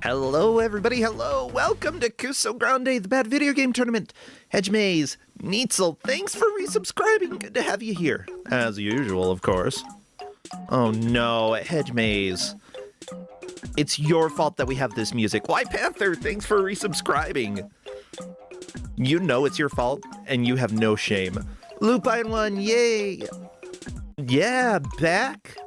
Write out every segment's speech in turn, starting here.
Hello, everybody. Hello. Welcome to Kusogrande, the bad video game tournament. Hedge Maze, Neitzel, thanks for resubscribing. Good to have you here. As usual, of course. Oh no, Hedge Maze. It's your fault that we have this music. White Panther, thanks for resubscribing. You know it's your fault, and you have no shame. Lupine One, yay. Yeah, back.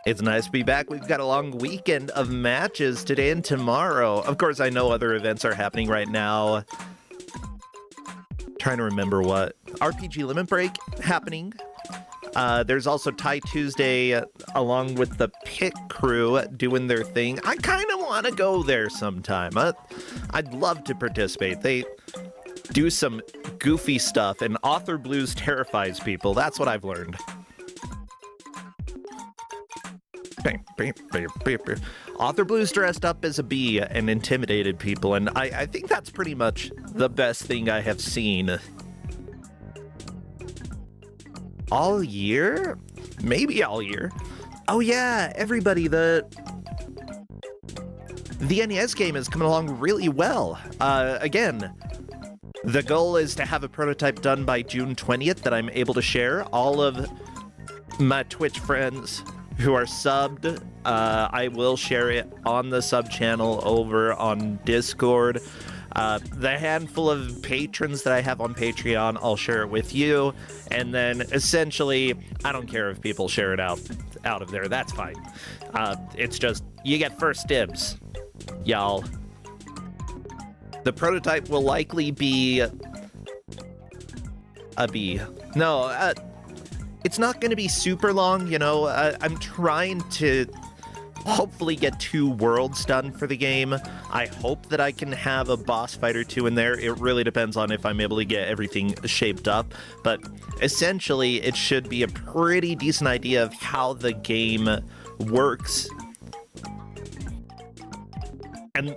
It's nice to be back. We've got a long weekend of matches today and tomorrow. Of course, I know other events are happening right now. Trying to remember what. RPG Limit Break happening. There's also Tie Tuesday along with the Pit Crew doing their thing. I kind of want to go there sometime. I'd love to participate. They do some goofy stuff, and Author Blues terrifies people. That's what I've learned. Author Blues dressed up as a bee and intimidated people, and I think that's pretty much the best thing I have seen. All year? Maybe all year. Oh yeah, everybody, the NES game is coming along really well. Again, the goal is to have a prototype done by June 20th that I'm able to share. All of my Twitch friends who are subbed, I will share it on the sub channel over on Discord. The handful of patrons that I have on Patreon, I'll share it with you. And then essentially, I don't care if people share it out of there, that's fine. It's just, you get first dibs, y'all. The prototype will likely be a bee. No, it's not going to be super long, you know. I'm trying to hopefully get 2 worlds done for the game. I hope that I can have a boss fight or 2 in there. It really depends on if I'm able to get everything shaped up. But essentially, it should be a pretty decent idea of how the game works. And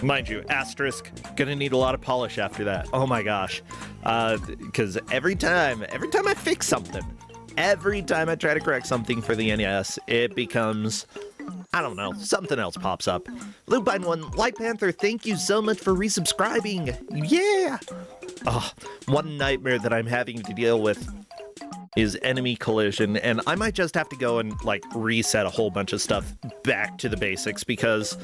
mind you, asterisk, gonna need a lot of polish after that. Oh my gosh. Because every time I fix something, every time I try to correct something for the NES, it becomes, I don't know, something else pops up. Lupine One, White Panther, thank you so much for resubscribing. Yeah! Oh, one nightmare that I'm having to deal with is enemy collision, and I might just have to go and, like, reset a whole bunch of stuff back to the basics, because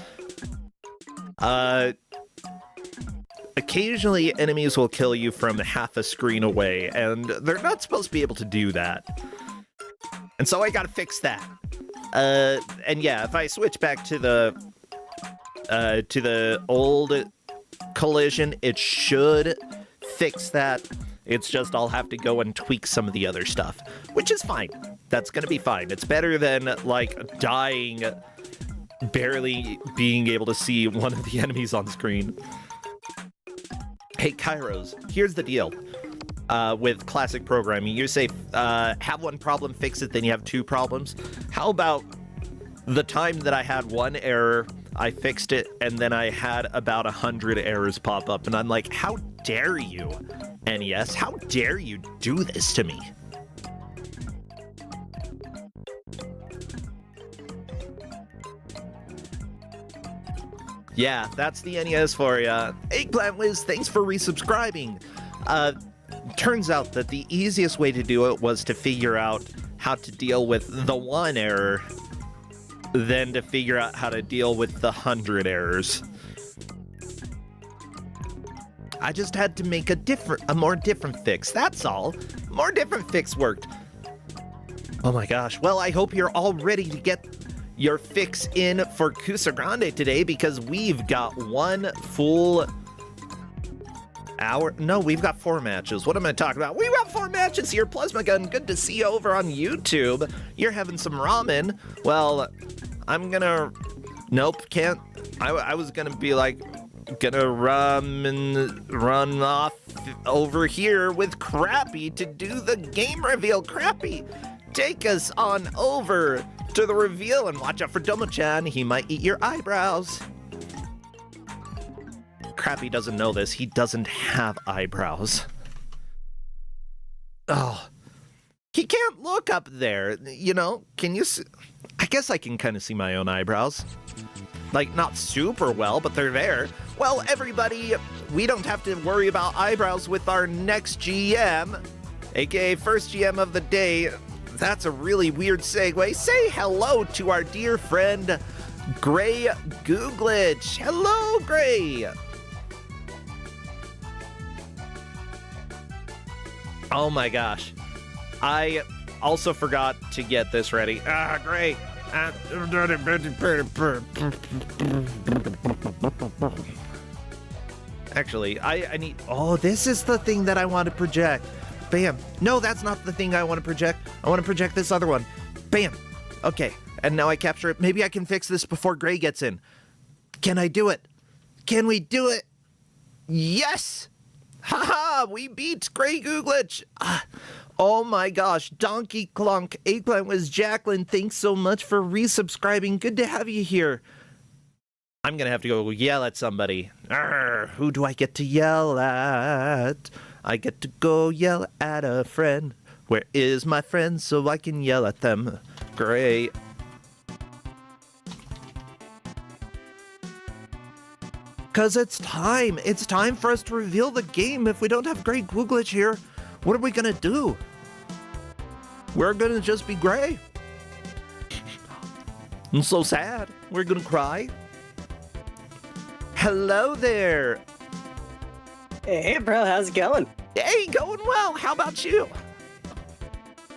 occasionally enemies will kill you from half a screen away, and they're not supposed to be able to do that. And so I gotta fix that. And yeah, if I switch back to the old collision, it should fix that. It's just I'll have to go and tweak some of the other stuff, which is fine. That's gonna be fine. It's better than, like, dying, barely being able to see one of the enemies on screen. Hey, Kairos, here's the deal with classic programming. You say, have one problem, fix it, then you have 2 problems. How about the time that I had 1 error, I fixed it, and then I had about 100 errors pop up, and I'm like, how dare you, NES? How dare you do this to me? Yeah, that's the NES for ya. Eggplant Wiz, thanks for resubscribing. Turns out that the easiest way to do it was to figure out how to deal with the 1 error, than to figure out how to deal with the 100 errors. I just had to make a more different fix, that's all. More different fix worked. Oh my gosh, well, I hope you're all ready to get your fix in for Kusogrande today, because we've got 1 full hour. No, we've got 4 matches. What am I talking about? We've got 4 matches here. Plasma Gun, good to see you over on YouTube. You're having some ramen. Well, I'm gonna... Nope, can't. I was gonna be like, gonna run off over here with Crappy to do the game reveal. Crappy, take us on over to the reveal, and watch out for Domo-chan. He might eat your eyebrows. Crappy doesn't know this. He doesn't have eyebrows. Oh, He can't look up there, you know? Can you see? I guess I can kind of see my own eyebrows. Like, not super well, but they're there. Well, everybody, we don't have to worry about eyebrows with our next GM, aka first GM of the day. That's a really weird segue. Say hello to our dear friend, Gray Googlich. Hello, Gray. Oh my gosh. I also forgot to get this ready. Great. Actually, I need... Oh, this is the thing that I want to project. Bam. No, that's not the thing I want to project. I want to project this other one. Bam. Okay. And now I capture it. Maybe I can fix this before Gray gets in. Can I do it? Can we do it? Yes! Haha, we beat Gray Googlich. Oh my gosh, Donkey Clunk, Eggplant was Jacqueline. Thanks so much for resubscribing. Good to have you here. I'm gonna have to go yell at somebody. Who do I get to yell at? I get to go yell at a friend. Where is my friend so I can yell at them? Great. Cause it's time. It's time for us to reveal the game. If we don't have Gray Googlich here, what are we gonna do? We're gonna just be Gray. I'm so sad. We're gonna cry. Hello there. Hey, bro, how's it going? Hey, going well. How about you?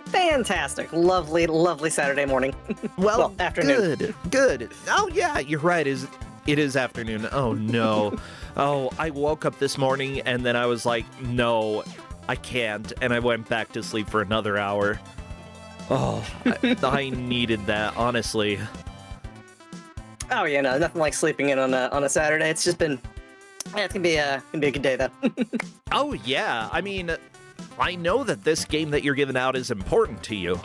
Fantastic. Lovely, lovely Saturday morning. Well, afternoon. Good. Oh, yeah, you're right. It is afternoon. Oh, no. Oh, I woke up this morning and then I was like, no, I can't. And I went back to sleep for another hour. Oh, I needed that, honestly. Oh, yeah, no, nothing like sleeping in on a Saturday. It's just been, yeah, it's gonna be a good day, though. Oh, yeah. I mean, I know that this game that you're giving out is important to you.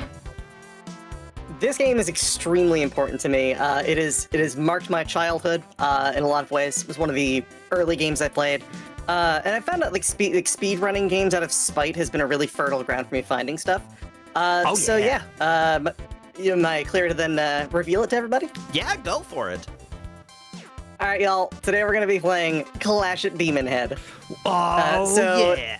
This game is extremely important to me. It has marked my childhood in a lot of ways. It was one of the early games I played. And I found out like speed running games out of spite has been a really fertile ground for me finding stuff. So yeah, am I clear to then reveal it to everybody? Yeah, go for it. All right, y'all. Today we're gonna be playing Clash at Demon Head. Oh yeah.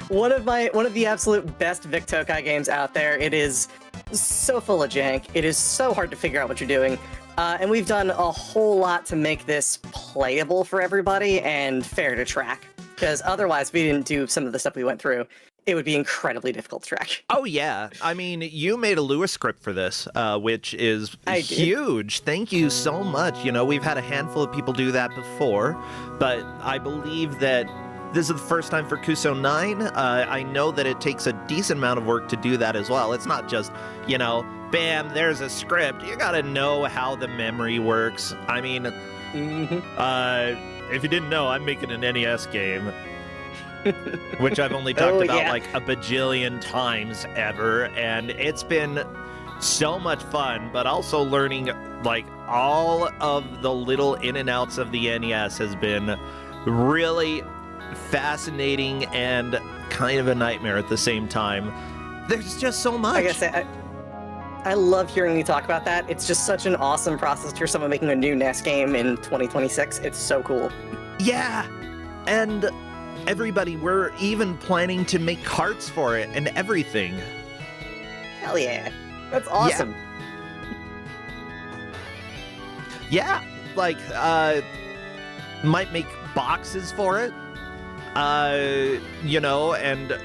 one of the absolute best Vic Tokai games out there. It is so full of jank. It is so hard to figure out what you're doing. And we've done a whole lot to make this playable for everybody and fair to track. Because otherwise, if we didn't do some of the stuff we went through, it would be incredibly difficult to track. Oh, yeah. I mean, you made a Lewis script for this, which is huge. Thank you so much. You know, we've had a handful of people do that before, but I believe that this is the first time for Kuso9rande. I know that it takes a decent amount of work to do that as well. It's not just, you know, bam, there's a script. You gotta know how the memory works. I mean, if you didn't know, I'm making an NES game. Which I've only talked about like a bajillion times ever, and it's been so much fun, but also learning like all of the little in and outs of the NES has been really fascinating and kind of a nightmare at the same time. There's just so much. Like I say, I love hearing you talk about that. It's just such an awesome process to hear someone making a new NES game in 2026. It's so cool. Yeah, and everybody, we're even planning to make carts for it and everything. Hell yeah. That's awesome. Yeah, like, might make boxes for it, you know, and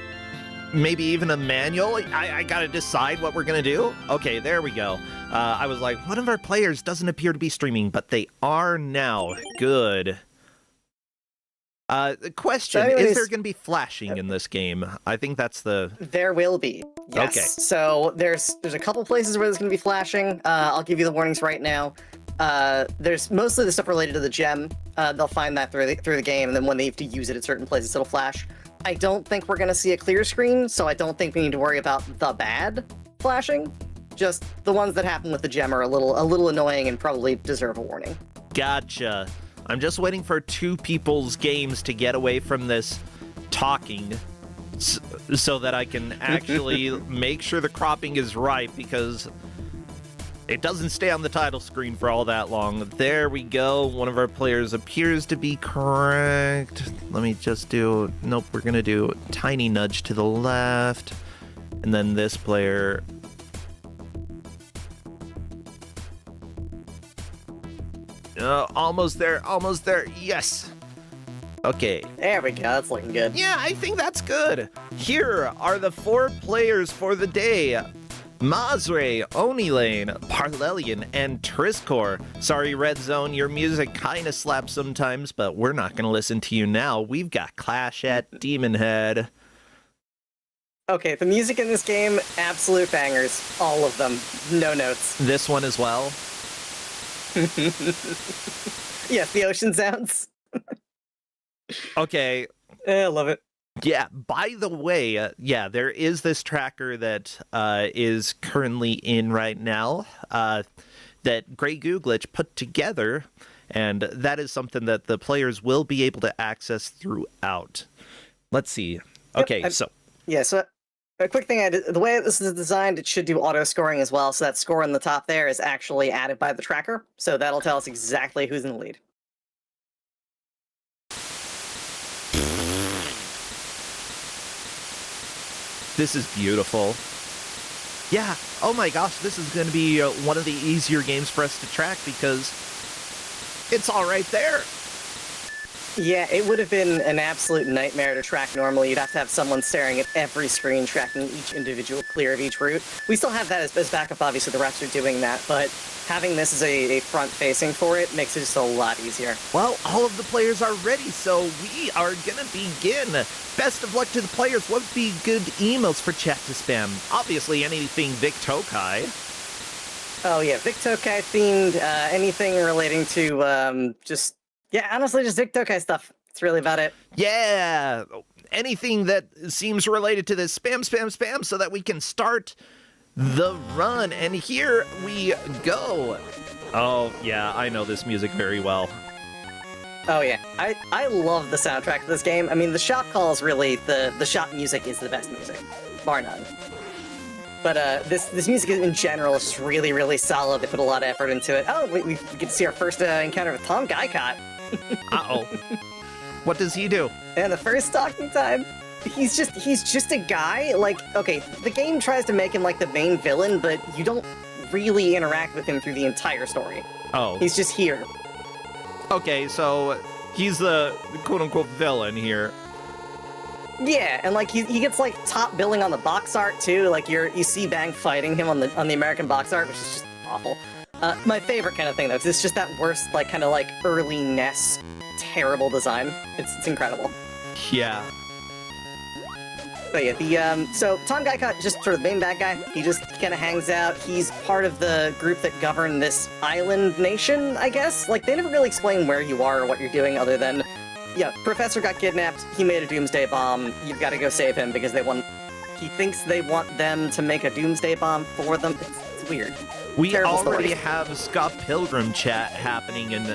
maybe even a manual. I gotta decide what we're gonna do. Okay, there we go. I was like, one of our players doesn't appear to be streaming, but they are now. Good. The question, so is there going to be flashing in this game? I think that's the... There will be, yes. Okay. So there's a couple places where there's going to be flashing. I'll give you the warnings right now. There's mostly the stuff related to the gem. They'll find that through the game, and then when they have to use it at certain places, it'll flash. I don't think we're going to see a clear screen, so I don't think we need to worry about the bad flashing. Just the ones that happen with the gem are a little annoying and probably deserve a warning. Gotcha. I'm just waiting for two people's games to get away from this talking so that I can actually make sure the cropping is right, because it doesn't stay on the title screen for all that long. There we go. One of our players appears to be correct. Let me just do... Nope, we're going to do a tiny nudge to the left. And then this player... almost there, almost there. Yes. Okay. There we go. That's looking good. Yeah, I think that's good. Here are the 4 players for the day. Mazre, Onilane, Parlelian, and Triskor. Sorry, Red Zone, your music kind of slaps sometimes, but we're not going to listen to you now. We've got Clash at Demon Head. Okay, the music in this game, absolute bangers. All of them. No notes. This one as well? Yes, the ocean sounds. Okay. I love it. Yeah, by the way, yeah, there is this tracker that is currently in right now that Grey Goo Glitch put together, and that is something that the players will be able to access throughout. Let's see. Okay, yep, so... Yeah, so a quick thing, the way this is designed, it should do auto-scoring as well, so that score on the top there is actually added by the tracker, so that'll tell us exactly who's in the lead. This is beautiful. Yeah, oh my gosh, this is going to be one of the easier games for us to track because it's all right there. Yeah, it would have been an absolute nightmare to track normally. You'd have to have someone staring at every screen, tracking each individual clear of each route. We still have that as backup, obviously the refs are doing that, but having this as a front-facing for it makes it just a lot easier. Well, all of the players are ready, so we are going to begin. Best of luck to the players. What would be good emails for chat to spam? Obviously, anything Vic Tokai. Oh yeah, Vic Tokai themed, anything relating to yeah, honestly, just Vic Tokai stuff. That's really about it. Yeah, anything that seems related to this, spam, spam, spam, so that we can start the run. And here we go. Oh, yeah, I know this music very well. Oh yeah, I love the soundtrack of this game. I mean, the shop call is really, the shop music is the best music, bar none. But this music in general is just really, really solid. They put a lot of effort into it. Oh, we get to see our first encounter with Tom Guycott. Uh-oh. What does he do? And the first talking time, he's just a guy. Like, okay, the game tries to make him like the main villain, but you don't really interact with him through the entire story. Oh. He's just here. Okay, so he's the quote-unquote villain here. Yeah, and like he gets like top billing on the box art too. Like you see Bang fighting him on the American box art, which is just awful. My favorite kind of thing though, because it's just that worst like kind of like early NES terrible design. It's incredible. Yeah. But yeah, so Tom Guycott, just sort of the main bad guy. He just kind of hangs out. He's part of the group that govern this island nation, I guess. Like they never really explain where you are or what you're doing, other than, yeah, Professor got kidnapped. He made a doomsday bomb. You've got to go save him because he thinks they want them to make a doomsday bomb for them. It's weird. We Terrible already story. have Scott Pilgrim chat happening in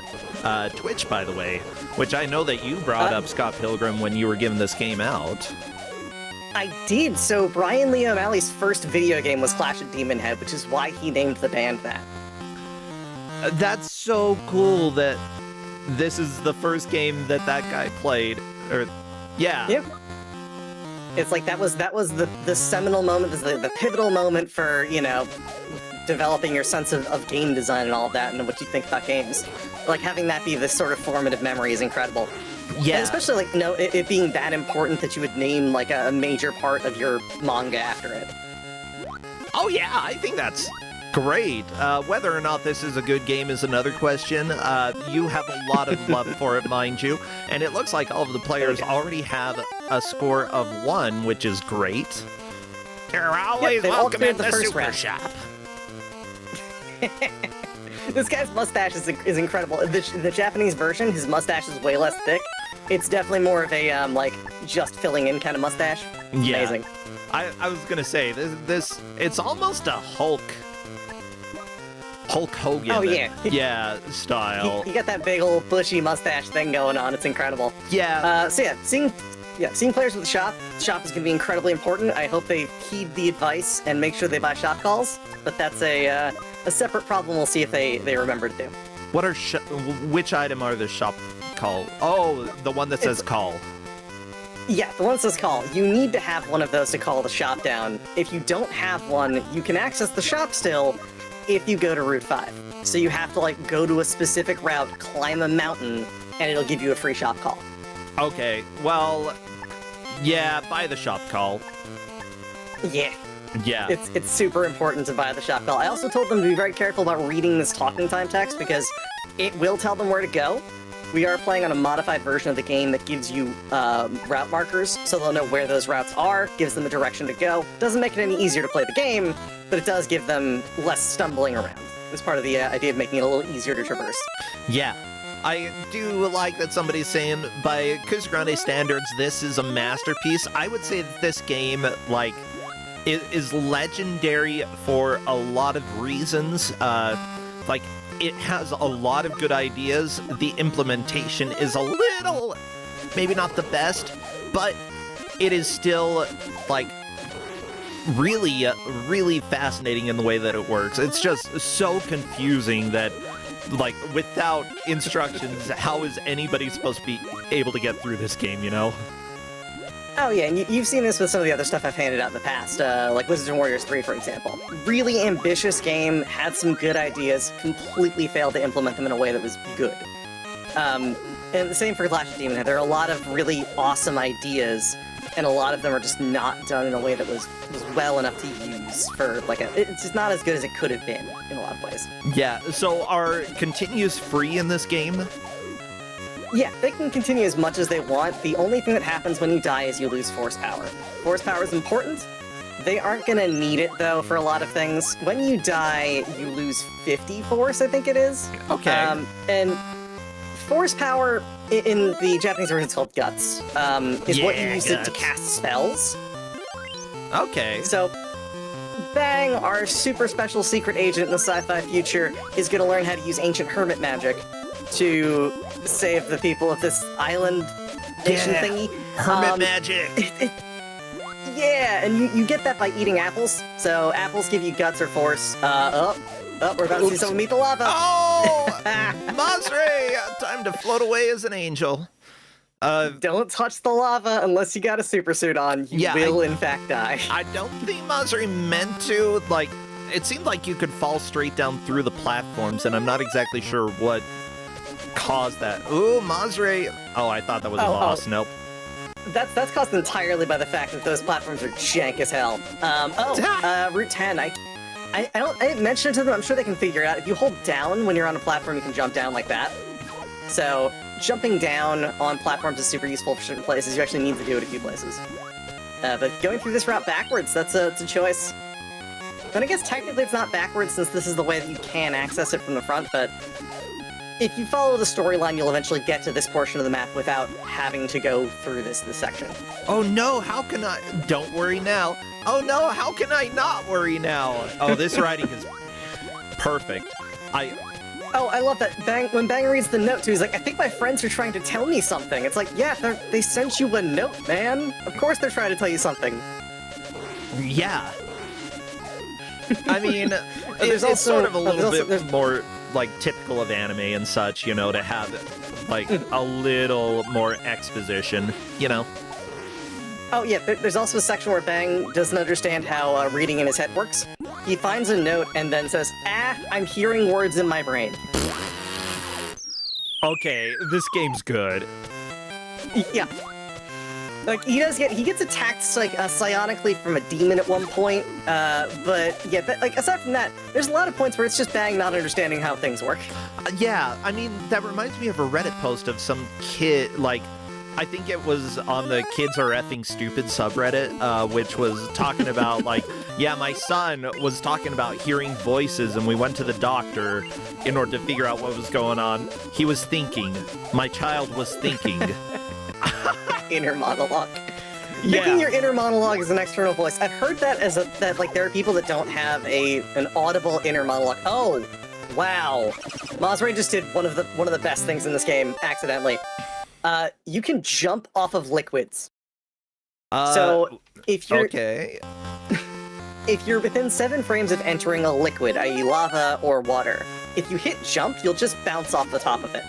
Twitch, by the way, which I know that you brought up Scott Pilgrim when you were giving this game out. I did. So Brian Lee O'Malley's first video game was Clash at Demon Head, which is why he named the band that. That's so cool that this is the first game that guy played. Or, yeah. Yep. It's like that was the seminal moment, the pivotal moment for, you know, developing your sense of game design and all of that and what you think about games. Like having that be this sort of formative memory is incredible. Yeah. And especially like, you know, it being that important that you would name like a major part of your manga after it. Oh yeah, I think that's great. Whether or not this is a good game is another question. You have a lot of love for it, mind you. And it looks like all of the players already have a score of 1, which is great. You're always welcome in the Super round. Shop. This guy's mustache is incredible. The Japanese version, his mustache is way less thick. It's definitely more of a, like, just filling in kind of mustache. Yeah. Amazing. I was gonna say, this it's almost a Hulk Hogan. Oh, yeah. Yeah, style. You got that big old bushy mustache thing going on. It's incredible. Yeah. So yeah, seeing Yeah, seeing players with the shop is going to be incredibly important. I hope they heed the advice and make sure they buy shop calls, but that's a separate problem. We'll see if they remember to do. What are which item are the shop call? Oh, the one that says call. Yeah, the one that says call. You need to have one of those to call the shop down. If you don't have one, you can access the shop still if you go to Route 5. So you have to, like, go to a specific route, climb a mountain, and it'll give you a free shop call. Okay, well, yeah, buy the shop call. Yeah. Yeah. It's super important to buy the shop call. I also told them to be very careful about reading this talking time text because it will tell them where to go. We are playing on a modified version of the game that gives you route markers, so they'll know where those routes are, gives them a direction to go. Doesn't make it any easier to play the game, but it does give them less stumbling around. It's part of the idea of making it a little easier to traverse. Yeah. I do like that somebody's saying, by Kusogrande standards, this is a masterpiece. I would say that this game, like, is legendary for a lot of reasons. Like, it has a lot of good ideas. The implementation is a little, maybe not the best, but it is still, like, really, really fascinating in the way that it works. It's just so confusing that, like, without instructions, how is anybody supposed to be able to get through this game, you know? Oh yeah, and you've seen this with some of the other stuff I've handed out in the past, like Wizards and Warriors 3, for example. Really ambitious game, had some good ideas, completely failed to implement them in a way that was good. And the same for Clash of Demon Head. There are a lot of really awesome ideas, and a lot of them are just not done in a way that was well enough to use for, like, it's just not as good as it could have been in a lot of ways. Yeah, so are continues free in this game? Yeah, they can continue as much as they want. The only thing that happens when you die is you lose force power. Force power is important. They aren't gonna need it, though, for a lot of things. When you die, you lose 50 force, I think it is. Okay. And force power, in the Japanese version, it's called Guts, is what you use it to cast spells. Okay. So, Bang, our super special secret agent in the sci-fi future, is gonna learn how to use ancient hermit magic to save the people of this island nation thingy. Hermit magic! Yeah, and you get that by eating apples. So apples give you guts or force. We're about to see someone meet the lava. Oh! Masre! Time to float away as an angel. Don't touch the lava unless you got a super suit on. You will, in fact, die. I don't think Masre meant to. Like, it seemed like you could fall straight down through the platforms, and I'm not exactly sure what caused that. Ooh, Masre! Oh, I thought that was a boss. Nope. That's caused entirely by the fact that those platforms are jank as hell. Route 10. I didn't mention it to them. I'm sure they can figure it out. If you hold down when you're on a platform, you can jump down like that. So jumping down on platforms is super useful for certain places. You actually need to do it a few places. But going through this route backwards, it's a choice. And I guess technically it's not backwards since this is the way that you can access it from the front, but if you follow the storyline, you'll eventually get to this portion of the map without having to go through this section. Oh no, how can I? Don't worry now. Oh no, how can I not worry now? Oh, this writing is perfect. Oh, I love that. When Bang reads the note too, he's like, I think my friends are trying to tell me something. It's like, yeah, they sent you a note, man. Of course they're trying to tell you something. Yeah. I mean, it's sort of a little bit more, like, typical of anime and such, you know, to have, like, a little more exposition, you know? Oh, yeah, there's also a section where Bang doesn't understand how reading in his head works. He finds a note and then says, I'm hearing words in my brain. Okay, this game's good. Yeah. Like, he gets attacked, like, psionically from a demon at one point, but, yeah, like, aside from that, there's a lot of points where it's just Bang not understanding how things work. Yeah, I mean, that reminds me of a Reddit post of some kid, like, I think it was on the Kids Are Effing Stupid subreddit, which was talking about, like, yeah, my son was talking about hearing voices, and we went to the doctor in order to figure out what was going on. He was thinking. My child was thinking. Inner monologue. Picking your inner monologue as an external voice. I've heard that that like there are people that don't have an audible inner monologue. Oh, wow. Masre just did one of the best things in this game accidentally. You can jump off of liquids. So if you're okay. if you're within 7 frames of entering a liquid, i.e. lava or water, if you hit jump, you'll just bounce off the top of it.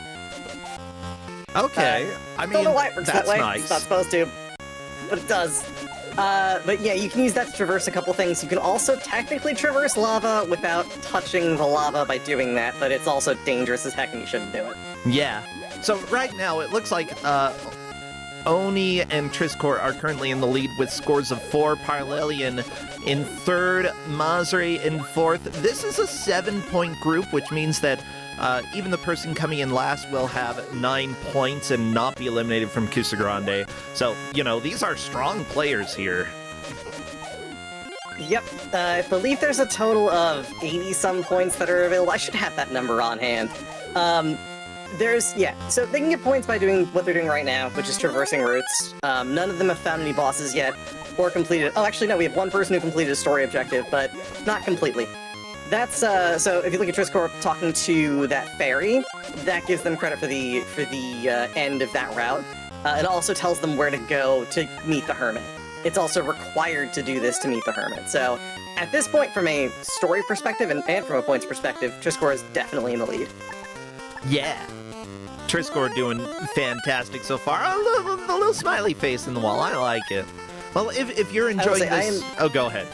Okay. I mean, don't know why it works that's that way. nice. It's not supposed to, but it does. But yeah, you can use that to traverse a couple things. You can also technically traverse lava without touching the lava by doing that, but it's also dangerous as heck and you shouldn't do it. Yeah. So right now, it looks like Oni and Triscor are currently in the lead with scores of 4, Parallelian in 3rd, Mazre in 4th. This is a 7-point group, which means that even the person coming in last will have 9 points and not be eliminated from Kusogrande. So, you know, these are strong players here. Yep, I believe there's a total of 80-some points that are available. I should have that number on hand. So they can get points by doing what they're doing right now, which is traversing routes. None of them have found any bosses yet, or completed... Oh, actually, no, we have one person who completed a story objective, but not completely. That's, so if you look at Triscor talking to that fairy, that gives them credit for the end of that route. It also tells them where to go to meet the hermit. It's also required to do this to meet the hermit. So, at this point, from a story perspective and from a points perspective, Triscor is definitely in the lead. Yeah. Triscor doing fantastic so far. A little smiley face in the wall. I like it. Well, if you're enjoying this... Oh, go ahead.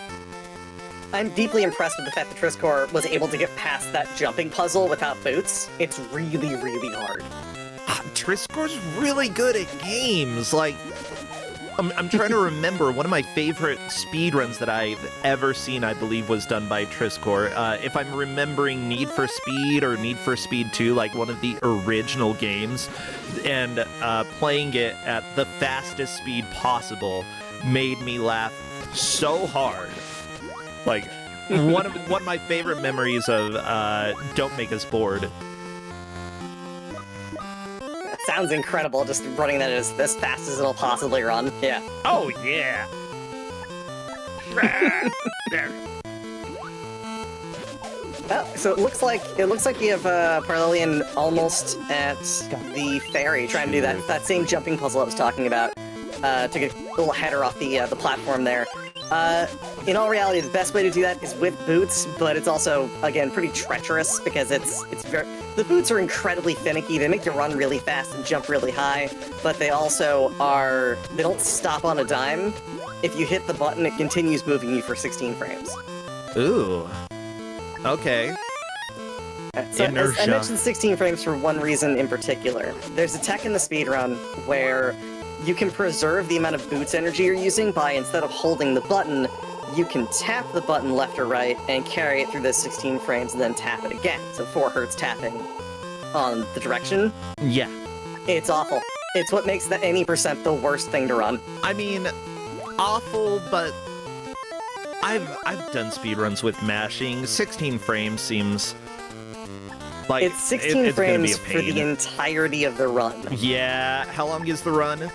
I'm deeply impressed with the fact that Triscor was able to get past that jumping puzzle without boots. It's really, really hard. Triscor's really good at games. Like, I'm trying to remember, one of my favorite speedruns that I've ever seen, I believe, was done by Triscor. If I'm remembering Need for Speed or Need for Speed 2, like one of the original games, and playing it at the fastest speed possible made me laugh so hard. Like, one of my favorite memories of Don't Make Us Bored. That sounds incredible, just running that as fast as it'll possibly run. Yeah. Oh, yeah. Well, so it looks like you have Parallelian almost at the ferry, trying to do that same jumping puzzle I was talking about. To get a little header off the platform there. In all reality, the best way to do that is with boots, but it's also, again, pretty treacherous because the boots are incredibly finicky. They make you run really fast and jump really high, but they also they don't stop on a dime. If you hit the button, it continues moving you for 16 frames. Ooh. Okay. So I mentioned 16 frames for one reason in particular. There's a tech in the speedrun where you can preserve the amount of boots energy you're using by, instead of holding the button, you can tap the button left or right and carry it through the 16 frames and then tap it again. So 4 hertz tapping on the direction. Yeah. It's awful. It's what makes the any percent the worst thing to run. I mean, awful, but I've done speedruns with mashing. 16 frames seems like it's 16 frames for the pain. entirety of the run. Yeah. How long is the run?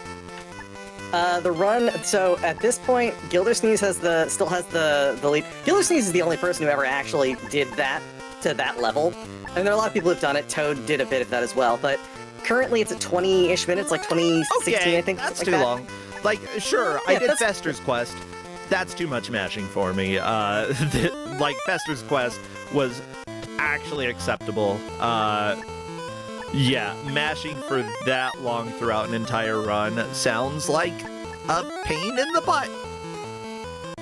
The run, so at this point, Gildersneeze still has the lead. Gildersneeze is the only person who ever actually did that to that level. I mean, there are a lot of people who've done it. Toad did a bit of that as well, but currently it's at 20-ish minutes, like 2016, okay, I think. That's like too that. long. Like, sure, I did Fester's Quest. That's too much mashing for me. Like, Fester's Quest was actually acceptable. Yeah, mashing for that long throughout an entire run sounds like a pain in the butt.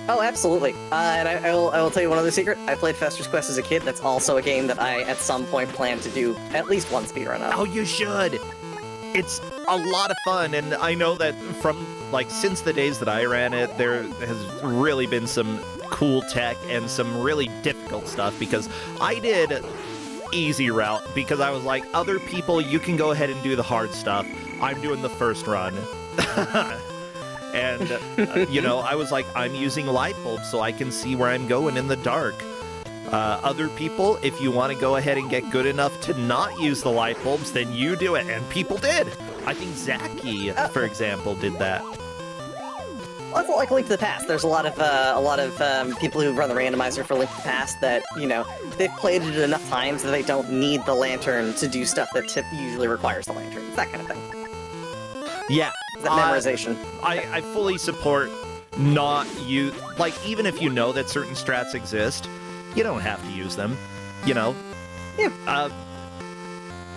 Oh, absolutely. And I will tell you one other secret. I played Fester's Quest as a kid. That's also a game that I, at some point, plan to do at least one speedrun of. Oh, you should. It's a lot of fun, and I know that from, like, since the days that I ran it, there has really been some cool tech and some really difficult stuff, because I did easy route because I was like, other people, you can go ahead and do the hard stuff. I'm doing the first run. And, you know, I was like, I'm using light bulbs so I can see where I'm going in the dark. Other people, if you want to go ahead and get good enough to not use the light bulbs, then you do it. And people did. I think Zaki, for example, did that. Well, it's like Link to the Past. There's a lot of people who run the randomizer for Link to the Past that, you know, they've played it enough times that they don't need the lantern to do stuff that usually requires the lantern. It's that kind of thing. Yeah, that memorization. I fully support not use, like, even if you know that certain strats exist, you don't have to use them, you know? Yeah.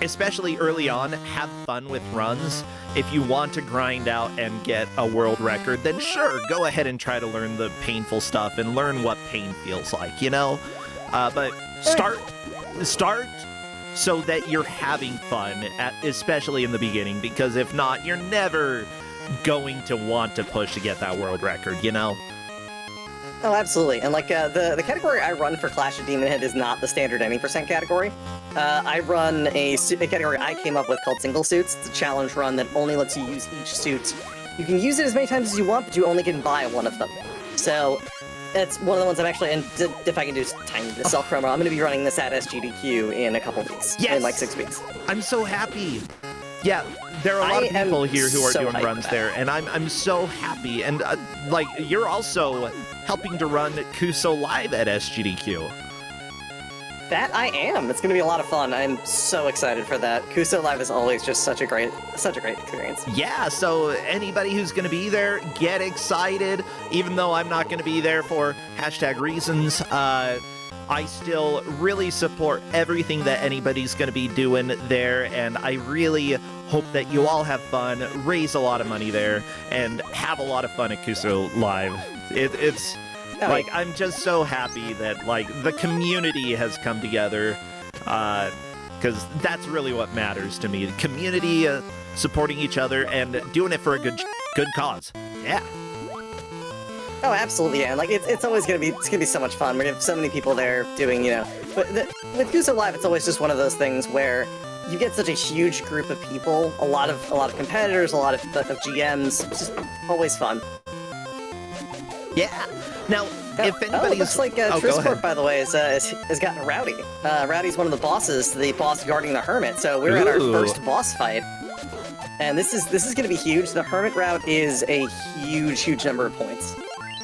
Especially early on, have fun with runs. If you want to grind out and get a world record, then sure, go ahead and try to learn the painful stuff and learn what pain feels like, you know? But start so that you're having fun, especially in the beginning, because if not, you're never going to want to push to get that world record, you know? Oh, absolutely. And like the category I run for Clash of Demon Head is not the standard any percent category. I run a category I came up with called Single Suits. It's a challenge run that only lets you use each suit. You can use it as many times as you want, but you only can buy one of them. So it's one of the ones I'm actually, and if I can do a tiny bit of self-promo, I'm going to be running this at SGDQ in a couple weeks. Yes! In like 6 weeks. I'm so happy. Yeah, there are a lot of people here who are doing runs there, and I'm so happy. And, like, you're also helping to run Kuso Live at SGDQ. That I am. It's going to be a lot of fun. I'm so excited for that. Kuso Live is always just such a great experience. Yeah, so anybody who's going to be there, get excited. Even though I'm not going to be there for #reasons, I still really support everything that anybody's going to be doing there, and I really hope that you all have fun, raise a lot of money there, and have a lot of fun at Kuso Live. It's like, I'm just so happy that, like, the community has come together, because that's really what matters to me. The community supporting each other and doing it for a good cause. Yeah. Oh, absolutely, yeah. Like, it's always gonna be so much fun. We have so many people there doing, you know. But with Kuso Live, it's always just one of those things where you get such a huge group of people, a lot of competitors, a lot of GMs. It's just always fun. Yeah. Now, if anybody's... it looks like Triscorp, by the way, has gotten Rowdy. Rowdy's one of the bosses, the boss guarding the Hermit. So we're at our first boss fight. And this is going to be huge. The Hermit route is a huge number of points.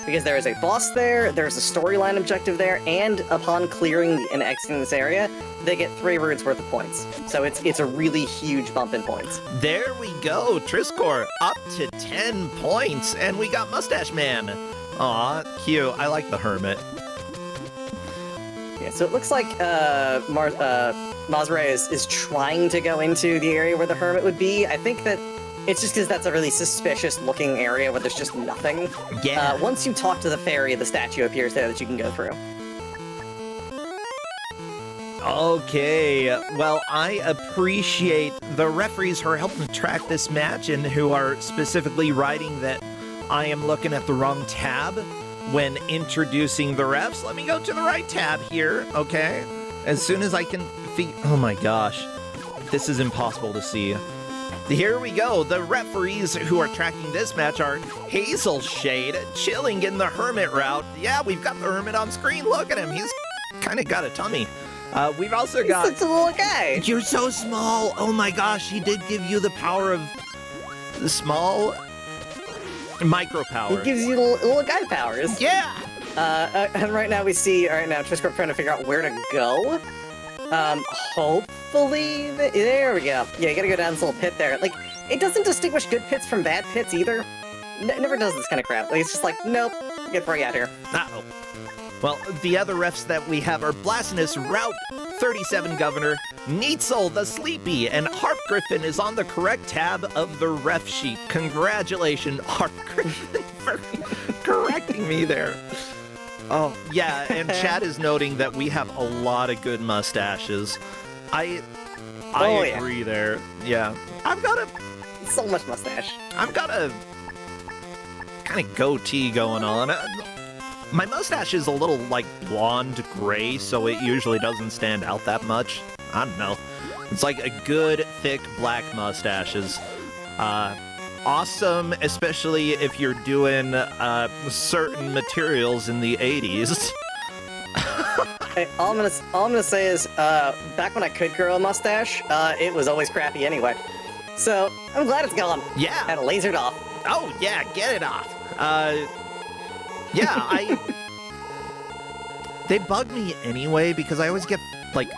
Because there is a boss there, there's a storyline objective there, and upon clearing and exiting this area, they get 3 roots worth of points. So it's a really huge bump in points. There we go, Triscor up to 10 points, and we got Mustache Man. Aw, cute. I like the Hermit. Yeah, so it looks like Mazare is trying to go into the area where the Hermit would be. I think that it's just because that's a really suspicious-looking area where there's just nothing. Yeah. Once you talk to the fairy, the statue appears there that you can go through. Okay, well, I appreciate the referees who are helping track this match and who are specifically writing that I am looking at the wrong tab when introducing the refs. Let me go to the right tab here, okay? As soon as I can oh my gosh, this is impossible to see. Here we go. The referees who are tracking this match are Hazel Shade, chilling in the Hermit route. Yeah, we've got the Hermit on screen. Look at him. He's kind of got a tummy. We've also got... He's such a little guy. You're so small. Oh my gosh, he did give you the power of the small micro power. He gives you little guy powers. Yeah. And right now Triscorp trying to figure out where to go. Hopefully, there we go. Yeah, you gotta go down this little pit there. Like, it doesn't distinguish good pits from bad pits either. It never does this kind of crap. Like, it's just like, nope, get throw you out here. Uh-oh. Well, the other refs that we have are Blasphemous Route 37 Governor, Neitzel the Sleepy, and Harp Griffin is on the correct tab of the ref sheet. Congratulations, Harp Griffin, for correcting me there. Oh, yeah, and Chad is noting that we have a lot of good mustaches. I agree there. Yeah. I've got so much mustache. I've got a kind of goatee going on. My mustache is a little, like, blonde gray, so it usually doesn't stand out that much. I don't know. It's like a good, thick, black mustaches. Awesome, especially if you're doing certain materials in the 80s. Hey, all I'm gonna say is, back when I could grow a mustache, it was always crappy anyway. So, I'm glad it's gone. Yeah. Had it lasered off. Oh, yeah, get it off. Yeah, they bug me anyway, because I always get, like,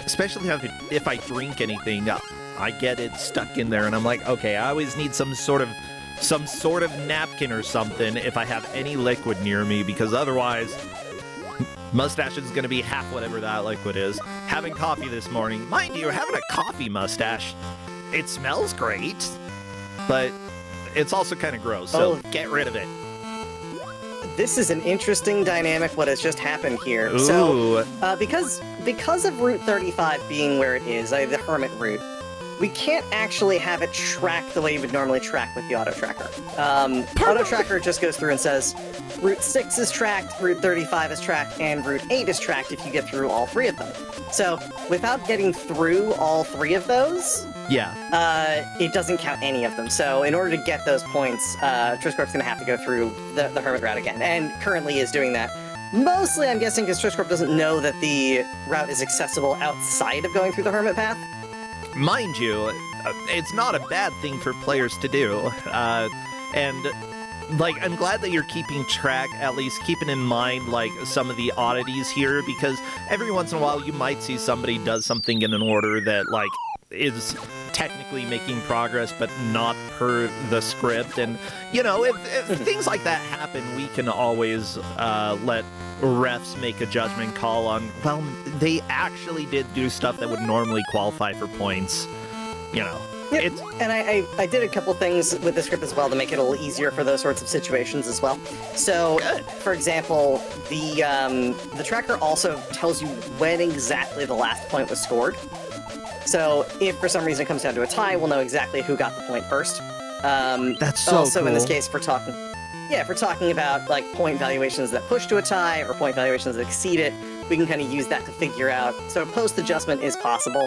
especially if I drink anything, I get it stuck in there, and I'm like, okay, I always need some sort of some sort of napkin or something if I have any liquid near me, because otherwise, mustache is going to be half whatever that liquid is. Having coffee this morning. Mind you, having a coffee mustache, it smells great, but it's also kind of gross, so get rid of it. This is an interesting dynamic, what has just happened here. Ooh. So, because of Route 35 being where it is, the Hermit route, we can't actually have it track the way you would normally track with the auto tracker. Auto tracker just goes through and says, Route 6 is tracked, Route 35 is tracked, and Route 8 is tracked if you get through all 3 of them. So, without getting through all 3 of those, it doesn't count any of them. So, in order to get those points, Twistcorp's going to have to go through the Hermit route again, and currently is doing that. Mostly, I'm guessing, because Twistcorp doesn't know that the route is accessible outside of going through the Hermit path. Mind you, it's not a bad thing for players to do, and like, I'm glad that you're keeping track, at least keeping in mind, like, some of the oddities here, because every once in a while you might see somebody does something in an order that, like, is technically making progress, but not per the script, and, you know, if things like that happen, we can always let refs make a judgment call on, well, they actually did do stuff that would normally qualify for points, you know. Yep. And I did a couple things with the script as well to make it a little easier for those sorts of situations as well. So, for example, the tracker also tells you when exactly the last point was scored. So, if for some reason it comes down to a tie, we'll know exactly who got the point first. That's so also, cool. In this case, if we're talking about like point valuations that push to a tie or point valuations that exceed it, we can kind of use that to figure out. So, post-adjustment is possible.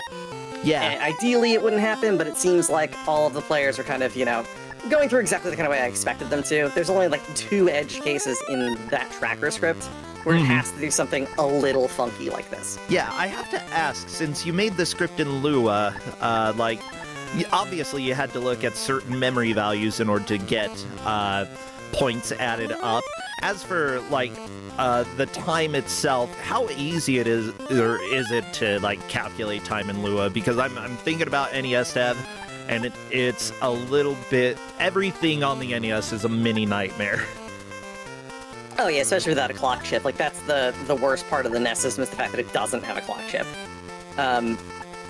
Yeah. And ideally, it wouldn't happen, but it seems like all of the players are kind of, you know, going through exactly the kind of way I expected them to. There's only like 2 edge cases in that tracker script where it has to do something a little funky like this. Yeah, I have to ask, since you made the script in Lua, like, obviously you had to look at certain memory values in order to get points added up. As for, like, the time itself, how easy it is, or is it to, like, calculate time in Lua? Because I'm thinking about NES Dev, and it's a little bit, everything on the NES is a mini nightmare. Oh yeah, especially without a clock chip. Like, that's the worst part of the NES system, is the fact that it doesn't have a clock chip.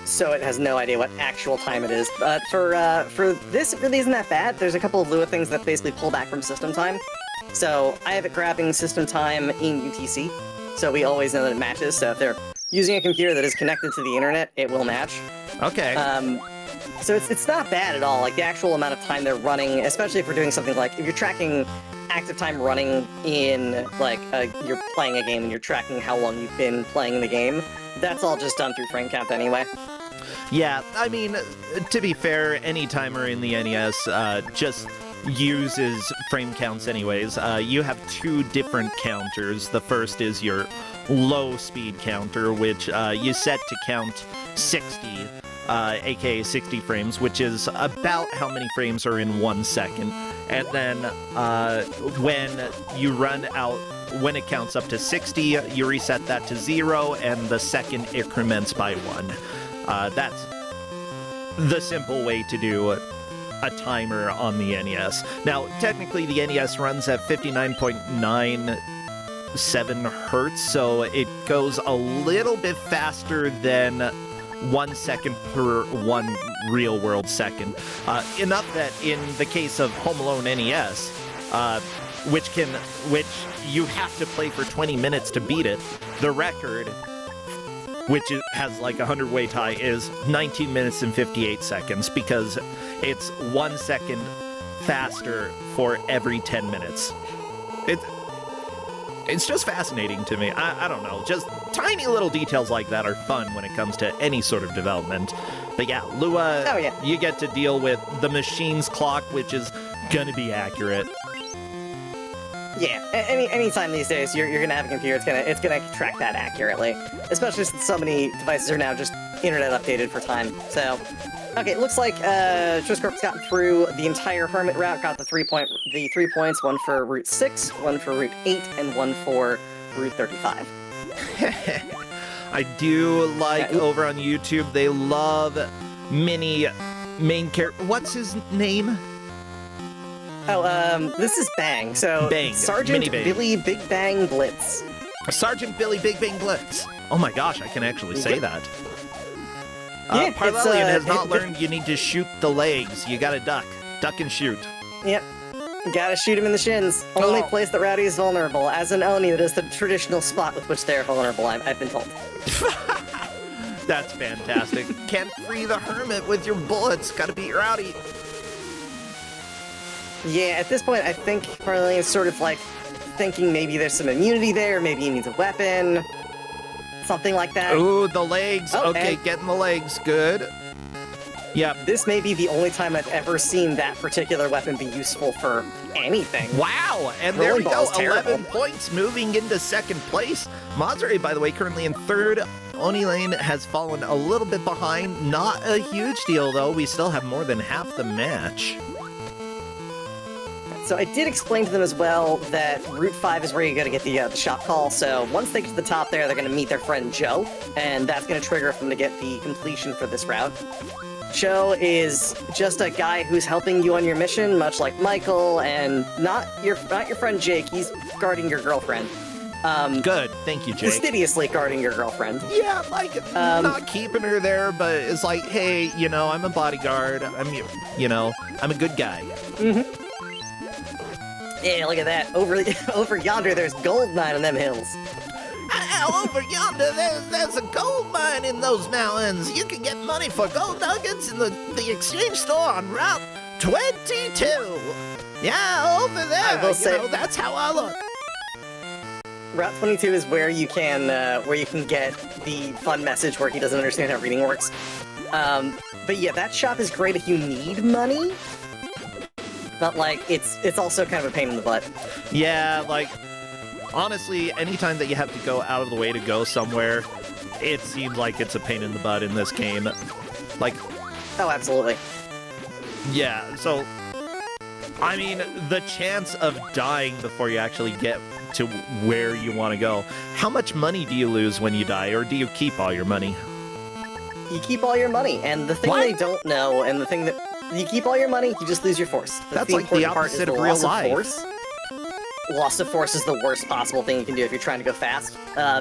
So it has no idea what actual time it is. But for this, it really isn't that bad. There's a couple of Lua things that basically pull back from system time. So I have it grabbing system time in UTC, so we always know that it matches. So if they're using a computer that is connected to the internet, it will match. Okay. So it's not bad at all. Like, the actual amount of time they're running, especially if we're doing something like, if you're tracking active time running in, like, you're playing a game and you're tracking how long you've been playing the game, that's all just done through frame count anyway. Yeah, I mean, to be fair, any timer in the NES just uses frame counts anyways. You have 2 different counters. The first is your low speed counter, which you set to count 60, aka 60 frames, which is about how many frames are in 1 second. And then when you run out, when it counts up to 60, you reset that to 0, and the second increments by 1. That's the simple way to do a timer on the NES. Now, technically, the NES runs at 59.97 hertz, so it goes a little bit faster than 1 second per 1 real-world second. Enough that in the case of Home Alone NES, which you have to play for 20 minutes to beat it, the record, which has like a 100-way tie, is 19 minutes and 58 seconds, because it's 1 second faster for every 10 minutes. It's just fascinating to me. I don't know. Just tiny little details like that are fun when it comes to any sort of development. But yeah, Lua, you get to deal with the machine's clock, which is going to be accurate. Yeah, anytime these days you're gonna have a computer, it's gonna track that accurately. Especially since so many devices are now just internet updated for time. So, okay, it looks like Twistcorp's gotten through the entire Hermit route, got the 3 points, 1 for Route 6, 1 for Route 8, and 1 for Route 35. I do like over on YouTube, they love mini main character. What's his name? This is Bang. So, Bang. Sergeant Mini-Bang. Billy Big Bang Blitz. Sergeant Billy Big Bang Blitz. Oh my gosh, I can actually say that. Yeah, Parlelian has not learned you need to shoot the legs. You gotta duck. Duck and shoot. Yep. Gotta shoot him in the shins. Only Oh. place that Rowdy is vulnerable. As an Oni, that is the traditional spot with which they're vulnerable, I've been told. That's fantastic. Can't free the hermit with your bullets. Gotta beat Rowdy. Yeah, at this point, I think Parlelian's sort of like thinking maybe there's some immunity there, maybe he needs a weapon, something like that. Ooh, the legs. Oh, Okay, and- getting the legs. Good. Yep. This may be the only time I've ever seen that particular weapon be useful for anything. Wow, and there Rolling we go, ball's terrible. 11 points, moving into second place. Mazuri, by the way, currently in third. Oni Lane has fallen a little bit behind. Not a huge deal, though. We still have more than half the match. So I did explain to them as well that Route 5 is where you gotta get the shop call, so once they get to the top there, they're gonna meet their friend Joe, and that's gonna trigger them to get the completion for this route. Joe is just a guy who's helping you on your mission, much like Michael, and not your friend Jake. He's guarding your girlfriend. Good, thank you, Jake. Fastidiously guarding your girlfriend. Yeah, like, not keeping her there, but it's like, hey, you know, I'm a bodyguard. I'm a good guy. Yeah, look at that. Over yonder, there's gold mine in them hills. Over yonder, there's a gold mine in those mountains. You can get money for gold nuggets in the exchange store on Route 22. Yeah, over there. I will say- that's how I look. Route 22 is where you can get the fun message where he doesn't understand how reading works. But yeah, that shop is great if you need money. But like, it's also kind of a pain in the butt. Yeah, like, honestly, anytime that you have to go out of the way to go somewhere, it seems like it's a pain in the butt in this game. Like, Oh, absolutely. yeah, so, I mean, the chance of dying before you actually get to where you want to go. How much money do you lose when you die, or do you keep all your money? You keep all your money, and the thing What? they don't know, and the thing that you keep all your money, you just lose your force. That's like the important part is opposite of the real loss life. Force. Loss of force is the worst possible thing you can do if you're trying to go fast.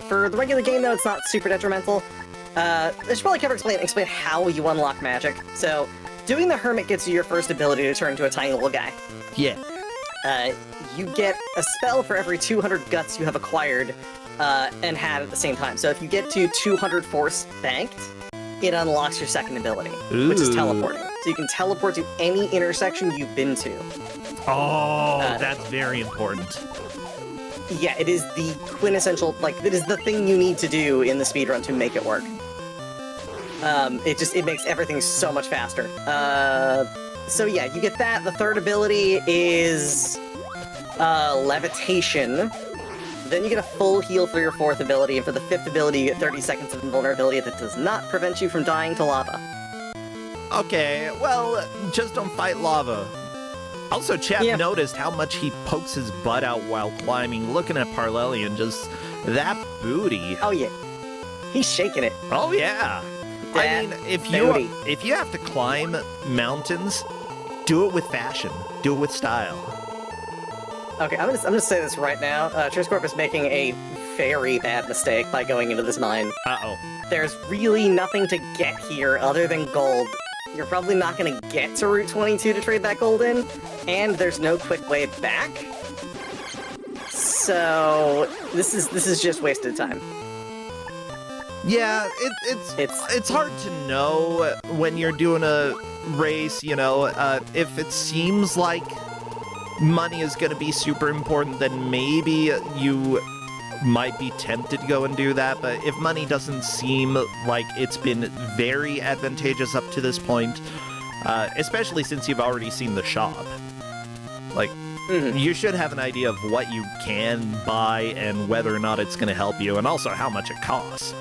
For the regular game, though, it's not super detrimental. I should probably explain how you unlock magic. So, doing the Hermit gets you your first ability to turn into a tiny little guy. Yeah. You get a spell for every 200 guts you have acquired and had at the same time. So if you get to 200 force banked, it unlocks your second ability, which is Ooh. teleporting. So you can teleport to any intersection you've been to. Oh, that's very important. Yeah, it is the quintessential, like, it is the thing you need to do in the speedrun to make it work. It makes everything so much faster. So yeah, you get that. The third ability is levitation. Then you get a full heal for your fourth ability, and for the fifth ability you get 30 seconds of invulnerability that does not prevent you from dying to lava. Okay, well, just don't fight lava. Also, Chad Yeah. noticed how much he pokes his butt out while climbing, looking at Parlelian, just that booty. Oh yeah, he's shaking it. Oh, yeah. I That mean, booty. if you have to climb mountains, do it with fashion. Do it with style. Okay, I'm gonna say this right now. Triscorp is making a very bad mistake by going into this mine. Uh-oh. There's really nothing to get here other than gold. You're probably not gonna get to Route 22 to trade that gold in, and there's no quick way back. So this is just wasted time. Yeah, it's hard to know when you're doing a race, you know, if it seems like money is going to be super important, then maybe you might be tempted to go and do that, but if money doesn't seem like it's been very advantageous up to this point, especially since you've already seen the shop, like, you should have an idea of what you can buy and whether or not it's going to help you, and also how much it costs.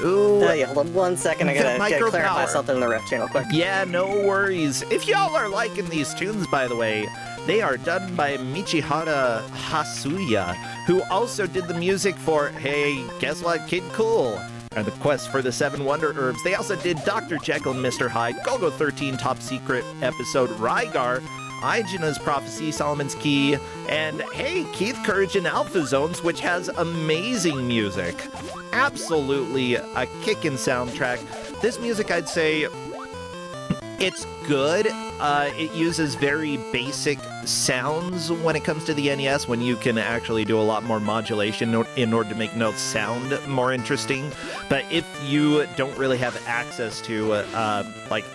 Ooh. Yeah, hold on 1 second. I gotta Micro clarify power. something in the ref channel quick. Yeah, no worries. If y'all are liking these tunes, by the way, they are done by Michihara Hasuya, who also did the music for, hey, guess what, Kid Cool, and the Quest for the Seven Wonder Herbs. They also did Dr. Jekyll and Mr. Hyde, Golgo 13 Top Secret episode, Rygar, Aegina's Prophecy, Solomon's Key, and hey, Keith Courage in Alpha Zones, which has amazing music. Absolutely a kickin' soundtrack. This music, I'd say, it's good. It uses very basic sounds when it comes to the NES, when you can actually do a lot more modulation in order to make notes sound more interesting. But if you don't really have access to like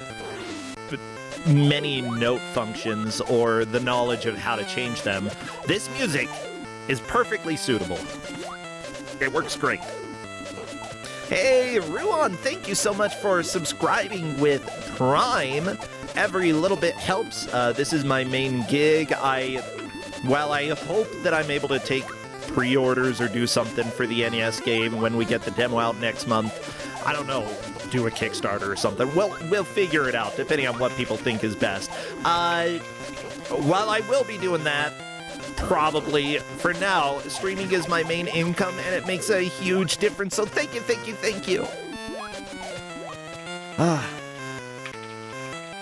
many note functions or the knowledge of how to change them, this music is perfectly suitable. It works great. Hey, Ruan, thank you so much for subscribing with Prime. Every little bit helps. This is my main gig. While I hope that I'm able to take pre-orders or do something for the NES game when we get the demo out next month, I don't know, do a Kickstarter or something. We'll figure it out, depending on what people think is best. While I will be doing that, probably, for now, streaming is my main income, and it makes a huge difference, so thank you, thank you, thank you.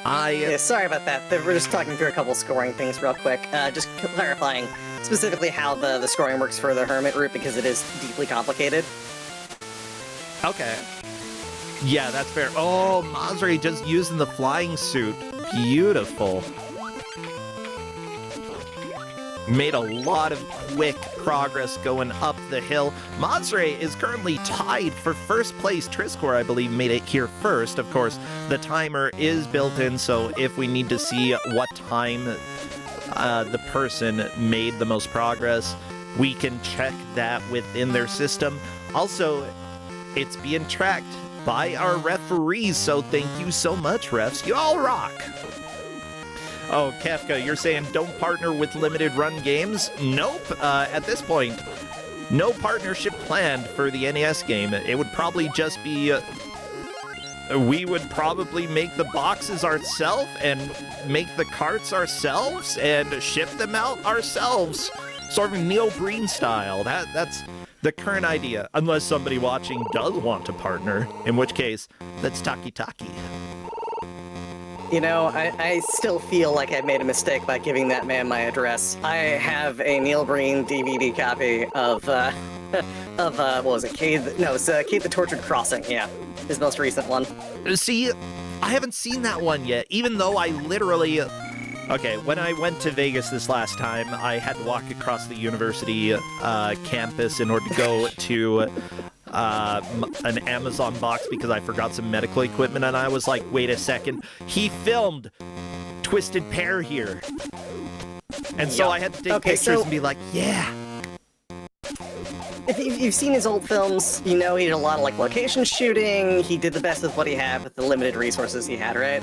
Yeah, sorry about that. We're just talking through a couple scoring things real quick. Just clarifying specifically how the scoring works for the Hermit route, because it is deeply complicated. Okay. Yeah, that's fair. Oh, Masri just using the flying suit. Beautiful. Made a lot of quick progress going up the hill. Masri is currently tied for first place. Triscore, I believe, made it here first. Of course, the timer is built in, so if we need to see what time the person made the most progress, we can check that within their system. Also, it's being tracked by our referees, so thank you so much, refs. You all rock! Oh, Kefka, you're saying don't partner with limited run games? Nope. At this point, no partnership planned for the NES game. It would probably just be... we would probably make the boxes ourselves and make the carts ourselves and ship them out ourselves. Sort of Neil Breen style. That's the current idea. Unless somebody watching does want to partner, in which case, that's Taki-Taki. You know, I still feel like I made a mistake by giving that man my address. I have a Neil Breen DVD copy of what was it? Cade the Tortured Crossing, yeah. His most recent one. See, I haven't seen that one yet, even though I literally... Okay, when I went to Vegas this last time, I had to walk across the university campus in order to go to... an Amazon box because I forgot some medical equipment, and I was like, wait a second, he filmed Twisted Pair here. And so I had to take pictures and be like, yeah. If you've seen his old films, you know he did a lot of like location shooting. He did the best with what he had with the limited resources he had, right?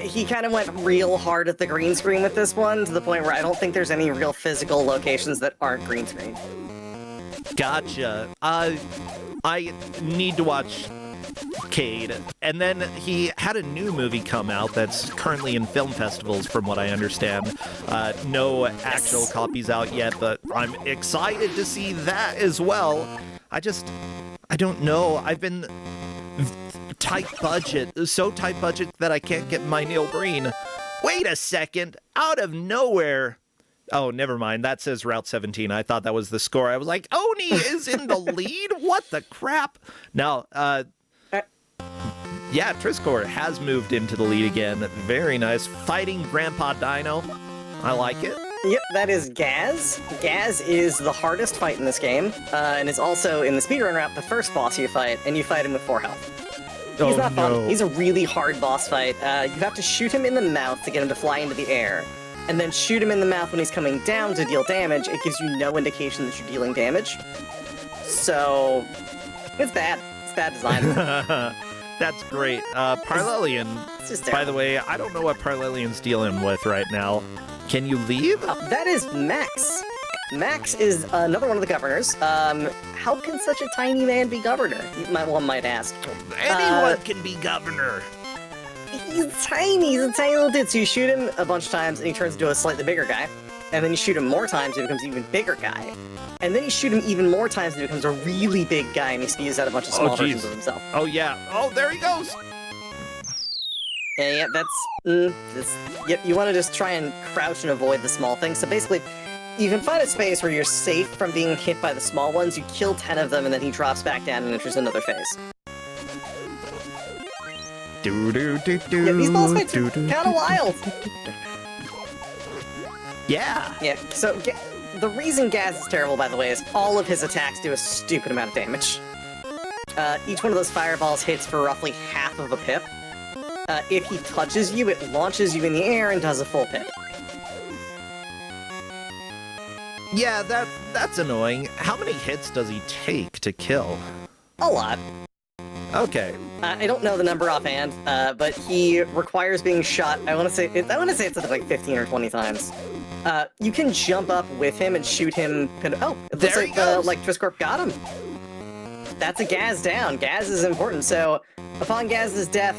He kind of went real hard at the green screen with this one, to the point where I don't think there's any real physical locations that aren't green screen. Gotcha. I need to watch Cade. And then he had a new movie come out that's currently in film festivals, from what I understand. No actual copies out yet, but I'm excited to see that as well. I don't know. I've been tight budget, so tight budget that I can't get my Neil Breen. Wait a second, out of nowhere. Oh, never mind. That says Route 17. I thought that was the score. I was like, Oni is in the lead? What the crap? No, yeah, Triscore has moved into the lead again. Very nice. Fighting Grandpa Dino. I like it. Yep, that is Gaz. Gaz is the hardest fight in this game, and is also, in the speedrun route, the first boss you fight, and you fight him with 4 health. He's not fun. He's a really hard boss fight. You have to shoot him in the mouth to get him to fly into the air, and then shoot him in the mouth when he's coming down to deal damage. It gives you no indication that you're dealing damage. So, it's bad. It's bad design. That's great. Parlelian, by the way, I don't know what Parlelian's dealing with right now. Can you leave? That is Max. Max is another one of the governors. How can such a tiny man be governor? One might ask. Anyone can be governor. He's tiny. He's a tiny little dude. So you shoot him a bunch of times, and he turns into a slightly bigger guy. and then you shoot him more times, it becomes an even bigger guy. And then you shoot him even more times, and it becomes a really big guy, and he spews out a bunch of small versions of himself. Oh, yeah. Oh, there he goes! Yeah, yep, you want to just try and crouch and avoid the small things. So basically, you can find a space where you're safe from being hit by the small ones, you kill 10 of them, and then he drops back down and enters another phase. Yeah, these boss fights are kind of wild! Yeah! Yeah, so the reason Gaz is terrible, by the way, is all of his attacks do a stupid amount of damage. Each one of those fireballs hits for roughly half of a pip. If he touches you, it launches you in the air and does a full pip. Yeah, that's annoying. How many hits does he take to kill? A lot. Okay. I don't know the number offhand, but he requires being shot. I want to say it's something like 15 or 20 times. You can jump up with him and shoot him. Oh, it looks like Triscorp got him. That's a Gaz down. Gaz is important. So upon Gaz's death,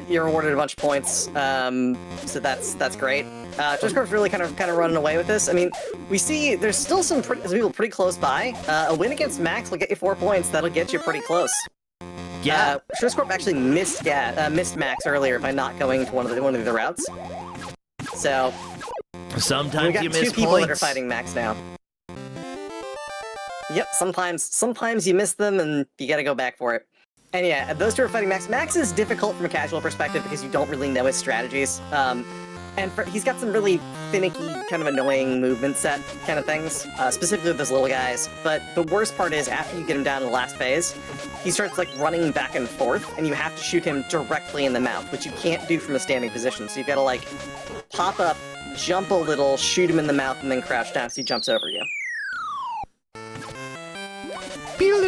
you're awarded a bunch of points. So that's great. Triscorp's really kind of running away with this. I mean, we see there's still some people pretty close by. A win against Max will get you 4 points. That'll get you pretty close. Yeah. Triscorp actually missed Max earlier by not going to one of the other routes. So sometimes you miss points. We got 2 people that are fighting Max now. Yep, sometimes you miss them and you gotta go back for it. And yeah, those 2 are fighting Max. Max is difficult from a casual perspective because you don't really know his strategies. And he's got some really finicky, kind of annoying movement set kind of things, specifically with those little guys. But the worst part is, after you get him down to the last phase, he starts like running back and forth, and you have to shoot him directly in the mouth, which you can't do from a standing position. So you've got to like pop up, jump a little, shoot him in the mouth, and then crouch down so he jumps over you.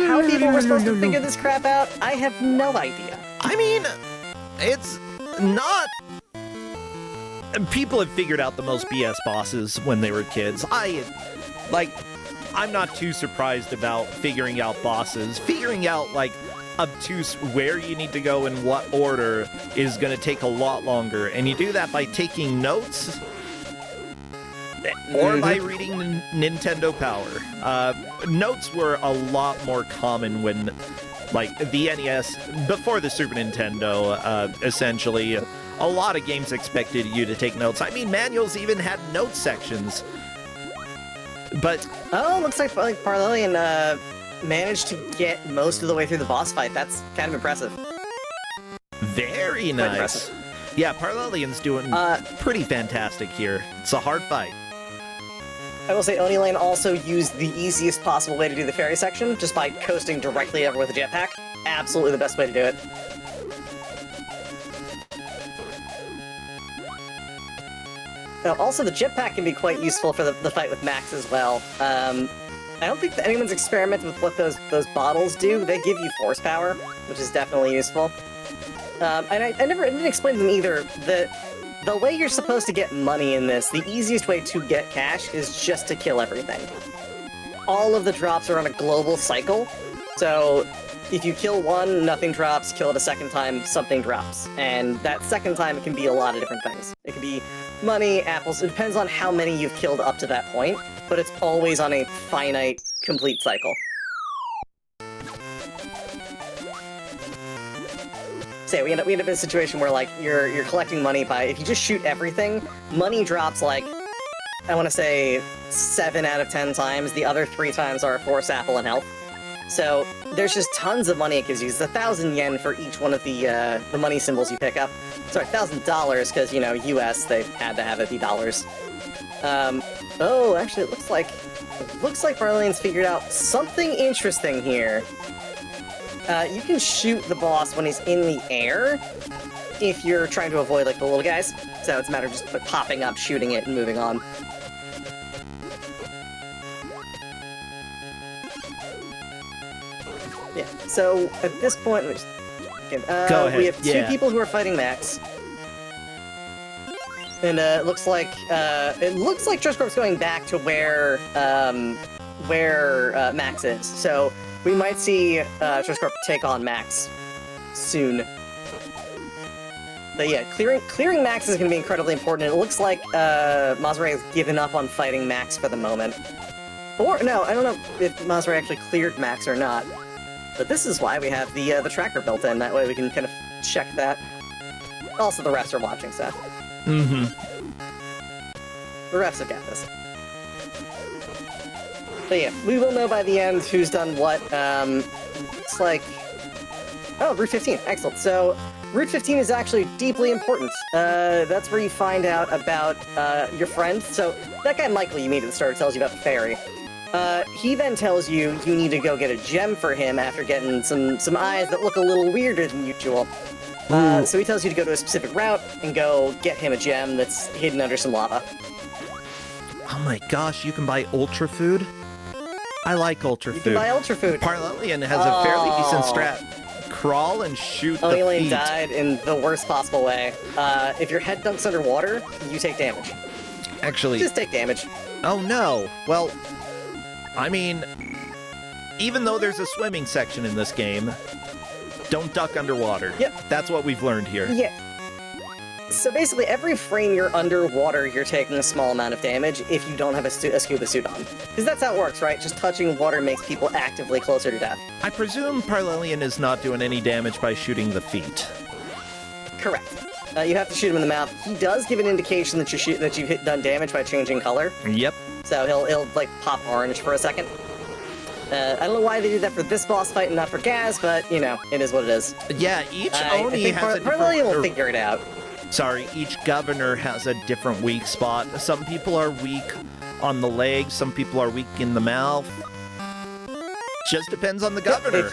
How people were supposed to figure this crap out, I have no idea. I mean, it's not... People have figured out the most BS bosses when they were kids. I'm not too surprised about figuring out bosses. Figuring out, like, obtuse where you need to go in what order is going to take a lot longer. And you do that by taking notes or by reading Nintendo Power. Notes were a lot more common when, like, the NES, before the Super Nintendo, essentially... A lot of games expected you to take notes. I mean, manuals even had note sections. But... Oh, looks like Parlelian managed to get most of the way through the boss fight. That's kind of impressive. Very nice. Impressive. Yeah, Parlelian's doing pretty fantastic here. It's a hard fight. I will say Oni Lane also used the easiest possible way to do the fairy section, just by coasting directly over with a jetpack. Absolutely the best way to do it. Now, also, the jetpack can be quite useful for the fight with Max as well. I don't think that anyone's experimented with what those bottles do. They give you force power, which is definitely useful. And I didn't explain to them either. The way you're supposed to get money in this, the easiest way to get cash is just to kill everything. All of the drops are on a global cycle, so if you kill one, nothing drops, kill it a second time, something drops. And that second time, it can be a lot of different things. It could be money, apples, it depends on how many you've killed up to that point, but it's always on a finite, complete cycle. So we end up in a situation where, like, you're collecting money by, if you just shoot everything, money drops, like, I want to say 7 out of 10 times. The other 3 times are force, apple, and health. So there's just tons of money it gives you. It's 1,000 yen for each one of the money symbols you pick up. Sorry, $1,000, because, you know, US, they had to have it be dollars. Oh, actually, it looks like Barlian's figured out something interesting here. You can shoot the boss when he's in the air, if you're trying to avoid, like, the little guys. So it's a matter of just popping up, shooting it, and moving on. Yeah, so at this point, go ahead. We have 2 people who are fighting Max. And it looks like Triscorp's going back to where Max is. So we might see Triscorp take on Max soon. But yeah, clearing Max is going to be incredibly important. It looks like Mazare has given up on fighting Max for the moment. Or, no, I don't know if Mazare actually cleared Max or not. But this is why we have the tracker built in. That way we can kind of check that. Also, the refs are watching, so. Mm-hmm. The refs have got this. But yeah, we will know by the end who's done what. Looks like... Oh, Route 15. Excellent. So, Route 15 is actually deeply important. That's where you find out about your friend. So, that guy Michael you meet at the start tells you about the ferry. He then tells you you need to go get a gem for him after getting some eyes that look a little weirder than usual. So he tells you to go to a specific route and go get him a gem that's hidden under some lava. Oh my gosh, you can buy Ultra Food? I like Ultra Food. You can buy Ultra Food. Parlelian has a fairly decent strat. Crawl and shoot the feet. Died in the worst possible way. If your head dunks underwater, you take damage. Actually... Just take damage. Oh no. Well, I mean, even though there's a swimming section in this game, don't duck underwater. Yep. That's what we've learned here. Yeah. So basically, every frame you're underwater, you're taking a small amount of damage if you don't have a scuba suit on. Because that's how it works, right? Just touching water makes people actively closer to death. I presume Parlelian is not doing any damage by shooting the feet. Correct. You have to shoot him in the mouth. He does give an indication that you've done damage by changing color. Yep. So he'll like pop orange for a second. I don't know why they did that for this boss fight and not for Gaz, but you know, it is what it is. Yeah, each Oni has a different... Parlelian will figure it out. Sorry, each governor has a different weak spot. Some people are weak on the legs, some people are weak in the mouth. Just depends on the governor.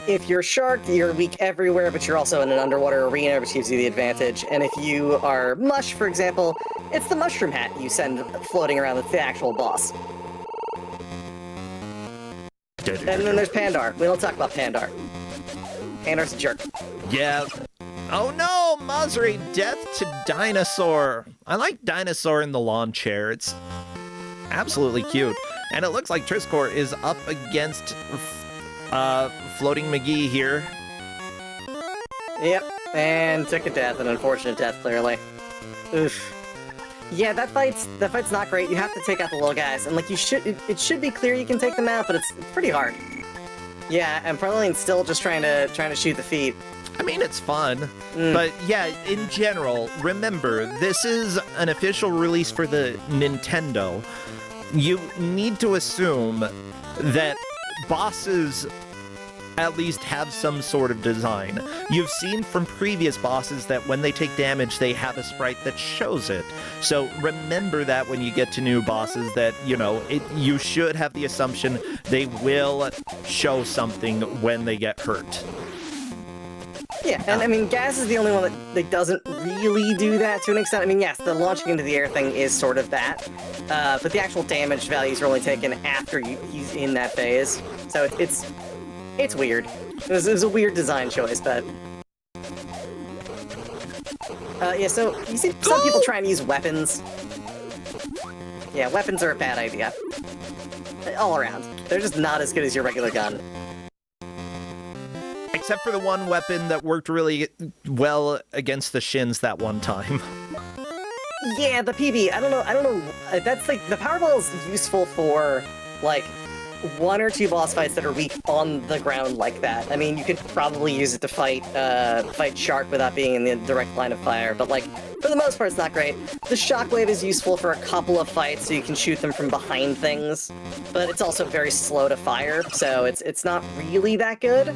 If you're Shark, you're weak everywhere, but you're also in an underwater arena, which gives you the advantage. And if you are Mush, for example, it's the mushroom hat you send floating around with the actual boss. And then there's Pandar. We don't talk about Pandar. Pandar's a jerk. Yeah. Oh no, Mazare, death to Dinosaur. I like Dinosaur in the lawn chair. It's absolutely cute. And it looks like Triscor is up against Floating McGee here. Yep, and took a death, an unfortunate death, clearly. Oof. Yeah, that fight's not great. You have to take out the little guys, and like it should be clear you can take them out, but it's pretty hard. Yeah, and Parlelian's still just trying to shoot the feet. I mean, it's fun, but yeah, in general, remember, this is an official release for the Nintendo. You need to assume that bosses at least have some sort of design. You've seen from previous bosses that when they take damage, they have a sprite that shows it. So remember that when you get to new bosses that, you know, you should have the assumption they will show something when they get hurt. Yeah, and I mean, Gaz is the only one that doesn't really do that to an extent. I mean, yes, the launching into the air thing is sort of that, but the actual damage values are only taken after he's in that phase. So it's weird. It was a weird design choice, but... yeah, so you see some people trying to use weapons. Yeah, weapons are a bad idea. All around. They're just not as good as your regular gun. Except for the one weapon that worked really well against the Shins that one time. Yeah, the PB. I don't know. That's like, the Powerball is useful for, like, one or two boss fights that are weak on the ground like that. I mean, you could probably use it to fight Shark without being in the direct line of fire, but like, for the most part, it's not great. The Shockwave is useful for a couple of fights, so you can shoot them from behind things, but it's also very slow to fire, so it's not really that good.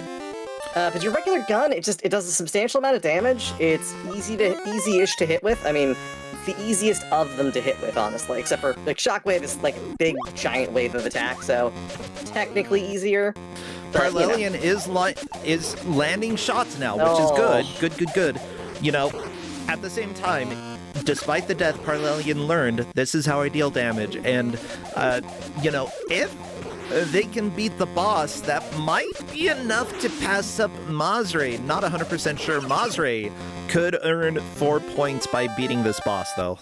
But your regular gun, it does a substantial amount of damage. It's easy-ish to hit with. I mean, it's the easiest of them to hit with, honestly, except for, like, Shockwave is, like, a big, giant wave of attack, so technically easier. But, Parlelian is landing shots now, which is good. Good. You know, at the same time, despite the death, Parlelian learned this is how I deal damage, and, you know, if they can beat the boss, that might be enough to pass up Mazare. Not 100% sure. Mazare could earn 4 points by beating this boss, though,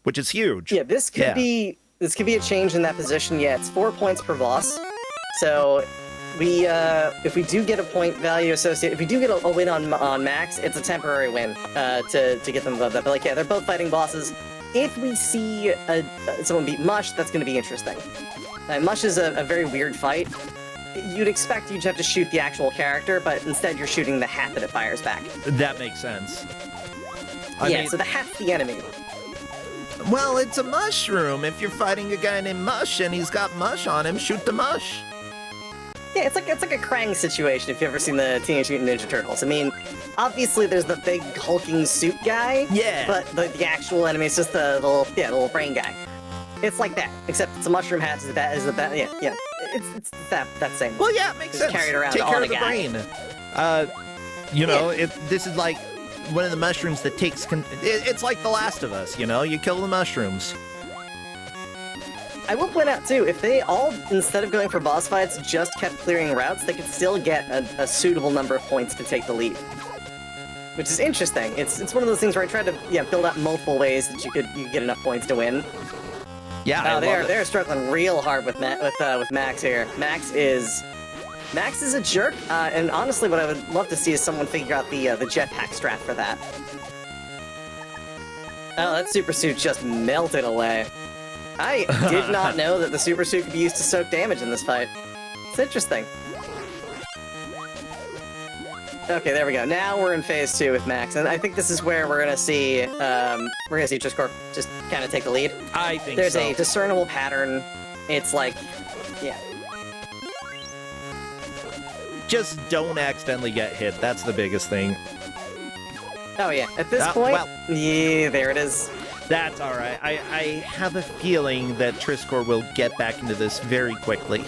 which is huge. Yeah, this could be a change in that position. Yeah, it's 4 points per boss. So if we do get a point value associated, if we do get a win on Max, it's a temporary win to get them above that. But like, yeah, they're both fighting bosses. If we see someone beat Mush, that's going to be interesting. Mush is a very weird fight. You'd expect you'd have to shoot the actual character, but instead you're shooting the hat that it fires back. That makes sense. I mean, so the hat's the enemy. Well, it's a mushroom. If you're fighting a guy named Mush and he's got mush on him, shoot the mush. Yeah, it's like a Krang situation if you've ever seen the Teenage Mutant Ninja Turtles. I mean, obviously there's the big hulking suit guy. Yeah. But the actual enemy is just the little brain guy. It's like that, except it's a mushroom hat. Yeah. It's that same. Well, yeah, it makes sense. Carried around Take on care a of the guy. brain. This is like one of the mushrooms that takes. It's like The Last of Us. You know, you kill the mushrooms. I will point out too, if they all, instead of going for boss fights, just kept clearing routes, they could still get a suitable number of points to take the lead. Which is interesting. It's one of those things where I tried to build out multiple ways that you could get enough points to win. Yeah, they're struggling real hard with Max here. Max is a jerk, and honestly, what I would love to see is someone figure out the jetpack strat for that. Oh, that super suit just melted away. I did not know that the super suit could be used to soak damage in this fight. It's interesting. Okay, there we go. Now we're in phase 2 with Max, and I think this is where we're gonna see Triscorp just kind of take the lead. I think there's so. a discernible pattern. It's like, yeah. Just don't accidentally get hit. That's the biggest thing. Oh yeah. At this point, well, yeah, there it is. That's all right. I have a feeling that Triscor will get back into this very quickly.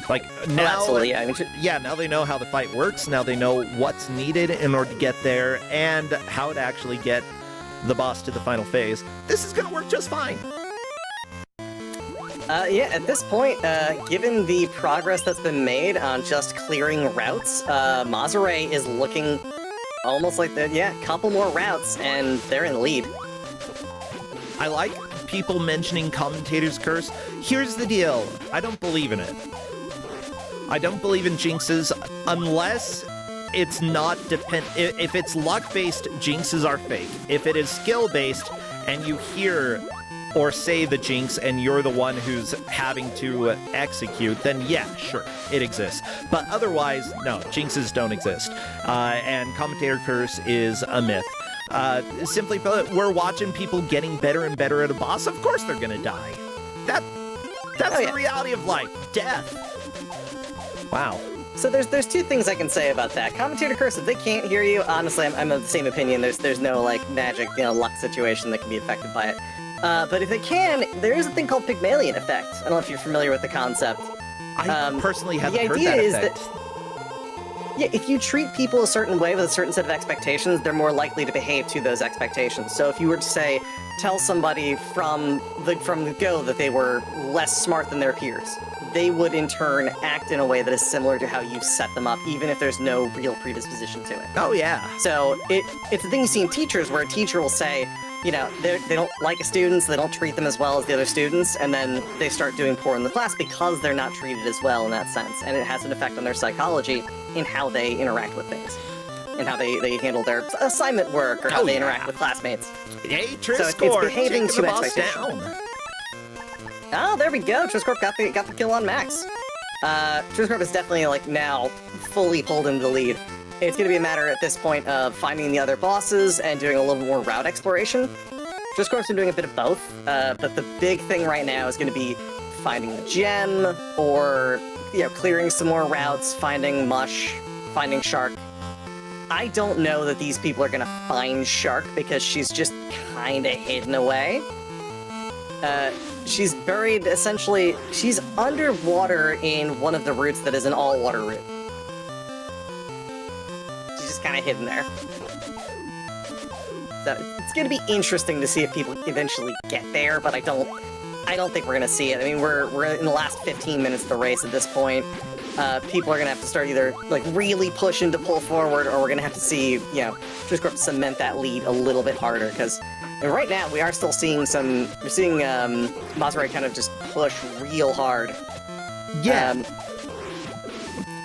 Like, now, absolutely, yeah. Yeah, now they know how the fight works. Now they know what's needed in order to get there and how to actually get the boss to the final phase. This is going to work just fine. Yeah, at this point, given the progress that's been made on just clearing routes, Mazuray is looking almost like a couple more routes, and they're in the lead. I like people mentioning Commentator's Curse. Here's the deal. I don't believe in it. I don't believe in jinxes unless it's not if it's luck-based, jinxes are fake. If it is skill-based and you hear or say the jinx and you're the one who's having to execute, then yeah, sure, it exists. But otherwise, no, jinxes don't exist. And Commentator Curse is a myth. Simply put, we're watching people getting better and better at a boss. Of course they're gonna die. That's the reality of life. Death. Wow. So there's two things I can say about that. Commentator Curse, if they can't hear you, honestly, I'm of the same opinion. There's no like magic, luck situation that can be affected by it. But if they can, there is a thing called Pygmalion effect. I don't know if you're familiar with the concept. I personally haven't heard that The idea is effect. that if you treat people a certain way with a certain set of expectations, they're more likely to behave to those expectations. So if you were to say, tell somebody from the go that they were less smart than their peers, they would in turn act in a way that is similar to how you set them up, even if there's no real predisposition to it. Oh yeah. So it's a thing you see in teachers where a teacher will say, they don't like the students, they don't treat them as well as the other students, and then they start doing poor in the class because they're not treated as well in that sense, and it has an effect on their psychology in how they interact with things, and how they handle their assignment work, or how they interact with classmates. Hey, So it's behaving to expectation. Oh, there we go. Triscorp got the kill on Max. Triscorp is definitely now fully pulled into the lead. It's going to be a matter at this point of finding the other bosses and doing a little more route exploration. Triscorp's been doing a bit of both, but the big thing right now is going to be finding the gem, or clearing some more routes, finding Mush, finding Shark. I don't know that these people are going to find Shark because she's just kind of hidden away. She's buried, essentially, she's underwater in one of the routes that is an all-water route. She's just kind of hidden there. So it's going to be interesting to see if people eventually get there, but I don't think we're going to see it. I mean, we're in the last 15 minutes of the race at this point. People are going to have to start either really pushing to pull forward, or we're going to have to see, Triscorp cement that lead a little bit harder, because right now we are still seeing Mazuray kind of just push real hard. Yeah.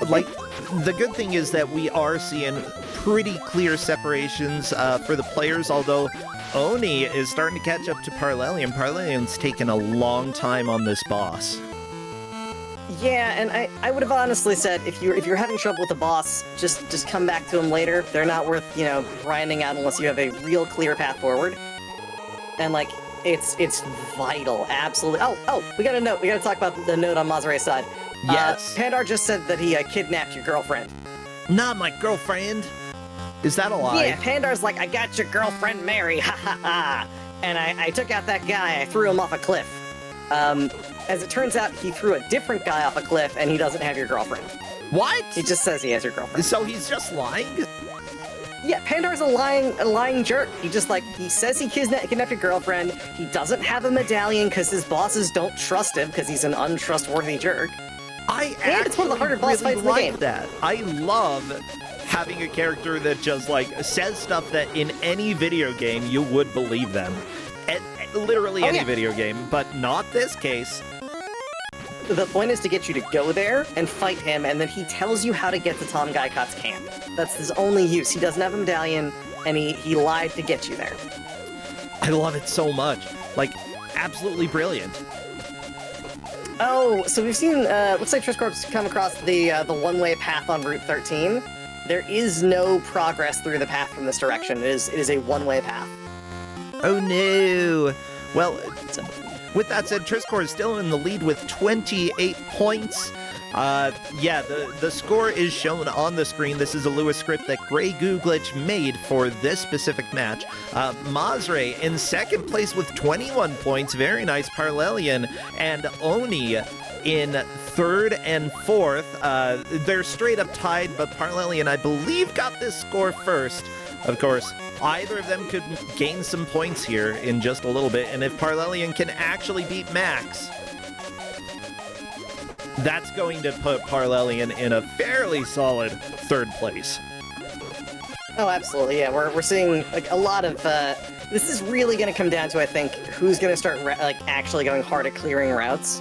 like, the good thing is that we are seeing pretty clear separations for the players, although Oni is starting to catch up to Parlelian. Parlelian's taken a long time on this boss. Yeah, and I would have honestly said if you're having trouble with the boss, just come back to him later. They're not worth, grinding out unless you have a real clear path forward. And like it's vital, absolutely. Oh, we got a note. We got to talk about the note on Mazure's side. Yes. Pandar just said that he kidnapped your girlfriend. Not my girlfriend. Is that a lie? Yeah, Pandar's like, I got your girlfriend Mary, ha ha ha. And I took out that guy, I threw him off a cliff. As it turns out, he threw a different guy off a cliff, and he doesn't have your girlfriend. What? He just says he has your girlfriend. So he's just lying? Yeah, Pandar's a lying jerk. He says he kidnapped your girlfriend. He doesn't have a medallion because his bosses don't trust him because he's an untrustworthy jerk. And it's one of the harder boss fights in the game. That. I love having a character that just, like, says stuff that in any video game you would believe them. Literally any video game, but not this case. The point is to get you to go there and fight him, and then he tells you how to get to Tom Gaikat's camp. That's his only use. He doesn't have a medallion, and he lied to get you there. I love it so much. Like, absolutely brilliant. Oh, so we've seen, looks like Triscorp's come across the one-way path on Route 13. There is no progress through the path from this direction. It is a one-way path. Oh no! Well, with that said, Triscor is still in the lead with 28 points. Yeah, the score is shown on the screen. This is a Lewis script that Grey Goo Glitch made for this specific match. Mazre in second place with 21 points. Very nice. Parlelian and Oni in third and fourth. They're straight up tied, but Parlelian, I believe, got this score first. Of course, either of them could gain some points here in just a little bit, and if Parlelian can actually beat Max, that's going to put Parlelian in a fairly solid third place. Oh, absolutely, yeah. We're seeing like a lot of, this is really going to come down to, I think, who's going to start actually going hard at clearing routes.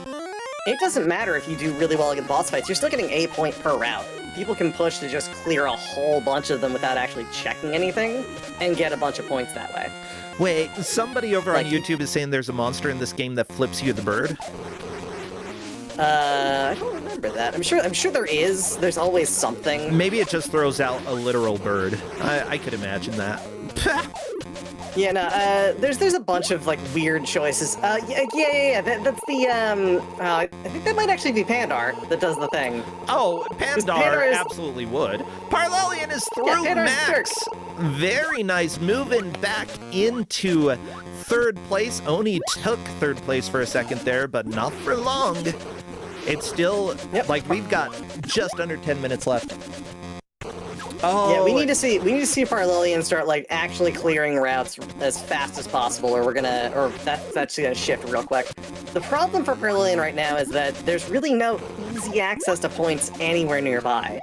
It doesn't matter if you do really well against boss fights, you're still getting a point per route. People can push to just clear a whole bunch of them without actually checking anything, and get a bunch of points that way. Wait, somebody over on YouTube is saying there's a monster in this game that flips you the bird? I don't remember that. I'm sure there is. There's always something. Maybe it just throws out a literal bird. I could imagine that. Yeah, no, there's a bunch of, like, weird choices. Yeah, that's the, I think that might actually be Pandar that does the thing. Oh, Pandar absolutely would. Parlelian is through Max. Very nice. Moving back into third place. Oni took third place for a second there, but not for long. It's still, like, we've got just under 10 minutes left. Oh, yeah, we need to see Parlelian start like actually clearing routes as fast as possible, or that's actually gonna shift real quick. The problem for Parlelian right now is that there's really no easy access to points anywhere nearby.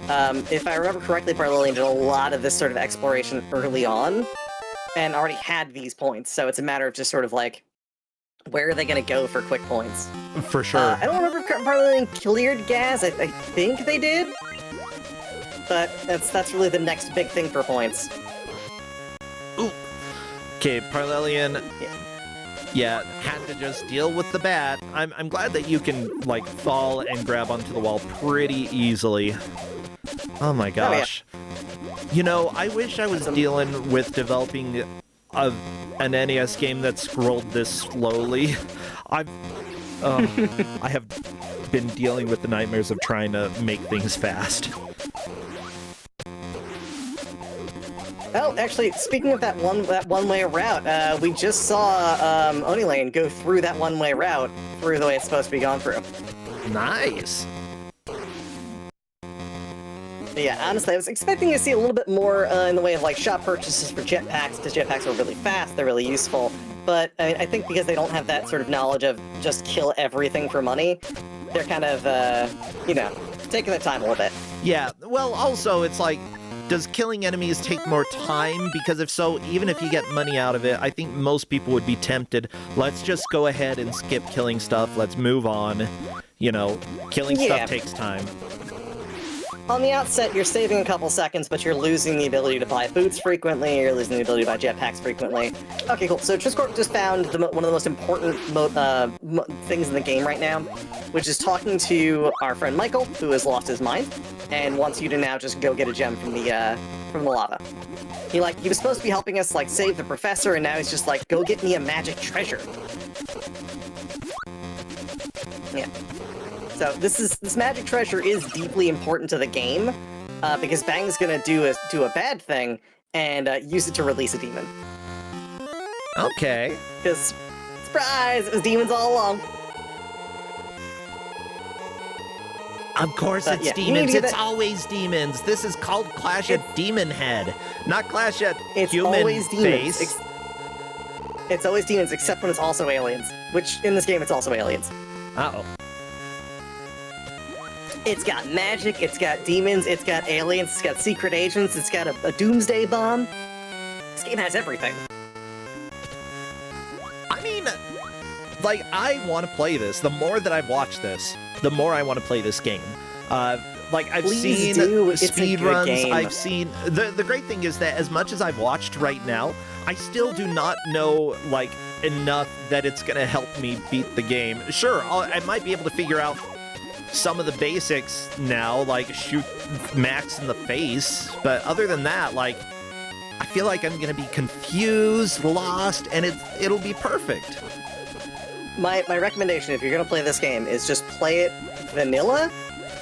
If I remember correctly, Parlelian did a lot of this sort of exploration early on, and already had these points, so it's a matter of just sort of like, where are they gonna go for quick points? For sure. I don't remember if Parlelian cleared gas. I think they did. But that's really the next big thing for points. Ooh. Okay, Parlelian. Yeah, had to just deal with the bat. I'm glad that you can like fall and grab onto the wall pretty easily. Oh my gosh. Oh, yeah. You know, I wish I was dealing with developing an NES game that scrolled this slowly. I have been dealing with the nightmares of trying to make things fast. Well, actually, speaking of that one-way route, we just saw Oni Lane go through that one-way route through the way it's supposed to be gone through. Nice. But yeah, honestly, I was expecting to see a little bit more in the way of like shop purchases for jetpacks, because jetpacks are really fast, they're really useful. But I think because they don't have that sort of knowledge of just kill everything for money, they're kind of, taking their time a little bit. Yeah, well, also, it's like, does killing enemies take more time? Because if so, even if you get money out of it, I think most people would be tempted. Let's just go ahead and skip killing stuff. Let's move on. You know, killing stuff takes time. on the outset, you're saving a couple seconds, but you're losing the ability to buy boots frequently, you're losing the ability to buy jetpacks frequently. Okay, cool. So Triscorp just found one of the most important things in the game right now, which is talking to our friend Michael, who has lost his mind, and wants you to now just go get a gem from the lava. He was supposed to be helping us, like, save the professor, and now he's just like, go get me a magic treasure. Yeah. So this magic treasure is deeply important to the game, because Bang's gonna do a bad thing and use it to release a demon. Okay. Because, surprise, it was demons all along. Of course it's demons. It's always demons. This is called Clash at Demon Head, not Clash at Human Face. It's always demons, except when it's also aliens. Which, in this game, it's also aliens. Uh-oh. It's got magic, it's got demons, it's got aliens, it's got secret agents, it's got a doomsday bomb. This game has everything. I mean, like, I want to play this. The more that I've watched this, the more I want to play this game. Like, I've seen speed runs, I've seen... The great thing is that as much as I've watched right now, I still do not know, like, enough that it's going to help me beat the game. Sure, I might be able to figure out some of the basics now, like shoot Max in the face, but other than that, like, I feel like I'm gonna be confused, lost, and it'll be perfect. My recommendation, if you're gonna play this game, is just play it vanilla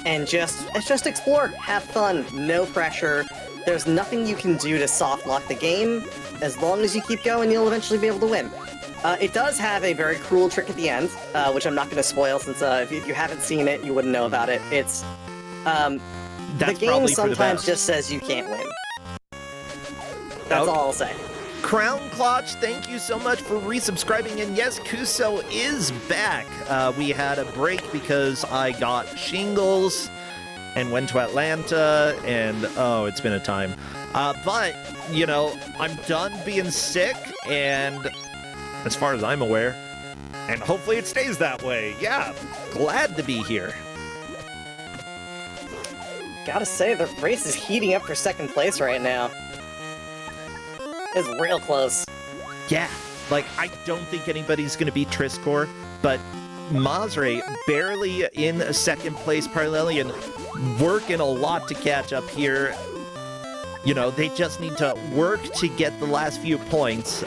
and just explore, have fun, no pressure. There's nothing you can do to soft lock the game. As long as you keep going, you'll eventually be able to win. It does have a very cruel trick at the end, which I'm not going to spoil since if you haven't seen it, you wouldn't know about it. It's the game sometimes just says you can't win. That's all I'll say. Crown Clutch, thank you so much for resubscribing, and yes, Kuso is back. We had a break because I got shingles and went to Atlanta, and oh, it's been a time. But, you know, I'm done being sick, and as far as I'm aware, and hopefully it stays that way. Yeah, glad to be here. Gotta say, the race is heating up for second place right now. It's real close. Yeah, like, I don't think anybody's gonna beat Triscorp, but Mazre barely in second place, Parallelian working a lot to catch up here. You know, they just need to work to get the last few points.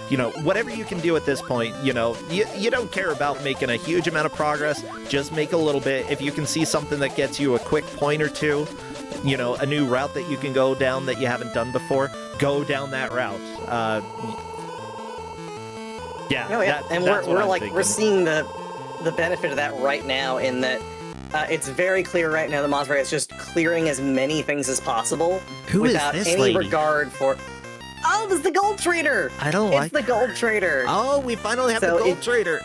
You know, whatever you can do at this point, you know, you don't care about making a huge amount of progress, just make a little bit. If you can see something that gets you a quick point or two, you know, a new route that you can go down that you haven't done before, go down that route. Yeah. Oh, yeah. And we're seeing the benefit of that right now in that it's very clear right now that Mazre is just clearing as many things as possible without any regard for... Oh, it's the gold trader! I don't like It's the gold trader! Oh, we finally have the gold trader!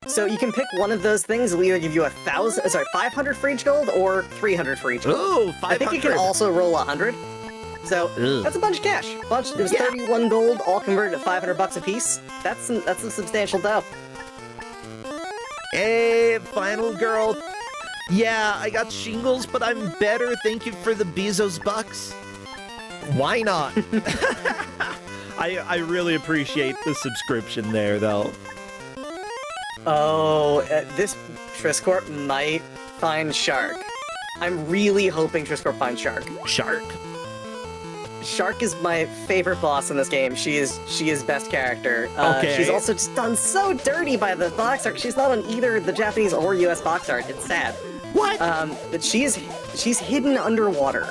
So you can pick one of those things. It'll either give you 500 for each gold or 300 for each gold. Ooh, 500! I think you can also roll 100. So that's a bunch of cash. It was 31 gold, all converted at $500 a piece. That's a substantial dough. Hey, final girl. Yeah, I got shingles, but I'm better. Thank you for the Bezos bucks. Why not? I really appreciate the subscription there, though. Oh, this Triscorp might find Shark. I'm really hoping Triscorp finds Shark. Shark? Shark is my favorite boss in this game. She is best character. Okay. She's also just done so dirty by the box art. She's not on either the Japanese or US box art. It's sad. What? But she's hidden underwater.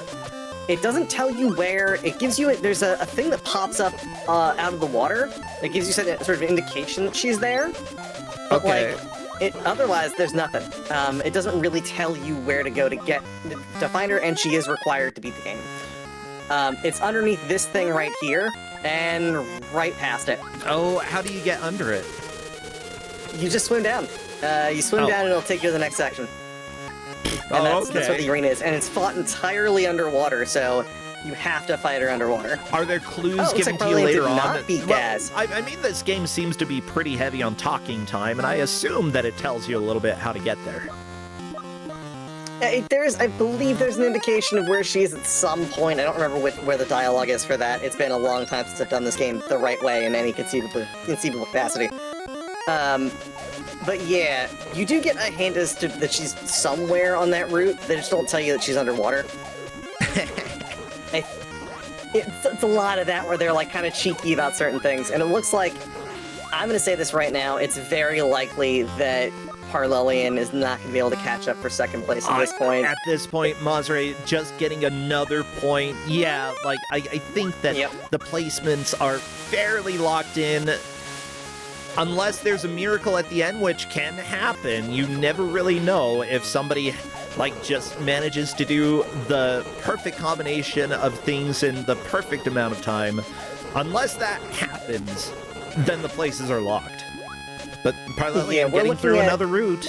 It doesn't tell you where. It gives you there's a thing that pops up out of the water. It gives you sort of an indication that she's there. But okay. Otherwise, there's nothing. It doesn't really tell you where to go to find her, and she is required to beat the game. It's underneath this thing right here, and right past it. Oh, how do you get under it? You just swim down. You swim down, and it'll take you to the next section. And that's what the arena is, and it's fought entirely underwater, so you have to fight her underwater. Are there clues given to you later on? Not beat Gaz. I mean, this game seems to be pretty heavy on talking time, and I assume that it tells you a little bit how to get there. I believe there's an indication of where she is at some point. I don't remember where the dialogue is for that. It's been a long time since I've done this game the right way in any conceivable capacity. But yeah, you do get a hint as to that she's somewhere on that route. They just don't tell you that she's underwater. It's a lot of that where they're like kind of cheeky about certain things, and it looks like, I'm gonna say this right now, it's very likely that Parlelian is not going to be able to catch up for second place at this point. At this point, Mazre just getting another point. Yeah, like, I think that the placements are fairly locked in. Unless there's a miracle at the end, which can happen. You never really know if somebody, like, just manages to do the perfect combination of things in the perfect amount of time. Unless that happens, then the places are locked. But Parlelian getting through another route.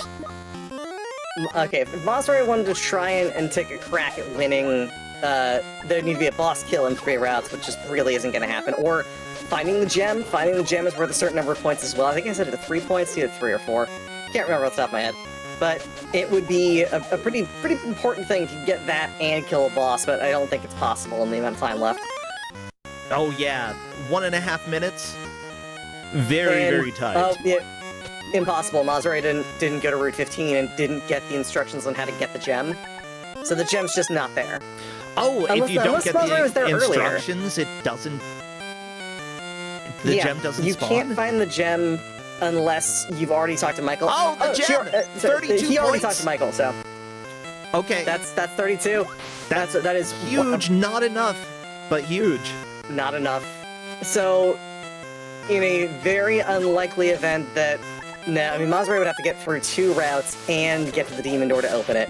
Okay, if Mazre wanted to try and take a crack at winning, there'd need to be a boss kill in 3 routes, which just really isn't going to happen. Or finding the gem. Finding the gem is worth a certain number of points as well. I think I said it at 3 points, either 3 or 4. Can't remember off the top of my head. But it would be a pretty important thing to get that and kill a boss, but I don't think it's possible in the amount of time left. Oh yeah, 1.5 minutes? Very tight. Oh, yeah. Impossible. Mazre didn't go to Route 15 and didn't get the instructions on how to get the gem. So the gem's just not there. Oh, if you don't get the instructions, it doesn't... The gem doesn't spawn? You can't find the gem unless you've already talked to Michael. Oh, the gem! 32 points! He already talked to Michael, so... Okay. That's 32. That is... Huge, not enough, but huge. Not enough. So, in a very unlikely event that... No, I mean, Mazre would have to get through 2 routes and get to the demon door to open it.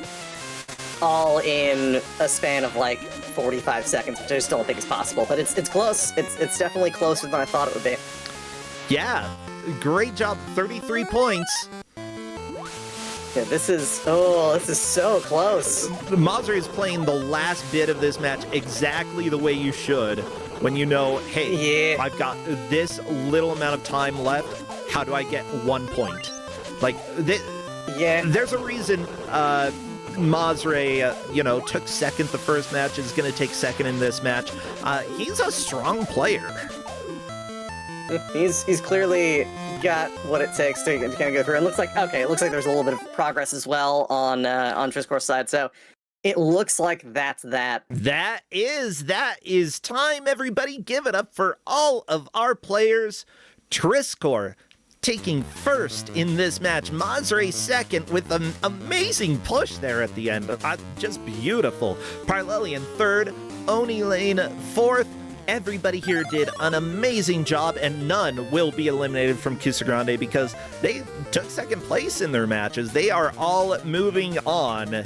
All in a span of, like, 45 seconds, which I just don't think is possible. But it's close. It's definitely closer than I thought it would be. Yeah, great job. 33 points. Yeah, this is so close. Mazre is playing the last bit of this match exactly the way you should when you know, hey, I've got this little amount of time left. How do I get 1 point? Like, there's a reason Mazre, took second the first match, is going to take second in this match. He's a strong player. He's clearly got what it takes to kind of go through. And it looks like there's a little bit of progress as well on Triscor's side. So it looks like that's that. That is time, everybody. Give it up for all of our players. Triscor taking first in this match. Mazre second with an amazing push there at the end. Just beautiful. Parlelian third. Oni Lane fourth. Everybody here did an amazing job, and none will be eliminated from Kusogrande because they took second place in their matches. They are all moving on.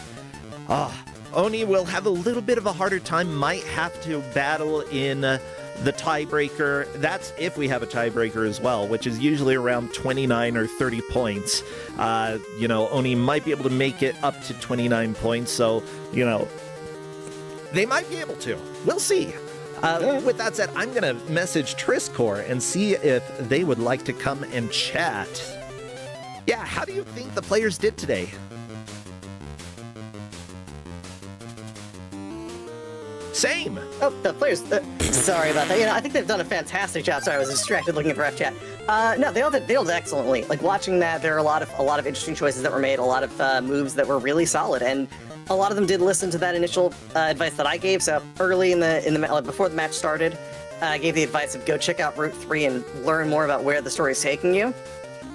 Oni will have a little bit of a harder time, might have to battle in the tiebreaker. That's if we have a tiebreaker as well, which is usually around 29 or 30 points. Oni might be able to make it up to 29 points, so, they might be able to. We'll see. With that said, I'm going to message Triscor and see if they would like to come and chat. Yeah, how do you think the players did today? Same. Oh, the players. Sorry about that. I think they've done a fantastic job. Sorry, I was distracted looking for FChat. No, they all did excellently. Like, watching that, there are a lot of interesting choices that were made, a lot of moves that were really solid, and a lot of them did listen to that initial advice that I gave. So early before the match started, I gave the advice of go check out Route 3 and learn more about where the story is taking you.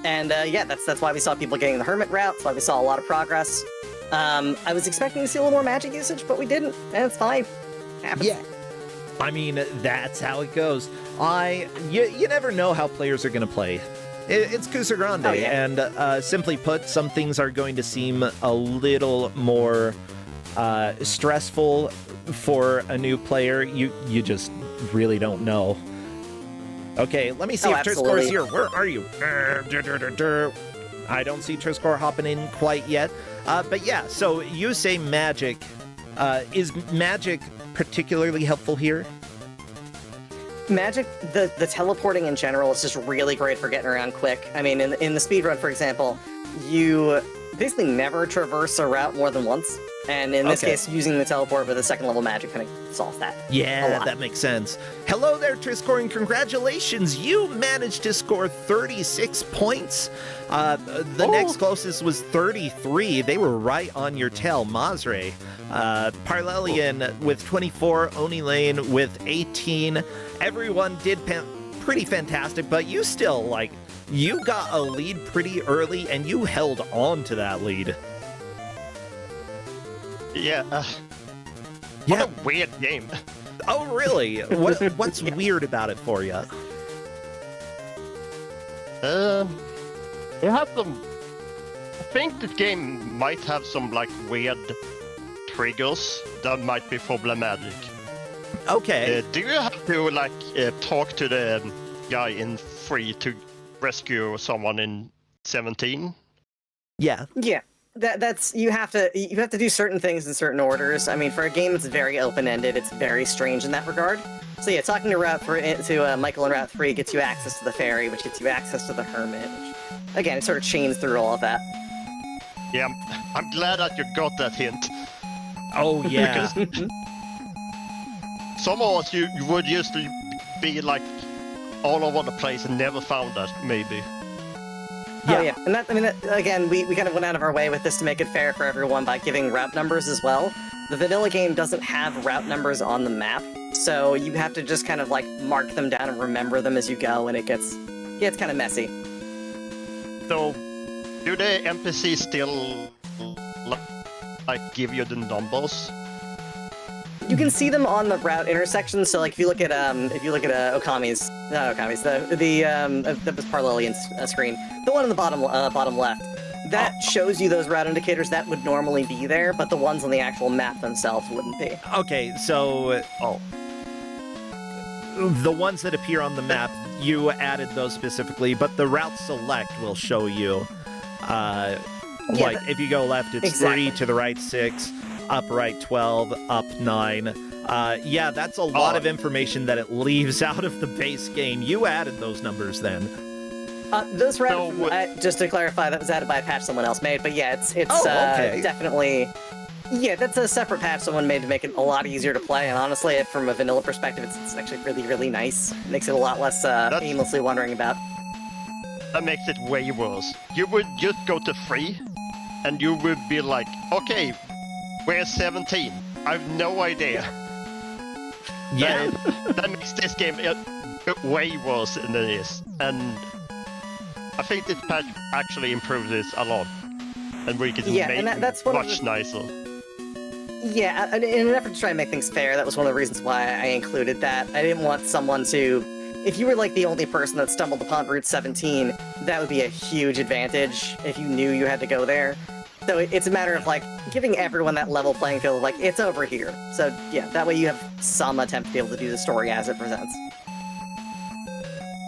And that's why we saw people getting the Hermit route. That's why we saw a lot of progress. I was expecting to see a little more magic usage, but we didn't, and it's fine. Happens. Yeah. I mean, that's how it goes. You never know how players are going to play. It's Kusogrande, and simply put, some things are going to seem a little more stressful for a new player. You just really don't know. Okay, let me see if Triscor's here. Where are you? I don't see Triscor hopping in quite yet. But yeah, so you say magic. Is magic particularly helpful here? Magic, the teleporting in general is just really great for getting around quick. I mean, in the speedrun, for example, you basically never traverse a route more than once. And in this Okay. case, using the teleport with a second level magic kind of solves that. a Yeah, lot. that makes sense. Hello there, Triscore, and congratulations. You managed to score 36 points. The next closest was 33. They were right on your tail, Mazre. Parlelian with 24, Onilane with 18. Everyone did pretty fantastic, but you still, like, you got a lead pretty early, and you held on to that lead. Yeah. Yeah. What a weird game. Oh, really? What's weird about it for you? It has some. I think this game might have some like weird triggers that might be problematic. Okay. Do you have to like talk to the guy in 3 to rescue someone in 17? Yeah. Yeah, that's you have to do certain things in certain orders. I mean, for a game that's very open-ended, it's very strange in that regard. So yeah, talking to Michael in Route 3 gets you access to the ferry, which gets you access to the hermit. Which, again, it sort of chains through all of that. Yeah, I'm glad that you got that hint. Oh, yeah. Some of us you would usually be like all over the place and never found that maybe. Oh yeah, and that, I mean, that, again, we kind of went out of our way with this to make it fair for everyone by giving route numbers as well. The vanilla game doesn't have route numbers on the map, so you have to just kind of like mark them down and remember them as you go, and it gets kind of messy. So, do the NPCs still like give you the numbers? You can see them on the route intersections. So, like, if you look at Okami's, not Okami's, that was Parlelian's screen, the one on the bottom left, that shows you those route indicators that would normally be there, but the ones on the actual map themselves wouldn't be. Okay, so the ones that appear on the map, you added those specifically, but the route select will show you. If you go left, it's exactly. 3, to the right 6, up right 12, up 9. Yeah, that's a lot of information that it leaves out of the base game. You added those numbers then. Those routes, just to clarify, that was added by a patch someone else made, but yeah, it's okay. definitely... Yeah, that's a separate patch someone made to make it a lot easier to play, and honestly, from a vanilla perspective, it's actually really, really nice. It makes it a lot less aimlessly wandering about. That makes it way worse. You would just go to 3, and you would be like, okay, where's 17? I have no idea. Yeah. That makes this game way worse than it is. And I think this patch actually improves this a lot. And we can make it that's much nicer. Yeah, in an effort to try and make things fair, that was one of the reasons why I included that. I didn't want someone to... If you were like the only person that stumbled upon Route 17, that would be a huge advantage if you knew you had to go there. So it's a matter of like giving everyone that level playing field, like it's over here. So yeah, that way you have some attempt to be able to do the story as it presents.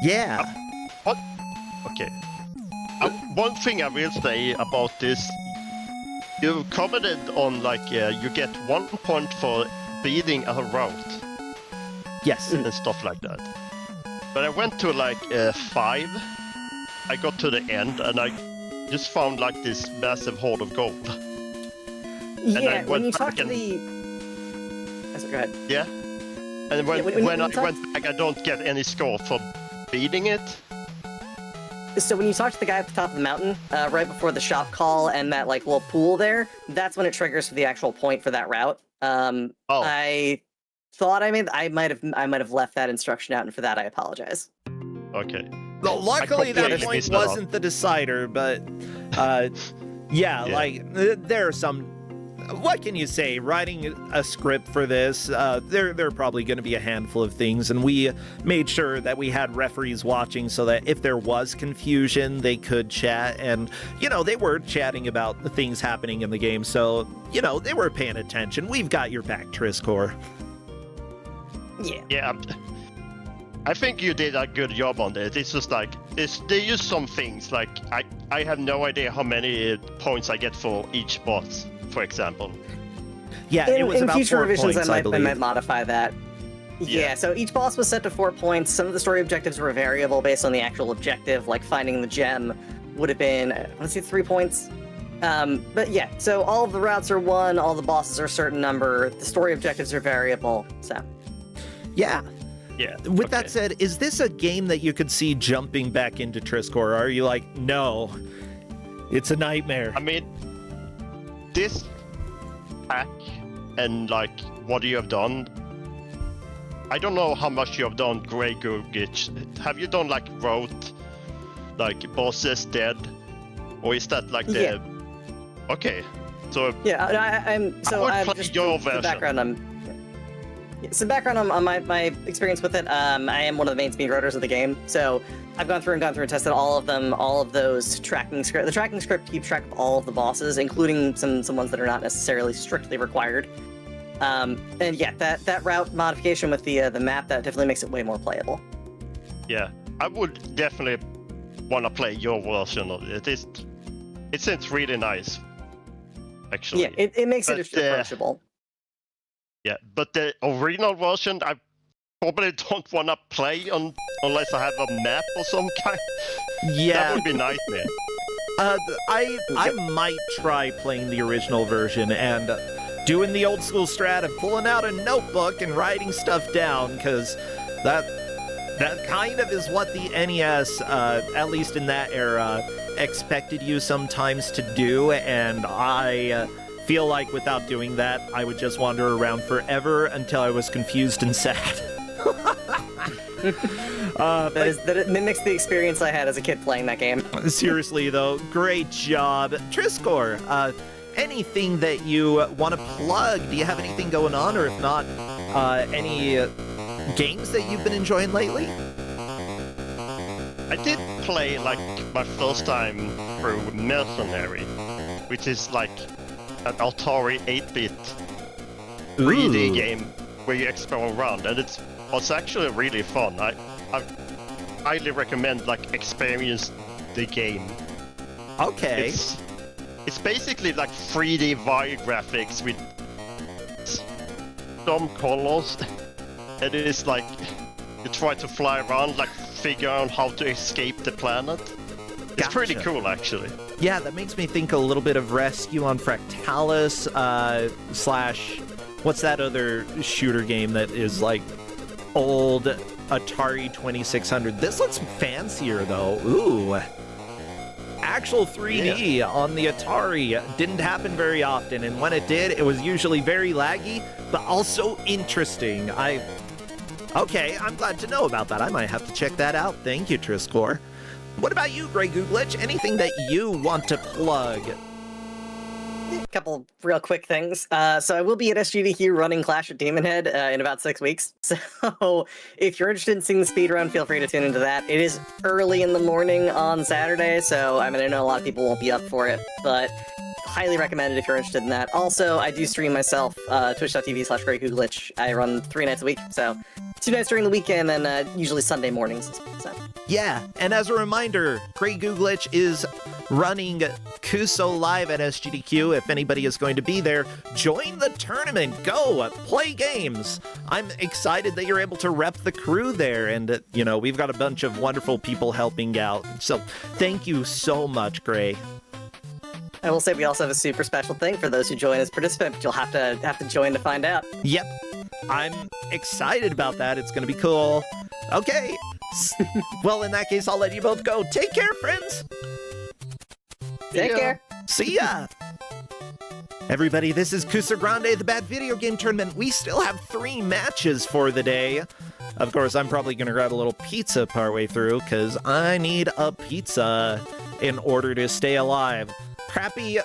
Yeah. What? Okay. One thing I will say about this, you commented on like you get 1 point for beating a route. Yes. And stuff like that. But I went to like 5. I got to the end and I just found like this massive hoard of gold. Yeah, when you talk to the... Go ahead. Yeah. And when I went back, I don't get any score for beating it. So when you talk to the guy at the top of the mountain, right before the shop call and that like little pool there, that's when it triggers for the actual point for that route. I thought I might have left that instruction out, and for that I apologize. Okay. Well, luckily that point wasn't the decider, but yeah, like there are some. What can you say? Writing a script for this, there are probably going to be a handful of things, and we made sure that we had referees watching so that if there was confusion, they could chat, and, you know, they were chatting about the things happening in the game, so, you know, they were paying attention. We've got your back, Triscore. Yeah. Yeah. I think you did a good job on it. It's just like, they use some things, like, I have no idea how many points I get for each boss, for example. Yeah, it was in about future 4 revisions, points, I I believe. might modify that. Yeah, so each boss was set to 4 points. Some of the story objectives were variable based on the actual objective, like finding the gem would have been, let's see, 3 points. But yeah, so all of the routes are one, all the bosses are a certain number, the story objectives are variable, so. Yeah. Yeah. With that said, is this a game that you could see jumping back into Trisk, or are you like, no, it's a nightmare? I mean, this pack and like what you have done, I don't know how much you have done, Grey Googich. Have you done like route, like bosses dead, or is that like the? Yeah. Okay, so yeah, I'm so I would I'm play just your the version. background. Some background on my experience with it. I am one of the main speedrunners of the game, so I've gone through and tested all of them, all of those tracking script. The tracking script keeps track of all of the bosses, including some ones that are not necessarily strictly required. And yeah, that route modification with the map, that definitely makes it way more playable. Yeah, I would definitely want to play your version of it. It seems really nice, actually. Yeah, it makes it But, approachable. Yeah, but the original version, I probably don't want to play unless I have a map or some kind. Yeah. That would be nightmare. I might try playing the original version and doing the old school strat of pulling out a notebook and writing stuff down, because that kind of is what the NES, at least in that era, expected you sometimes to do, and I feel like without doing that, I would just wander around forever until I was confused and sad. That it mimics the experience I had as a kid playing that game. Seriously, though, great job. Triskor, anything that you want to plug? Do you have anything going on, or if not, any games that you've been enjoying lately? I did play like my first time through Mercenary, which is like an Atari 8-bit 3D game where you explore around, and it's actually really fun. I highly recommend like experience the game. Okay. It's basically like 3D wire graphics with some colors, and it is like you try to fly around, like figure out how to escape the planet. It's pretty cool, actually. Yeah, that makes me think a little bit of Rescue on Fractalis, slash, what's that other shooter game that is like old Atari 2600? This looks fancier, though. Ooh. Actual 3D on the Atari didn't happen very often, and when it did, it was usually very laggy, but also interesting. Okay, I'm glad to know about that. I might have to check that out. Thank you, Triskor. What about you, Grey Googlich? Anything that you want to plug? A couple real quick things. So I will be at SGDQ running Clash at Demon Head in about 6 weeks. So if you're interested in seeing the speedrun, feel free to tune into that. It is early in the morning on Saturday, so I mean, I know a lot of people won't be up for it, but highly recommend it if you're interested in that. Also, I do stream myself, twitch.tv/GreyGooglich. I run 3 nights a week, so 2 nights during the weekend and usually Sunday mornings. So. Yeah, and as a reminder, Grey Googlich is running Kuso live at SGDQ. If anybody is going to be there, join the tournament. Go play games. I'm excited that you're able to rep the crew there, and you know, we've got a bunch of wonderful people helping out. So thank you so much, Grey. I will say we also have a super special thing for those who join as participants, but you'll have to join to find out. Yep, I'm excited about that. It's gonna be cool. Okay. Well, in that case, I'll let you both go. Take care, friends. Take care. See ya. Everybody, this is Kusogrande, the Bad Video Game Tournament. We still have 3 matches for the day. Of course, I'm probably going to grab a little pizza partway through, because I need a pizza in order to stay alive. Crappy,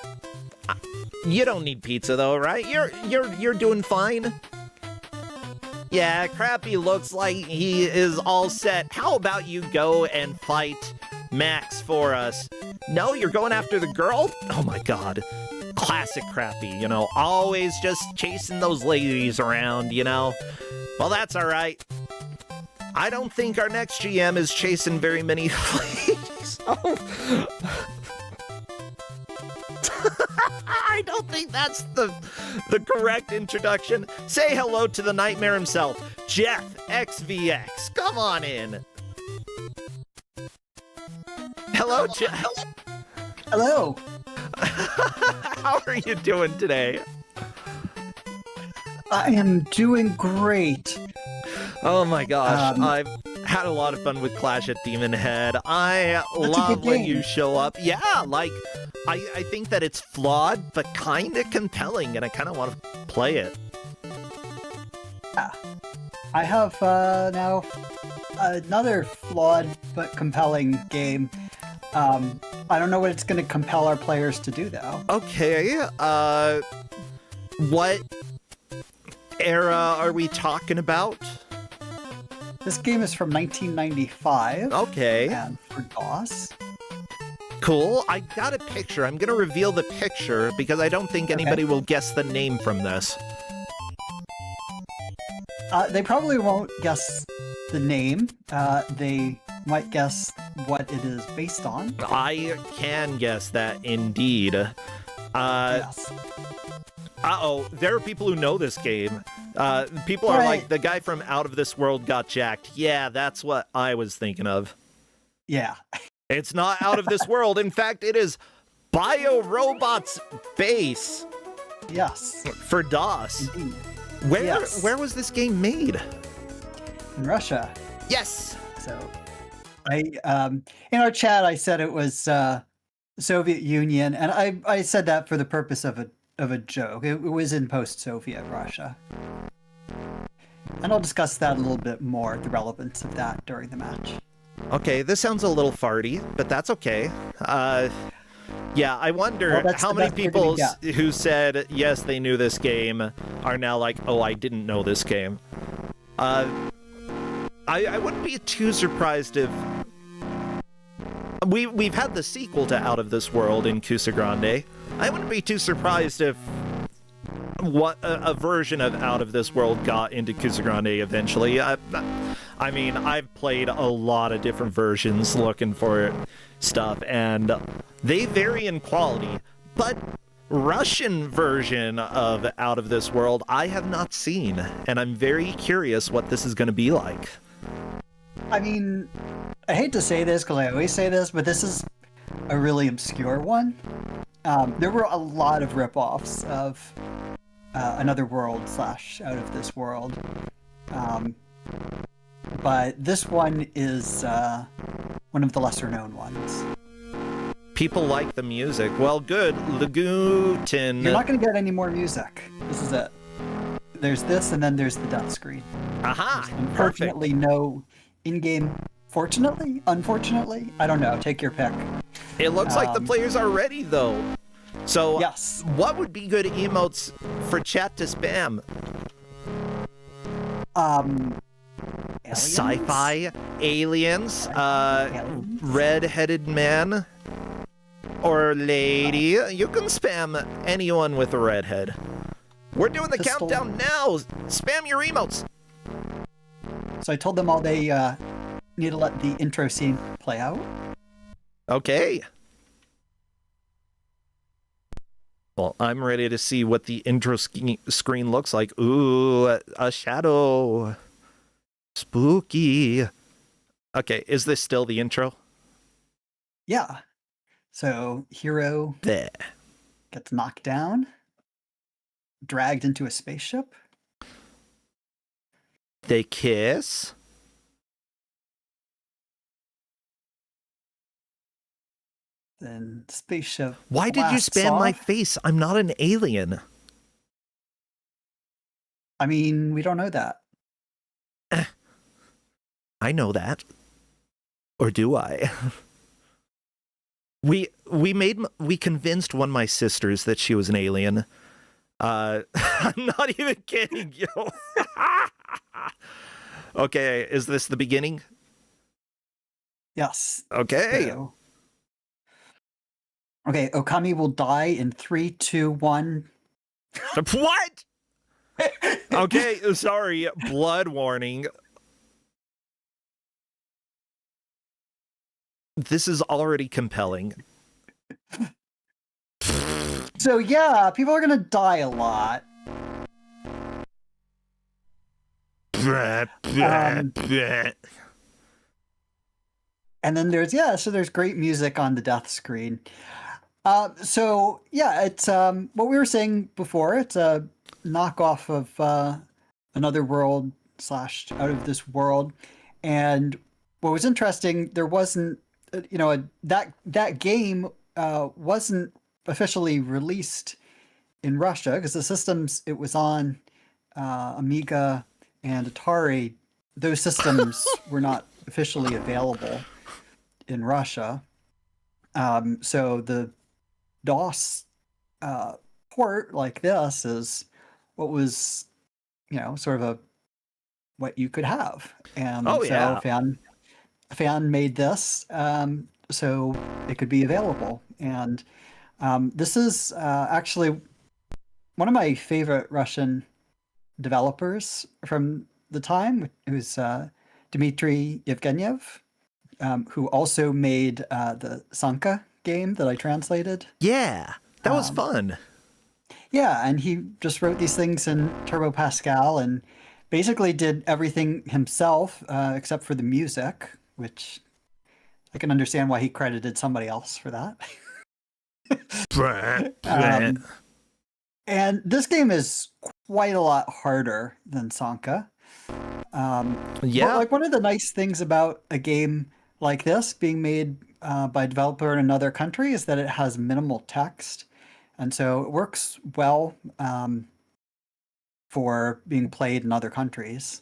you don't need pizza though, right? You're doing fine. Yeah, Crappy looks like he is all set. How about you go and fight Max for us? No, you're going after the girl? Oh my god. Classic Crappy, you know, always just chasing those ladies around, you know? Well, that's alright. I don't think our next GM is chasing very many ladies. Oh. I don't think that's the correct introduction. Say hello to the nightmare himself, Jeff XVX. Come on in. Hello, Jeff. Hello. How are you doing today? I am doing great. Oh my gosh, I've had a lot of fun with Clash at Demon Head. I That's a love good when game. you show up. Yeah, like, I think that it's flawed, but kind of compelling, and I kind of want to play it. I have now another flawed but compelling game. I don't know what it's going to compel our players to do, though. Okay, what era are we talking about? This game is from 1995. Okay. And for DOS. Cool. I got a picture. I'm going to reveal the picture because I don't think anybody will guess the name from this. They probably won't guess the name. They might guess what it is based on. I can guess that indeed. Yes. Uh-oh, there are people who know this game. People are like, the guy from Out of This World got jacked. Yeah, that's what I was thinking of. Yeah. It's not Out of This World. In fact, it is Biorobot's Base. Yes. For DOS. Indeed. Where was this game made? In Russia. Yes. So, in our chat, I said it was Soviet Union, and I said that for the purpose of a joke. It was in post-Soviet Russia. And I'll discuss that a little bit more, the relevance of that during the match. Okay, this sounds a little farty, but that's okay. Yeah, I wonder how many people who said, yes, they knew this game are now like, oh, I didn't know this game. I wouldn't be too surprised if... We've had the sequel to Out of This World in Kusogrande. I wouldn't be too surprised if a version of Out of This World got into Kusogrande eventually. I mean, I've played a lot of different versions looking for stuff, and they vary in quality, but Russian version of Out of This World I have not seen, and I'm very curious what this is going to be like. I mean, I hate to say this because I always say this, but this is a really obscure one. There were a lot of rip-offs of Another World / Out of This World. But this one is one of the lesser-known ones. People like the music. Well, good. Laguten. You're not going to get any more music. This is it. There's this, and then there's the death screen. Aha! There's unfortunately no in-game... Fortunately? Unfortunately? I don't know. Take your pick. It looks like the players are ready, though. So, yes. What would be good emotes for chat to spam? Sci-fi, aliens, red-headed man, or lady. You can spam anyone with a redhead. We're doing the countdown now. Spam your emotes. So I told them all they need to let the intro scene play out. Okay. Well, I'm ready to see what the intro screen looks like. Ooh, a shadow. Spooky. Okay, is this still the intro? Yeah. So, hero there gets knocked down, dragged into a spaceship. They kiss. Then spaceship. Why did you spam my face? I'm not an alien. I mean, we don't know that. I know that. Or do I? We convinced one of my sisters that she was an alien. I'm not even kidding, yo. Okay, is this the beginning? Yes. Okay. So, okay, Okami will die in 3, 2, 1. What? Okay, sorry. Blood warning. This is already compelling. So yeah, people are gonna die a lot. And then there's, so there's great music on the death screen. So yeah, it's what we were saying before. It's a knockoff of Another World slash Out of This World, and what was interesting, there wasn't, that game wasn't officially released in Russia because the systems it was on, Amiga and Atari, those systems were not officially available in Russia. So the DOS port like this is what was, sort of what you could have. And Oh, so yeah. a fan made this so it could be available. And this is actually one of my favorite Russian developers from the time, who's Dmitry Yevgeniev, who also made the Sanka game that I translated. Yeah, that was fun. Yeah, and he just wrote these things in Turbo Pascal and basically did everything himself except for the music, which I can understand why he credited somebody else for that. And this game is quite a lot harder than Sanka. Yeah. But like one of the nice things about a game like this being made by a developer in another country is that it has minimal text. And so it works well for being played in other countries.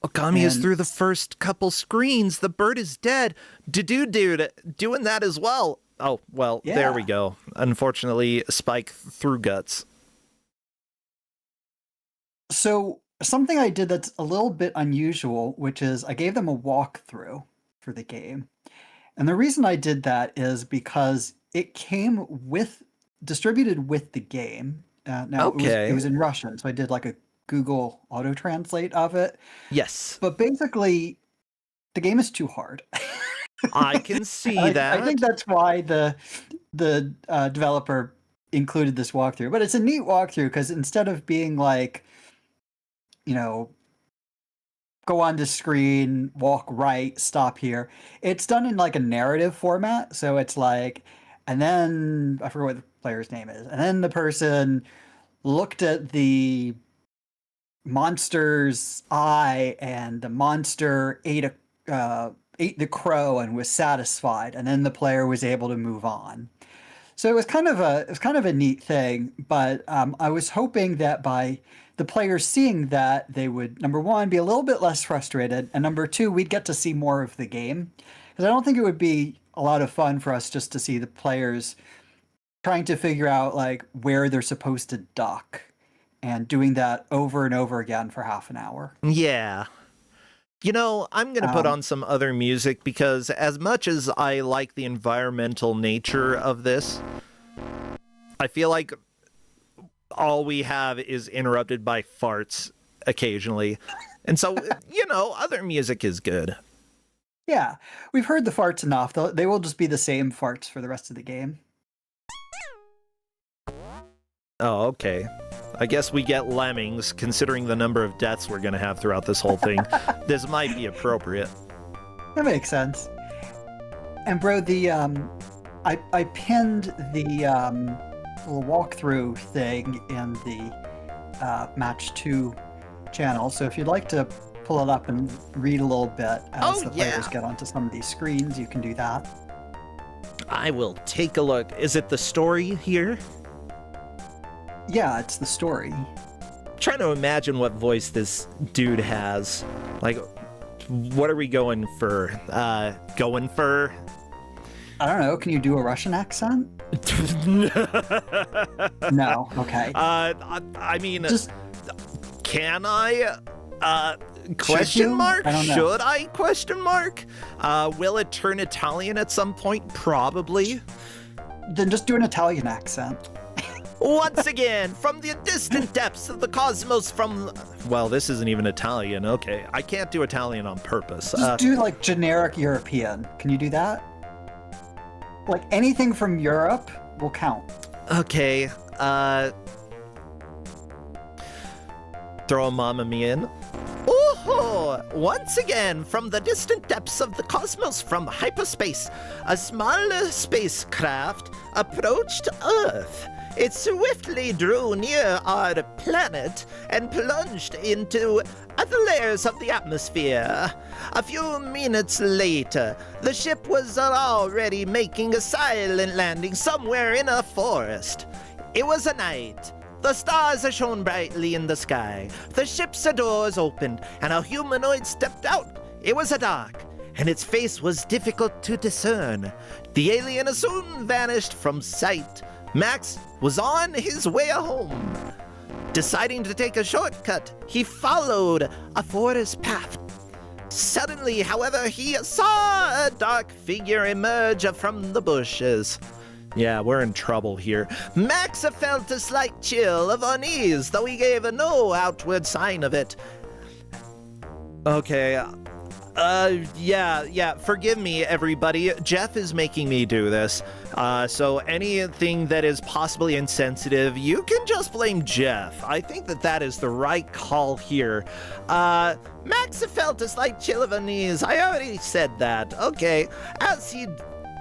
Okami is through the first couple screens. The bird is dead. Dude, doing that as well. Oh, well, Yeah. There we go. Unfortunately, Spike through guts. So something I did that's a little bit unusual, which is I gave them a walkthrough for the game. And the reason I did that is because it came distributed with the game. Now Okay. it was in Russian, so I did like a Google auto translate of it. Yes. But basically, the game is too hard. I can see that. I think that's why the developer included this walkthrough. But it's a neat walkthrough because instead of being like, go on the screen, walk right, stop here, it's done in like a narrative format. So it's like, and then I forget what the player's name is, and then the person looked at the monster's eye, and the monster ate the crow and was satisfied, and then the player was able to move on. So it was kind of a neat thing, but I was hoping that by the players seeing that, they would, number one, be a little bit less frustrated, and number two, we'd get to see more of the game. Because I don't think it would be a lot of fun for us just to see the players trying to figure out like where they're supposed to duck and doing that over and over again for half an hour. Yeah. I'm going to put on some other music because as much as I like the environmental nature of this, I feel like all we have is interrupted by farts occasionally. And so, other music is good. Yeah, we've heard the farts enough. They will just be the same farts for the rest of the game. Oh, okay. I guess we get lemmings, considering the number of deaths we're going to have throughout this whole thing. This might be appropriate. That makes sense. And bro, I pinned the little walkthrough thing in the Match 2 channel, so if you'd like to pull it up and read a little bit as the players get onto some of these screens, you can do that. I will take a look. Is it the story here? Yeah, it's the story. I'm trying to imagine what voice this dude has. Like, what are we going for? I don't know. Can you do a Russian accent? No. Okay. I mean, can I? Question mark? I don't know. Should I? Question mark? Will it turn Italian at some point? Probably. Then just do an Italian accent. Once again, from the distant depths of the cosmos well, this isn't even Italian. Okay, I can't do Italian on purpose. Just do like generic European. Can you do that? Like anything from Europe will count. Okay, throw a Mamma Mia in. Oh, once again, from the distant depths of the cosmos, from hyperspace, a smaller spacecraft approached Earth. It swiftly drew near our planet and plunged into other layers of the atmosphere. A few minutes later, the ship was already making a silent landing somewhere in a forest. It was a night. The stars shone brightly in the sky. The ship's doors opened, and a humanoid stepped out. It was dark, and its face was difficult to discern. The alien soon vanished from sight. Max was on his way home. Deciding to take a shortcut, he followed a forest path. Suddenly, however, he saw a dark figure emerge from the bushes. Yeah, we're in trouble here. Max felt a slight chill of unease, though he gave no outward sign of it. Okay, yeah, forgive me, everybody. Jeff is making me do this. So anything that is possibly insensitive, you can just blame Jeff. I think that is the right call here. Max felt a slight chill of unease. I already said that. Okay. As he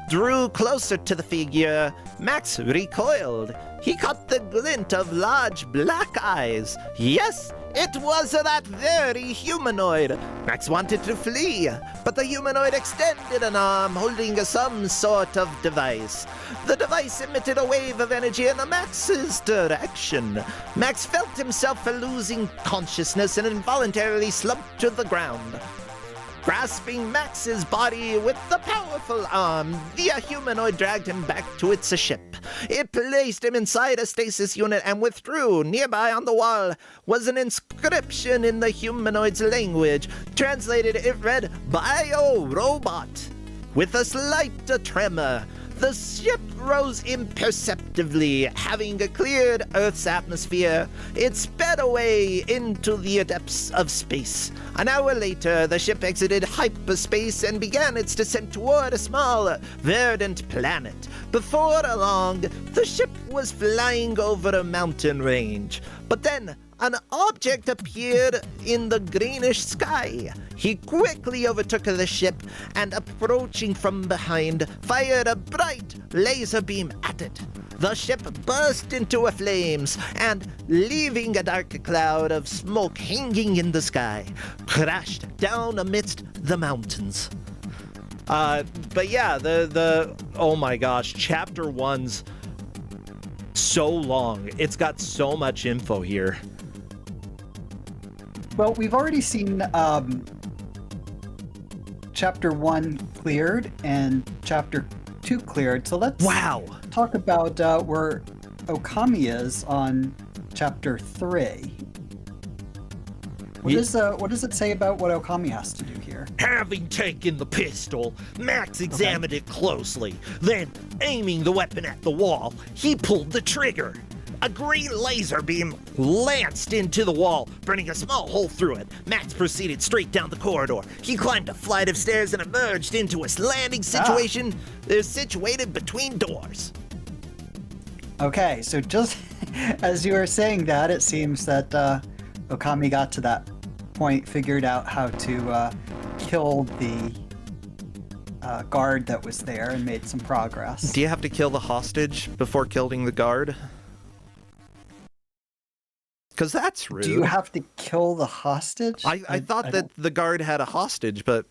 drew closer to the figure, Max recoiled. He caught the glint of large black eyes. Yes, it was that very humanoid. Max wanted to flee, but the humanoid extended an arm holding some sort of device. The device emitted a wave of energy in Max's direction. Max felt himself losing consciousness and involuntarily slumped to the ground. Grasping Max's body with the powerful arm, the humanoid dragged him back to its ship. It placed him inside a stasis unit and withdrew. Nearby on the wall was an inscription in the humanoid's language. Translated, it read, "Bio-robot." With a slight tremor, the ship rose imperceptibly. Having cleared Earth's atmosphere, it sped away into the depths of space. An hour later, the ship exited hyperspace and began its descent toward a small, verdant planet. Before long, the ship was flying over a mountain range. But then, an object appeared in the greenish sky. He quickly overtook the ship and, approaching from behind, fired a bright laser beam at it. The ship burst into flames and, leaving a dark cloud of smoke hanging in the sky, crashed down amidst the mountains. But yeah, oh my gosh, chapter 1's so long. It's got so much info here. Well, we've already seen Chapter 1 cleared and Chapter 2 cleared, so let's talk about where Okami is on Chapter 3. What does it say about what Okami has to do here? Having taken the pistol, Max examined it closely. Then, aiming the weapon at the wall, he pulled the trigger. A green laser beam lanced into the wall, burning a small hole through it. Max proceeded straight down the corridor. He climbed a flight of stairs and emerged into a landing situation situated between doors. Okay, so just as you were saying that, it seems that Okami got to that point, figured out how to kill the guard that was there, and made some progress. Do you have to kill the hostage before killing the guard? Because that's rude. Do you have to kill the hostage? I thought that the guard had a hostage, but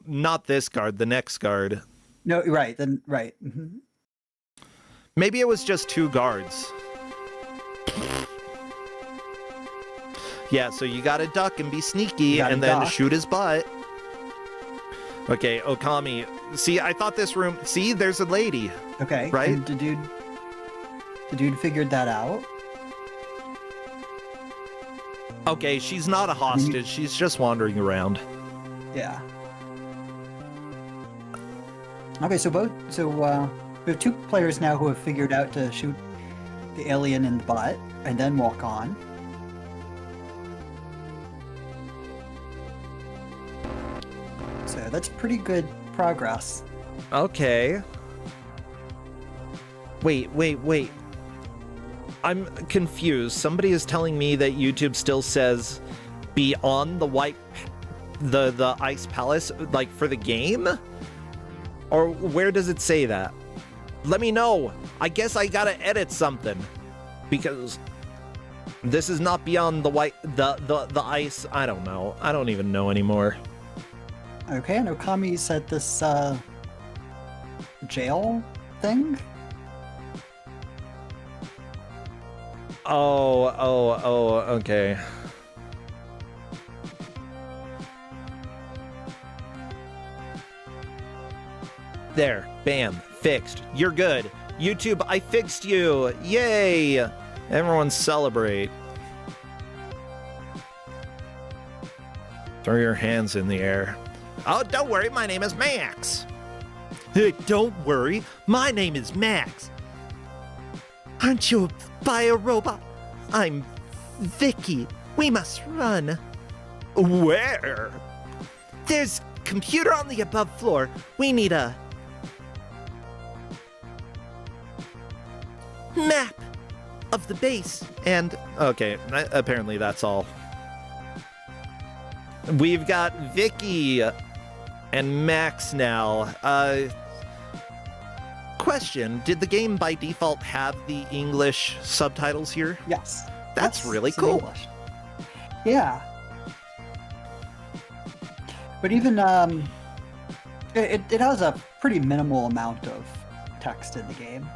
not this guard, the next guard. No, right, then right. Mm-hmm. Maybe it was just 2 guards. Yeah, so you gotta duck and be sneaky and then shoot his butt. Okay, Okami. See, I thought this room... See, there's a lady. Okay. Right? And the dude figured that out. Okay, she's not a hostage. She's just wandering around. Yeah. Okay, so we have 2 players now who have figured out to shoot the alien in the butt and then walk on. So that's pretty good progress. Okay. Wait. I'm confused. Somebody is telling me that YouTube still says be on the white the Ice Palace, like, for the game? Or where does it say that? Let me know. I guess I gotta edit something. Because this is not beyond the ice. I don't know. I don't even know anymore. Okay, and Okami said this jail thing. Oh, okay. There, bam, fixed. You're good. YouTube, I fixed you. Yay! Everyone celebrate. Throw your hands in the air. Oh, don't worry, my name is Max. Hey, don't worry, my name is Max. Aren't you a fire robot? I'm Vicky. We must run. Where? There's computer on the above floor. We need a map of the base. And okay, apparently that's all. We've got Vicky and Max now. Question, did the game by default have the English subtitles here? Yes. That's Yes, really it's in cool. English. Yeah. But even it has a pretty minimal amount of text in the game.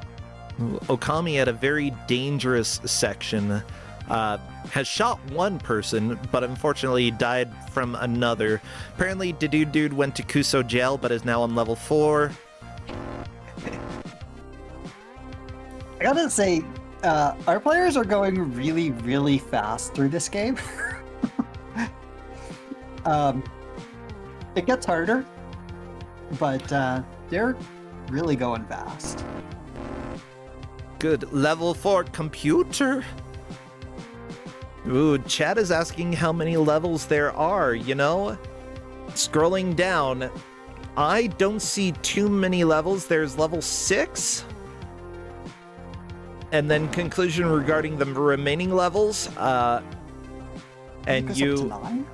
Okami at a very dangerous section has shot one person, but unfortunately died from another. Apparently, Dude went to Kuso jail, but is now on level 4. I gotta say, our players are going really, really fast through this game. It gets harder, but they're really going fast. Good. Level 4 computer. Ooh, chat is asking how many levels there are, you know? Scrolling down, I don't see too many levels. There's level 6. And then conclusion regarding the remaining levels. And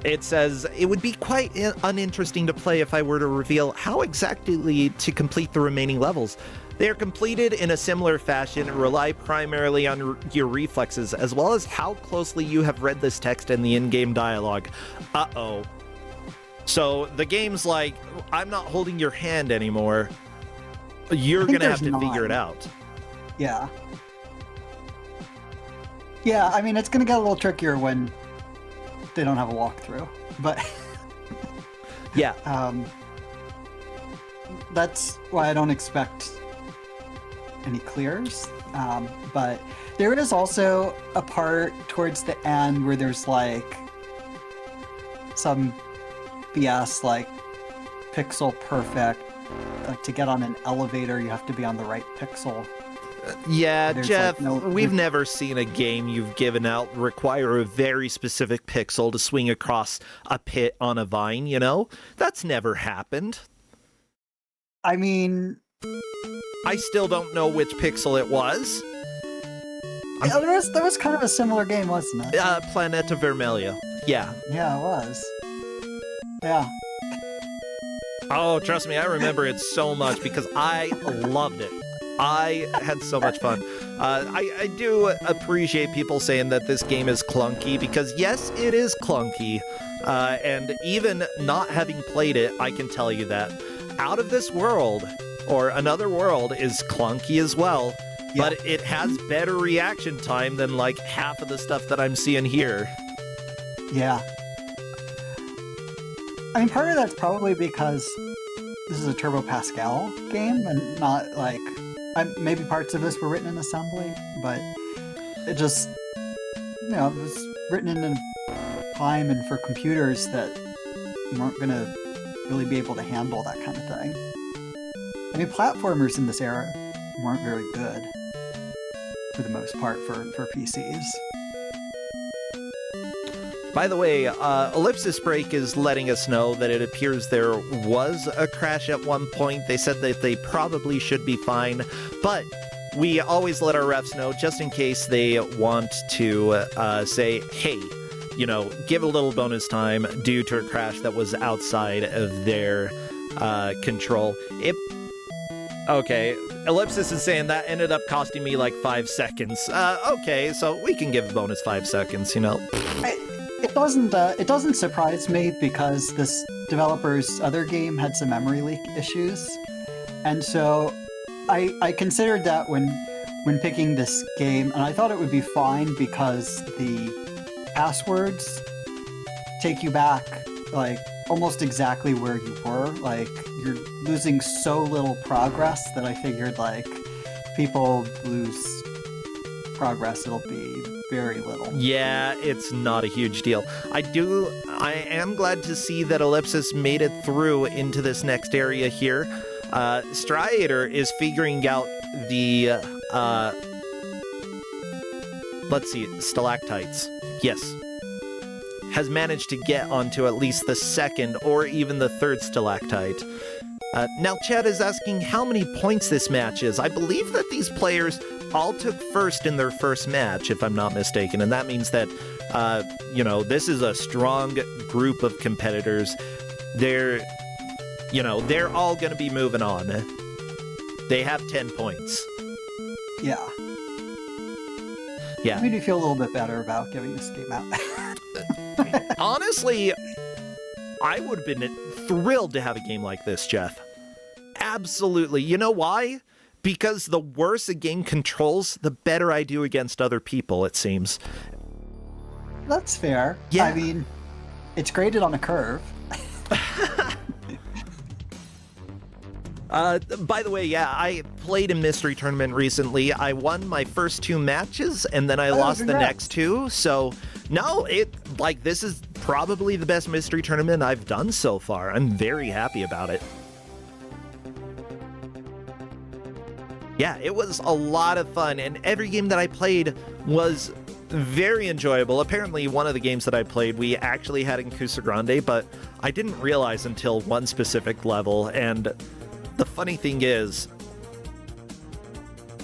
it says, it would be quite uninteresting to play if I were to reveal how exactly to complete the remaining levels. They are completed in a similar fashion and rely primarily on your reflexes, as well as how closely you have read this text and the in-game dialogue. Uh-oh. So the game's like, I'm not holding your hand anymore. You're gonna have to figure it out. Yeah. Yeah, I mean, it's gonna get a little trickier when they don't have a walkthrough, but yeah. That's why I don't expect any clears. But there is also a part towards the end where there's like some BS, like pixel perfect. Like to get on an elevator, you have to be on the right pixel. Yeah, There's Jeff, like we've never seen a game you've given out require a very specific pixel to swing across a pit on a vine, you know? That's never happened. I mean... I still don't know which pixel it was. Yeah, there was kind of a similar game, wasn't it? Planeta Vermelha. Yeah. Yeah, it was. Yeah. Oh, trust me, I remember it so much because I loved it. I had so much fun. I do appreciate people saying that this game is clunky because, yes, it is clunky. And even not having played it, I can tell you that Out of This World, or Another World, is clunky as well. Yeah. But it has better reaction time than like half of the stuff that I'm seeing here. Yeah. I mean, part of that's probably because this is a Turbo Pascal game and not like... maybe parts of this were written in assembly, but it just, you know, it was written in a time and for computers that weren't going to really be able to handle that kind of thing. I mean, platformers in this era weren't very good, for the most part, for PCs. By the way, Ellipsis Break is letting us know that it appears there was a crash at one point. They said that they probably should be fine, but we always let our refs know just in case they want to say, hey, give a little bonus time due to a crash that was outside of their control. Okay, Ellipsis is saying that ended up costing me like 5 seconds. Okay, so we can give a bonus 5 seconds, It doesn't surprise me because this developer's other game had some memory leak issues, and so I considered that when picking this game, and I thought it would be fine because the passwords take you back like almost exactly where you were. Like, you're losing so little progress that I figured, like, people lose progress, it'll be very little. Yeah, it's not a huge deal. I am glad to see that Ellipsis made it through into this next area here. Striator is figuring out the, let's see, stalactites. Yes. Has managed to get onto at least the second or even the third stalactite. Now Chad is asking how many points this match is. I believe that these players all took first in their first match, if I'm not mistaken, and that means that, this is a strong group of competitors. They're all going to be moving on. They have 10 points. Yeah. Yeah. Made me feel a little bit better about giving this game out. Honestly, I would have been thrilled to have a game like this, Jeff. Absolutely. You know why? Because the worse a game controls, the better I do against other people, it seems. That's fair. Yeah. I mean, it's graded on a curve. By the way, yeah, I played a mystery tournament recently. I won my first 2 matches, and then I lost the next 2. So, no, this is probably the best mystery tournament I've done so far. I'm very happy about it. Yeah, it was a lot of fun, and every game that I played was very enjoyable. Apparently, one of the games that I played, we actually had in Kusogrande, but I didn't realize until one specific level, and the funny thing is,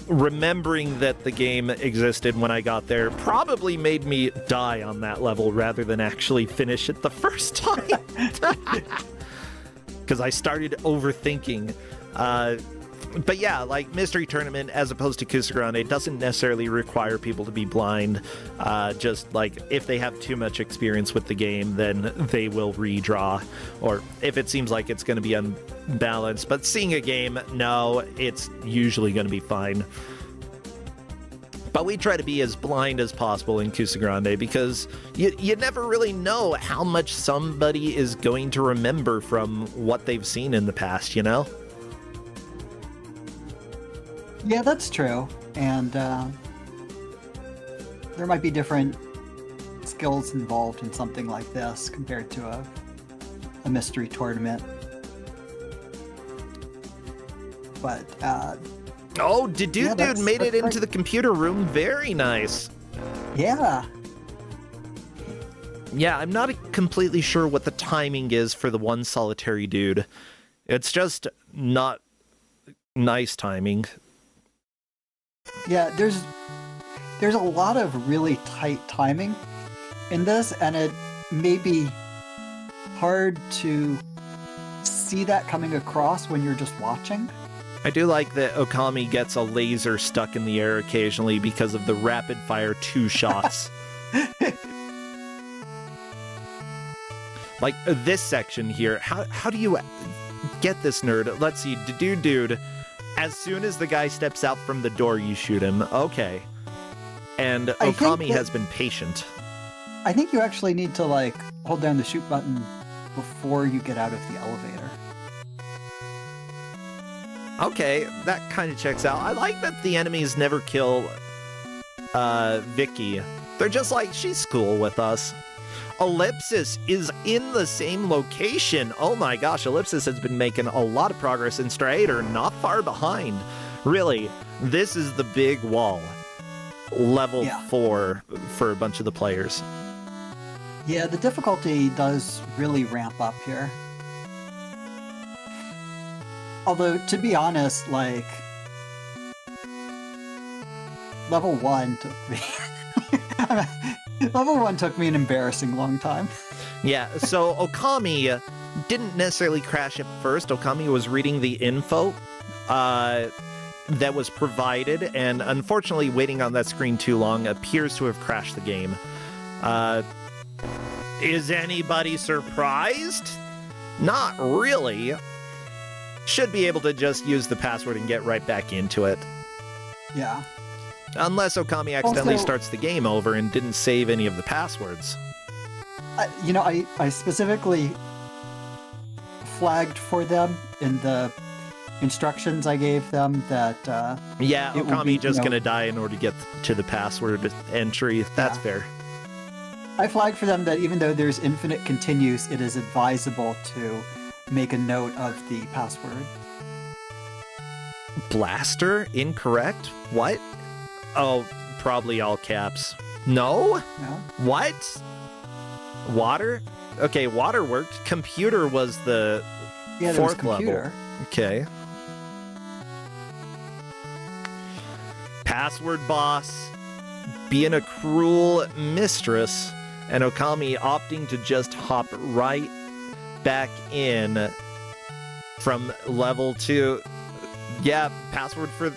remembering that the game existed when I got there probably made me die on that level rather than actually finish it the first time. Because I started overthinking. But yeah, like Mystery Tournament, as opposed to Kusogrande, doesn't necessarily require people to be blind. Just like if they have too much experience with the game, then they will redraw. Or if it seems like it's going to be unbalanced. But seeing a game, no, it's usually going to be fine. But we try to be as blind as possible in Kusogrande because you never really know how much somebody is going to remember from what they've seen in the past, you know? Yeah, that's true. And there might be different skills involved in something like this compared to a mystery tournament. But oh, Dude made it into the computer room. Very nice. Yeah. Yeah, I'm not completely sure what the timing is for the one solitary dude. It's just not nice timing. Yeah, there's a lot of really tight timing in this, and it may be hard to see that coming across when you're just watching. I do like that Okami gets a laser stuck in the air occasionally because of the rapid fire 2 shots. Like this section here, how do you get this nerd? Let's see, dude. As soon as the guy steps out from the door, you shoot him. Okay. And Okami has been patient. I think you actually need to, like, hold down the shoot button before you get out of the elevator. Okay, that kind of checks out. I like that the enemies never kill Vicky. They're just like, she's cool with us. Ellipsis is in the same location. Oh my gosh, Ellipsis has been making a lot of progress in Striator, not far behind. Really, this is the big wall. Level 4 for a bunch of the players. Yeah, the difficulty does really ramp up here. Although, to be honest, like, level 1 took me... Level 1 took me an embarrassing long time. Yeah, so Okami didn't necessarily crash at first. Okami was reading the info that was provided, and unfortunately waiting on that screen too long appears to have crashed the game. Is anybody surprised? Not really. Should be able to just use the password and get right back into it. Yeah. Unless Okami accidentally Also, starts the game over and didn't save any of the passwords. I specifically flagged for them in the instructions I gave them that Yeah, it will Okami be, just you know, gonna die in order to get to the password entry. That's fair. I flagged for them that even though there's infinite continues, it is advisable to make a note of the password. Blaster? Incorrect? What? Oh, probably all caps. No? No? What? Water? Okay, water worked. Computer was the Yeah, there was fourth level. computer. Okay. Password boss, being a cruel mistress, and Okami opting to just hop right back in from level 2. Yeah, password for...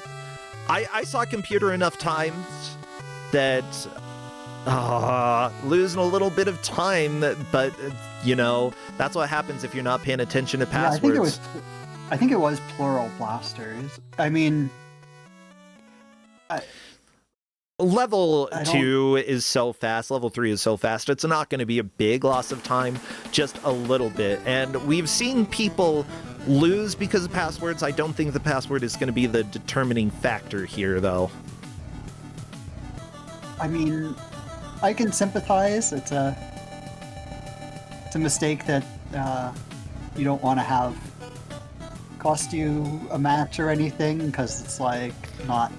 I saw computer enough times that losing a little bit of time, but you know, that's what happens if you're not paying attention to Yeah, passwords. I think it was plural blasters. I mean, Level I 2 is so fast, level 3 is so fast, it's not going to be a big loss of time, just a little bit. And we've seen people lose because of passwords. I don't think the password is going to be the determining factor here, though. I mean, I can sympathize. It's a mistake that you don't want to have cost you a match or anything, because it's like not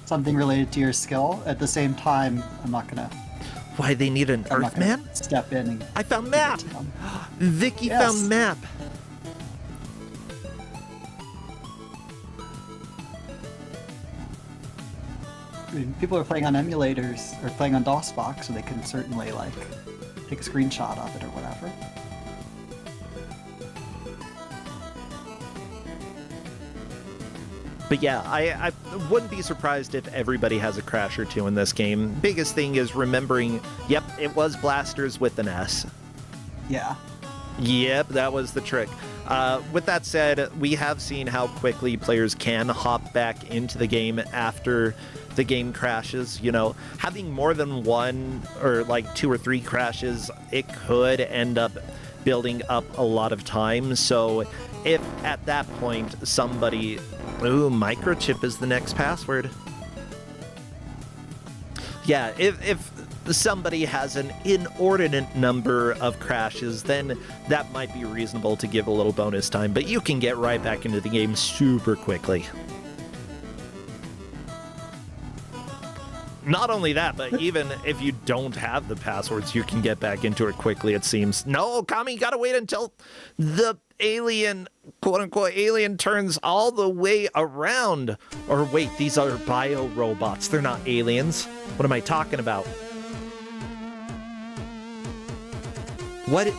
something related to your skill. At the same time, I'm not gonna. Why they need an I'm not gonna Earthman? step in and I found give it map! to them. Vicky Yes. found map! I mean, people are playing on emulators or playing on DOSBox, so they can certainly like take a screenshot of it or whatever. But yeah, I wouldn't be surprised if everybody has a crash or two in this game. Biggest thing is remembering, yep, it was blasters with an S. Yeah. Yep, that was the trick. With that said, we have seen how quickly players can hop back into the game after the game crashes. You know, having more than one or like 2 or 3 crashes, it could end up building up a lot of time. So if at that point somebody... Ooh, microchip is the next password. Yeah, if somebody has an inordinate number of crashes, then that might be reasonable to give a little bonus time, but you can get right back into the game super quickly. Not only that, but even if you don't have the passwords, you can get back into it quickly, it seems. No, Kami, you gotta wait until the alien, quote-unquote alien, turns all the way around. Or wait, these are bio-robots. They're not aliens. What am I talking about? What?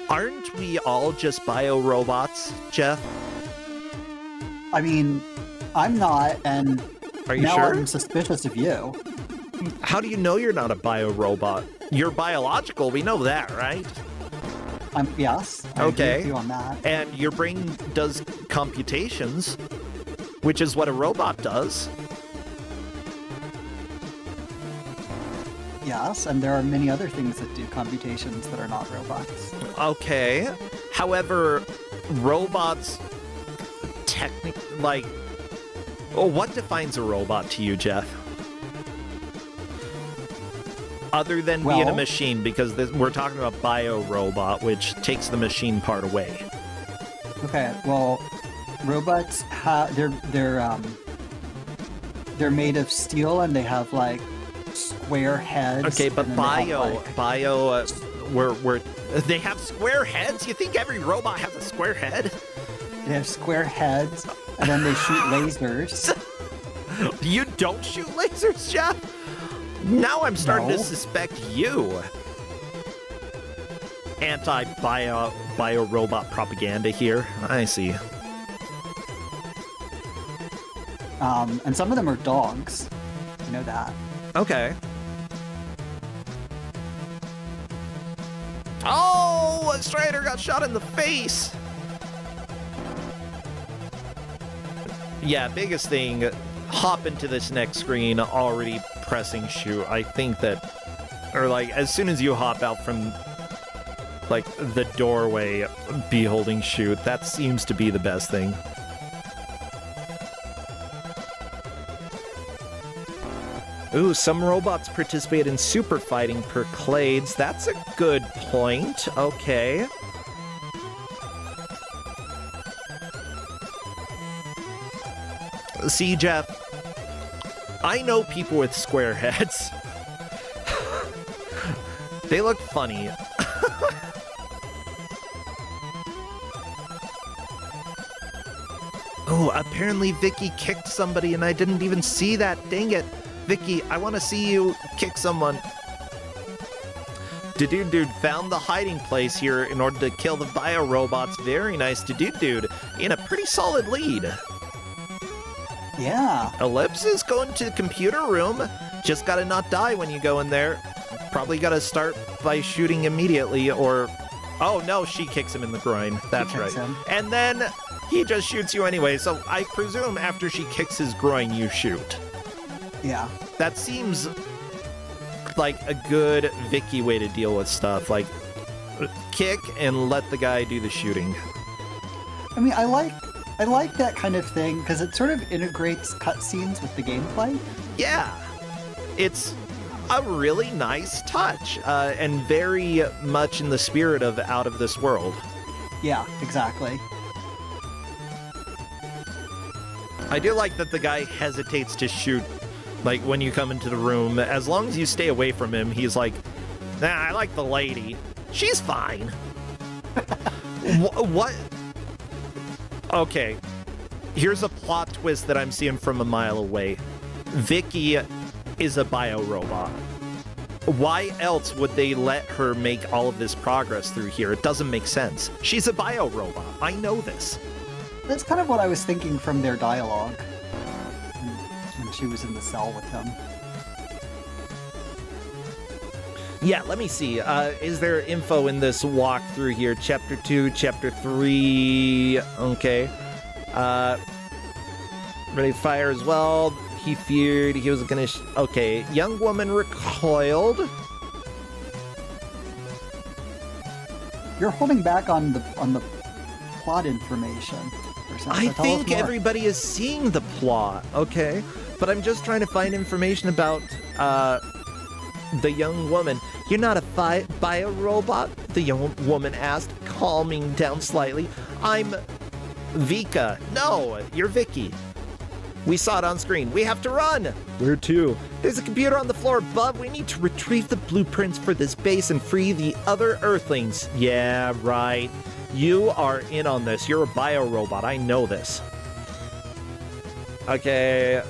Aren't we all just bio-robots, Jeff? I mean, I'm not, and Are you now sure? I'm suspicious of you. How do you know you're not a bio-robot? You're biological, we know that, right? Yes. I agree Okay. with you on that. And your brain does computations, which is what a robot does. Yes, and there are many other things that do computations that are not robots. Okay. However, robots like... Oh, what defines a robot to you, Jeff? Other than being a Well- machine, because we're talking about bio-robot, which takes the machine part away. Okay, well, robots have they're made of steel and they have like square heads. Okay, but and then they have, they have square heads? You think every robot has a square head? they have square heads, and then they shoot lasers. You don't shoot lasers, Jeff? Now I'm starting to No. suspect you. Anti-bio robot propaganda here. I see. And some of them are dogs. You know that. Okay. Oh, a Strider got shot in the face. Yeah, biggest thing, hop into this next screen already pressing shoot. I think that, or like, as soon as you hop out from, like, the doorway, be holding shoot, that seems to be the best thing. Ooh, some robots participate in super fighting per clades. That's a good point. Okay. See, Jeff, I know people with square heads. They look funny. Oh, apparently Vicky kicked somebody and I didn't even see that. Dang it. Vicky, I want to see you kick someone. Dude found the hiding place here in order to kill the bio robots. Very nice, Dude in a pretty solid lead. Yeah. Ellipse is going to the computer room. Just gotta not die when you go in there. Probably gotta start by shooting immediately, or... Oh no, she kicks him in the groin. That's She kicks right. him. And then he just shoots you anyway, so I presume after she kicks his groin, you shoot. Yeah. That seems like a good Vicky way to deal with stuff. Like, kick and let the guy do the shooting. I mean, I like that kind of thing because it sort of integrates cutscenes with the gameplay. Yeah, it's a really nice touch, and very much in the spirit of Out of This World. Yeah, exactly. I do like that the guy hesitates to shoot, like, when you come into the room. As long as you stay away from him, he's like, nah, I like the lady. She's fine. What? Okay, here's a plot twist that I'm seeing from a mile away. Vicky is a bio-robot. Why else would they let her make all of this progress through here? It doesn't make sense. She's a bio-robot. I know this. That's kind of what I was thinking from their dialogue when she was in the cell with him. Yeah, let me see. Is there info in this walkthrough here? Chapter 2, Chapter 3... Okay. Ready to fire as well. He feared he was gonna... Okay. Young woman recoiled. You're holding back on the plot information. Or something. I Tell us think more. everybody is seeing the plot, okay? But I'm just trying to find information about, the young woman. You're not a bio-robot? The young woman asked, calming down slightly. I'm Vika. No, you're Vicky. We saw it on screen. We have to run. Where to? There's a computer on the floor above. We need to retrieve the blueprints for this base and free the other Earthlings. Yeah, right. You are in on this. You're a bio-robot. I know this. Okay.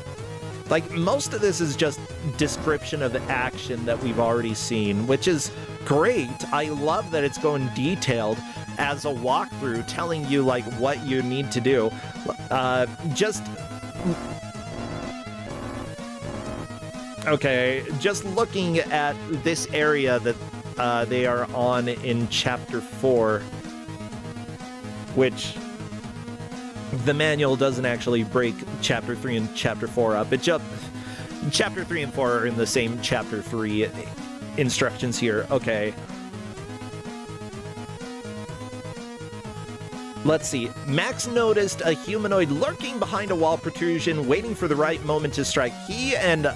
Like, most of this is just description of action that we've already seen, which is great. I love that it's going detailed as a walkthrough, telling you, like, what you need to do. Okay, just looking at this area that they are on in Chapter 4, which the manual doesn't actually break Chapter 3 and Chapter 4 up. Chapter 3 and 4 are in the same Chapter 3 instructions here. Okay. Let's see. Max noticed a humanoid lurking behind a wall protrusion, waiting for the right moment to strike. He and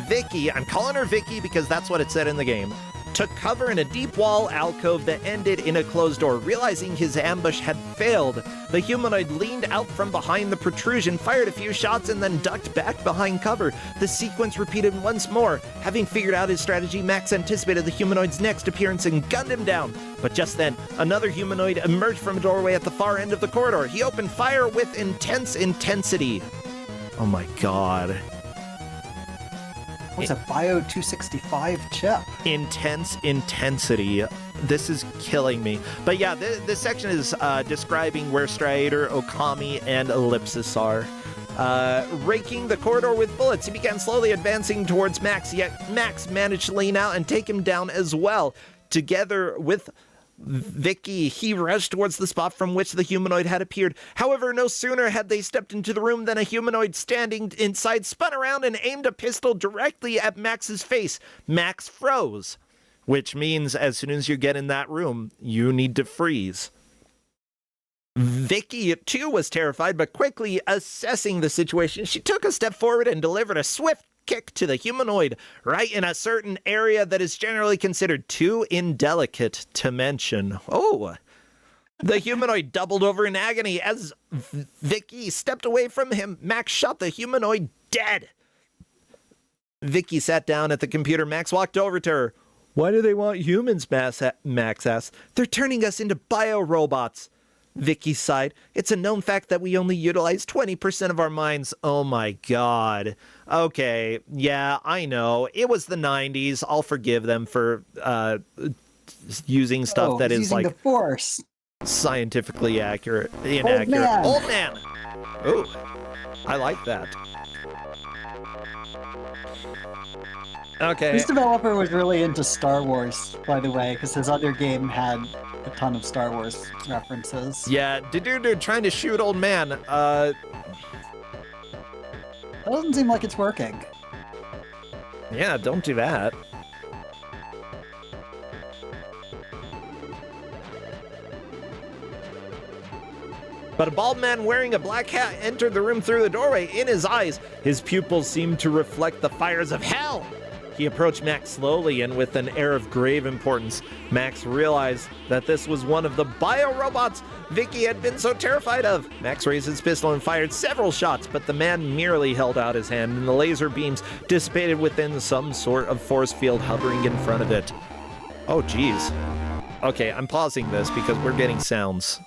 Vicky, I'm calling her Vicky because that's what it said in the game, took cover in a deep wall alcove that ended in a closed door. Realizing his ambush had failed, the humanoid leaned out from behind the protrusion, fired a few shots, and then ducked back behind cover. The sequence repeated once more. Having figured out his strategy, Max anticipated the humanoid's next appearance and gunned him down. But just then, another humanoid emerged from a doorway at the far end of the corridor. He opened fire with intense intensity. Oh my god. What's a Bio 265 chip? Intense intensity. This is killing me. But yeah, this section is describing where Striator, Okami, and Ellipsis are. Raking the corridor with bullets, he began slowly advancing towards Max, yet Max managed to lean out and take him down as well. Together with Vicky, he rushed towards the spot from which the humanoid had appeared. However, no sooner had they stepped into the room than a humanoid standing inside spun around and aimed a pistol directly at Max's face. Max froze, which means as soon as you get in that room, you need to freeze. Vicky, too, was terrified, but quickly assessing the situation, she took a step forward and delivered a swift kick to the humanoid right in a certain area that is generally considered too indelicate to mention. Oh, the humanoid doubled over in agony as Vicky stepped away from him. Max shot the humanoid dead. Vicky sat down at the computer. Max walked over to her. Why do they want humans, Max asked. They're turning us into bio-robots. Vicky sighed. It's a known fact that we only utilize 20% of our minds. Oh my god. Okay, yeah, I know. It was the 90s. I'll forgive them for using stuff that is like the Force. Scientifically inaccurate. Old man. Ooh, I like that. Okay. This developer was really into Star Wars, by the way, because his other game had a ton of Star Wars references. Yeah, dude, trying to shoot old man. That doesn't seem like it's working. Yeah, don't do that. But a bald man wearing a black hat entered the room through the doorway. In his eyes, his pupils seemed to reflect the fires of hell. He approached Max slowly and with an air of grave importance. Max realized that this was one of the bio-robots Vicky had been so terrified of. Max raised his pistol and fired several shots, but the man merely held out his hand and the laser beams dissipated within some sort of force field hovering in front of it. Oh, geez. Okay, I'm pausing this because we're getting sounds.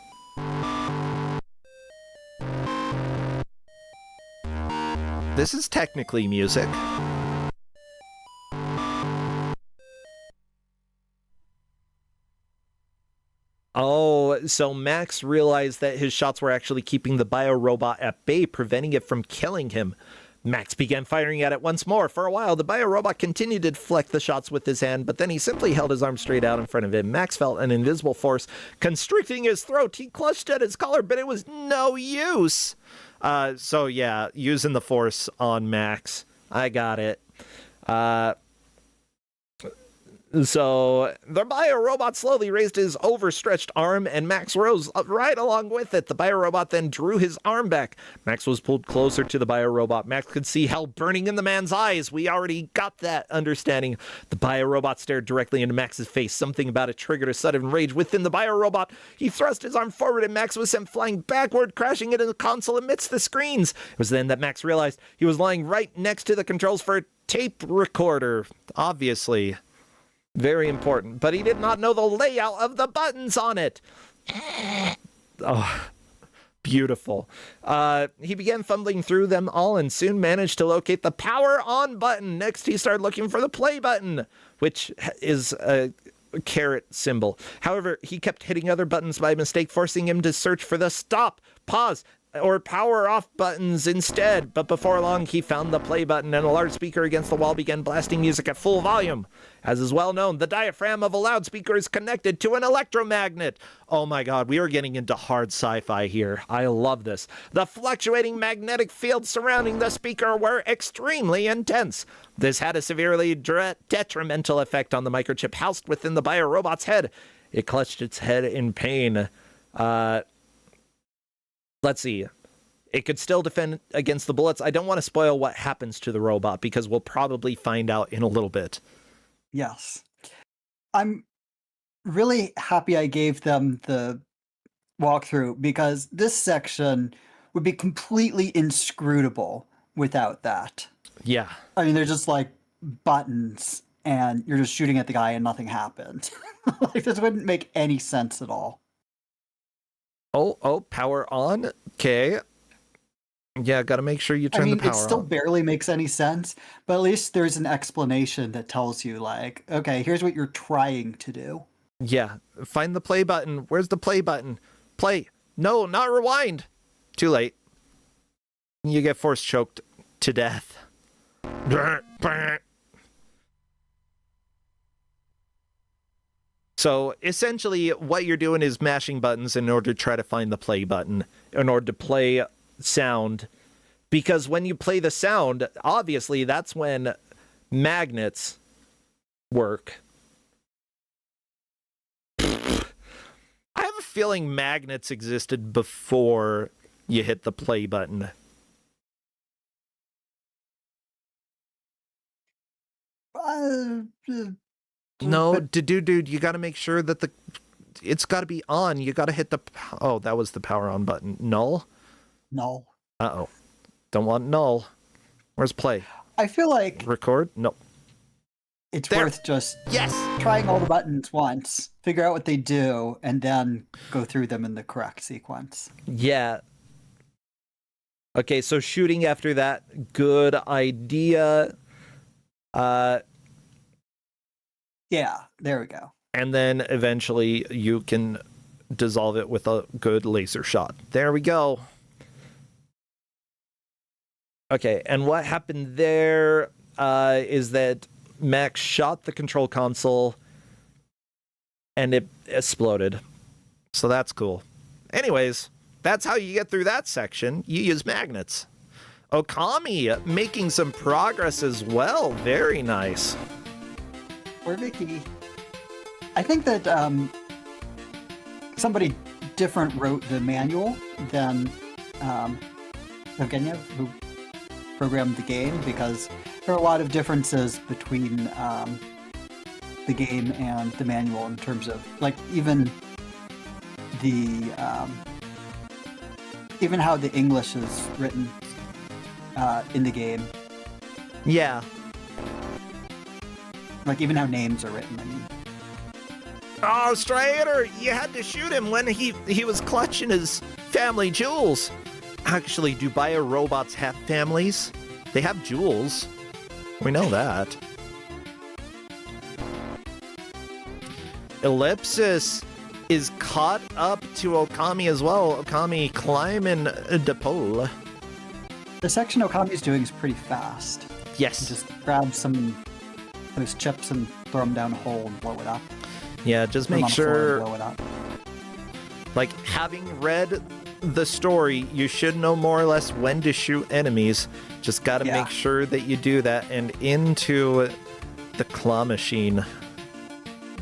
This is technically music. Oh, so Max realized that his shots were actually keeping the bio-robot at bay, preventing it from killing him. Max began firing at it once more. For a while, the bio-robot continued to deflect the shots with his hand, but then he simply held his arm straight out in front of him. Max felt an invisible force constricting his throat. He clutched at his collar, but it was no use. So yeah, using the force on Max. I got it. So the bio-robot slowly raised his overstretched arm, and Max rose right along with it. The bio-robot then drew his arm back. Max was pulled closer to the bio-robot. Max could see hell burning in the man's eyes. We already got that understanding. The bio-robot stared directly into Max's face. Something about it triggered a sudden rage within the bio-robot. He thrust his arm forward, and Max was sent flying backward, crashing into the console amidst the screens. It was then that Max realized he was lying right next to the controls for a tape recorder. Obviously. Very important, but he did not know the layout of the buttons on it. Oh, beautiful. He began fumbling through them all and soon managed to locate the power on button. Next, he started looking for the play button, which is a caret symbol. However, he kept hitting other buttons by mistake, forcing him to search for the stop, pause, or power off buttons instead. But before long, he found the play button, and a large speaker against the wall began blasting music at full volume. As is well known, the diaphragm of a loudspeaker is connected to an electromagnet. Oh my god, we are getting into hard sci-fi here. I love this. The fluctuating magnetic fields surrounding the speaker were extremely intense. This had a severely detrimental effect on the microchip housed within the bio-robot's head. It clutched its head in pain. Let's see. It could still defend against the bullets. I don't want to spoil what happens to the robot because we'll probably find out in a little bit. Yes. I'm really happy I gave them the walkthrough because this section would be completely inscrutable without that. Yeah. I mean, they're just like buttons and you're just shooting at the guy and nothing happened. Like, this wouldn't make any sense at all. Oh, power on. Okay. Yeah, gotta make sure you I turn mean, the power it still on. barely makes any sense, but at least there's an explanation that tells you, like, okay, here's what you're trying to do. Yeah, find the play button. Where's the play button? Play. No, not rewind. Too late. You get force choked to death. So essentially what you're doing is mashing buttons in order to try to find the play button, in order to play sound. Because when you play the sound, obviously that's when magnets work. I have a feeling magnets existed before you hit the play button. No, but- dude, you got to make sure that it's got to be on. You got to hit the. Oh, that was the power on button. Null? No. Uh-oh. Don't want null. Where's play? I feel like Record? No. it's There. worth just Yes! trying all the buttons once, figure out what they do, and then go through them in the correct sequence. Yeah. Okay, so shooting after that, good idea. Yeah, there we go. And then eventually you can dissolve it with a good laser shot. There we go. Okay, and what happened there is that Max shot the control console and it exploded. So that's cool. Anyways, that's how you get through that section. You use magnets. Okami making some progress as well. Very nice. Or Vicky. I think that somebody different wrote the manual than Evgenia, who programmed the game, because there are a lot of differences between the game and the manual in terms of, like, even how the English is written in the game. Yeah. Like, even how names are written, I mean. Oh, Strider, you had to shoot him when he was clutching his family jewels. Actually, do bio robots have families? They have jewels. We know that. Ellipsis is caught up to Okami as well. Okami climbing the pole. The section Okami's doing is pretty fast. Yes. Just grab some those chips and throw them down a hole and blow it up. Yeah, just Throw 'em make on the floor and sure, blow it up. like, having read the story, you should know more or less when to shoot enemies. Just gotta Yeah. make sure that you do that. And into the claw machine.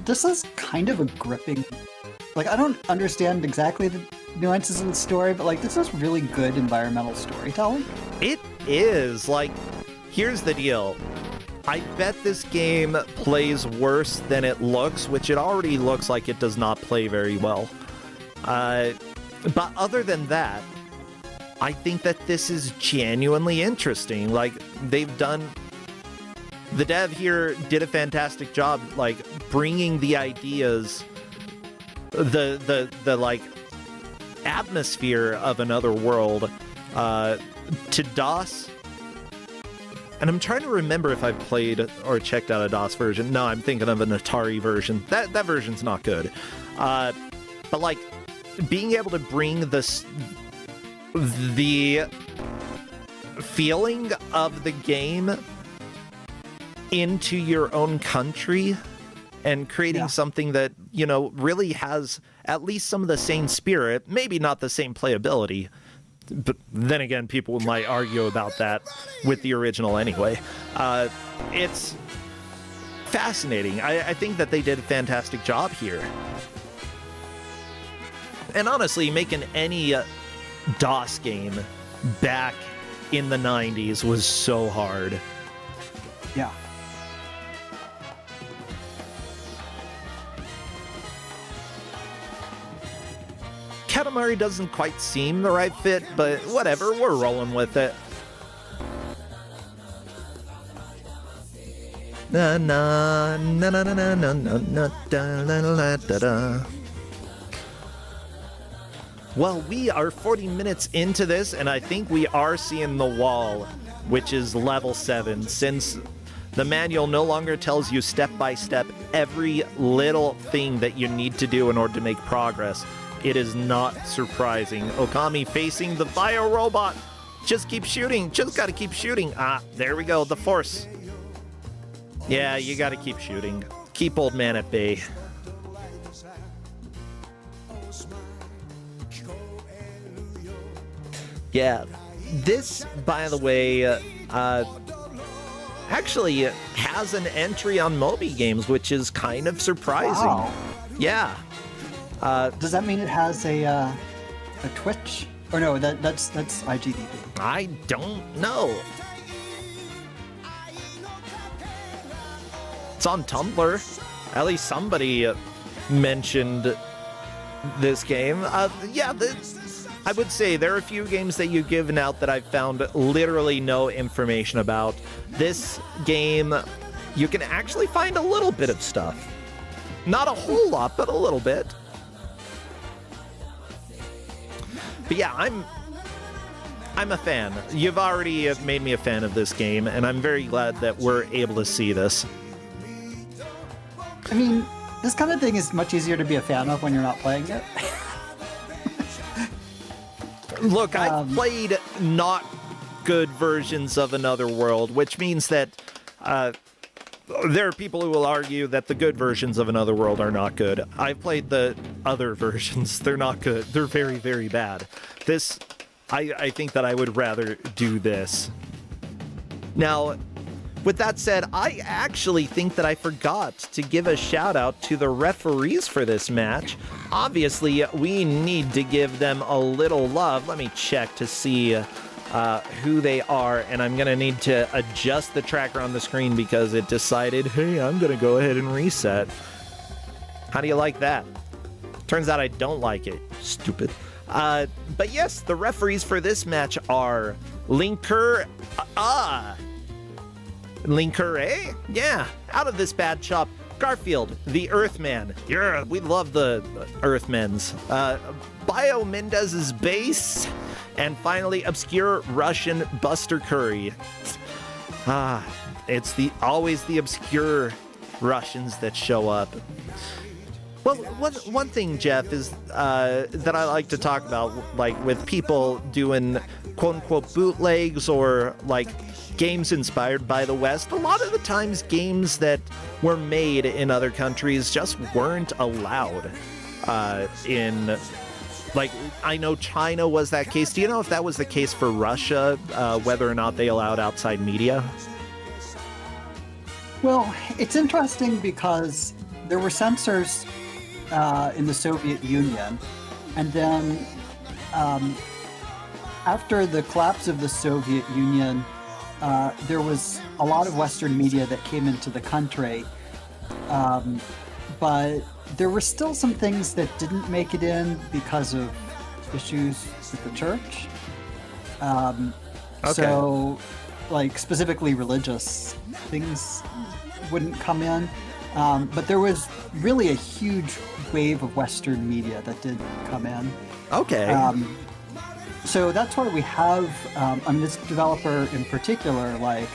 This is kind of a gripping. Like, I don't understand exactly the nuances in the story, but, like, this is really good environmental storytelling. It is, like, here's the deal. I bet this game plays worse than it looks, which it already looks like it does not play very well. But other than that, I think that this is genuinely interesting. Like, they've done... The dev here did a fantastic job, like, bringing the ideas, the like, atmosphere of another world to DOS. And I'm trying to remember if I've played or checked out a DOS version. No, I'm thinking of an Atari version. That version's not good. But, like, being able to bring the feeling of the game into your own country and creating something that, you know, really has at least some of the same spirit, maybe not the same playability. But then again, people might argue about that with the original anyway. It's fascinating. I think that they did a fantastic job here. And honestly, making any DOS game back in the 90s was so hard. Yeah. Katamari doesn't quite seem the right fit, but whatever, we're rolling with it. Na na na na na na na na da da da da da. Well, we are 40 minutes into this, and I think we are seeing the wall, which is level 7, since the manual no longer tells you step by step every little thing that you need to do in order to make progress. It is not surprising. Okami facing the bio-robot. Just keep shooting. Just gotta keep shooting. Ah, there we go. The force. Yeah, you gotta keep shooting. Keep old man at bay. Yeah, this, by the way, actually has an entry on Moby Games, which is kind of surprising. Wow. Yeah. Does that mean it has a Twitch? Or no, that's IGDB. I don't know. It's on Tumblr. At least somebody mentioned this game. Yeah, I would say there are a few games that you've given out that I've found literally no information about. This game, you can actually find a little bit of stuff. Not a whole lot, but a little bit. But yeah, I'm a fan. You've already made me a fan of this game, and I'm very glad that we're able to see this. I mean, this kind of thing is much easier to be a fan of when you're not playing it. Look, I've played not good versions of Another World, which means that there are people who will argue that the good versions of Another World are not good. I've played the other versions. They're not good. They're very, very bad. This, I think that I would rather do this. Now, with that said, I actually think that I forgot to give a shout out to the referees for this match. Obviously, we need to give them a little love. Let me check to see who they are, and I'm gonna need to adjust the tracker on the screen because it decided, hey, I'm gonna go ahead and reset. How do you like that? Turns out I don't like it. Stupid. But yes, the referees for this match are Linker, Linker, yeah, out of this bad chop, Garfield, the Earthman. Yeah, we love the Earthmen's. Bio Mendez's base, and finally, obscure Russian Buster Curry. It's always the obscure Russians that show up. Well, one thing, Jeff, is that I like to talk about, like with people doing quote-unquote bootlegs or like games inspired by the West. A lot of the times games that were made in other countries just weren't allowed in, like, I know China was that case. Do you know if that was the case for Russia, whether or not they allowed outside media? Well, it's interesting because there were censors in the Soviet Union, and then after the collapse of the Soviet Union, there was a lot of Western media that came into the country, but there were still some things that didn't make it in because of issues with the church. Okay. So, like, specifically religious things wouldn't come in. But there was really a huge wave of Western media that did come in. Okay. So that's why we have, I mean, this developer in particular, like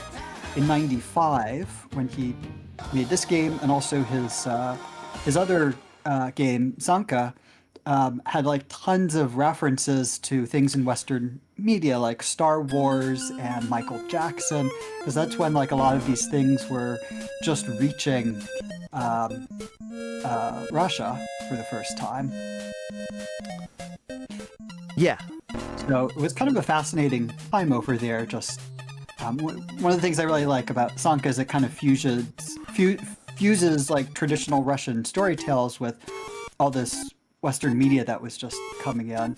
in '95, when he made this game and also his other game, Sanka, had like tons of references to things in Western media like Star Wars and Michael Jackson, because that's when like a lot of these things were just reaching Russia for the first time. Yeah. So it was kind of a fascinating time over there. Just one of the things I really like about Sanka is it kind of fuses like traditional Russian story tales with all this Western media that was just coming in.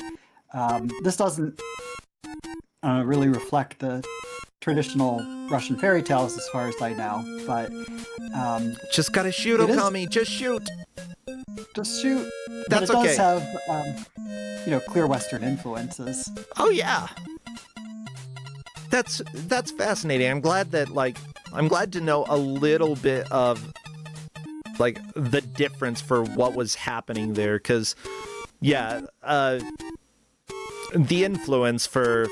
This doesn't really reflect the traditional Russian fairy tales as far as I know, but just gotta shoot, Okami. Just shoot. Just shoot. That's but it okay. does have, clear Western influences. Oh yeah. That's fascinating. I'm glad to know a little bit of like the difference for what was happening there, because yeah, the influence from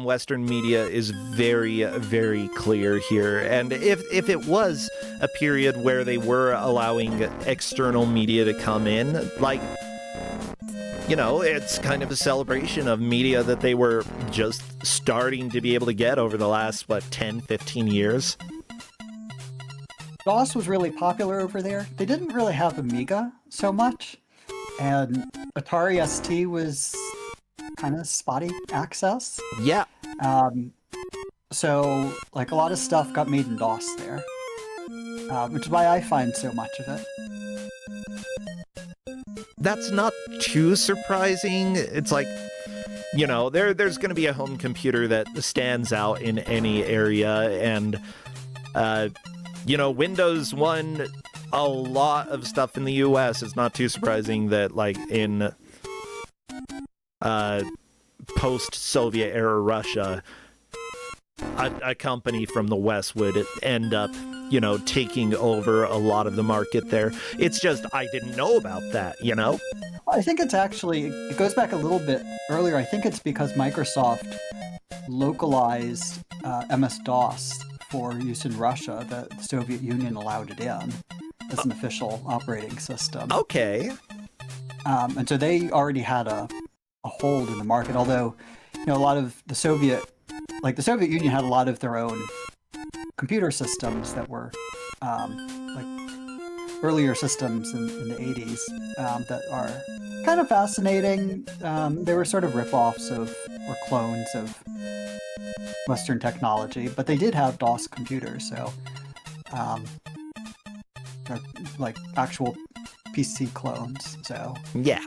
Western media is very, very clear here. And if it was a period where they were allowing external media to come in, it's kind of a celebration of media that they were just starting to be able to get over the last, 10, 15 years. DOS was really popular over there. They didn't really have Amiga so much, and Atari ST was kind of spotty access. Yeah. So, a lot of stuff got made in DOS there, which is why I find so much of it. That's not too surprising. It's there's going to be a home computer that stands out in any area, and, Windows won a lot of stuff in the US. It's not too surprising that, in post-Soviet era Russia, a company from the West would end up, taking over a lot of the market there. It's just, I didn't know about that, I think it's actually, it goes back a little bit earlier. I think it's because Microsoft localized MS-DOS for use in Russia, that the Soviet Union allowed it in as an official operating system. Okay. And so they already had a hold in the market, although, a lot of the Soviet Union had a lot of their own computer systems that were earlier systems in the 80s that are kind of fascinating. They were sort of rip-offs or clones of Western technology, but they did have DOS computers, so they're actual PC clones. So yeah.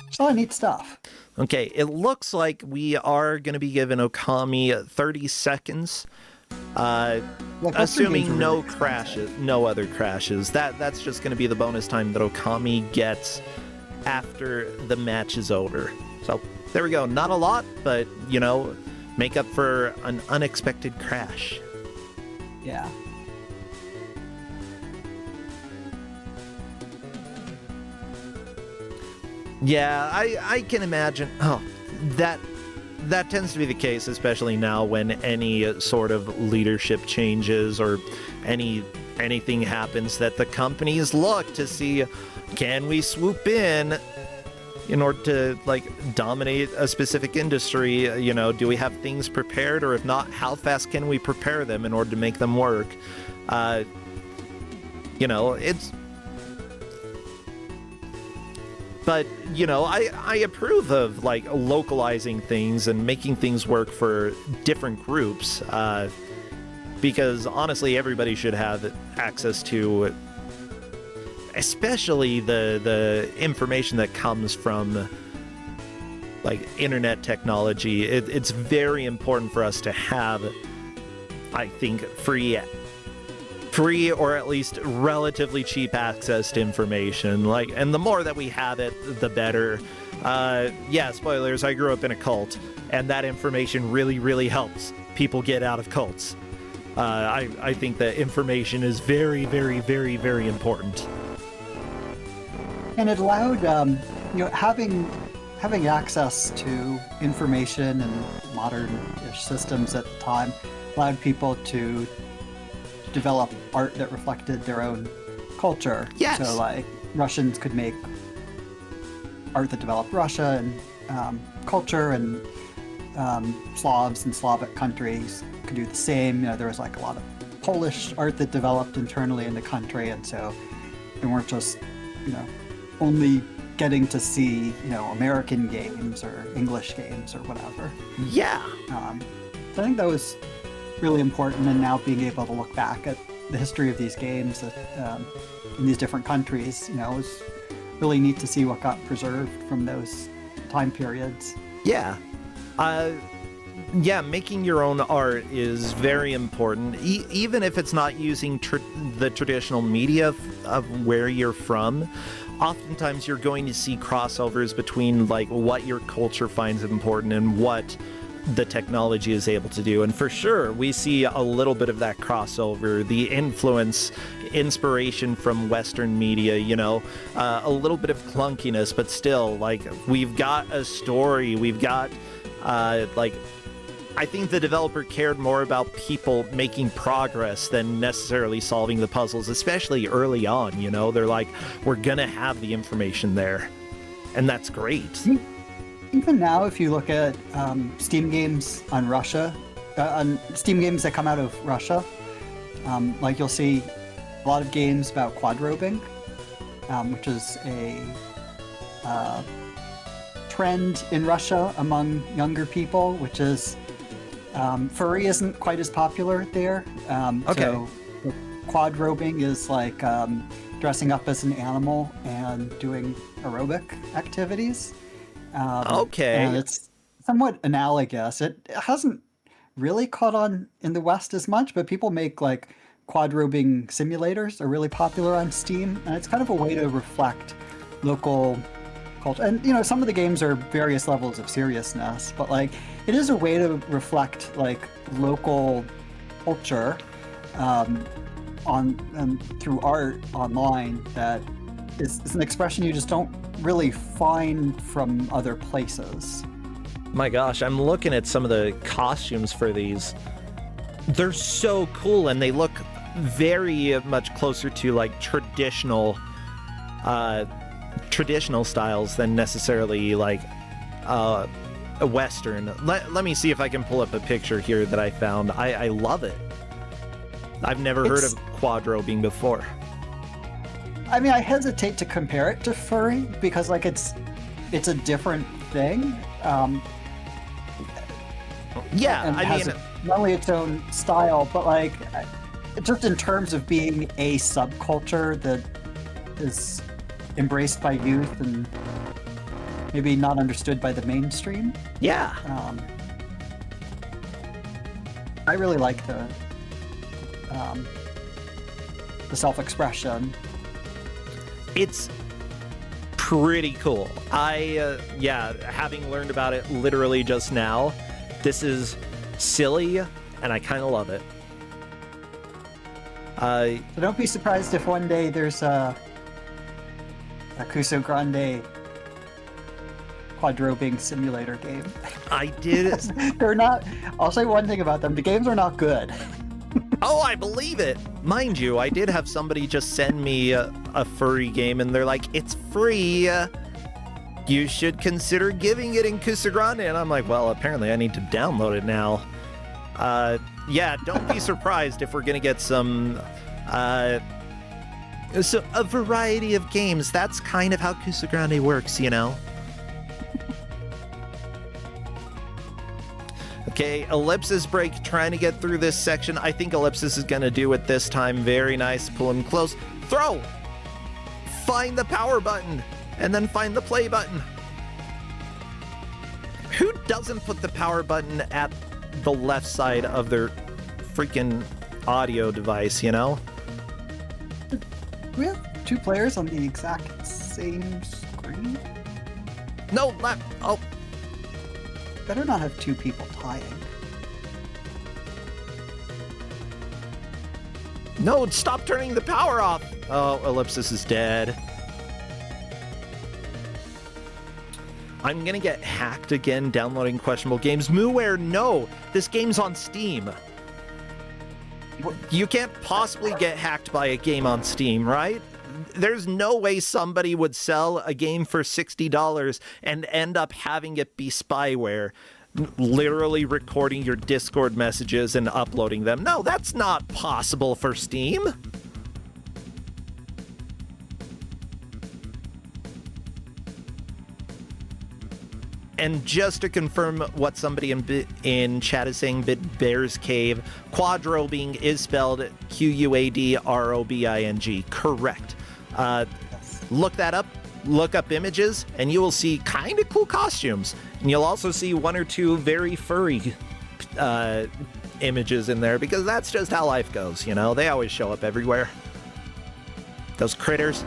It's a lot of neat stuff. Okay, it looks like we are going to be giving Okami 30 seconds. Assuming no crashes, no other crashes. That's just going to be the bonus time that Okami gets after the match is over. So there we go. Not a lot, but make up for an unexpected crash. Yeah. Yeah, I can imagine. Oh, that tends to be the case, especially now when any sort of leadership changes or anything happens, that the companies look to see, can we swoop in order to dominate a specific industry? Do we have things prepared, or if not, how fast can we prepare them in order to make them work? It's. But, I approve of, localizing things and making things work for different groups, because, honestly, everybody should have access to, especially the information that comes from, internet technology. It's very important for us to have, I think, free or at least relatively cheap access to information. And the more that we have it, the better. Yeah, spoilers, I grew up in a cult, and that information really, really helps people get out of cults. I think that information is very, very, very, very important. And it allowed, having access to information and modern-ish systems at the time allowed people to develop art that reflected their own culture. Yes. So, Russians could make art that developed Russia and culture, and Slavs and Slavic countries could do the same. There was a lot of Polish art that developed internally in the country, and so they weren't just, only getting to see, American games or English games or whatever. Yeah. So I think that was really important, and now being able to look back at the history of these games in these different countries, it was really neat to see what got preserved from those time periods. Yeah. Yeah, making your own art is very important, even if it's not using the traditional media of where you're from. Oftentimes you're going to see crossovers between what your culture finds important and what the technology is able to do. And for sure, we see a little bit of that crossover, the influence inspiration from Western media, you know, a little bit of clunkiness, but still, like, we've got a story, we've got, like, I think the developer cared more about people making progress than necessarily solving the puzzles, especially early on, you know? They're like, we're gonna have the information there, and that's great. Even now, if you look at Steam games on Russia, on Steam games that come out of Russia, like you'll see a lot of games about quadrobing, which is a trend in Russia among younger people, which is furry isn't quite as popular there. Okay. So quadrobing is like dressing up as an animal and doing aerobic activities. Okay. And it's somewhat analogous. It hasn't really caught on in the West as much, but people make like quadrobing simulators are really popular on Steam, and it's kind of a way to reflect local culture. And you know, some of the games are various levels of seriousness, but like it is a way to reflect like local culture through art online that is an expression you just don't really find from other places. My gosh, I'm looking at some of the costumes for these. They're so cool, and they look very much closer to like traditional styles than necessarily like a Western. Let me see if I can pull up a picture here that I found. I love it. I've never heard of quadrobing before. I mean, I hesitate to compare it to furry because like it's a different thing. Yeah, and I has mean, not only its own style, but like just in terms of being a subculture that is embraced by youth and maybe not understood by the mainstream. yeah. I really like the self-expression. It's pretty cool. Having learned about it literally just now, this is silly, and I kind of love it. So don't be surprised if one day there's a Kusogrande quadrobing simulator game. I did. They're not. I'll say one thing about them: the games are not good. Oh, I believe it. Mind you, I did have somebody just send me a furry game, and they're like, it's free. You should consider giving it in Kusogrande. And I'm like, well, apparently I need to download it now. Yeah, don't be surprised if we're going to get some... so a variety of games. That's kind of how Kusogrande works, you know? Okay, Ellipsis break, trying to get through this section. I think Ellipsis is going to do it this time. Very nice. Pull him close. Throw! Find the power button, and then find the play button. Who doesn't put the power button at the left side of their freaking audio device, you know? We have two players on the exact same screen? No, left. Oh. Better not have two people tying. No, stop turning the power off. Oh, Ellipsis is dead. I'm gonna get hacked again downloading questionable games. Mooware, no! This game's on Steam. You can't possibly get hacked by a game on Steam, right? There's no way somebody would sell a game for $60 and end up having it be spyware, literally recording your Discord messages and uploading them. No, that's not possible for Steam. And just to confirm what somebody in chat is saying, Bear's Cave, quadrobing is spelled Quadrobing. Correct. Look that up, look up images, and you will see kind of cool costumes. And you'll also see one or two very furry images in there, because that's just how life goes, you know? They always show up everywhere. Those critters.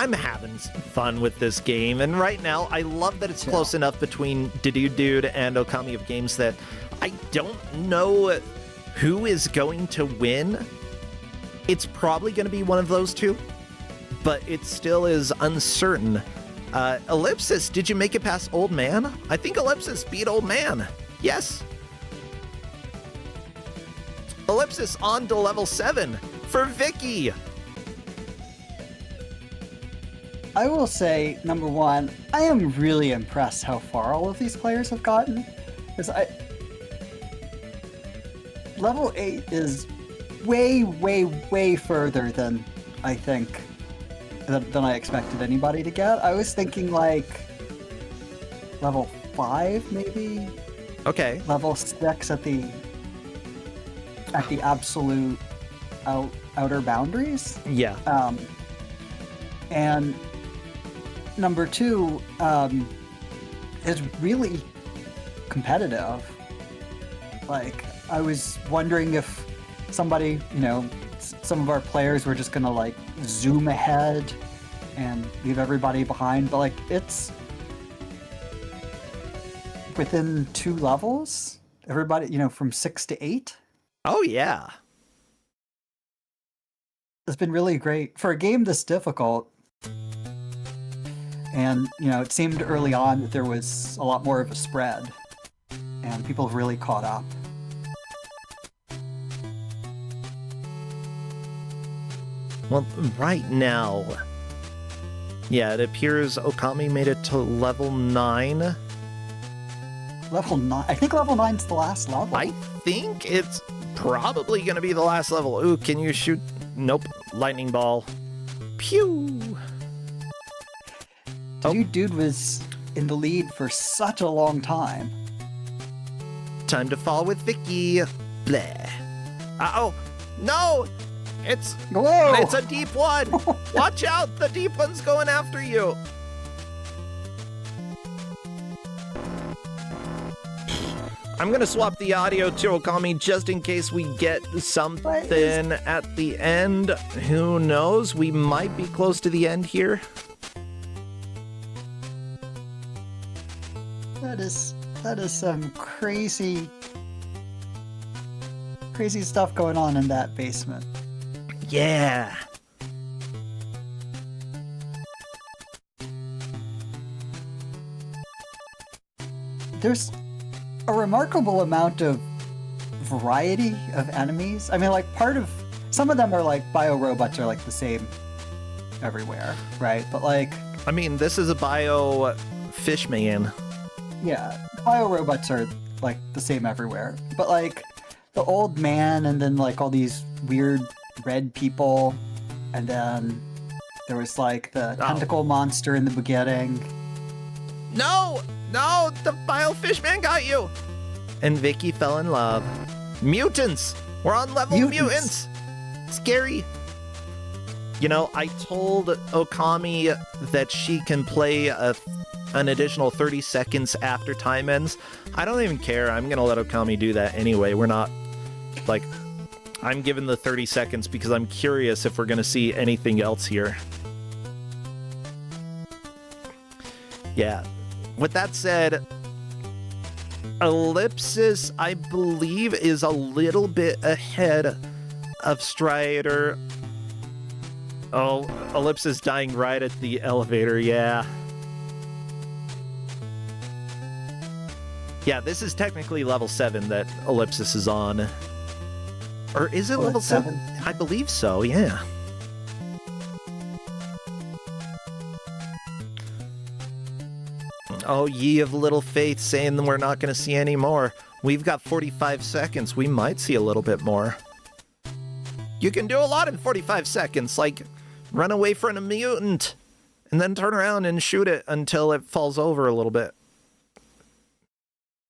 I'm having fun with this game, and right now I love that it's close enough between Dude and Okami of Games that I don't know who is going to win. It's probably going to be one of those two, but it still is uncertain. Ellipsis, did you make it past Old Man? I think Ellipsis beat Old Man. Yes. Ellipsis on to level 7 for Vicky. I will say, number one, I am really impressed how far all of these players have gotten. Because level 8 is way, way, way further than I think than I expected anybody to get. I was thinking like level 5 maybe. Okay. Level 6 at the absolute outer boundaries. Yeah. And number 2 is really competitive. Like, I was wondering if somebody, some of our players were just gonna like zoom ahead and leave everybody behind, but like it's within 2 levels. Everybody, from 6 to 8. Oh yeah. It's been really great for a game this difficult. And, it seemed early on that there was a lot more of a spread, and people have really caught up. Well, right now, yeah, it appears Okami made it to level 9. Level 9? I think level 9's the last level. I think it's probably going to be the last level. Ooh, can you shoot? Nope. Lightning ball. Pew! Dude was in the lead for such a long time. Time to fall with Vicky. Bleh. Uh-oh. No! It's a deep one! Watch out! The deep one's going after you! I'm gonna swap the audio to Okami just in case we get something at the end. Who knows? We might be close to the end here. That is some crazy stuff going on in that basement. Yeah. There's a remarkable amount of variety of enemies. I mean, like, some of them are like bio-robots are like the same everywhere, right? But like... I mean, this is a bio-fish man. Yeah, bio-robots are like the same everywhere. But like, the Old Man and then like all these weird red people, and then there was like the tentacle monster in the beginning. No, the biofish man got you. And Vicky fell in love. Mutants. We're on level mutants. Scary. I told Okami that she can play an additional 30 seconds after time ends. I don't even care. I'm gonna let Okami do that anyway. We're not like, I'm giving the 30 seconds because I'm curious if we're gonna see anything else here. Yeah. With that said, Ellipsis, I believe, is a little bit ahead of Strider. Oh, Ellipsis dying right at the elevator, yeah. Yeah, this is technically level 7 that Ellipsis is on. Or is it level 7? I believe so, yeah. Oh, ye of little faith, saying that we're not going to see any more. We've got 45 seconds. We might see a little bit more. You can do a lot in 45 seconds, like run away from a mutant and then turn around and shoot it until it falls over a little bit.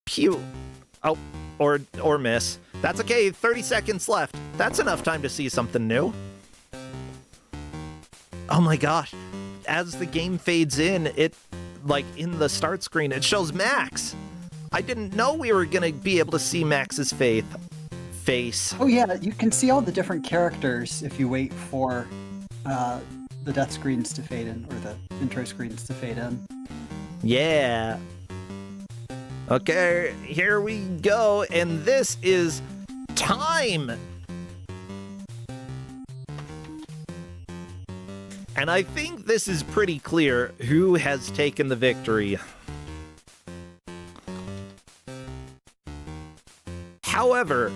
Pew. Oh, or miss. That's okay, 30 seconds left. That's enough time to see something new. Oh my gosh. As the game fades in, like in the start screen, it shows Max. I didn't know we were gonna be able to see Max's face. Oh yeah, you can see all the different characters if you wait for the death screens to fade in, or the intro screens to fade in. Yeah. Okay, here we go, and this is time. And I think this is pretty clear who has taken the victory. However,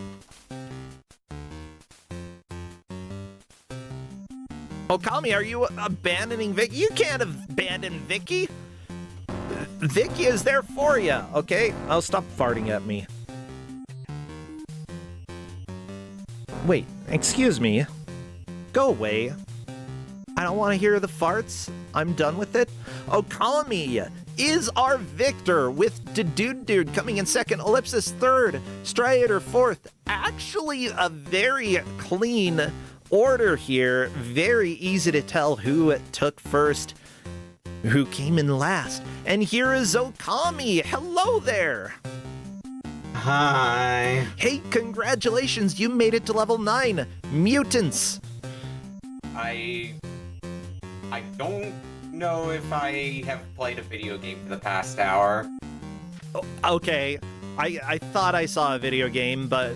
Okami, are you abandoning Vicky? You can't abandon Vicky. Vicky is there for you, okay? Oh, stop farting at me. Wait, excuse me. Go away. I don't want to hear the farts. I'm done with it. Okami is our victor with Dude coming in second, Ellipsis third, Striator fourth. Actually, a very clean order here. Very easy to tell who took first, who came in last. And here is Okami. Hello there. Hi. Hey, congratulations. You made it to level 9. Mutants. I don't know if I have played a video game for the past hour. Okay. I thought I saw a video game, but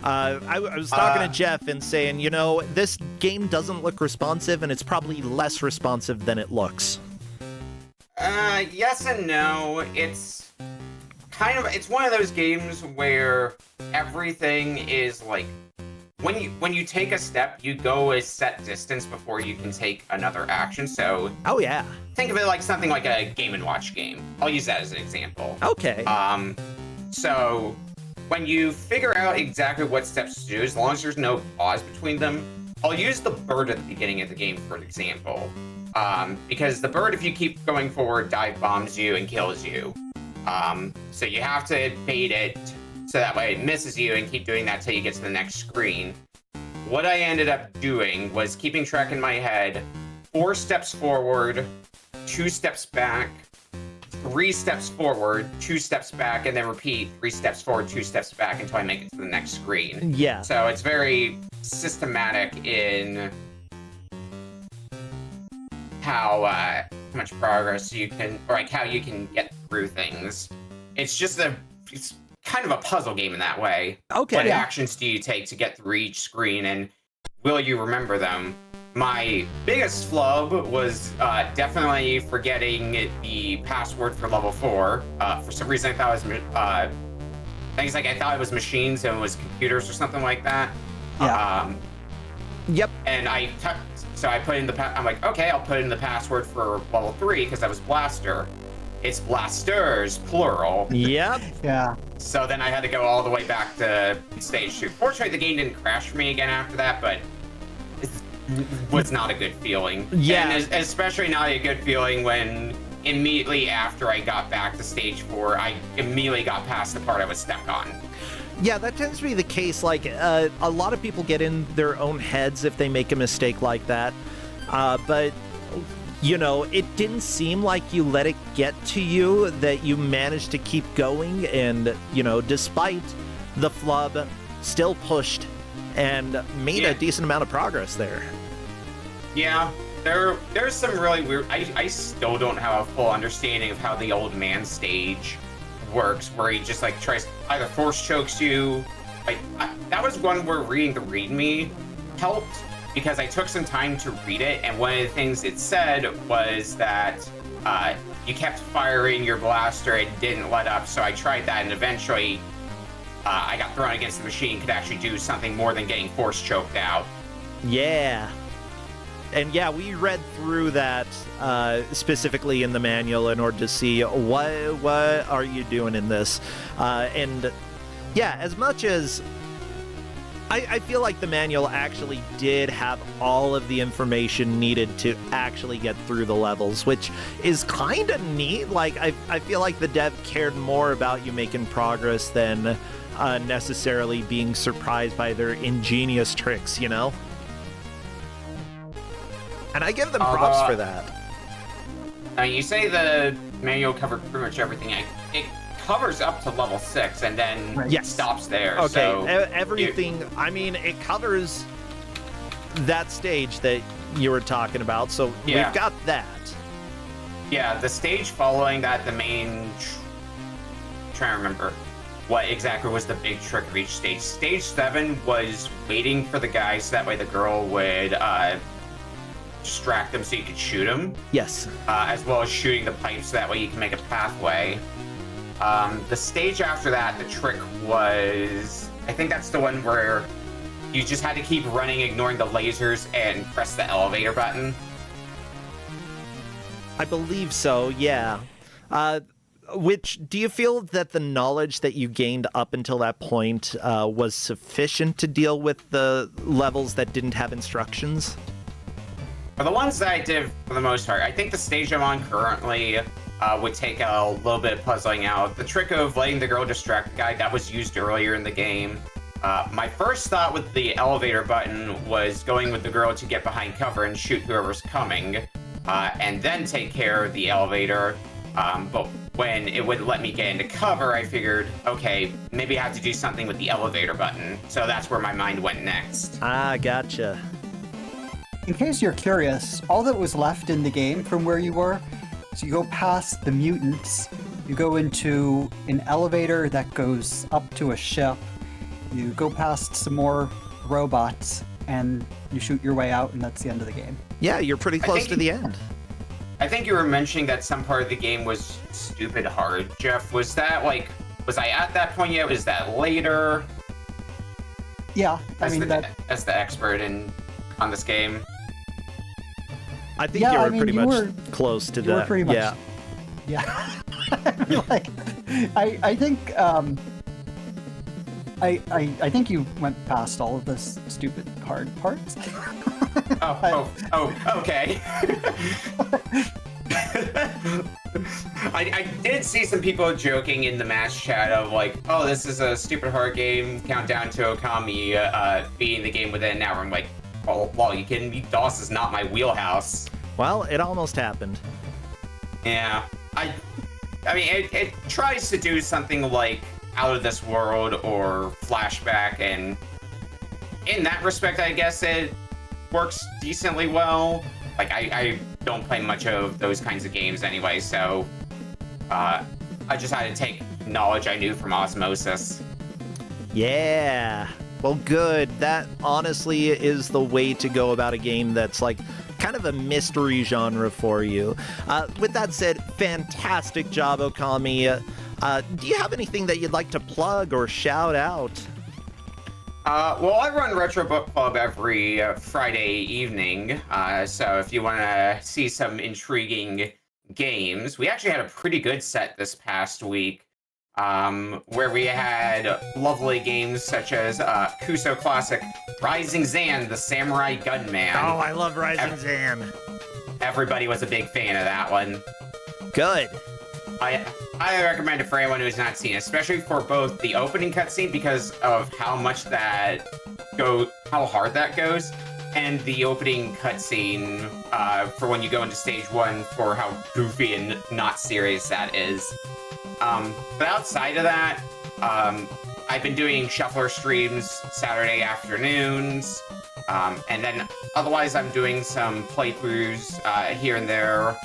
I was talking to Jeff and saying, you know, this game doesn't look responsive, and it's probably less responsive than it looks. Yes and no. It's one of those games where everything is like, when you take a step, you go a set distance before you can take another action. So Oh yeah. think of it like something like a Game & Watch game. I'll use that as an example. Okay. So when you figure out exactly what steps to do, as long as there's no pause between them, I'll use the bird at the beginning of the game for an example. Because the bird, if you keep going forward, dive bombs you and kills you. So you have to bait it so that way it misses you and keep doing that till you get to the next screen. What I ended up doing was keeping track in my head, 4 steps forward, 2 steps back, 3 steps forward, 2 steps back, and then repeat 3 steps forward, 2 steps back until I make it to the next screen. Yeah. So it's very systematic in how much progress you can, or like how you can get through things. It's kind of a puzzle game in that way. Okay. What actions do you take to get through each screen, and will you remember them? My biggest flub was definitely forgetting the password for level 4. For some reason, I thought it was machines and it was computers or something like that. Yeah. Yep. And so I put in I'm like, okay, I'll put in the password for level 3 because that was blaster. It's blasters, plural. Yep. Yeah. So then I had to go all the way back to stage 2. Fortunately, the game didn't crash for me again after that, but it was not a good feeling. Yeah. And especially not a good feeling when immediately after I got back to stage 4, I immediately got past the part I was stuck on. Yeah, that tends to be the case. Like, a lot of people get in their own heads if they make a mistake like that. But, you know, it didn't seem like you let it get to you, that you managed to keep going and, you know, despite the flub, still pushed and made a decent amount of progress there. Yeah, there's some really weird... I still don't have a full understanding of how the old man stage works, where he just like tries either force chokes you. That was one where reading the readme helped, because I took some time to read it, and one of the things it said was that you kept firing your blaster and didn't let up. So I tried that, and eventually I got thrown against the machine, could actually do something more than getting force choked out. Yeah. And yeah, we read through that specifically in the manual in order to see what are you doing in this. And yeah, as much as I feel like the manual actually did have all of the information needed to actually get through the levels, which is kind of neat. Like, I feel like the dev cared more about you making progress than necessarily being surprised by their ingenious tricks, you know? And I give them props for that. You say the manual covered pretty much everything. It covers up to level 6 and then stops there. Okay, so everything. I mean, it covers that stage that you were talking about, so Yeah. we've got that. Yeah, the stage following that, the main... trying to remember what exactly was the big trick of each stage. Stage 7 was waiting for the guy so that way the girl would distract them so you could shoot him. Yes. As well as shooting the pipes so that way you can make a pathway. The stage after that, the trick was... I think that's the one where you just had to keep running, ignoring the lasers, and press the elevator button. I believe so, yeah. Which, do you feel that the knowledge that you gained up until that point was sufficient to deal with the levels that didn't have instructions? For the ones that I did, for the most part, I think the stage I'm on currently would take a little bit of puzzling out. The trick of letting the girl distract the guy, that was used earlier in the game. My first thought with the elevator button was going with the girl to get behind cover and shoot whoever's coming, and then take care of the elevator. But when it wouldn't let me get into cover, I figured, okay, maybe I have to do something with the elevator button. So that's where my mind went next. Ah, gotcha. In case you're curious, all that was left in the game from where you were, so you go past the mutants, you go into an elevator that goes up to a ship, you go past some more robots, and you shoot your way out, and that's the end of the game. Yeah, you're pretty close to the end. I think you were mentioning that some part of the game was stupid hard, Jeff. Was that like, was I at that point yet? Was that later? Yeah, I mean, as the expert on this game. I think you were pretty much close to that. You were pretty much, yeah. Yeah. Like, I think I think you went past all of the stupid hard parts. Okay. I did see some people joking in the match chat of like, oh, this is a stupid hard game, countdown to Okami beating the game within an hour. I'm like, oh, well, you kidding me? DOS is not my wheelhouse. Well, it almost happened. Yeah. I mean, it tries to do something like Out of This World or Flashback, and in that respect, I guess it works decently well. Like, I don't play much of those kinds of games anyway, so I just had to take knowledge I knew from osmosis. Yeah. Well, good. That honestly is the way to go about a game that's like kind of a mystery genre for you. With that said, fantastic job, Okami. Do you have anything that you'd like to plug or shout out? Well, I run Retro Book Club every Friday evening, so if you want to see some intriguing games, we actually had a pretty good set this past week, where we had lovely games such as Kuso classic Rising Zan, the Samurai Gunman. Oh, I love Rising Zan. Everybody was a big fan of that one. Good. I recommend it for anyone who's not seen it, especially for both the opening cutscene because of how hard that goes, and the opening cutscene for when you go into stage 1 for how goofy and not serious that is. But outside of that, I've been doing shuffler streams Saturday afternoons, and then otherwise I'm doing some playthroughs here and there.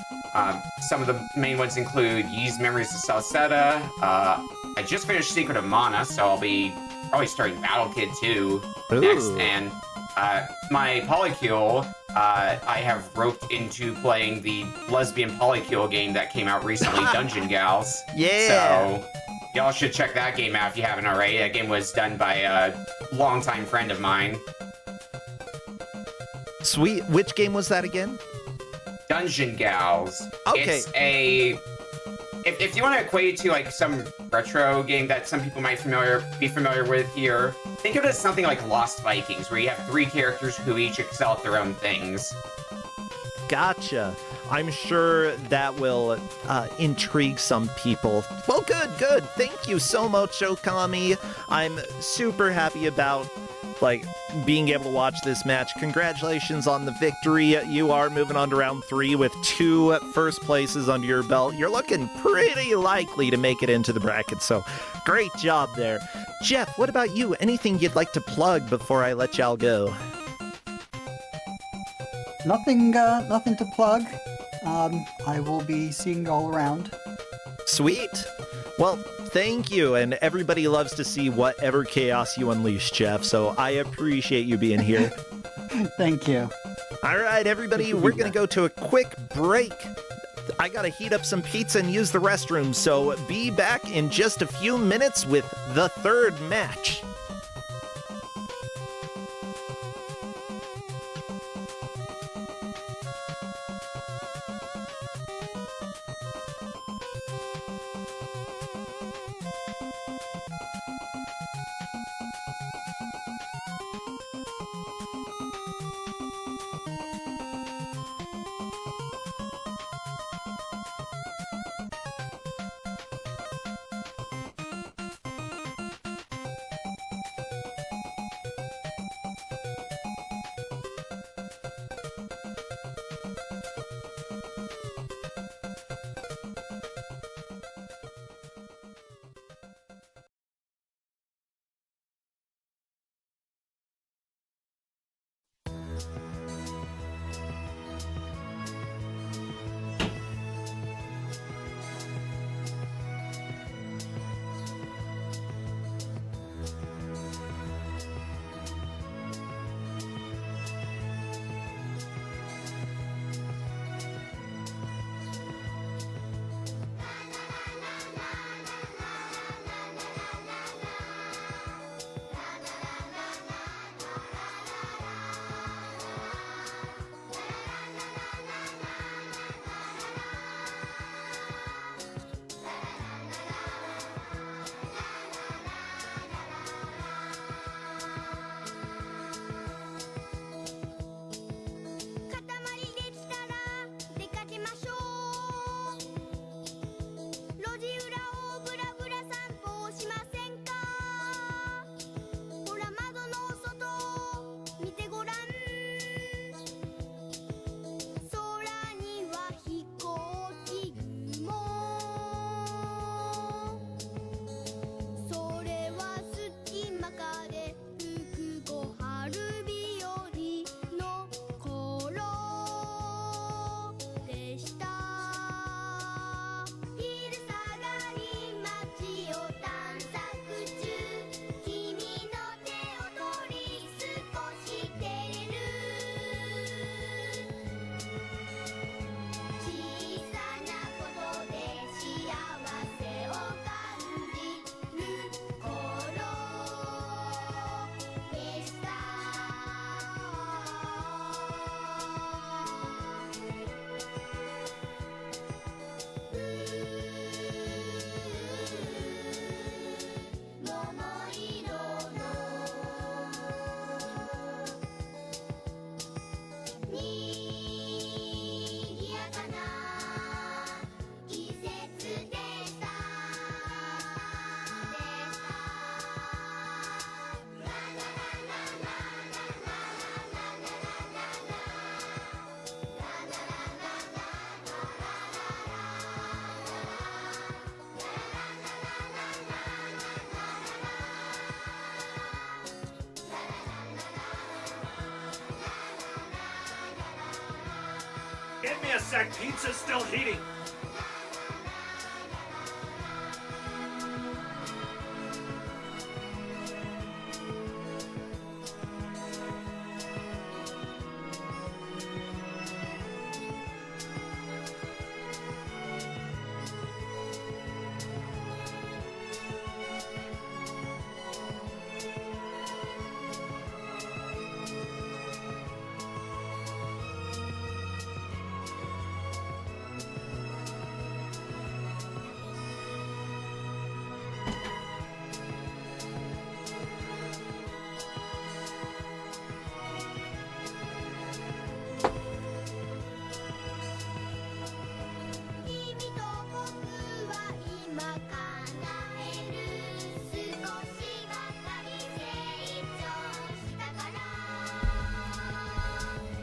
Some of the main ones include Yee's Memories of Salsetta. I just finished Secret of Mana, so I'll be probably starting Battle Kid 2 next. And my Polycule, I have roped into playing the lesbian Polycule game that came out recently, Dungeon Gals. Yeah! So y'all should check that game out if you haven't already. That game was done by a longtime friend of mine. Sweet. Which game was that again? Dungeon Gals. Okay. It's if you want to equate it to like some retro game that some people might be familiar with here, think of it as something like Lost Vikings, where you have 3 characters who each excel at their own things. Gotcha. I'm sure that will intrigue some people. Well, good. Thank you so much, Okami. I'm super happy about being able to watch this match. Congratulations on the victory. You are moving on to round 3 with 2 first places under your belt. You're looking pretty likely to make it into the bracket, so great job there. Jeff, what about you? Anything you'd like to plug before I let y'all go? Nothing to plug. I will be seeing you all around. Sweet. Well, thank you, and everybody loves to see whatever chaos you unleash, Jeff, so I appreciate you being here. Thank you. All right, everybody, we're going to go to a quick break. I got to heat up some pizza and use the restroom, so be back in just a few minutes with the third match. Give me a sec, pizza's still heating.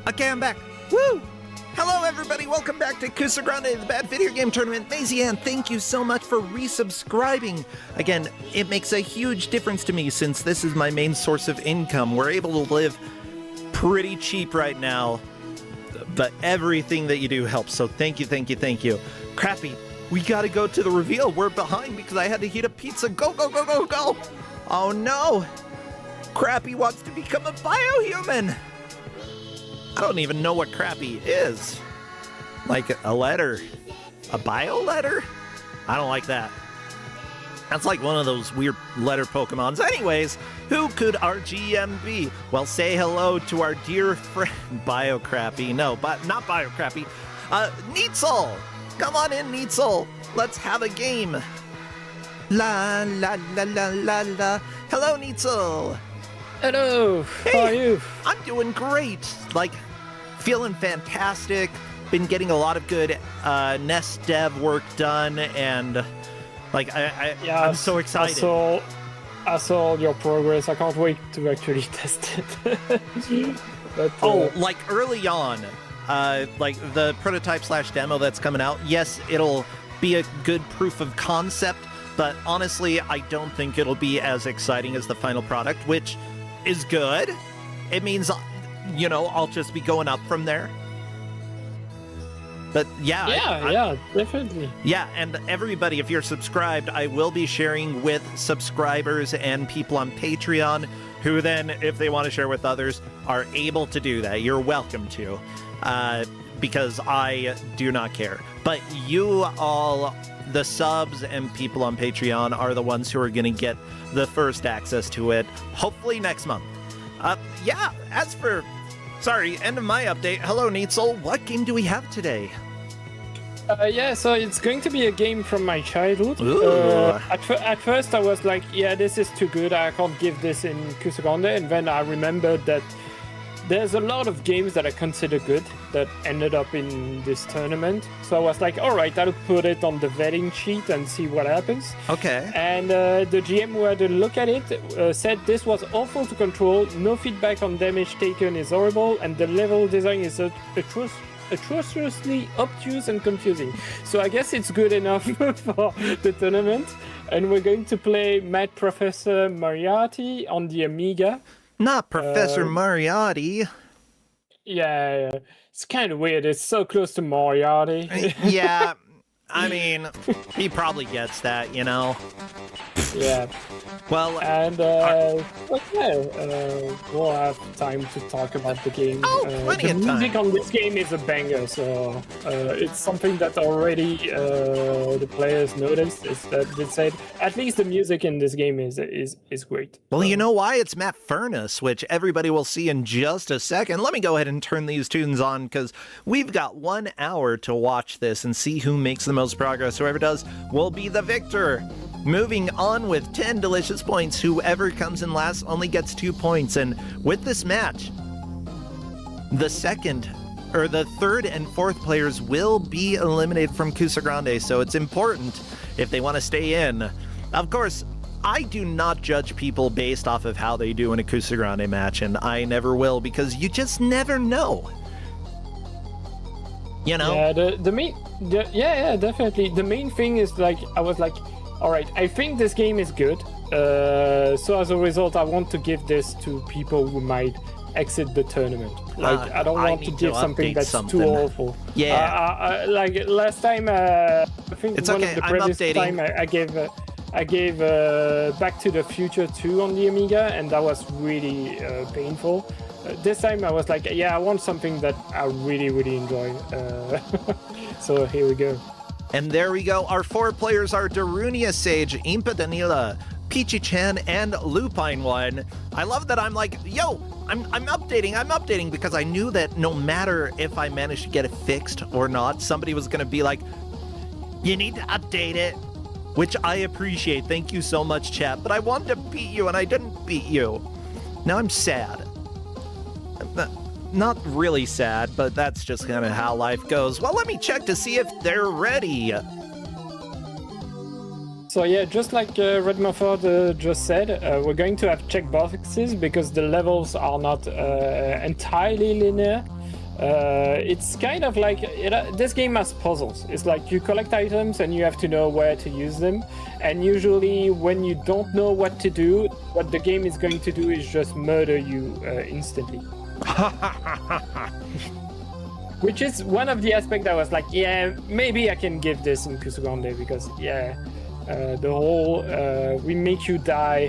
Okay, I'm back. Woo! Hello, everybody. Welcome back to Kusogrande, the Bad Video Game Tournament. Maisie Ann, thank you so much for resubscribing. Again, it makes a huge difference to me since this is my main source of income. We're able to live pretty cheap right now. but everything that you do helps. So thank you, thank you, thank you. Crappy, we gotta go to the reveal. We're behind because I had to heat up pizza. Go, go, go, go, go. Oh no. Crappy wants to become a biohuman. I don't even know what Crappy is. Like a letter. A bio letter? I don't like that. That's like one of those weird letter Pokemons. Anyways, who could our GM be? Well, say hello to our dear friend Biocrappy. No, but not Biocrappy. Neetzl! Come on in, Neetzl. Let's have a game. La la la la la la. Hello, Neetzl. Hello. Hey, How are you? I'm doing great. Like, feeling fantastic. Been getting a lot of good Nest dev work done, and like I'm so excited. I saw your progress. I can't wait to actually test it. But, like early on, like the prototype/demo that's coming out. Yes, it'll be a good proof of concept, but honestly, I don't think it'll be as exciting as the final product, which is good. It means, you know, I'll just be going up from there. But yeah, definitely. Yeah, and everybody, if you're subscribed, I will be sharing with subscribers and people on Patreon who then, if they want to share with others, are able to do that. You're welcome to, because I do not care. But you all, the subs and people on Patreon, are the ones who are going to get the first access to it, hopefully next month. Yeah, as for... Sorry, end of my update. Hello, Neetzl. What game do we have today? Yeah, so it's going to be a game from my childhood. At first I was like, yeah, this is too good. I can't give this in Kusogrande. And then I remembered that there's a lot of games that I consider good that ended up in this tournament. So I was like, all right, I'll put it on the vetting sheet and see what happens. Okay. And the GM who had a look at it said this was awful to control, no feedback on damage taken is horrible, and the level design is atrociously obtuse and confusing. So I guess it's good enough for the tournament. And we're going to play Mad Professor Moriarty on the Amiga. Not Professor Moriarty. Yeah, it's kind of weird. It's so close to Moriarty. Yeah, I mean, he probably gets that, you know? Yeah. Well, and we'll have time to talk about the game. Oh, plenty of time. The music on this game is a banger, so it's something that already the players noticed. Is that they said at least the music in this game is great. Well, you know why? It's Matt Furness, which everybody will see in just a second. Let me go ahead and turn these tunes on because we've got 1 hour to watch this and see who makes the most progress. Whoever does will be the victor. Moving on with 10 delicious points, whoever comes in last only gets 2 points. And with this match, the third and fourth players will be eliminated from Kusogrande, so it's important if they want to stay in. Of course, I do not judge people based off of how they do in a Kusogrande match, and I never will, because you just never know. You know? Yeah, definitely. The main thing is, like, I was like, all right, I think this game is good. So as a result, I want to give this to people who might exit the tournament. Like, I don't want to give something that's too awful. Yeah. Like last time, I think it's one okay. of the previous time I gave Back to the Future 2 on the Amiga, and that was really painful. This time I was like, yeah, I want something that I really, really enjoy. So here we go. And there we go. Our 4 players are Darunia Sage, Impa Danila, Peachy-chan, and Lupine1. I love that I'm like, yo, I'm updating because I knew that no matter if I managed to get it fixed or not, somebody was going to be like, you need to update it, which I appreciate. Thank you so much, chat. But I wanted to beat you and I didn't beat you. Now I'm sad. Not really sad, but that's just kind of how life goes. Well, let me check to see if they're ready. So yeah, just like Red Mufford just said, we're going to have check boxes because the levels are not entirely linear. It's kind of like, this game has puzzles. It's like you collect items and you have to know where to use them. And usually when you don't know what to do, what the game is going to do is just murder you instantly. Which is one of the aspects I was like, yeah, maybe I can give this in Kusogrande because, the whole we make you die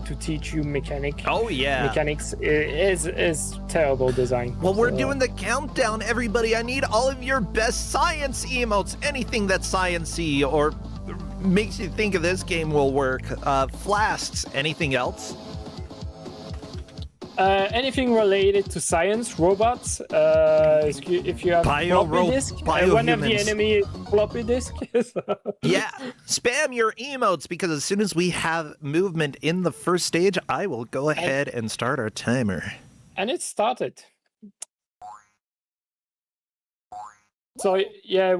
to teach you mechanics is terrible design. Well, we're doing the countdown, everybody. I need all of your best science emotes. Anything that's science-y or makes you think of this game will work. Flasks. Anything else? Anything related to science, robots, if you have floppy disk, one of the enemy is floppy disk. Yeah, spam your emotes because as soon as we have movement in the first stage, I will go ahead and start our timer. And it started. So yeah,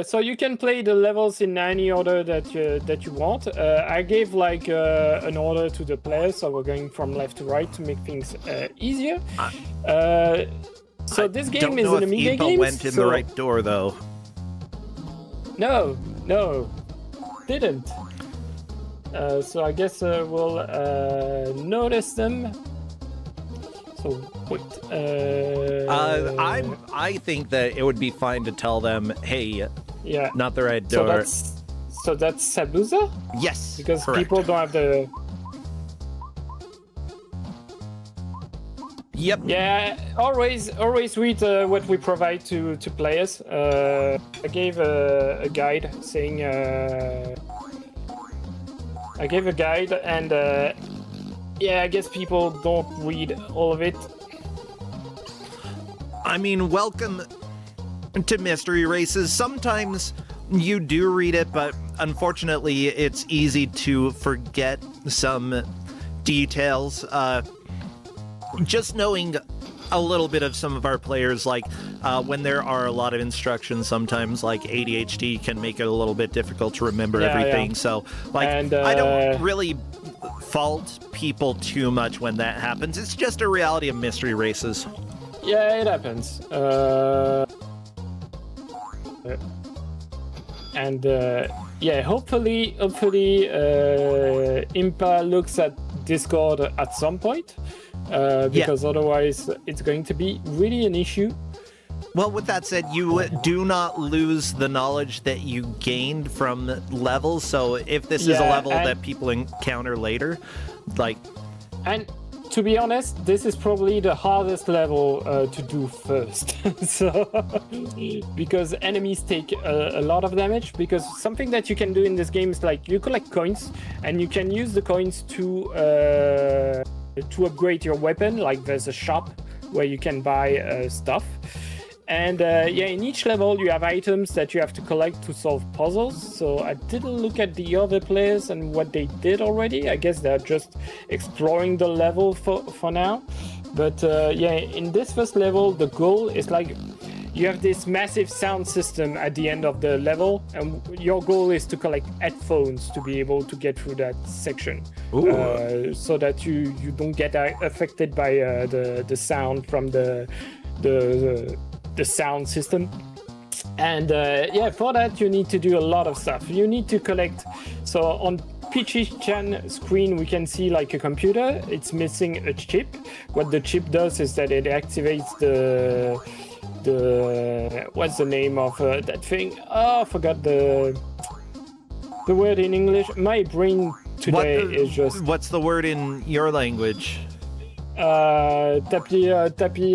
so you can play the levels in any order that you want. I gave like an order to the players, so we're going from left to right to make things easier. So this game is an Amiga game. Went in the right door though. No, didn't. So I guess we'll notice them. So what? I think that it would be fine to tell them, hey, not the right door. So that's Sabuza? Yes, because correct. People don't have the. Yep. Yeah, always read what we provide to players. I gave a guide saying. I gave a guide and. Yeah, I guess people don't read all of it. I mean, welcome to Mystery Races. Sometimes you do read it, but unfortunately, it's easy to forget some details. Just knowing a little bit of some of our players, like when there are a lot of instructions, sometimes like ADHD can make it a little bit difficult to remember everything. Yeah. So, like, I don't really fault people too much when that happens. It's just a reality of Mystery Races. Yeah, it happens. Hopefully, Impa looks at Discord at some point, because otherwise it's going to be really an issue. Well, with that said, you do not lose the knowledge that you gained from levels. So if this is a level that people encounter later, like... And to be honest, this is probably the hardest level to do first. Because enemies take a lot of damage. Because something that you can do in this game is like you collect coins, and you can use the coins to upgrade your weapon. Like there's a shop where you can buy stuff. And in each level you have items that you have to collect to solve puzzles. So I didn't look at the other players and what they did already. I guess they're just exploring the level for now. But in this first level, the goal is like you have this massive sound system at the end of the level, and your goal is to collect headphones to be able to get through that section, so that you don't get affected by the sound from the sound system. And for that you need to do a lot of stuff. You need to collect. So on Peachy-chan screen we can see like a computer. It's missing a chip. What the chip does is that it activates the what's the name of that thing? Oh, I forgot the word in English. My brain today is just... What's the word in your language? Tapis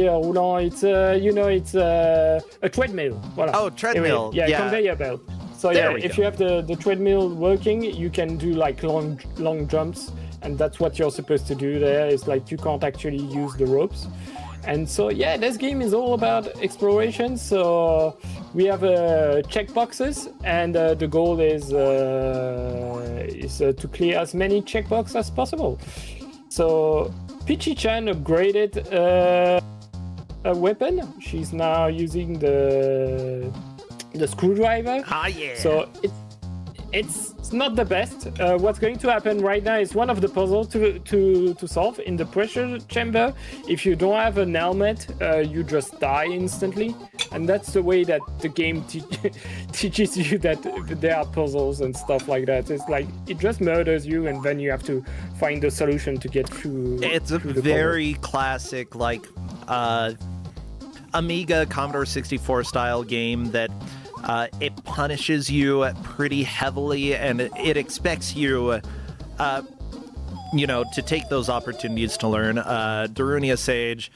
roulant. It's it's a treadmill. Voilà. Oh, treadmill. Anyway, conveyor belt. So if you have the treadmill working, you can do like long jumps, and that's what you're supposed to do there. Is like you can't actually use the ropes. And so this game is all about exploration. So we have checkboxes, and the goal is to clear as many checkboxes as possible. So Peachy-chan upgraded a weapon. She's now using the screwdriver. So it's not the best. What's going to happen right now is one of the puzzles to solve in the pressure chamber. If you don't have an helmet, you just die instantly, and that's the way that the game teaches you that there are puzzles and stuff like that. It's like it just murders you, and then you have to find a solution to get through. It's a very classic, like Amiga Commodore 64 style game that it punishes you pretty heavily, and it expects you, to take those opportunities to learn. Darunia Sage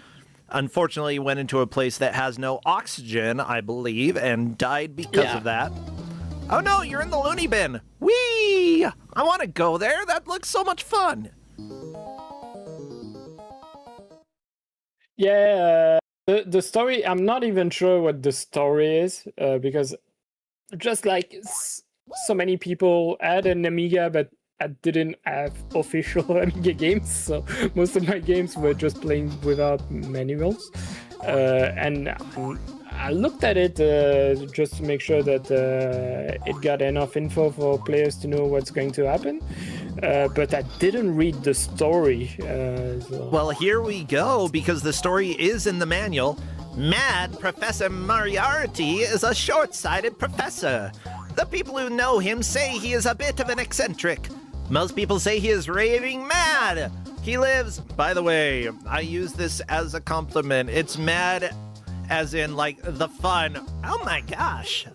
unfortunately went into a place that has no oxygen, I believe, and died because of that. Oh no, you're in the loony bin. Whee! I want to go there. That looks so much fun. Yeah, the story, I'm not even sure what the story is, because just like so many people had an Amiga, but I didn't have official Amiga games, so most of my games were just playing without manuals. And I looked at it just to make sure that it got enough info for players to know what's going to happen. But I didn't read the story. So. Well, here we go, because the story is in the manual. Mad Professor Moriarty is a short-sighted professor. The people who know him say he is a bit of an eccentric. Most people say he is raving mad. He lives, by the way, I use this as a compliment. It's mad as in, like, the fun, oh my gosh,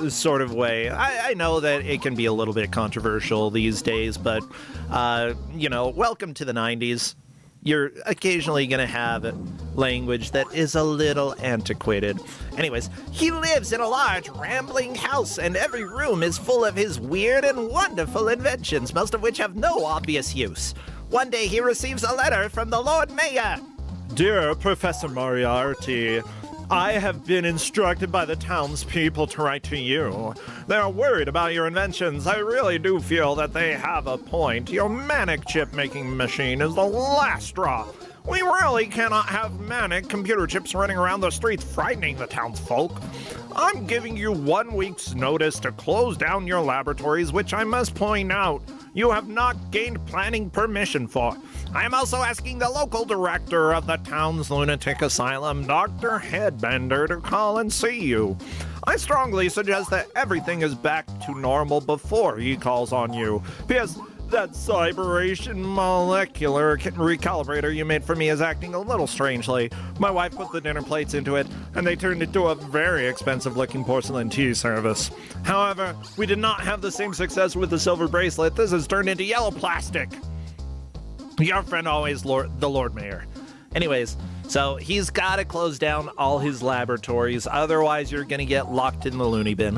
sort of way. I know that it can be a little bit controversial these days, but, welcome to the 90s. You're occasionally going to have language that is a little antiquated. Anyways, he lives in a large, rambling house, and every room is full of his weird and wonderful inventions, most of which have no obvious use. One day he receives a letter from the Lord Mayor. Dear Professor Moriarty, I have been instructed by the townspeople to write to you. They are worried about your inventions. I really do feel that they have a point. Your manic chip-making machine is the last straw. We really cannot have manic computer chips running around the streets frightening the townsfolk. I'm giving you 1 week's notice to close down your laboratories, which I must point out you have not gained planning permission for. I am also asking the local director of the town's lunatic asylum, Dr. Headbender, to call and see you. I strongly suggest that everything is back to normal before he calls on you. P.S. That Cyberation molecular recalibrator you made for me is acting a little strangely. My wife put the dinner plates into it, and they turned into a very expensive-looking porcelain tea service. However, we did not have the same success with the silver bracelet. This has turned into yellow plastic. Your friend always, the Lord Mayor. Anyways, so he's got to close down all his laboratories, otherwise you're going to get locked in the loony bin.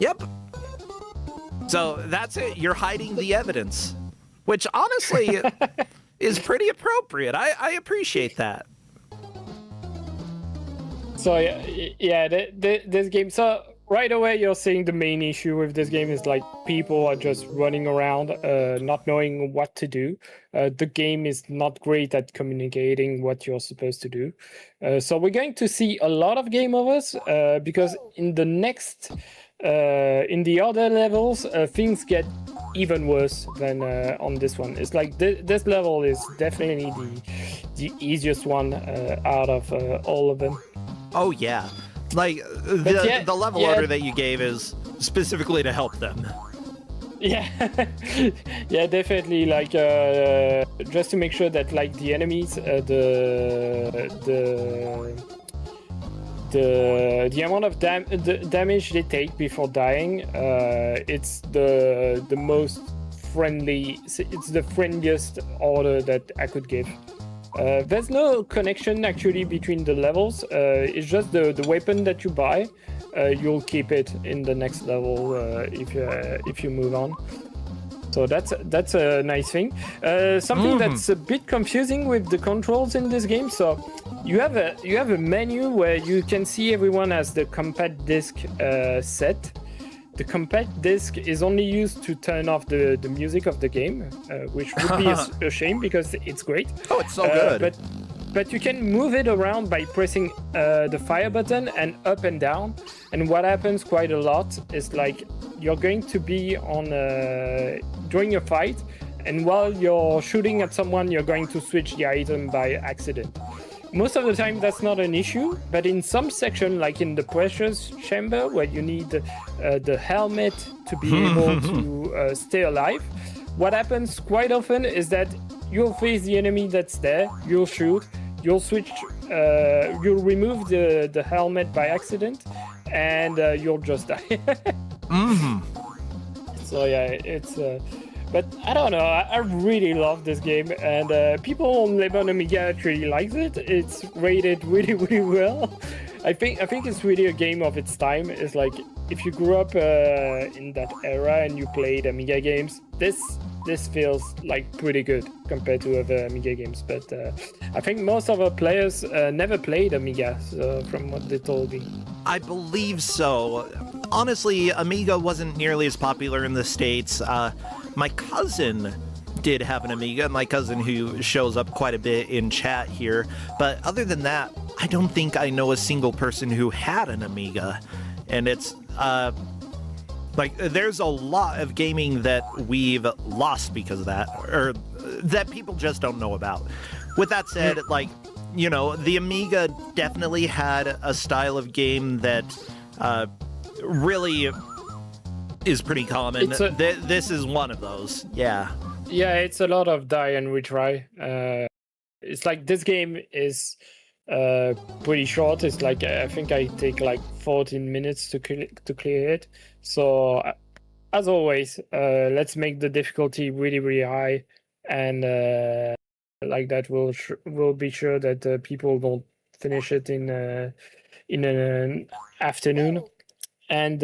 Yep. So that's it. You're hiding the evidence, which honestly is pretty appropriate. I appreciate that. So yeah, this game. So right away, you're saying the main issue with this game is like people are just running around, not knowing what to do. The game is not great at communicating what you're supposed to do. So we're going to see a lot of game overs because in the next. In the other levels, things get even worse than on this one. It's like this level is definitely the easiest one out of all of them. Oh yeah, like the level order that you gave is specifically to help them. Yeah, yeah, definitely. Like just to make sure that like the enemies, the amount of damage they take before dying, it's the most friendly. It's the friendliest order that I could give. There's no connection actually between the levels. It's just the weapon that you buy. You'll keep it in the next level if you move on. So that's a nice thing. Something that's a bit confusing with the controls in this game. So you have a menu where you can see everyone has the compact disc set. The compact disc is only used to turn off the music of the game, which would be a shame because it's great. Oh, it's so good. But you can move it around by pressing the fire button and up and down. And what happens quite a lot is like you're going to be on during a fight, and while you're shooting at someone, you're going to switch the item by accident. Most of the time, that's not an issue, but in some section, like in the precious chamber, where you need the helmet to be able to stay alive, what happens quite often is that you'll face the enemy that's there, you'll shoot, you'll switch you'll remove the helmet by accident, and you'll just die. So yeah, it's. But I don't know. I really love this game, and people on Lemon Amiga really likes it. It's rated really, really well. I think it's really a game of its time. It's like if you grew up in that era and you played Amiga games, this feels like pretty good compared to other Amiga games. But I think most of our players never played Amiga, so from what they told me. I believe so. Honestly, Amiga wasn't nearly as popular in the States. My cousin did have an Amiga, my cousin who shows up quite a bit in chat here. But other than that, I don't think I know a single person who had an Amiga. And it's, like, there's a lot of gaming that we've lost because of that, or that people just don't know about. With that said, like, you know, the Amiga definitely had a style of game that really is pretty common. This is one of those. Yeah. Yeah, it's a lot of die and retry. It's like this game is pretty short. It's like I think I take like 14 minutes to clear it. So as always, let's make the difficulty really, really high, and like that we'll be sure that people don't finish it in an afternoon. And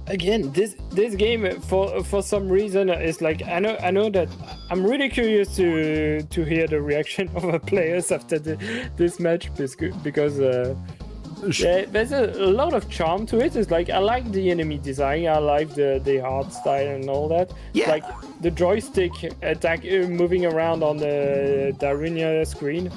again, this game for some reason is like I know that I'm really curious to hear the reaction of our players after this match, because there's a lot of charm to it. It's like I like the enemy design, I like the art style and all that. Yeah. Like the joystick attack moving around on the Darunia screen,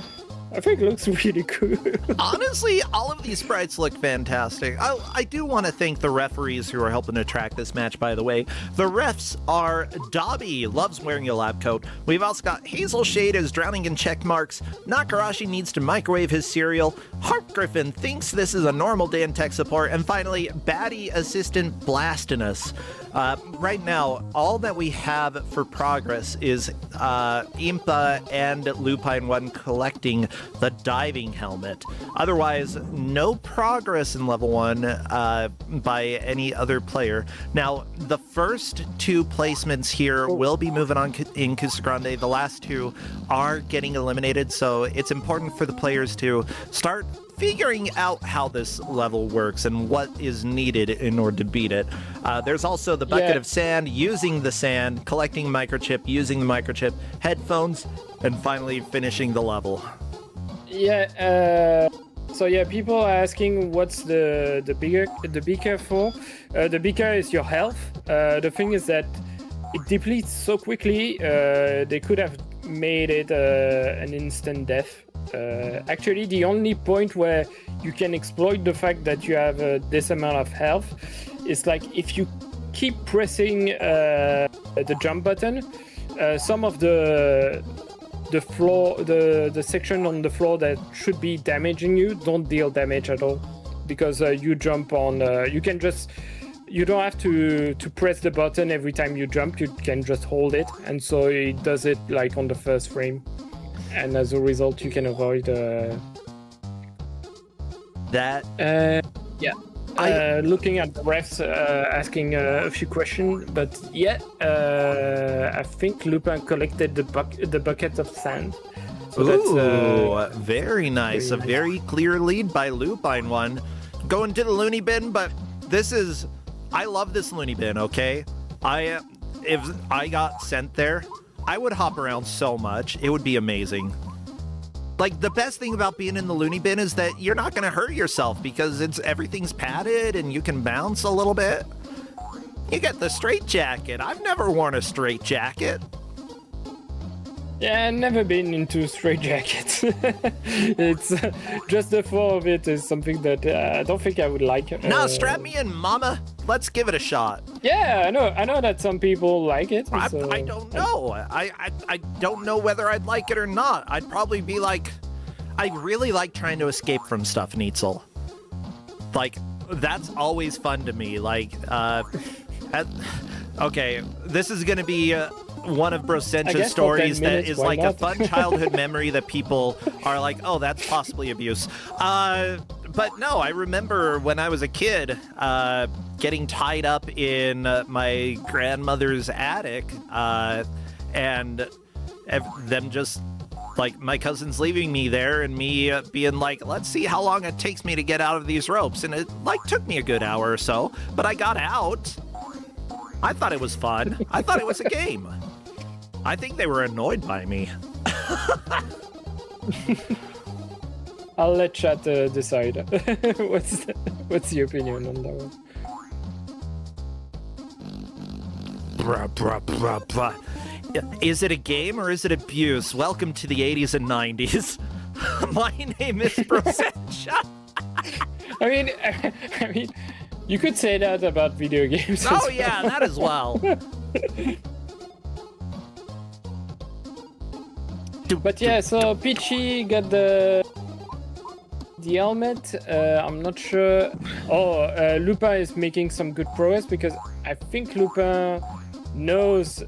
I think it looks really cool. Honestly, all of these sprites look fantastic. I do want to thank the referees who are helping to track this match, by the way. The refs are Dobby, loves wearing a lab coat. We've also got Hazel Shade is drowning in check marks. Nakarashi needs to microwave his cereal. Harp Griffin thinks this is a normal day in tech support. And finally, Baddie Assistant blasting us. Right now, all that we have for progress is Impa and Lupine 1 collecting the diving helmet. Otherwise, no progress in level 1 by any other player. Now, the first two placements here will be moving on in Kusogrande. The last two are getting eliminated, so it's important for the players to start figuring out how this level works and what is needed in order to beat it. There's also the bucket of sand, using the sand, collecting microchip, using the microchip, headphones, and finally finishing the level. Yeah, so yeah, people are asking what's the beaker for. The beaker is your health. The thing is that it depletes so quickly, they could have made it an instant death. Actually, the only point where you can exploit the fact that you have this amount of health is like if you keep pressing the jump button, some of the floor, the section on the floor that should be damaging you don't deal damage at all, because you jump on. You don't have to press the button every time you jump. You can just hold it, and so it does it like on the first frame. And as a result, you can avoid that. Looking at the refs, asking a few questions, but yeah, I think Lupin collected the bucket of sand. So that's very nice. A very clear lead by Lupine 1. Going to the loony bin, but I love this loony bin. Okay, if I got sent there, I would hop around so much. It would be amazing. Like, the best thing about being in the loony bin is that you're not going to hurt yourself because everything's padded and you can bounce a little bit. You get the straight jacket. I've never worn a straight jacket. Yeah, I've never been into straight jackets. It's just the flow of it is something that I don't think I would like. No, strap me in, mama. Let's give it a shot. Yeah, I know that some people like it. I don't know. I don't know whether I'd like it or not. I'd probably be like, I really like trying to escape from stuff, Neitzel. Like, that's always fun to me. Like, okay, this is gonna be one of I Brosencha's guess for 10 stories that minutes, is why like a not? fun childhood memory that people are like, oh, that's possibly abuse. But no, I remember when I was a kid getting tied up in my grandmother's attic and them just like my cousins leaving me there and me being like, let's see how long it takes me to get out of these ropes. And it like took me a good hour or so, but I got out. I thought it was fun. I thought it was a game. I think they were annoyed by me. I'll let chat decide. What's the opinion on that one? Bruh, bruh, bruh, bruh. Is it a game or is it abuse? Welcome to the 80s and 90s. My name is Brosencha. I mean, you could say that about video games. Oh yeah, that as well. But yeah, so Peachy got the helmet. I'm not sure. Oh, Lupin is making some good progress because I think Lupin knows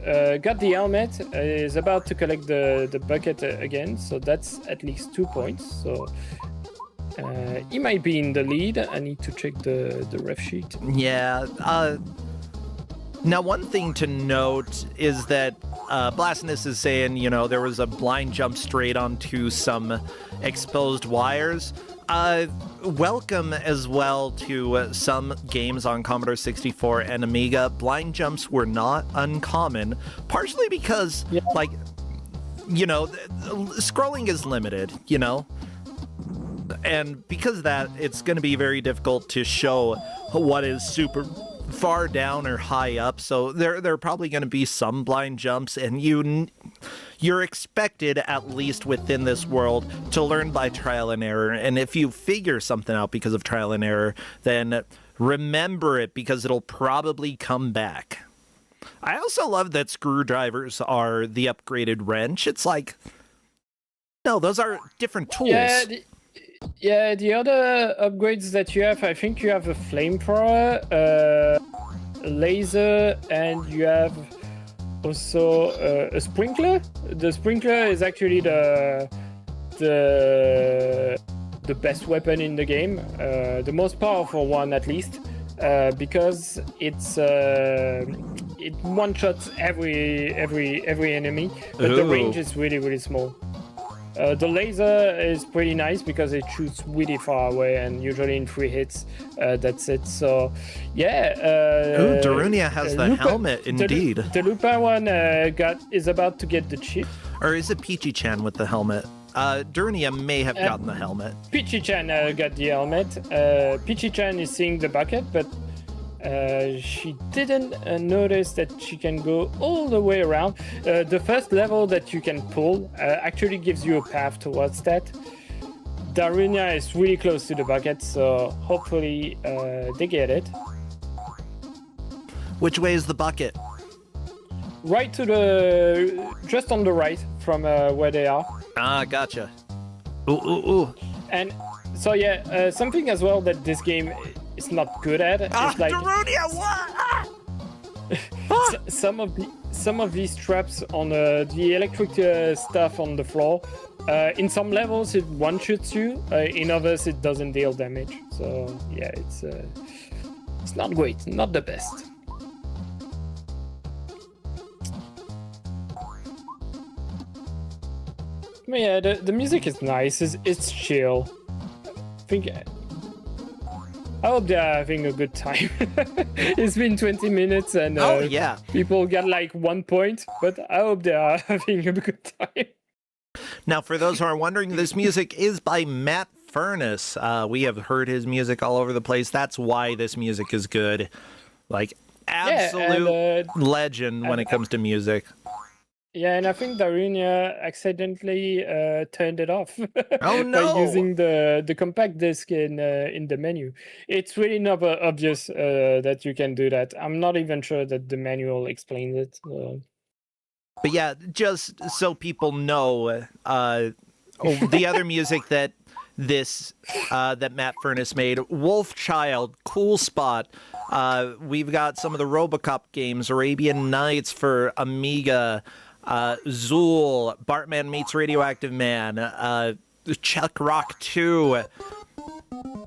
got the helmet. Is about to collect the bucket again, so that's at least 2 points. So he might be in the lead. I need to check the ref sheet. Yeah. Now, one thing to note is that Blasphemous is saying, you know, there was a blind jump straight onto some exposed wires. Welcome as well to some games on Commodore 64 and Amiga. Blind jumps were not uncommon, partially because, like, you know, scrolling is limited, you know? And because of that, it's going to be very difficult to show what is super far down or high up, so there are probably going to be some blind jumps, and you're expected, at least within this world, to learn by trial and error. And if you figure something out because of trial and error, then remember it, because it'll probably come back. I also love that screwdrivers are the upgraded wrench. It's like, no, those are different tools. Yeah, the other upgrades that you have, I think you have a flamethrower, a laser, and you have also a sprinkler. The sprinkler is actually the best weapon in the game, the most powerful one at least, because it one-shots every enemy, but the range is really small. The laser is pretty nice because it shoots really far away and usually in 3 hits. That's it. So, yeah. Darunia has the helmet, indeed. The Lupin one is about to get the chip. Or is it Peachy-chan with the helmet? Darunia may have gotten the helmet. Peachy-chan got the helmet. Peachy-chan is seeing the bucket, but she didn't notice that she can go all the way around. The first level that you can pull actually gives you a path towards that. Darunia is really close to the bucket, so hopefully they get it. Which way is the bucket? Right to just on the right from where they are. Ah, gotcha. Ooh. And so yeah, something as well that this game is not good at. It's like Darunia, what? some of these traps on the electric stuff on the floor. In some levels it one-shoots you. In others it doesn't deal damage. So yeah, it's not great, not the best. But yeah, the music is nice. It's chill. I hope they're having a good time. It's been 20 minutes and people got like 1 point, but I hope they are having a good time. Now, for those who are wondering, this music is by Matt Furness. We have heard his music all over the place. That's why this music is good. Like, absolute legend when it comes to music. Yeah, and I think Darunia accidentally turned it off oh, no. by using the compact disc in the menu. It's really not obvious that you can do that. I'm not even sure that the manual explains it. But yeah, just so people know, the other music that this that Matt Furnace made. Wolf Child, Cool Spot. We've got some of the Robocop games, Arabian Nights for Amiga, Zool, Bartman Meets Radioactive Man, Chuck Rock 2.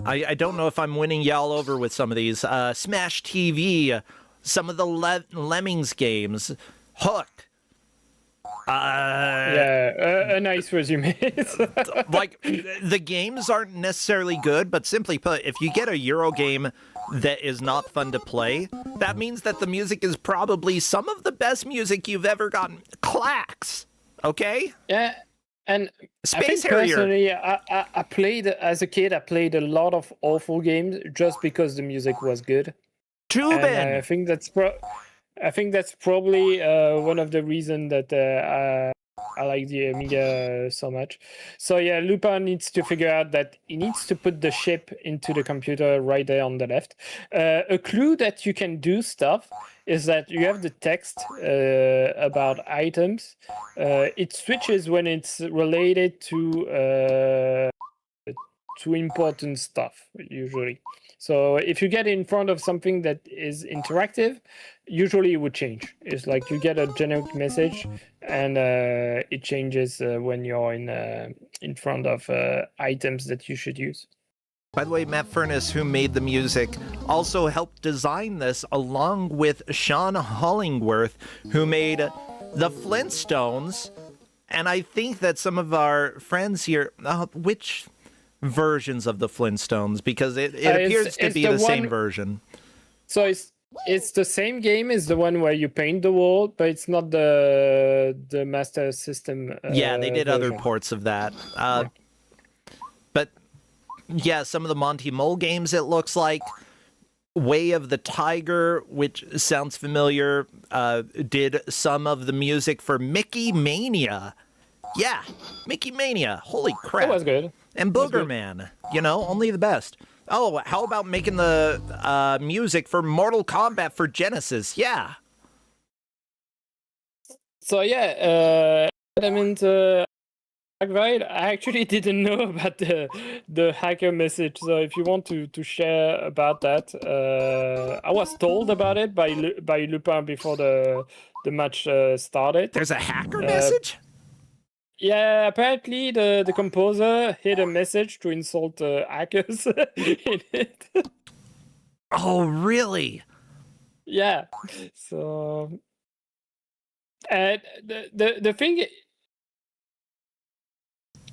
I don't know if I'm winning y'all over with some of these. Smash TV, some of the Lemmings games, Hook. A nice resume. Like, the games aren't necessarily good, but simply put, if you get a Euro game that is not fun to play, that means that the music is probably some of the best music you've ever gotten. Clacks, okay? Yeah, and Space I think Harrier. personally, I played, as a kid, I played a lot of awful games just because the music was good. Tubin. And I think that's probably one of the reasons that I like the Amiga so much. So yeah, Lupin needs to figure out that he needs to put the chip into the computer right there on the left. A clue that you can do stuff is that you have the text about items. It switches when it's related to important stuff, usually. So if you get in front of something that is interactive, usually it would change. It's like you get a generic message, and it changes when you're in front of items that you should use. By the way, Matt Furnace, who made the music, also helped design this along with Sean Hollingworth, who made the Flintstones. And I think that some of our friends here, which versions of the Flintstones, because it appears to be the same version. So it's the same game as the one where you paint the world, but it's not the Master System. Yeah, they did version. other ports of that. But yeah, some of the Monty Mole games, it looks like. Way of the Tiger, which sounds familiar, did some of the music for Mickey Mania. Yeah, Mickey Mania. Holy crap. That was good. And Booger Man, only the best. Oh, how about making the music for Mortal Kombat for Genesis? Yeah. So yeah, Element Right. I actually didn't know about the hacker message. So if you want to share about that, I was told about it by Lupin before the match started. There's a hacker message? Yeah, apparently the composer hid a message to insult hackers in it. Oh, really? Yeah. So, the thing.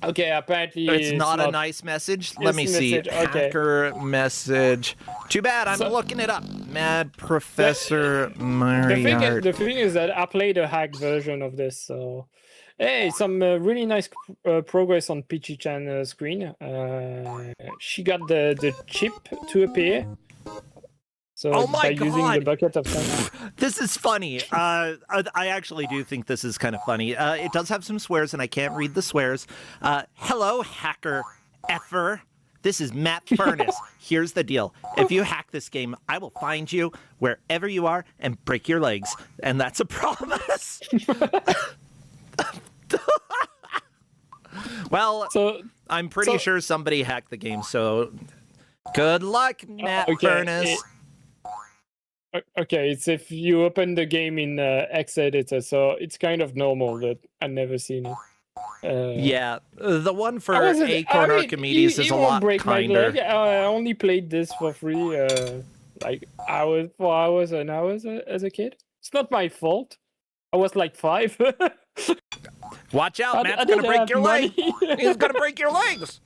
Okay, apparently it's not a nice message. Let me see. Okay. Hacker message. Too bad. I'm looking it up. Mad Professor Mariart. The thing is that I played a hacked version of this, so. Hey, some really nice progress on Peachy-chan screen. She got the chip to appear. So oh my by using the bucket of sand. This is funny. I actually do think this is kind of funny. It does have some swears, and I can't read the swears. Hello, hacker effer. This is Matt Furnace. Here's the deal. If you hack this game, I will find you wherever you are and break your legs. And that's a promise. Well, I'm pretty sure somebody hacked the game, so good luck, Matt Furnace. Okay, it's if you open the game in X editor, so it's kind of normal that I've never seen it. Yeah, the one for Acorn Archimedes is a lot kinder. I only played this for free, like 4 hours and hours as a kid. It's not my fault. I was like 5. Watch out, Matt's gonna break your leg. He's gonna break your legs.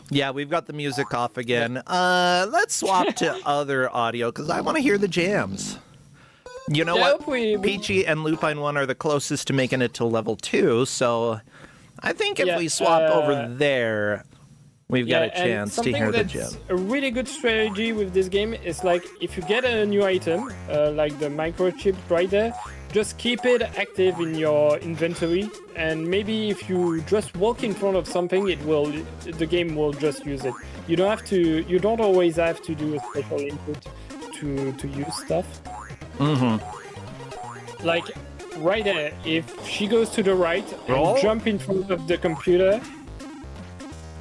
Yeah, we've got the music off again. Let's swap to other audio because I want to hear the jams. You know what? Peachy and Lupine 1 are the closest to making it to level 2, so I think if we swap over there, we've got a chance to hear the jam. A really good strategy with this game is like if you get a new item, like the microchip right there, just keep it active in your inventory, and maybe if you just walk in front of something, the game will just use it. You don't always have to do a special input to use stuff. Mm-hmm. Like right there. If she goes to the right and Oh. jump in front of the computer,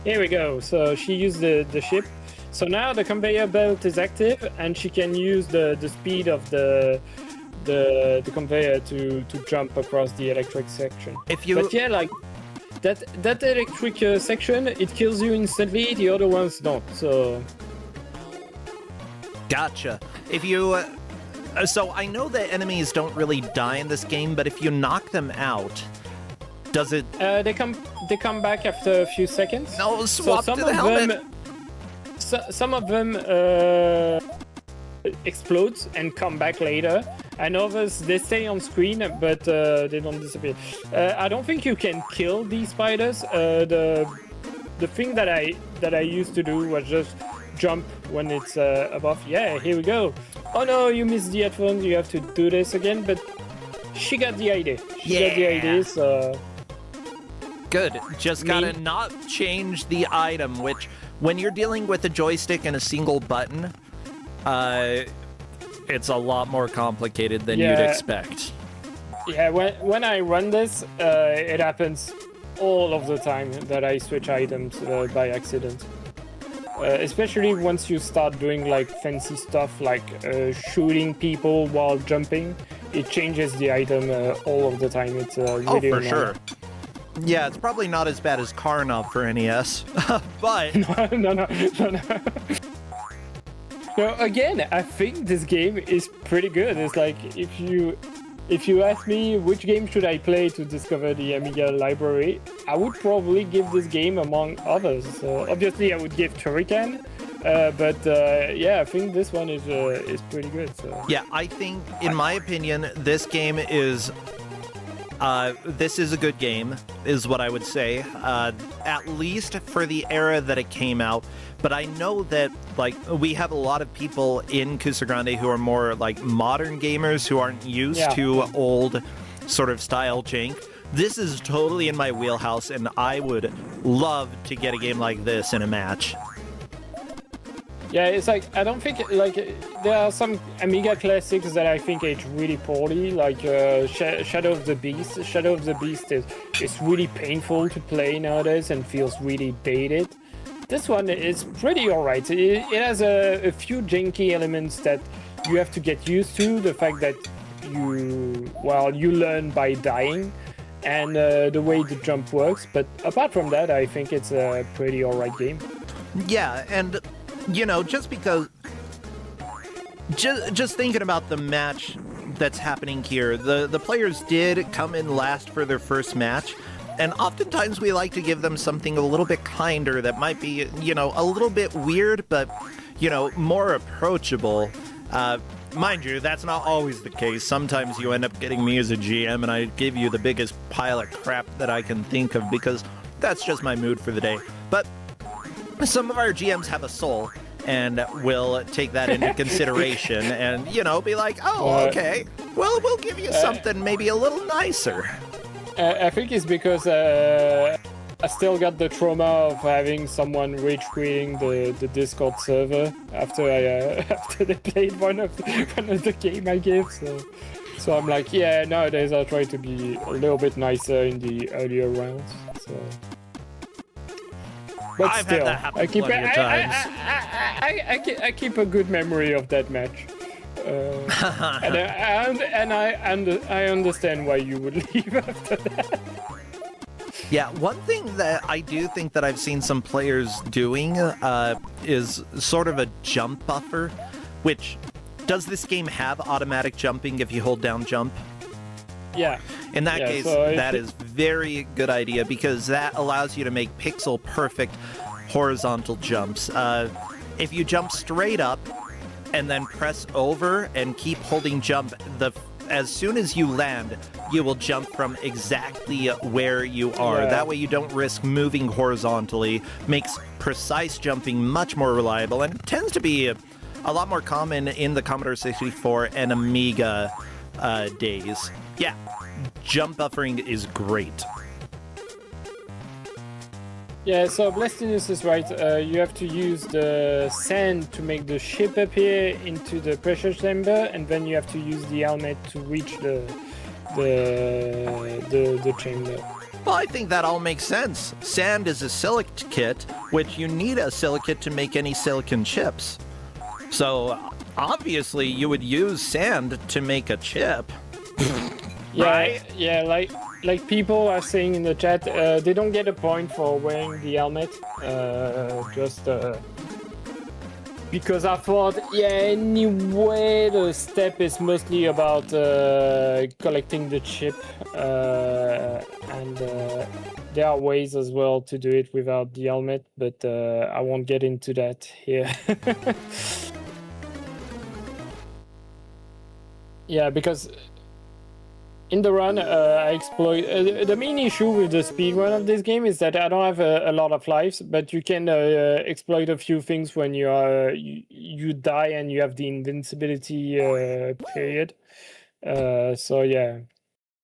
here we go. So she used the ship. So now the conveyor belt is active, and she can use the speed of the conveyor to jump across the electric section. If you But yeah, like that electric section, it kills you instantly. The other ones don't. So Gotcha. If you, so I know that enemies don't really die in this game, but if you knock them out, does it? they come back after a few seconds. No, swap so to the helmet. Some of them explode and come back later, and others they stay on screen, but they don't disappear. I don't think you can kill these spiders. The thing that I used to do was just jump when it's above. Yeah, here we go. Oh no, you missed the headphones. You have to do this again. But she got the idea. She got the idea. So good. Just gotta not change the item. Which, when you're dealing with a joystick and a single button, it's a lot more complicated than you'd expect. Yeah, when I run this, it happens all of the time that I switch items by accident. Especially once you start doing like fancy stuff like shooting people while jumping, it changes the item all of the time. It's really Oh, for annoying. sure. Yeah, it's probably not as bad as Karnov for NES, but No. No, again, I think this game is pretty good. It's like if you ask me which game should I play to discover the Amiga library, I would probably give this game among others. So obviously, I would give Turrican, but yeah, I think this one is pretty good. So. yeah, I think, in my opinion, this game is. This is a good game, is what I would say, at least for the era that it came out. But I know that, like, we have a lot of people in Kusogrande who are more, like, modern gamers who aren't used to old sort of style jank. This is totally in my wheelhouse, and I would love to get a game like this in a match. Yeah, it's like, I don't think, like, there are some Amiga classics that I think age really poorly, like Shadow of the Beast. Shadow of the Beast is really painful to play nowadays and feels really dated. This one is pretty alright. It has a few janky elements that you have to get used to. The fact that you learn by dying, and the way the jump works. But apart from that, I think it's a pretty alright game. Yeah, and, you know, just because... Just thinking about the match that's happening here, the players did come in last for their first match, and oftentimes we like to give them something a little bit kinder that might be, you know, a little bit weird, but, you know, more approachable. Mind you, that's not always the case. Sometimes you end up getting me as a GM, and I give you the biggest pile of crap that I can think of, because that's just my mood for the day. But some of our GMs have a soul, and will take that into consideration and, you know, be like, oh, okay, well, we'll give you something maybe a little nicer. I think it's because I still got the trauma of having someone rage quitting the Discord server after they played one of the game I gave. So I'm like, yeah, nowadays I'll try to be a little bit nicer in the earlier rounds. So. But I've still, had that happen plenty of times. I keep a good memory of that match. And I understand why you would leave after that. Yeah, one thing that I do think that I've seen some players doing is sort of a jump buffer, which, does this game have automatic jumping if you hold down jump? Yeah. In that case, so that is very good idea, because that allows you to make pixel perfect horizontal jumps. If you jump straight up and then press over and keep holding jump, as soon as you land, you will jump from exactly where you are. Yeah. That way you don't risk moving horizontally, makes precise jumping much more reliable, and tends to be a lot more common in the Commodore 64 and Amiga days. Yeah, jump buffering is great. Yeah, so Blastinus is right. You have to use the sand to make the ship appear into the pressure chamber, and then you have to use the helmet to reach the the chamber. Well, I think that all makes sense. Sand is a silicate, which you need a silicate to make any silicon chips. So, obviously, you would use sand to make a chip. Yeah, like people are saying in the chat, they don't get a point for wearing the helmet. Because I thought, anyway, the step is mostly about collecting the chip, and there are ways as well to do it without the helmet, but I won't get into that here. Yeah, because in the run, I exploit. The main issue with the speed run of this game is that I don't have a lot of lives, but you can exploit a few things when you die and you have the invincibility period. So yeah.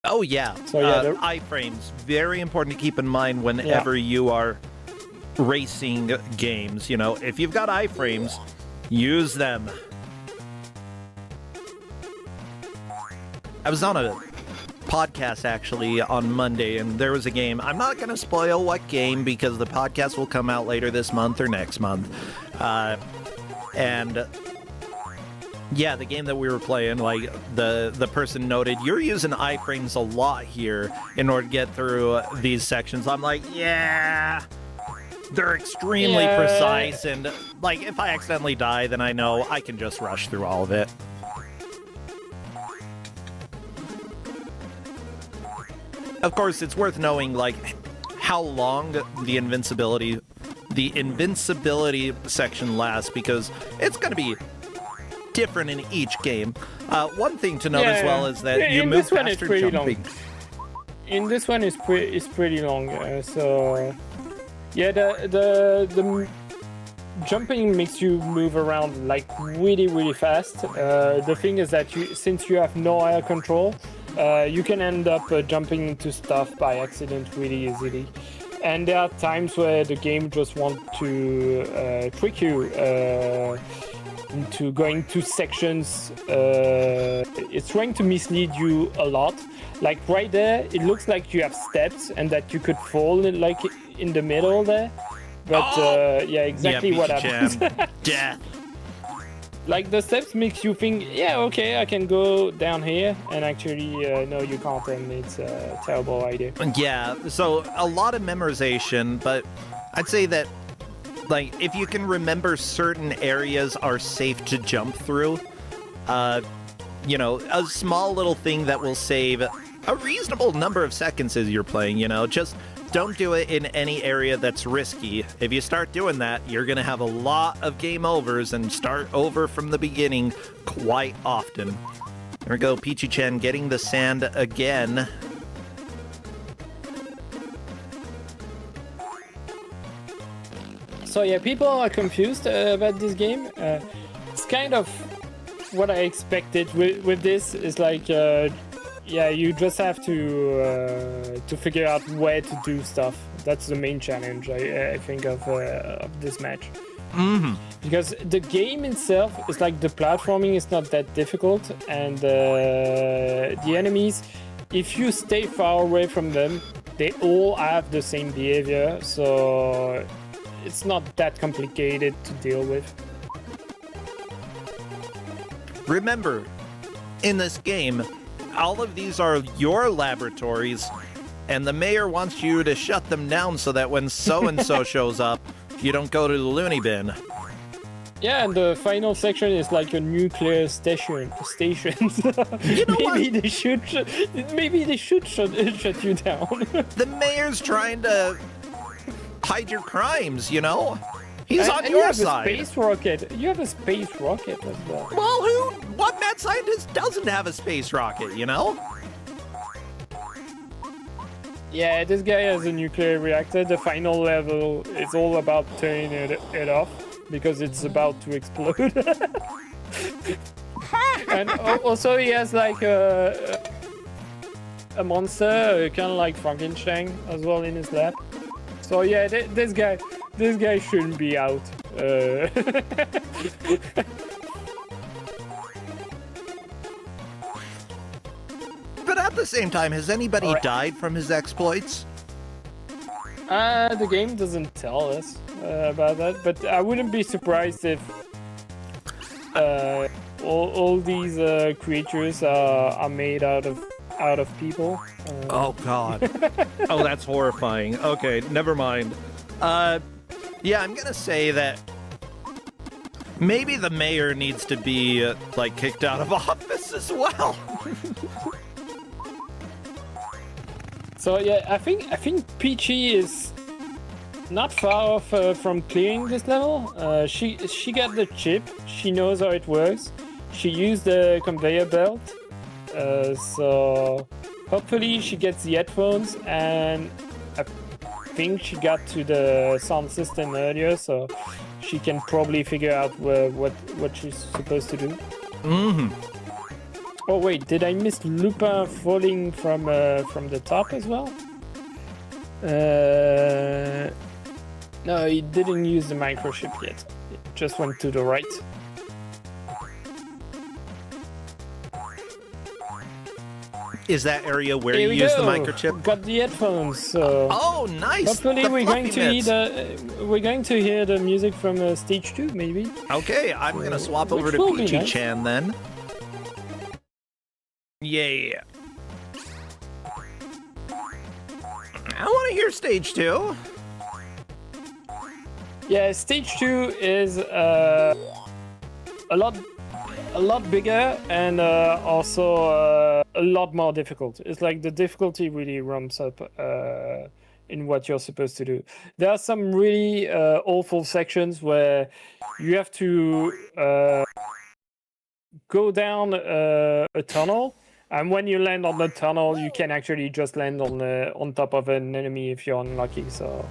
Oh yeah. So yeah, iframes, very important to keep in mind whenever you are racing games. You know, if you've got iframes, use them. I was on a podcast actually on Monday, and there was a game. I'm not going to spoil what game because the podcast will come out later this month or next month. And yeah, the game that we were playing, like the person noted, you're using iframes a lot here in order to get through these sections. I'm like, yeah, they're extremely precise, and like if I accidentally die, then I know I can just rush through all of it. Of course, it's worth knowing, like, how long the invincibility section lasts, because it's going to be different in each game. One thing to note as well is that you move faster jumping. In this one, it's pretty long. So, yeah, the jumping makes you move around like really fast. The thing is that since you have no air control, you can end up jumping into stuff by accident really easily. And there are times where the game just wants to trick you into going to sections. It's trying to mislead you a lot. Like right there, it looks like you have steps and that you could fall in the middle there. But yeah, exactly what happens. Death. Like the steps makes you think, yeah, okay, I can go down here, and actually, no, you can't, and it's a terrible idea. Yeah, so a lot of memorization, but I'd say that, like, if you can remember certain areas are safe to jump through, you know, a small little thing that will save a reasonable number of seconds as you're playing, you know, just don't do it in any area that's risky. If you start doing that, you're going to have a lot of game overs and start over from the beginning quite often. There we go, Peachy-chan getting the sand again. So yeah, people are confused about this game. It's kind of what I expected with this. Is like, yeah, you just have to figure out where to do stuff. That's the main challenge, I think, of this match. Mm-hmm. Because the game itself is like, the platforming is not that difficult, and the enemies, if you stay far away from them, they all have the same behavior, so it's not that complicated to deal with. Remember, in this game, all of these are your laboratories, and the mayor wants you to shut them down so that when so-and-so shows up, you don't go to the loony bin. Yeah, and the final section is like a nuclear station. You know maybe they should shut you down. The mayor's trying to hide your crimes, you know? He's on your side. You have a space rocket as well. Well, what mad scientist doesn't have a space rocket, you know? Yeah, this guy has a nuclear reactor. The final level is all about turning it off because it's about to explode. And also he has like a monster, kind of like Frankenstein as well in his lab. So yeah, this guy shouldn't be out. But at the the same time, has anybody died from his exploits? The game doesn't tell us about that, but I wouldn't be surprised if all these creatures are made out of people. Oh God. Oh, that's horrifying. Okay, never mind. Yeah, I'm gonna say that maybe the mayor needs to be like kicked out of office as well. So yeah, I think Peachy is not far off from clearing this level. She got the chip. She knows how it works. She used the conveyor belt. So hopefully she gets the headphones, and I think she got to the sound system earlier, so she can probably figure out what she's supposed to do. Mm-hmm. Oh wait, did I miss Lupin falling from the top as well? No, he didn't use the microchip yet. It just went to the right. Is that area where Here you we use the go. microchip? Got the headphones. So Oh, nice! hopefully The we're going fluffy to hear the music from stage 2, maybe. Okay, I'm gonna swap Which over to will be Peachy nice. Chan then. Yeah. I want to hear stage 2. Yeah, stage 2 is a lot bigger and also a lot more difficult. It's like the difficulty really ramps up in what you're supposed to do. There are some really awful sections where you have to go down a tunnel, and when you land on the tunnel, you can actually just land on top of an enemy if you're unlucky. So,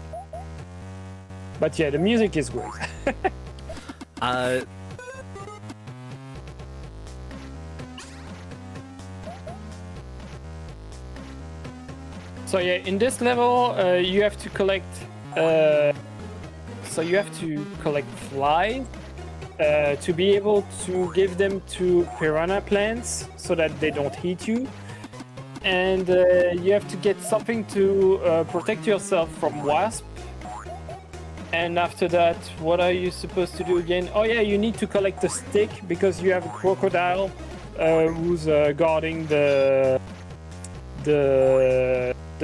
but yeah, the music is great. So yeah, in this level, you have to collect. So you have to collect flies to be able to give them to piranha plants so that they don't hit you, and you have to get something to protect yourself from wasp. And after that, what are you supposed to do again? Oh yeah, you need to collect a stick because you have a crocodile who's guarding the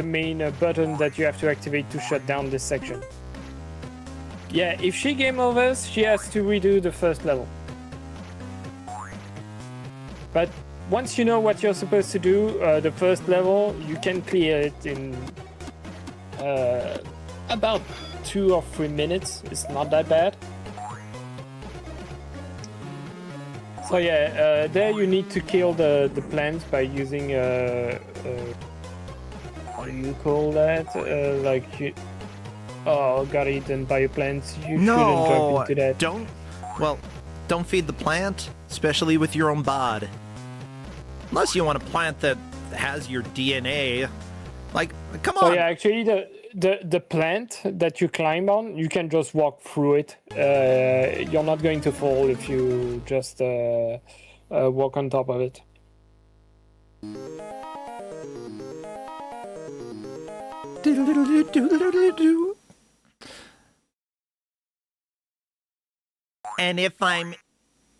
main button that you have to activate to shut down this section. Yeah, if she game overs, she has to redo the first level. But once you know what you're supposed to do, the first level, you can clear it in about 2 or 3 minutes. It's not that bad. So yeah, there you need to kill the plants by using what do you call that? Got eaten by a plant. You shouldn't jump into that. Don't feed the plant, especially with your own bod. Unless you want a plant that has your DNA. Like, come on. So yeah, actually the plant that you climb on, you can just walk through it. You're not going to fall if you just walk on top of it. And if I'm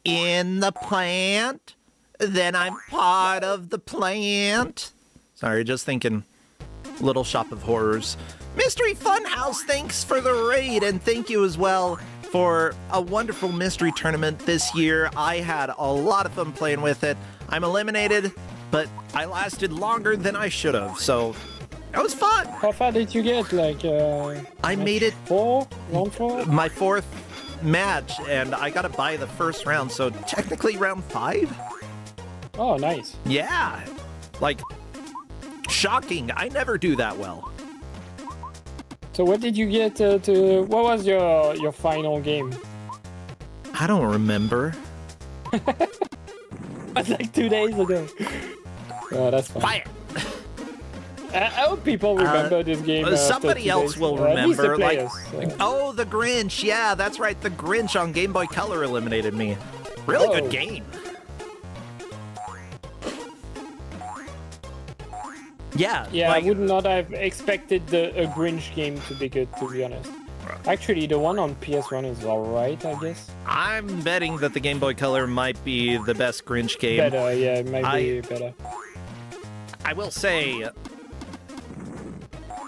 in the plant, then I'm part of the plant. Sorry, just thinking. Little Shop of Horrors. Mystery Funhouse, thanks for the raid, and thank you as well for a wonderful mystery tournament this year. I had a lot of fun playing with it. I'm eliminated, but I lasted longer than I should have, so that was fun. How far did you get? I made it round 4? My 4th match, and I got to buy the first round, so technically round 5. Oh, nice. Yeah, shocking. I never do that well. So what did you get what was your final game? I don't remember. That's like 2 days ago. Oh, that's fine. Fire. I hope people remember this game. Somebody else days. will At least the remember. players, so. Oh, the Grinch. Yeah, that's right. The Grinch on Game Boy Color eliminated me. Really good game. Yeah. Yeah, like, I would not have expected a Grinch game to be good, to be honest. Actually, the one on PS1 is alright, I guess. I'm betting that the Game Boy Color might be the best Grinch game. Better, yeah, it might be better. I will say,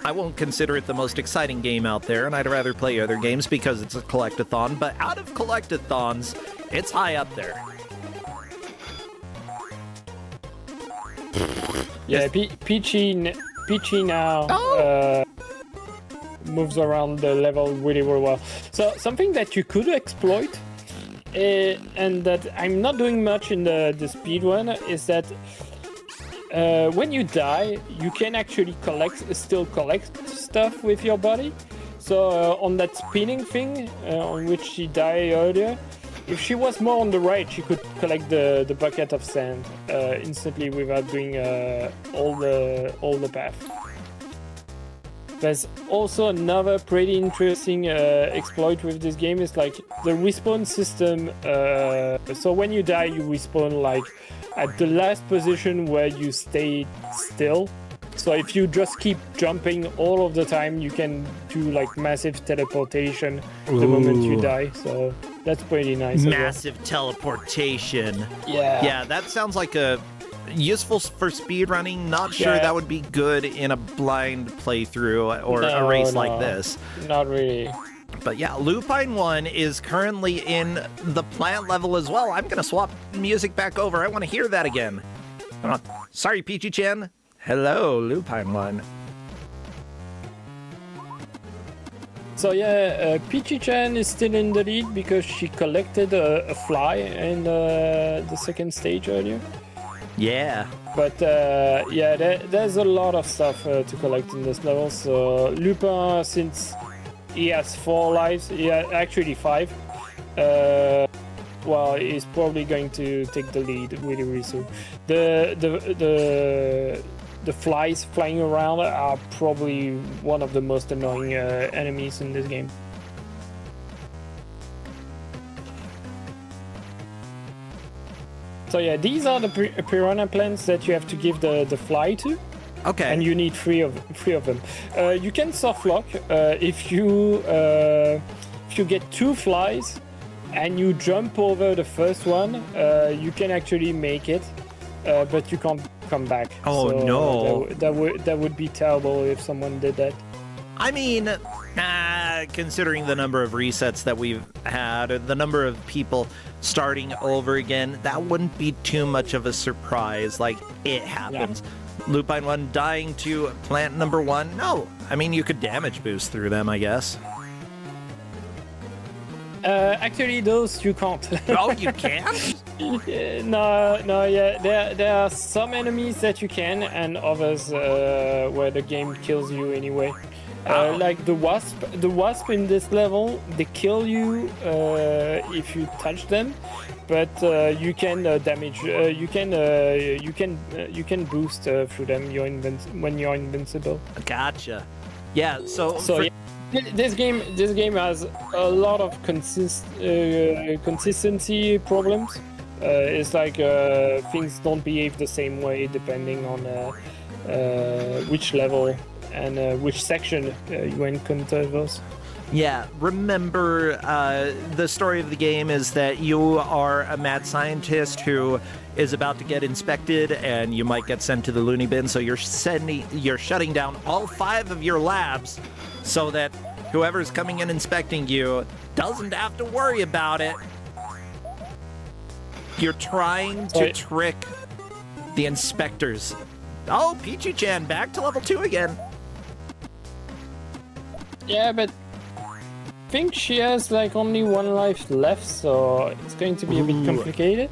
I won't consider it the most exciting game out there, and I'd rather play other games because it's a collectathon, but out of collectathons, it's high up there. Yeah, Peachy now moves around the level really, really well. So something that you could exploit, and that I'm not doing much in the speedrun, is that when you die, you can actually still collect stuff with your body. So on that spinning thing on which she died earlier, if she was more on the right, she could collect the bucket of sand instantly without doing all the path. There's also another pretty interesting exploit with this game is like the respawn system. So when you die, you respawn like at the last position where you stayed still. So if you just keep jumping all of the time, you can do like massive teleportation the moment you die. So that's pretty nice. Massive teleportation. Yeah. Yeah, that sounds like a useful for speedrunning. Not sure that would be good in a blind playthrough or a race like this. Not really. But yeah, Lupine 1 is currently in the plant level as well. I'm going to swap music back over. I want to hear that again. Sorry, Peachy-chan. Hello, Lupine 1. So yeah, Peachy-chan is still in the lead because she collected a fly in the second stage earlier. Yeah. But yeah, there's a lot of stuff to collect in this level. So Lupin, since he has 4 lives, actually 5. Well, he's probably going to take the lead really, really soon. The flies flying around are probably one of the most annoying enemies in this game. So yeah, these are the piranha plants that you have to give the fly to. Okay. And you need three of them. You can soft lock if you get 2 flies and you jump over the first one. You can actually make it, but you can't come back. Oh, so no. That would be terrible if someone did that. I mean, considering the number of resets that we've had, the number of people starting over again, that wouldn't be too much of a surprise. Like, it happens. Yeah. Lupine 1 dying to plant number 1? No. I mean, you could damage boost through them, I guess. Actually, those you can't. Oh, you can't? No, yeah. There are some enemies that you can, and others where the game kills you anyway. Like the wasp in this level, they kill you if you touch them, but you can damage. You can boost through them. When you're invincible. Gotcha. Yeah. So yeah. This game has a lot of consistency problems. It's like things don't behave the same way depending on which level and which section you encounter those. Yeah, remember, the story of the game is that you are a mad scientist who is about to get inspected, and you might get sent to the loony bin, so you're shutting down all 5 of your labs so that whoever's coming in inspecting you doesn't have to worry about it. You're trying to trick the inspectors. Oh, Peachy-chan, back to level 2 again. Yeah, but I think she has like only 1 life left, so it's going to be a bit complicated.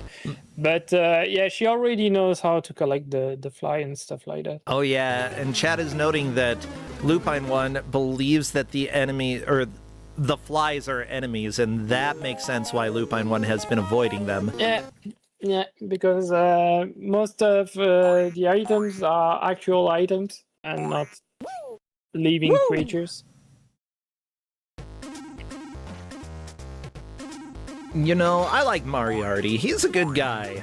But yeah, she already knows how to collect the fly and stuff like that. Oh yeah, and chat is noting that Lupine 1 believes that the enemy or the flies are enemies, and that makes sense why Lupine 1 has been avoiding them. Yeah, because most of the items are actual items and not living creatures. You know, I like Moriarty. He's a good guy.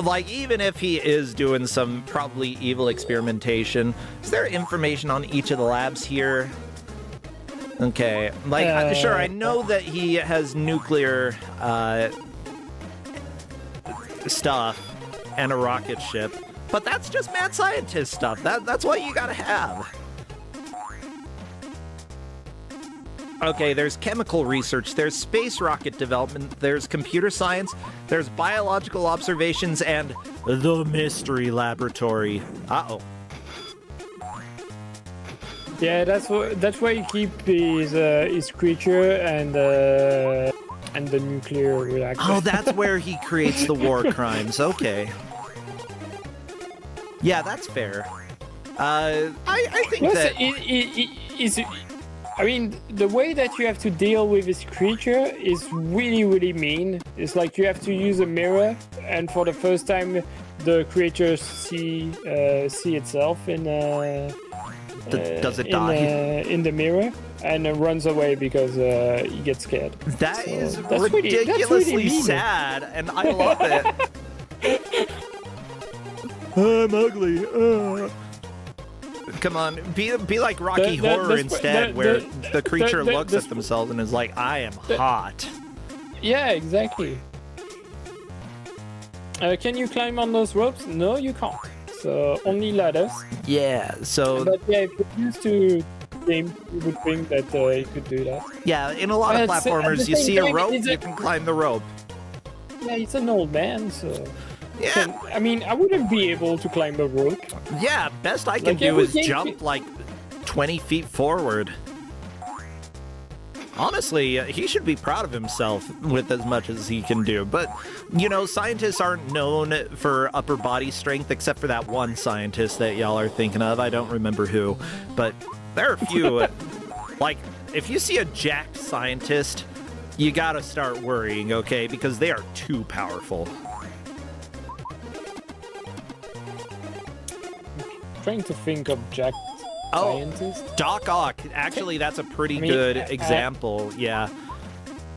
like, even if he is doing some probably evil experimentation, is there information on each of the labs here? Okay, like, sure, I know that he has nuclear stuff and a rocket ship, but that's just mad scientist stuff. That's what you gotta have. Okay, there's chemical research, there's space rocket development, there's computer science, there's biological observations, and the mystery laboratory. Uh-oh. Yeah, that's where you keep his creature and the nuclear reactor. Oh, that's where he creates the war crimes. Okay. Yeah, that's fair. I think Plus, that... I mean, the way that you have to deal with this creature is really, really mean. It's like you have to use a mirror, and for the first time, the creature see itself in. Does it die? In the mirror, and runs away because he gets scared. That So is that's ridiculously really mean. sad, and I love it. I'm ugly. Come on, be like Rocky Horror instead, where the creature looks at themselves and is like, I am hot. Yeah, exactly. Can you climb on those ropes? No, you can't. So only ladders. Yeah, so... But yeah, if you're used to game, you would think that you could do that. Yeah, in a lot of platformers, you see a rope, you can climb the rope. Yeah, he's an old man, so... Yeah. I mean, I wouldn't be able to climb a rope. Yeah, best I can do is jump like 20 feet forward. Honestly, he should be proud of himself with as much as he can do. But, you know, scientists aren't known for upper body strength, except for that one scientist that y'all are thinking of. I don't remember who, but there are a few. Like, if you see a jacked scientist, you gotta start worrying, okay? Because they are too powerful. Trying to think of jacked scientist. Doc Ock. Actually, that's a pretty good example. Yeah.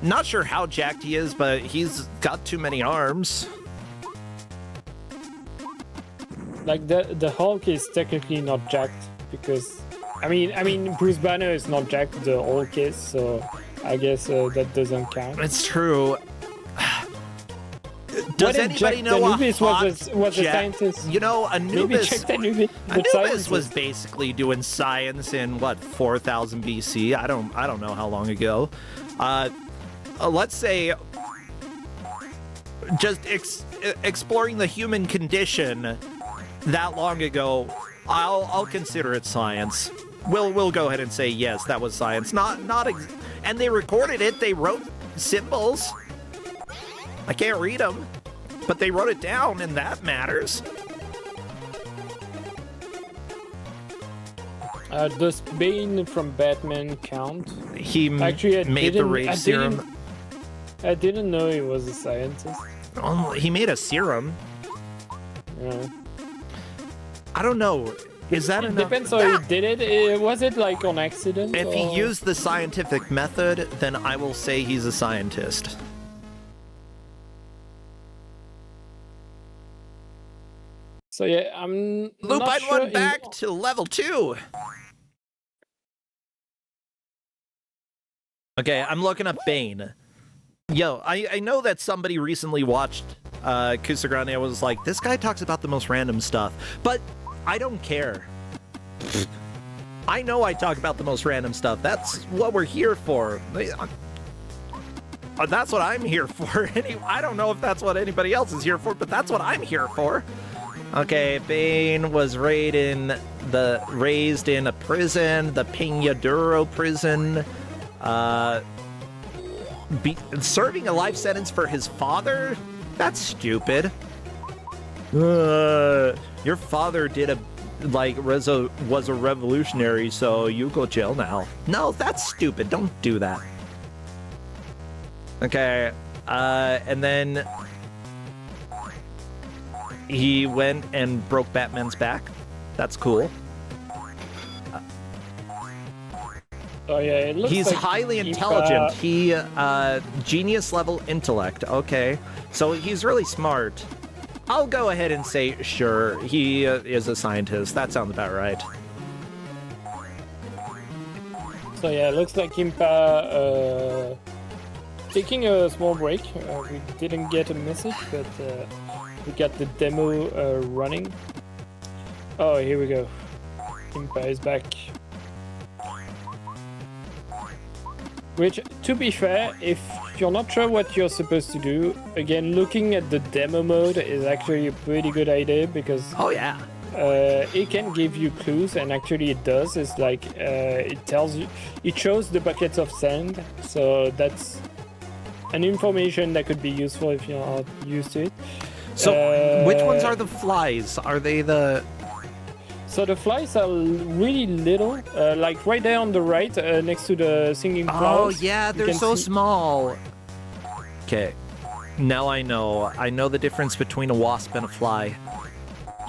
Not sure how jacked he is, but he's got too many arms. Like the Hulk is technically not jacked because I mean Bruce Banner is not jacked, the Hulk is, so I guess that doesn't count. It's true. Does anybody know Anubis was a scientist? You know, Anubis Anubis was basically doing science in what, 4000 BC. I don't know how long ago. Let's say just exploring the human condition that long ago. I'll consider it science. We'll go ahead and say yes, that was science. And they recorded it. They wrote symbols. I can't read them, but they wrote it down, and that matters. Does Bane from Batman count? He actually made the rage serum. I didn't know he was a scientist. Oh, he made a serum. Yeah. I don't know. Is that enough? Depends how he did it. Was it like on accident? If he used the scientific method, then I will say he's a scientist. So yeah, I'm Lupine sure went back to level 2. Okay, I'm looking up Bane. Yo, I know that somebody recently watched Kusogrande. I was like, this guy talks about the most random stuff, but I don't care. I know I talk about the most random stuff. That's what we're here for. That's what I'm here for. I don't know if that's what anybody else is here for, but that's what I'm here for. Okay, Bane was raised in a prison, the Peñaduro prison, serving a life sentence for his father? That's stupid. Your father was a revolutionary, so you go jail now. No, that's stupid. Don't do that. Okay, and then he went and broke Batman's back. That's cool. Oh yeah, it looks he's like highly intelligent. He genius level intellect. Okay, so he's really smart. I'll go ahead and say sure. He is a scientist. That sounds about right. So yeah, looks like Impa taking a small break. We didn't get a message, but we got the demo running. Oh, here we go. Impa is back. Which, to be fair, if you're not sure what you're supposed to do, again, looking at the demo mode is actually a pretty good idea because Oh, yeah. it can give you clues, and actually it does. It's like it tells you, it shows the buckets of sand, so that's an information that could be useful if you're not used to it. So, which ones are the flies? Are they the... So the flies are really little, like right there on the right, next to the singing flowers. Oh, yeah, You they're can so see- small. Okay. Now I know. I know the difference between a wasp and a fly.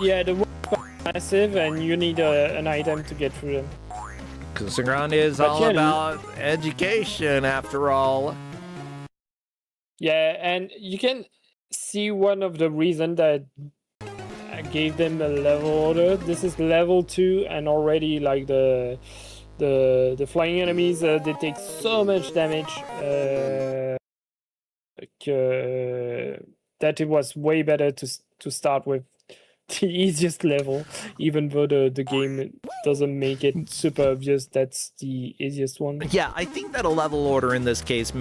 Yeah, the wasps are massive, and you need an item to get through them. Kusogrande is But all yeah, about education, after all. Yeah, and you can see one of the reasons that I gave them a level order. This is level 2, and already like the flying enemies, they take so much damage that it was way better to start with the easiest level, even though the game doesn't make it super obvious that's the easiest one. Yeah, I think that a level order in this case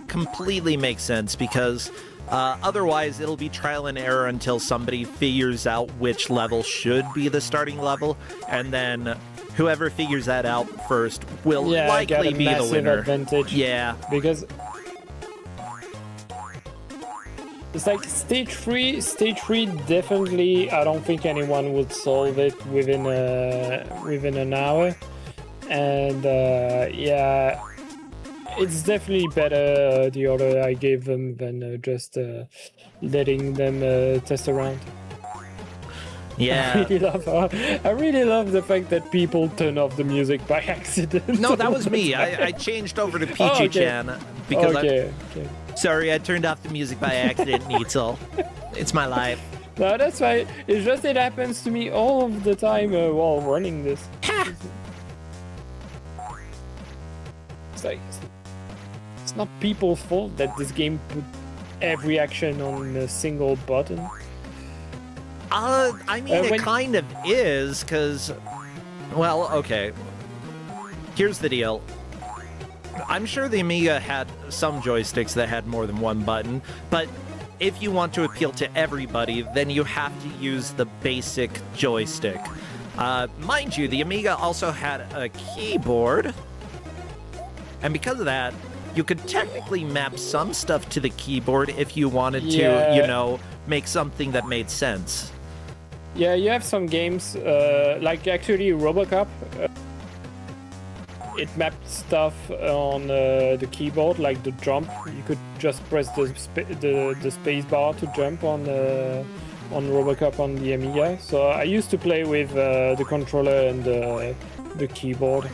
completely makes sense because otherwise it'll be trial and error until somebody figures out which level should be the starting level, and then whoever figures that out first will likely be the massive winner. advantage. Yeah. Because it's like stage 3 definitely I don't think anyone would solve it within an hour, and yeah, it's definitely better the order I gave them than just letting them test around. Yeah. I really love the fact that people turn off the music by accident. No, that was me. I changed over to Peachy-chan because okay. sorry, I turned off the music by accident, Neitzel. It's my life. No, that's fine. It's just it happens to me all of the time while running this. It's like it's not people's fault that this game put every action on a single button. I mean, it kind of is, because, well, okay. Here's the deal. I'm sure the Amiga had some joysticks that had more than one button, but if you want to appeal to everybody, then you have to use the basic joystick. Mind you, the Amiga also had a keyboard, and because of that, you could technically map some stuff to the keyboard if you wanted to, you know, make something that made sense. Yeah, you have some games, like actually Robocop, it mapped stuff on the keyboard, like the jump. You could just press the space bar to jump on Robocop on the Amiga. So I used to play with the controller and the keyboard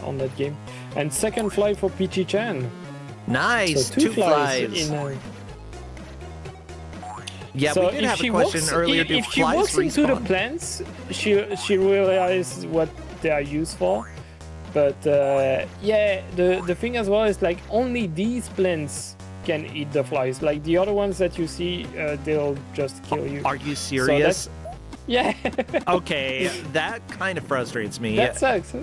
on that game. And second fly for Peachy-chan. Nice, so two flies. Yeah, so we did have a question earlier. If she walks into the plants, she realizes what they are used for. But yeah, the thing as well is like only these plants can eat the flies. Like the other ones that you see, they'll just kill you. Are you serious? Yeah. Okay, that kind of frustrates me. That sucks.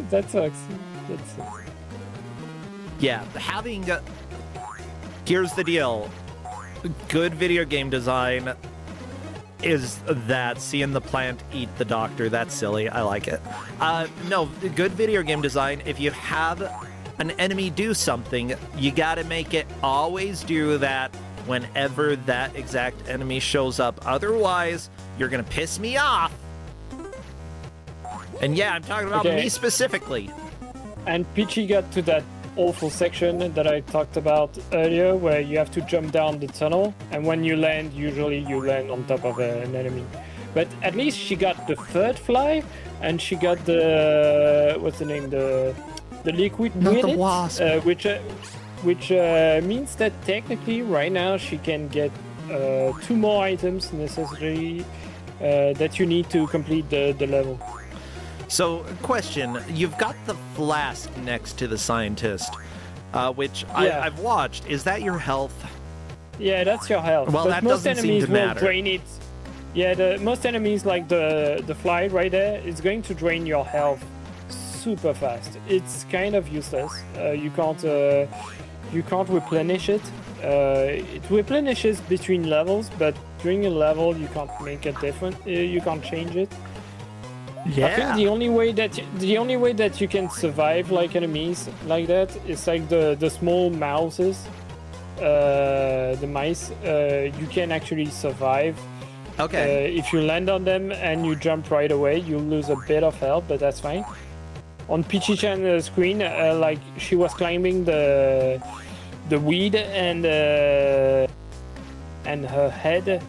Yeah, having... Here's the deal. Good video game design is that seeing the plant eat the doctor. That's silly. I like it. No, good video game design, if you have an enemy do something, you gotta make it always do that whenever that exact enemy shows up. Otherwise, you're gonna piss me off. And yeah, I'm talking about me specifically. And Peachy got to that awful section that I talked about earlier, where you have to jump down the tunnel, and when you land, usually you land on top of an enemy. But at least she got the third fly, and she got the what's the name, the liquid with the it, wasp. which means that technically right now she can get 2 more items necessary that you need to complete the level. So, question: you've got the flask next to the scientist, which Yeah. I've watched. Is that your health? Yeah, that's your health. Well, but that most doesn't seem enemies to will matter. drain it. Yeah, most enemies, like the fly right there, is going to drain your health super fast. It's kind of useless. You can't replenish it. It replenishes between levels, but during a level you can't make a difference. You can't change it. Yeah. I think the only way that you can survive like enemies like that is like the small mouses, the mice. You can actually survive. Okay. If you land on them and you jump right away, you lose a bit of health, but that's fine. On Peachy-chan's screen, like she was climbing the weed and her head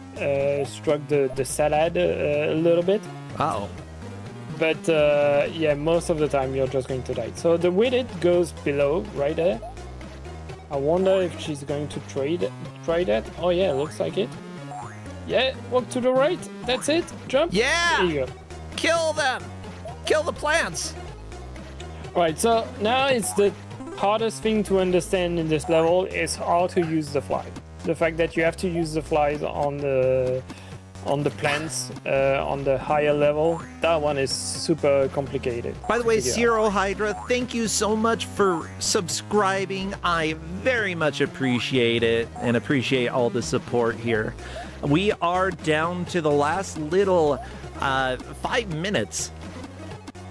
struck the salad a little bit. Oh. But yeah, most of the time you're just going to die. So the widget goes below, right there. I wonder if she's going to try that. Oh yeah, looks like it. Yeah, walk to the right. That's it. Jump. Yeah! There you go. Kill them! Kill the plants! Right, so now it's the hardest thing to understand in this level is how to use the fly. The fact that you have to use the flies on the plants on the higher level, that one is super complicated. By the way, to figure out. Zero Hydra, thank you so much for subscribing. I very much appreciate it and appreciate all the support here. We are down to the last little 5 minutes.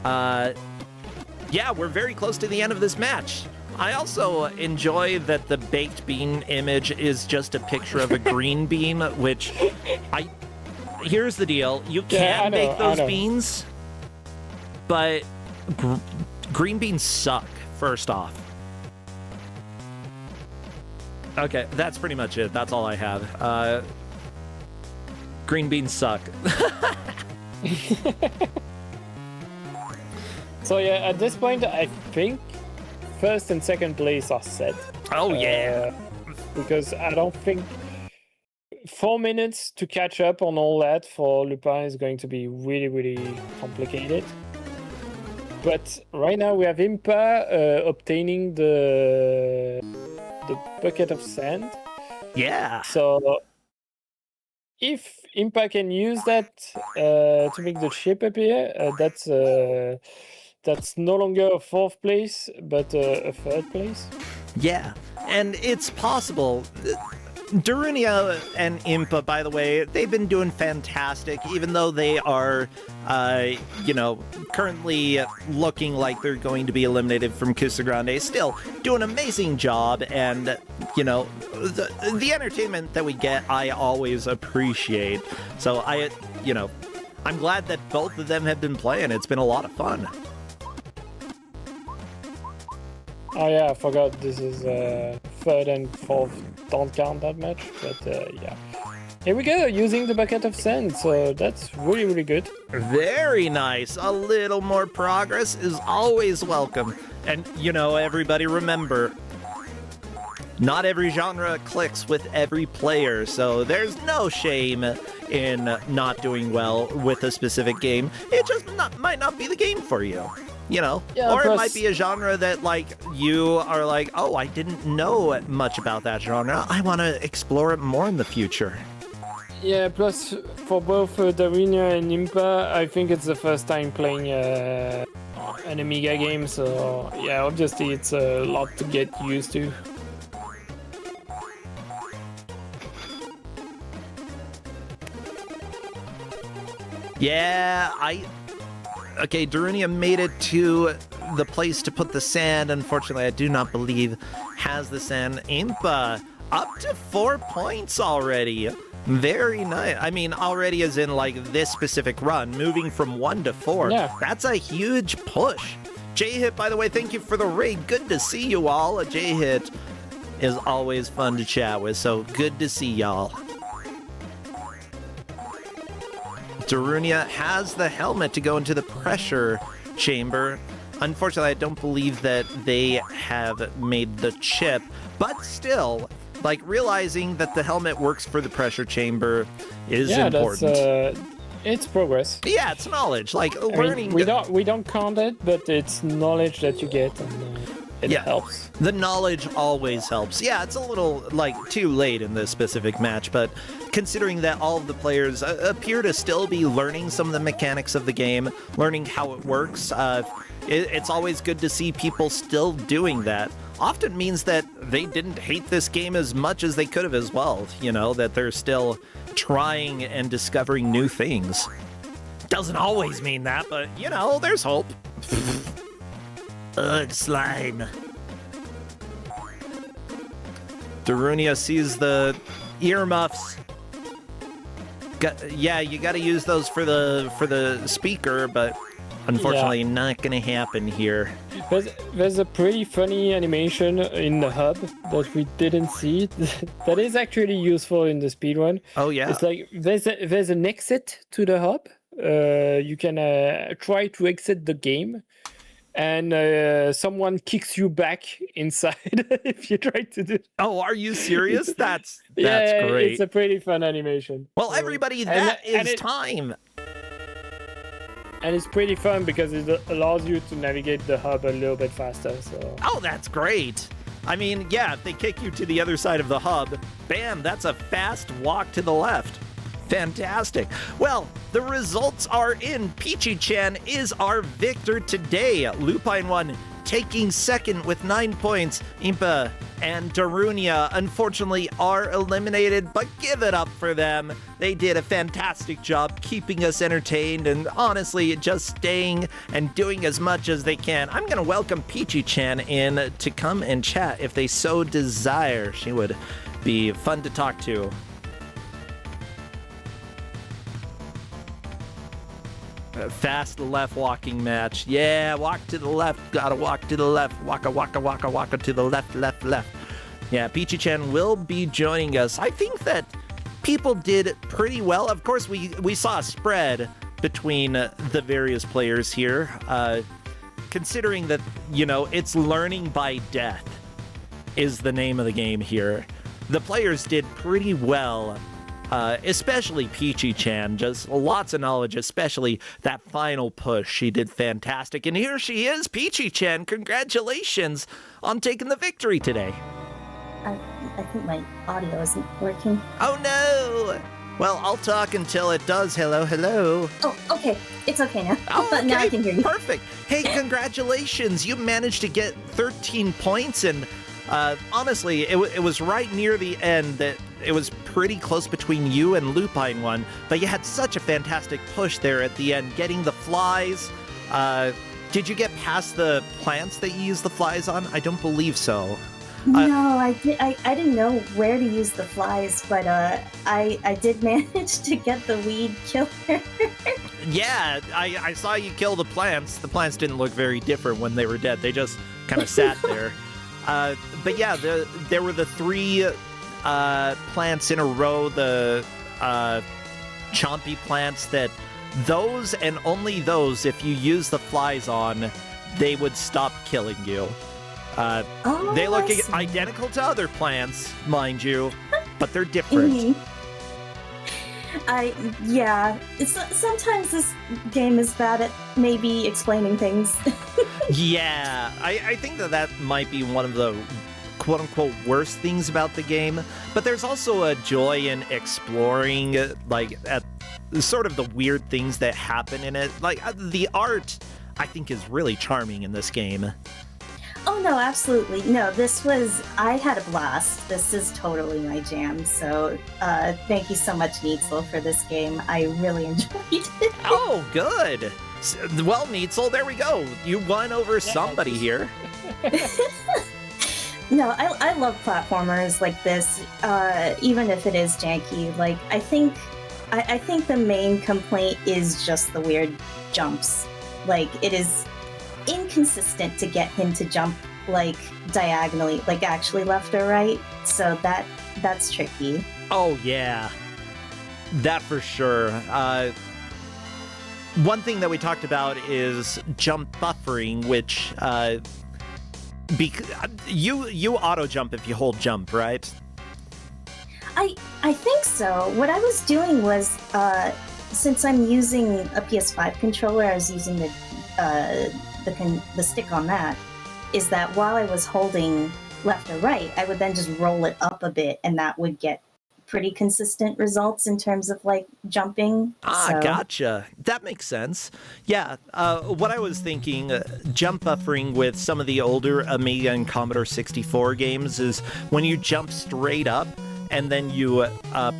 Yeah, we're very close to the end of this match. I also enjoy that the baked bean image is just a picture of a green bean, which here's the deal. You Yeah, I can know, bake those I know. beans, but green beans suck, first off. Okay, that's pretty much it. That's all I have. Green beans suck. So yeah, at this point, I think first and second place are set. Oh, yeah. Because I don't think 4 minutes to catch up on all that for Lupin is going to be really, really complicated. But right now we have Impa obtaining the bucket of sand. Yeah. So if Impa can use that to make the ship appear, that's no longer a 4th place, but a 3rd place. Yeah, and it's possible. Darunia and Impa, by the way, they've been doing fantastic, even though they are, currently looking like they're going to be eliminated from Kusogrande. Still, do an amazing job, and, the entertainment that we get, I always appreciate. So I'm glad that both of them have been playing. It's been a lot of fun. Oh yeah, I forgot this is 3rd and 4th don't count that much, but yeah. Here we go, using the bucket of sand, so that's really, really good. Very nice. A little more progress is always welcome. And, everybody remember, not every genre clicks with every player, so there's no shame in not doing well with a specific game. It just might not be the game for you. Yeah, or it plus- might be a genre that, you are like, oh, I didn't know much about that genre. I want to explore it more in the future. Yeah, plus for both Darunia and Impa, I think it's the first time playing an Amiga game, so yeah, obviously it's a lot to get used to. Yeah, Okay, Darunia made it to the place to put the sand. Unfortunately, I do not believe has the sand. Impa, up to 4 points already. Very nice. I mean, already as in, this specific run, moving from 1 to 4. Yeah. That's a huge push. J-Hit, by the way, thank you for the raid. Good to see you all. J-Hit is always fun to chat with, so good to see y'all. Darunia has the helmet to go into the pressure chamber. Unfortunately, I don't believe that they have made the chip, but still, Like, realizing that the helmet works for the pressure chamber is Yeah, important. It's progress. Yeah, it's knowledge. Like, I learning... mean, we don't count it, but it's knowledge that you get, and it helps. The knowledge always helps. Yeah, it's a little, like, too late in this specific match, but considering that all of the players appear to still be learning some of the mechanics of the game, learning how it works, it's always good to see people still doing that. Often means that they didn't hate this game as much as they could have as well, you know, that they're still trying and discovering new things. Doesn't always mean that, but, you know, there's hope. Ugh, slime. Darunia sees the earmuffs. Yeah, you gotta use those for the speaker, but unfortunately not gonna happen here. There's a pretty funny animation in the hub that we didn't see that is actually useful in the speedrun. Oh yeah. It's like there's an exit to the hub. You can try to exit the game, and someone kicks you back inside if you try to do. Oh, are you serious? That's yeah, great. It's a pretty fun animation. Well, everybody, that is time. And it's pretty fun because it allows you to navigate the hub a little bit faster. So. Oh, that's great. I mean, yeah, if they kick you to the other side of the hub, bam, that's a fast walk to the left. Fantastic. Well, the results are in. Peachy-chan is our victor today. Lupine won, taking second with 9 points. Impa and Darunia, unfortunately, are eliminated, but give it up for them. They did a fantastic job keeping us entertained and honestly just staying and doing as much as they can. I'm going to welcome Peachy-chan in to come and chat if they so desire. She would be fun to talk to. Fast left walking match. Yeah, walk to the left. Gotta walk to the left. Waka, waka, waka, waka to the left, left, left. Yeah, Peachy-chan will be joining us. I think that people did pretty well. Of course, we saw a spread between the various players here. Considering that, you know, it's learning by death is the name of the game here. The players did pretty well. Especially Peachy-chan, just lots of knowledge, especially that final push. She did fantastic. And here she is, Peachy-chan. Congratulations on taking the victory today. I think my audio isn't working. Oh, no. Well, I'll talk until it does. Hello, hello. Oh, okay. It's okay now. Oh, okay. Now I can hear you. Perfect. Hey, congratulations. You managed to get 13 points. And honestly, it was right near the end that it was pretty close between you and Lupine one, but you had such a fantastic push there at the end, getting the flies. Did you get past the plants that you use the flies on? I don't believe so. No, I didn't know where to use the flies, but I did manage to get the weed killer. Yeah, I saw you kill the plants. The plants didn't look very different when they were dead. They just kind of sat there. But yeah, there were the 3 plants in a row, the chompy plants, that those and only those, if you use the flies on, they would stop killing you. They look identical to other plants, mind you, but they're different. Yeah, sometimes this game is bad at maybe explaining things. Yeah, I think that might be one of the quote-unquote worst things about the game, but there's also a joy in exploring, like, at sort of the weird things that happen in it. Like, the art, I think, is really charming in this game. Oh, no, absolutely. No, I had a blast. This is totally my jam. So thank you so much, Neitzel, for this game. I really enjoyed it. Oh, good. Well, Neitzel, there we go. You won over somebody here. No, I love platformers like this, even if it is janky. Like, I think the main complaint is just the weird jumps. Like, it is inconsistent to get him to jump like diagonally, like actually left or right. So that's tricky. Oh yeah, that for sure. One thing that we talked about is jump buffering, which you auto jump if you hold jump, right? I think so. What I was doing was, since I'm using a PS5 controller, I was using the stick on that. Is that while I was holding left or right, I would then just roll it up a bit, and that would get pretty consistent results in terms of like jumping. Gotcha. That makes sense. Yeah. What I was thinking, jump buffering with some of the older Amiga and Commodore 64 games is when you jump straight up and then you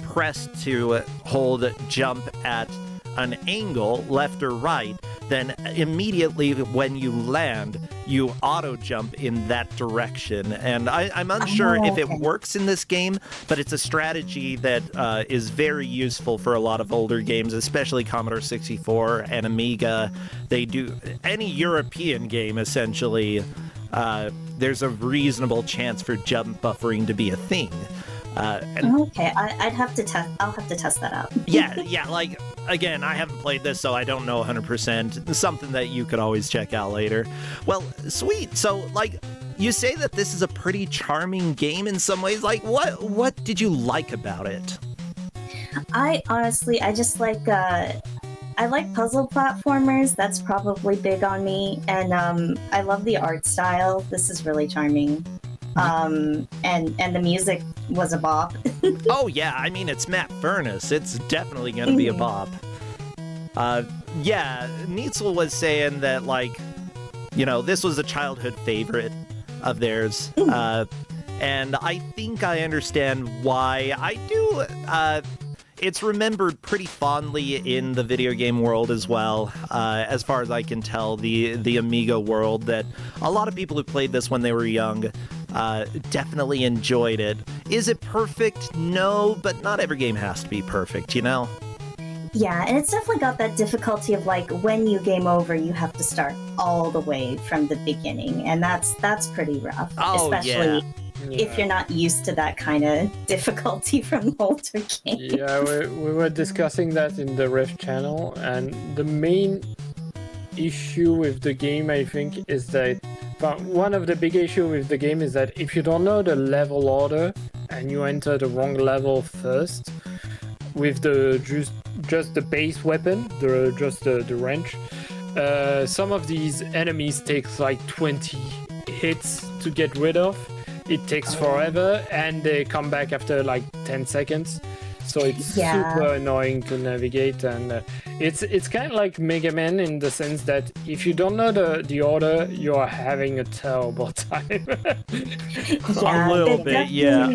press to hold jump at an angle, left or right, then immediately when you land, you auto jump in that direction. And I'm unsure if it works in this game, but it's a strategy that is very useful for a lot of older games, especially Commodore 64 and Amiga. They do any European game, essentially, there's a reasonable chance for jump buffering to be a thing. Okay, I'll have to test that out. yeah, like, again, I haven't played this, so I don't know 100%. Something that you could always check out later. Well, sweet. So, like, you say that this is a pretty charming game in some ways. Like, what did you like about it? I just like, I like puzzle platformers. That's probably big on me. And I love the art style. This is really charming. And the music was a bop. Oh yeah, I mean, it's Matt Furness. It's definitely gonna be a bop. Yeah, Neitzel was saying that, like, you know, this was a childhood favorite of theirs. And I think I understand why. I do. It's remembered pretty fondly in the video game world as well, as far as I can tell, the Amiga world, that a lot of people who played this when they were young definitely enjoyed it. Is it perfect? No, but not every game has to be perfect, you know? Yeah, and it's definitely got that difficulty of, like, when you game over, you have to start all the way from the beginning, and that's pretty rough. Oh, especially if you're not used to that kind of difficulty from older games. Yeah, we were discussing that in the Rift channel, and the main issue with the game, I think, is that one of the big issues with the game is that if you don't know the level order and you enter the wrong level first with the just the base weapon, the wrench, some of these enemies takes like 20 hits to get rid of. It takes forever, and they come back after like 10 seconds. So it's super annoying to navigate, and it's kind of like Mega Man in the sense that if you don't know the order, you are having a terrible time. A little bit, yeah.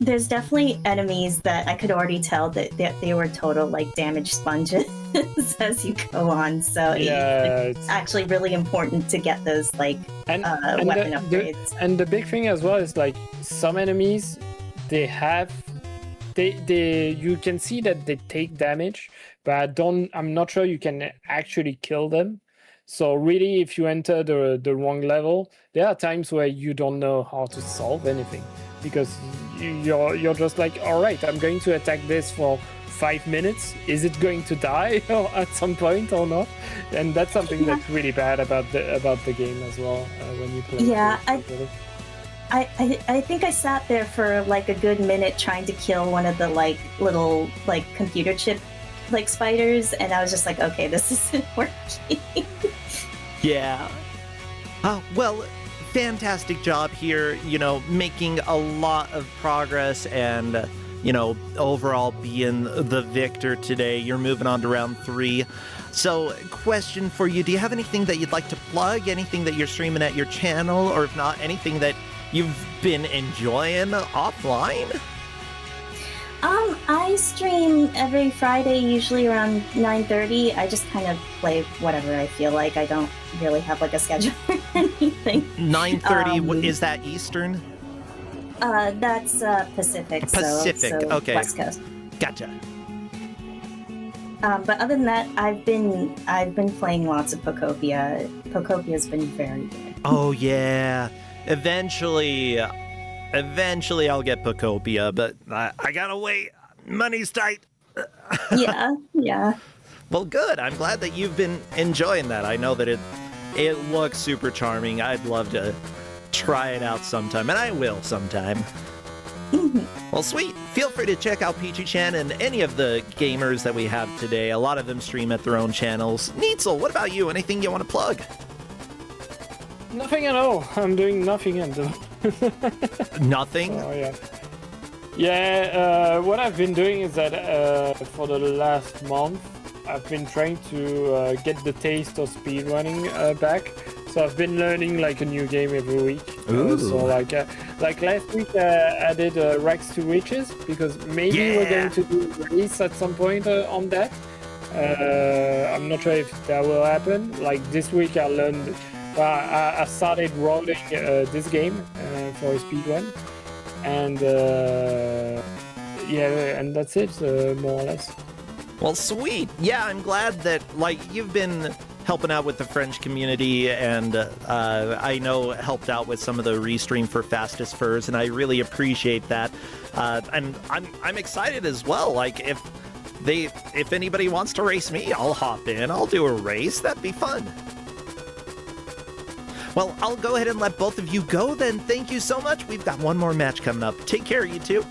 There's definitely enemies that I could already tell that they were total, like, damage sponges as you go on. So it's actually really important to get those, like, weapon upgrades. And the big thing as well is, like, some enemies, you can see that they take damage, but I'm not sure you can actually kill them. So really, if you enter the wrong level, there are times where you don't know how to solve anything, because you're just like, all right, I'm going to attack this for 5 minutes. Is it going to die at some point or not? And that's something that's really bad about the game as well when you play. Yeah, I think I sat there for like a good minute trying to kill one of the, like, little, like, computer chip, like, spiders, and I was just like, okay, this isn't working. Yeah. Well, fantastic job here, you know, making a lot of progress and, you know, overall being the victor today. You're moving on to round 3. So, question for you, do you have anything that you'd like to plug? Anything that you're streaming at your channel? Or if not, anything that you've been enjoying offline? I stream every Friday, usually around 9:30. I just kind of play whatever I feel like. I don't really have, like, a schedule or anything. 9:30, is that Eastern? That's Pacific. Pacific, so okay. West Coast. Gotcha. But other than that, I've been playing lots of Pokopia. Pokopia's been very good. Oh yeah. Eventually I'll get Pokopia, but I gotta wait. Money's tight. Yeah. Well, good. I'm glad that you've been enjoying that. I know that it looks super charming. I'd love to try it out sometime, and I will sometime. Well, sweet. Feel free to check out Peachy-chan and any of the gamers that we have today. A lot of them stream at their own channels. Neitzel, what about you? Anything you want to plug? Nothing at all. I'm doing nothing at the Nothing? Oh, yeah. Yeah, what I've been doing is that for the last month, I've been trying to get the taste of speedrunning back. So I've been learning like a new game every week. So like last week I did Rags to Riches because maybe we're going to do a race at some point on that. I'm not sure if that will happen. Like this week I learned, I started rolling this game for a speedrun. And yeah, and that's it, more or less. Well, sweet. Yeah, I'm glad that like you've been helping out with the French community, and I know helped out with some of the restream for Fastest Furs, and I really appreciate that. And I'm excited as well. Like if anybody wants to race me, I'll hop in. I'll do a race. That'd be fun. Well, I'll go ahead and let both of you go then. Thank you so much. We've got one more match coming up. Take care, you two.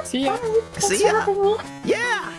See ya. See ya. Yeah.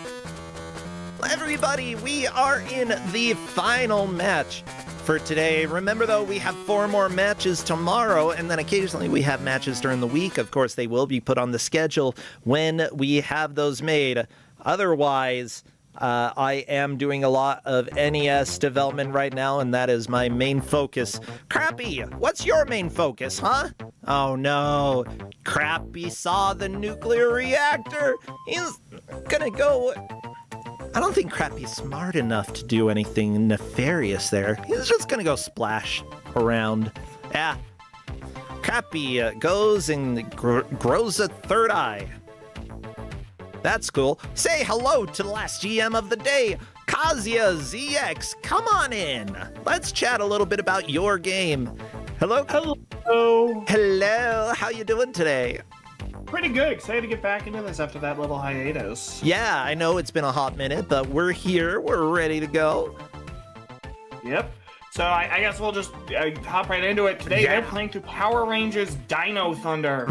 Everybody, we are in the final match for today. Remember, though, we have 4 more matches tomorrow, and then occasionally we have matches during the week. Of course, they will be put on the schedule when we have those made. Otherwise, I am doing a lot of NES development right now, and that is my main focus. Crappy, what's your main focus, huh? Oh no, Crappy saw the nuclear reactor. He's gonna go... I don't think Crappy's smart enough to do anything nefarious there. He's just gonna go splash around. Yeah. Crappy goes and grows a third eye. That's cool. Say hello to the last GM of the day, Kazuya ZX. Come on in. Let's chat a little bit about your game. Hello? Hello. Hello. How you doing today? Pretty good. Excited to get back into this after that little hiatus. Yeah, I know it's been a hot minute, but we're here. We're ready to go. Yep. So I guess we'll just hop right into it. Today they're playing through Power Rangers Dino Thunder.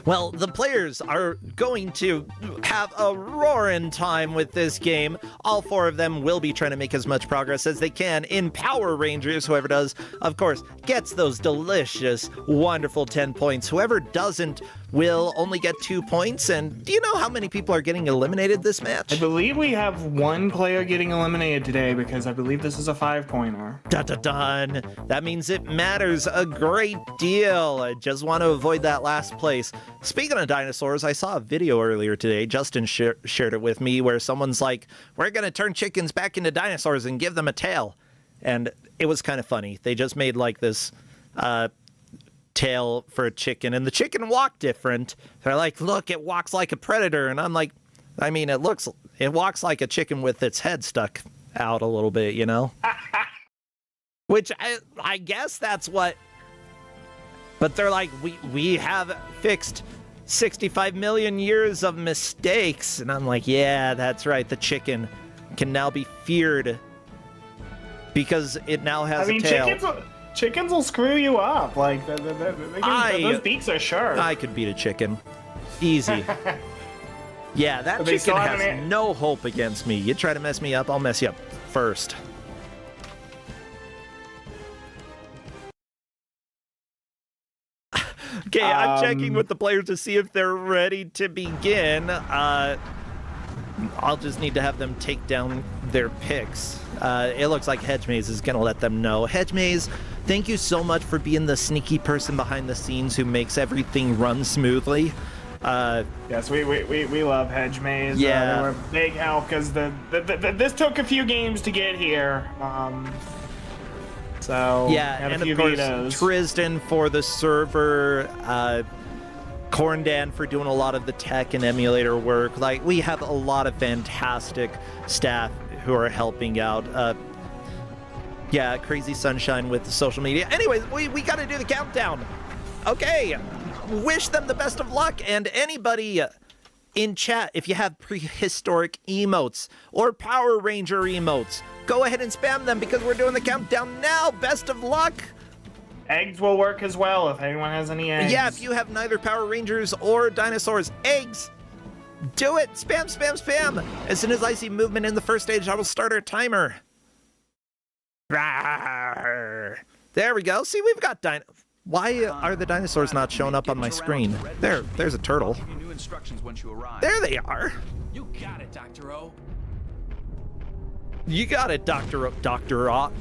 Well, the players are going to have a roaring time with this game. All 4 of them will be trying to make as much progress as they can in Power Rangers. Whoever does, of course, gets those delicious, wonderful 10 points. Whoever doesn't will only get 2 points. And do you know how many people are getting eliminated this match? I believe we have 1 player getting eliminated today because I believe this is a 5-pointer. Dun. That means it matters a great deal. I just want to avoid that last place. Speaking of dinosaurs, I saw a video earlier today. Justin shared it with me where someone's like, we're going to turn chickens back into dinosaurs and give them a tail. And it was kind of funny. They just made like this tail for a chicken, and the chicken walked different. They're like, look, it walks like a predator. And I'm like, I mean, it walks like a chicken with its head stuck out a little bit, you know? Which I guess that's what... But they're like, we have fixed 65 million years of mistakes. And I'm like, yeah, that's right. The chicken can now be feared because it now has a tail. Chickens will screw you up. Like, those beaks are sharp. I could beat a chicken. Easy. Yeah, that chicken has no hope against me. You try to mess me up, I'll mess you up first. Okay, I'm checking with the players to see if they're ready to begin. I'll just need to have them take down their picks. It looks like Hedgemaze is going to let them know. Hedgemaze, thank you so much for being the sneaky person behind the scenes who makes everything run smoothly. Yes, we love Hedgemaze. Yeah. They were a big help because this took a few games to get here. So yeah, and of course Tristan for the server, Corndan for doing a lot of the tech and emulator work. Like, we have a lot of fantastic staff who are helping out. Yeah, Crazy Sunshine with the social media. Anyways, we got to do the countdown. Okay, wish them the best of luck, and anybody in chat, if you have prehistoric emotes or Power Ranger emotes, go ahead and spam them because we're doing the countdown now. Best of luck. Eggs will work as well if anyone has any eggs. Yeah, if you have neither Power Rangers or dinosaurs, eggs! Do it! Spam, spam, spam! As soon as I see movement in the first stage, I will start our timer. Rawr. There we go. See, we've got Why are the dinosaurs not showing up on my screen? There's a turtle. There they are. You got it, Dr. O. You got it, Dr. Ock.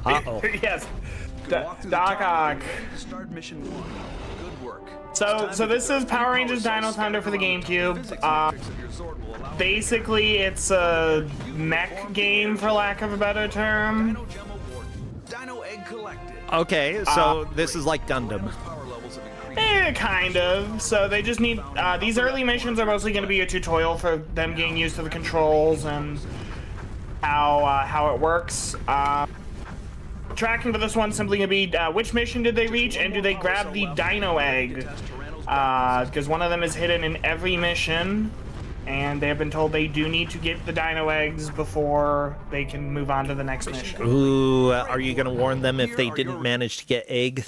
Uh-oh. Yes. Doc Ock. Start mission 1. Good work. So this is Power Rangers Dino Thunder for the GameCube. Basically, it's a mech game, for lack of a better term. Dino egg collected. Okay, so this is like Gundam. Kind of. So they just need, these early missions are mostly going to be a tutorial for them getting used to the controls and how it works. Tracking for this one simply going to be which mission did they reach and do they grab the dino egg? Because one of them is hidden in every mission, and they have been told they do need to get the dino eggs before they can move on to the next mission. Ooh, are you going to warn them if they didn't manage to get egg?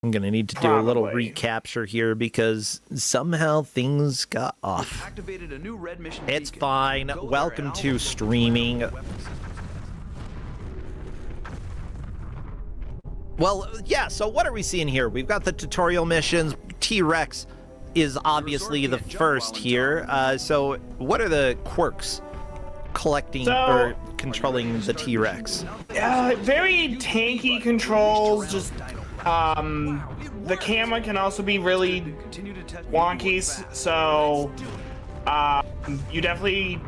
I'm going to need to do a little recapture here because somehow things got off. It's fine. Welcome to streaming. Well, yeah, so what are we seeing here? We've got the tutorial missions. T-Rex is obviously the first here. So what are the quirks collecting or controlling the T-Rex? Very tanky controls, just the camera can also be really wonky, so you definitely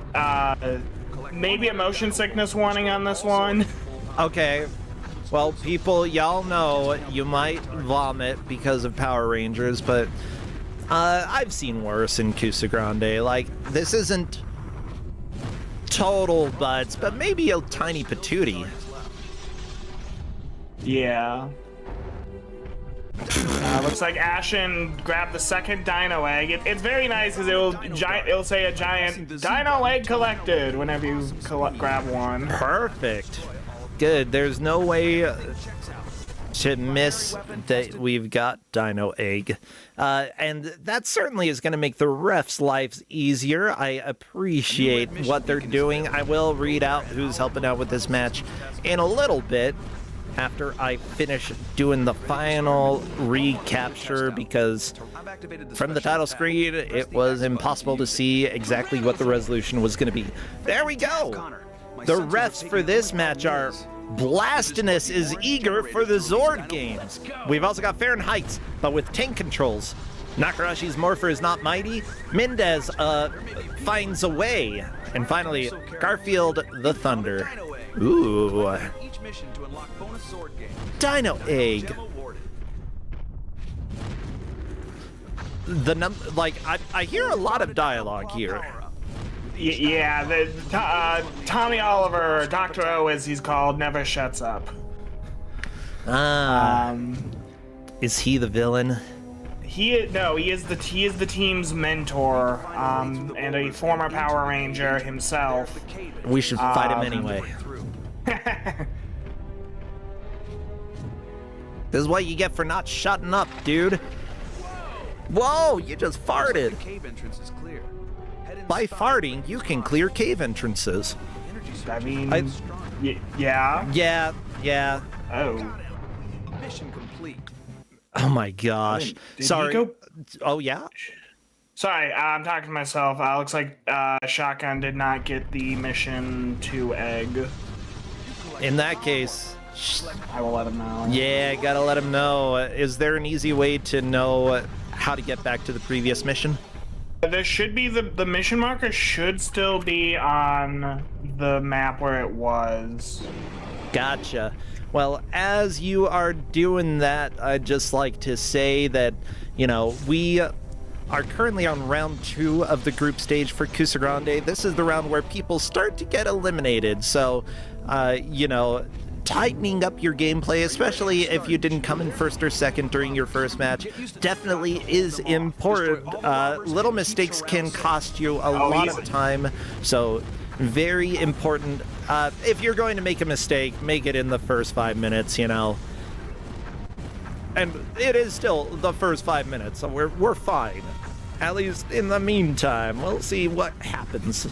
maybe a motion sickness warning on this one. Okay. Well, people, y'all know you might vomit because of Power Rangers, but I've seen worse in Kusogrande. Like, this isn't total butts, but maybe a tiny patootie. Yeah. Looks like Ashen grabbed the second dino egg. It's very nice because it'll say a giant dino egg collected whenever you grab one. Perfect. Good. There's no way to miss that we've got dino egg. And that certainly is going to make the refs' lives easier. I appreciate what they're doing. I will read out who's helping out with this match in a little bit after I finish doing the final recapture, because from the title screen it was impossible to see exactly what the resolution was going to be. There we go. The refs for this match are Blastinus is eager for the Zord games. We've also got Fahrenheit, but with tank controls. Nakarashi's Morpher is not mighty. Mendez finds a way. And finally, Garfield the Thunder. Ooh. Dino Egg. I hear a lot of dialogue here. Yeah, Tommy Oliver, Dr. O as he's called, never shuts up. Is he the villain? He is the team's mentor, and a former Power Ranger himself. We should fight him anyway. This is what you get for not shutting up, dude. Whoa, you just farted. By farting, you can clear cave entrances. I mean, yeah. Yeah. Oh. Mission complete. Oh my gosh. Sorry. Oh yeah? Sorry, I'm talking to myself. Looks like Shotgun did not get the mission 2 egg. In that case, I will let him know. Yeah, gotta let him know. Is there an easy way to know how to get back to the previous mission? There should be the mission marker should still be on the map where it was. Gotcha. Well, as you are doing that, I'd just like to say that, we are currently on round 2 of the group stage for Kusogrande. This is the round where people start to get eliminated. So, tightening up your gameplay, especially if you didn't come in first or second during your first match, definitely is important. Little mistakes can cost you a lot of time, so very important If you're going to make a mistake, make it in the first 5 minutes, you know. And it is still the first 5 minutes, so we're fine. At least in the meantime, we'll see what happens.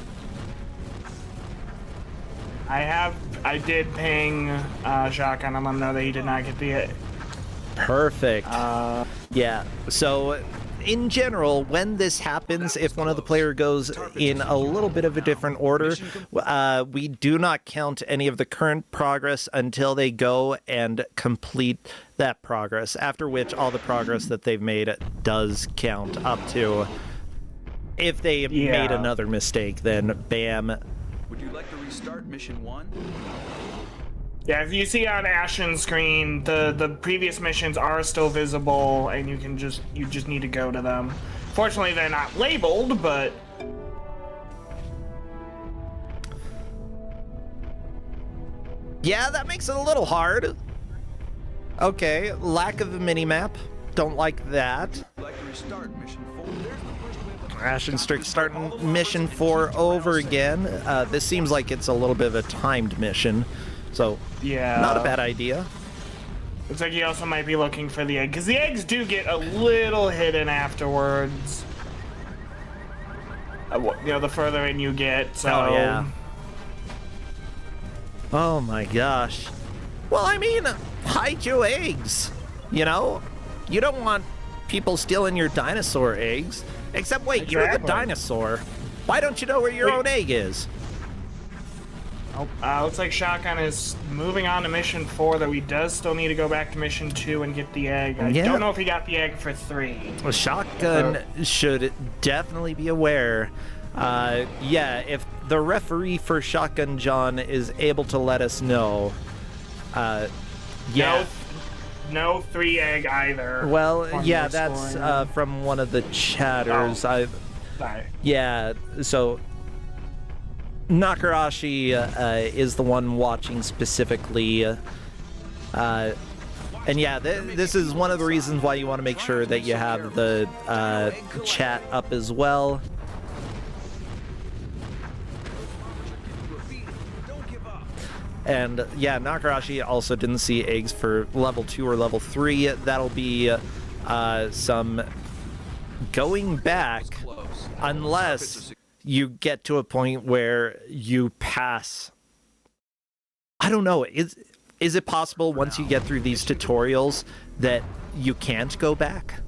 I did ping Shotgun and let him know that he did not get the. Perfect. Yeah. So, in general, when this happens, if one of the player goes in a little bit of a different order, we do not count any of the current progress until they go and complete that progress, after which all the progress that they've made does count up to. If they made another mistake, then bam. Would you like to restart mission 1? Yeah, if you see on Ashen's screen, the previous missions are still visible, and you just need to go to them. Fortunately, they're not labeled, but yeah, that makes it a little hard. Okay, lack of a minimap. Don't like that. Like to restart mission 4? There's the first wave of Ashen Strict starting mission 4 over again. This seems like it's a little bit of a timed mission, so yeah, not a bad idea. Looks like he also might be looking for the egg, because the eggs do get a little hidden afterwards. You know, the further in you get, so... Oh, yeah. Oh, my gosh. Well, I mean, hide your eggs, you know? You don't want people stealing your dinosaur eggs. Except, wait, you're the dinosaur. Why don't you know where your own egg is? Oh, looks like Shotgun is moving on to mission 4, though he does still need to go back to mission 2 and get the egg. I don't know if he got the egg for 3. Well, Shotgun should definitely be aware. Yeah, if the referee for Shotgun John is able to let us know, yeah. No 3 egg either. Well, yeah, that's from one of the chatters. Oh. Yeah, so Nakarashi is the one watching specifically. And yeah, this is one of the reasons why you want to make sure that you have the chat up as well. And yeah, Nakarashi also didn't see eggs for level 2 or level 3. That'll be some going back, unless you get to a point where you pass. I don't know. Is it possible once you get through these tutorials that you can't go back?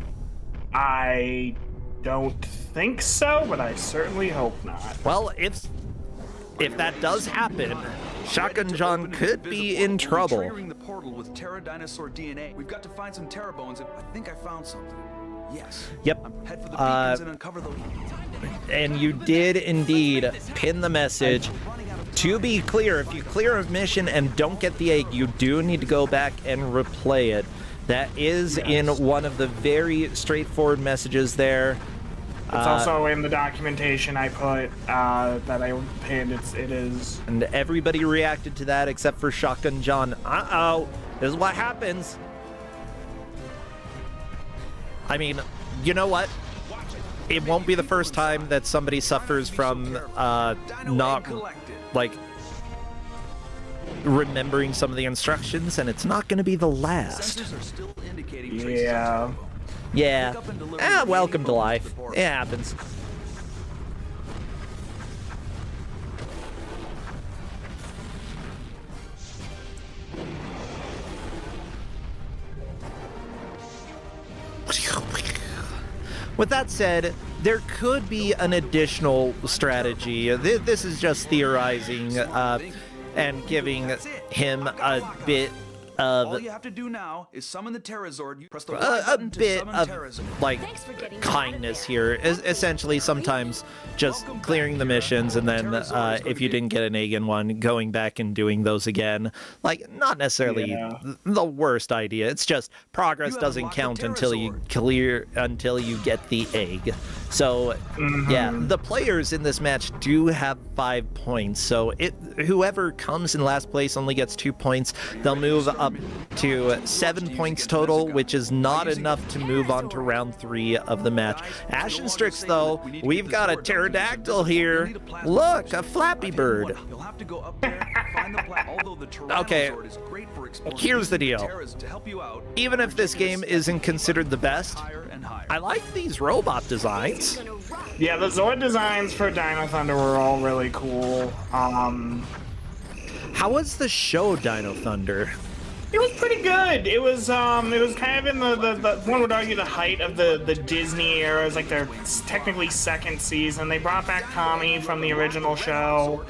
I don't think so, but I certainly hope not. Well, if that does happen, Shotgun John could be in trouble. Triggering the portal with Terra dinosaur DNA. We've got to find some Terra bones. I think I found something. Yes. Yep. Head for the beacons and uncover the. And you did indeed pin the message. To be clear, if you clear a mission and don't get the egg, you do need to go back and replay it. That is in one of the very straightforward messages there. It's also in the documentation I put that I pinned. It is. And everybody reacted to that except for Shotgun John. Uh-oh, this is what happens. I mean, you know what? It won't be the first time that somebody suffers from not, like, remembering some of the instructions, and it's not going to be the last. Yeah. Yeah. Welcome to life. It happens. With that said, there could be an additional strategy. This is just theorizing and giving him a bit of... All you have to do now is summon the Terrazord. You press the a bit of, like, kindness here. Essentially, sometimes just clearing the missions and then if you didn't get an egg in one, going back and doing those again. Like, not necessarily the worst idea. It's just progress doesn't count until you get the egg. So, yeah, the players in this match do have 5 points. So whoever comes in last place only gets 2 points. They'll move up to 7 points total, which is not enough to move on to round 3 of the match. Ashen Strix, though, we've got a pterodactyl here. Look, a Flappy Bird. Okay, here's the deal. Even if this game isn't considered the best, I like these robot designs. Yeah, the Zord designs for Dino Thunder were all really cool. How was the show Dino Thunder? It was pretty good. It was kind of in the one would argue the height of the Disney era. It was like their technically second season. They brought back Tommy from the original show.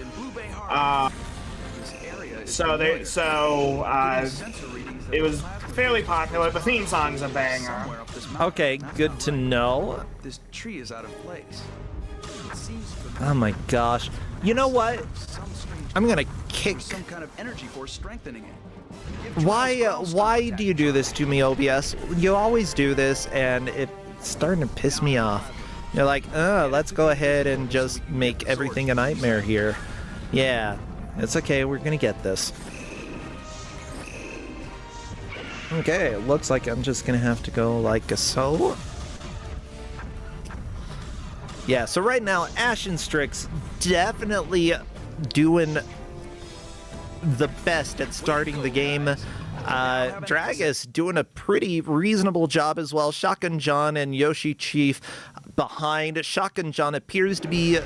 It was fairly popular. The theme song's a banger. Okay, good to know. This tree is out of place. Oh my gosh. You know what? I'm gonna kick. Some kind of energy force strengthening it. Why do you do this to me, OBS? You always do this, and it's starting to piss me off. You're like, let's go ahead and just make everything a nightmare here. Yeah, it's okay, we're gonna get this. Okay, it looks like I'm just gonna have to go like so. Yeah, so right now, Ashen Strix definitely doing the best at starting the game. Dragus doing a pretty reasonable job as well. Shotgun John and Yoshi Chief behind. Shotgun John appears to be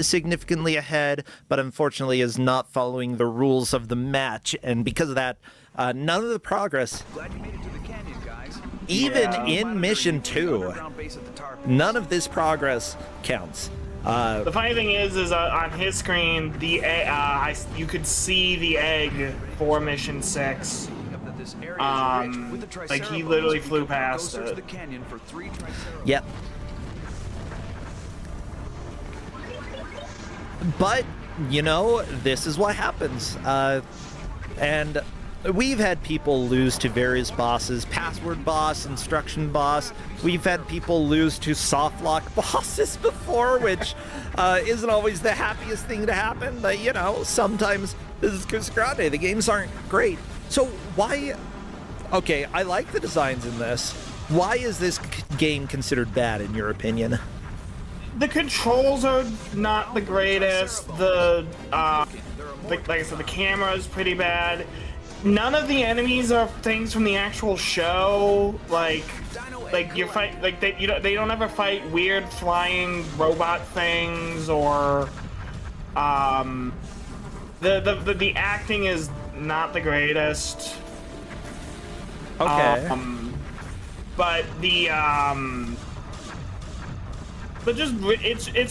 significantly ahead, but unfortunately is not following the rules of the match, and because of that, none of the progress, even in Mission 2, none of this progress counts. The funny thing is on his screen, you could see the egg for Mission 6. Like he literally flew past it. Yep. But, you know, this is what happens. And we've had people lose to various bosses, password boss, instruction boss. We've had people lose to softlock bosses before, which isn't always the happiest thing to happen. But, you know, sometimes this is Kusogrande. The games aren't great. So why... Okay, I like the designs in this. Why is this game considered bad, in your opinion? The controls are not the greatest. Like I said, the camera is pretty bad. None of the enemies are things from the actual show. Like you fight, like they don't ever fight weird flying robot things, or the acting is not the greatest. Okay. But it's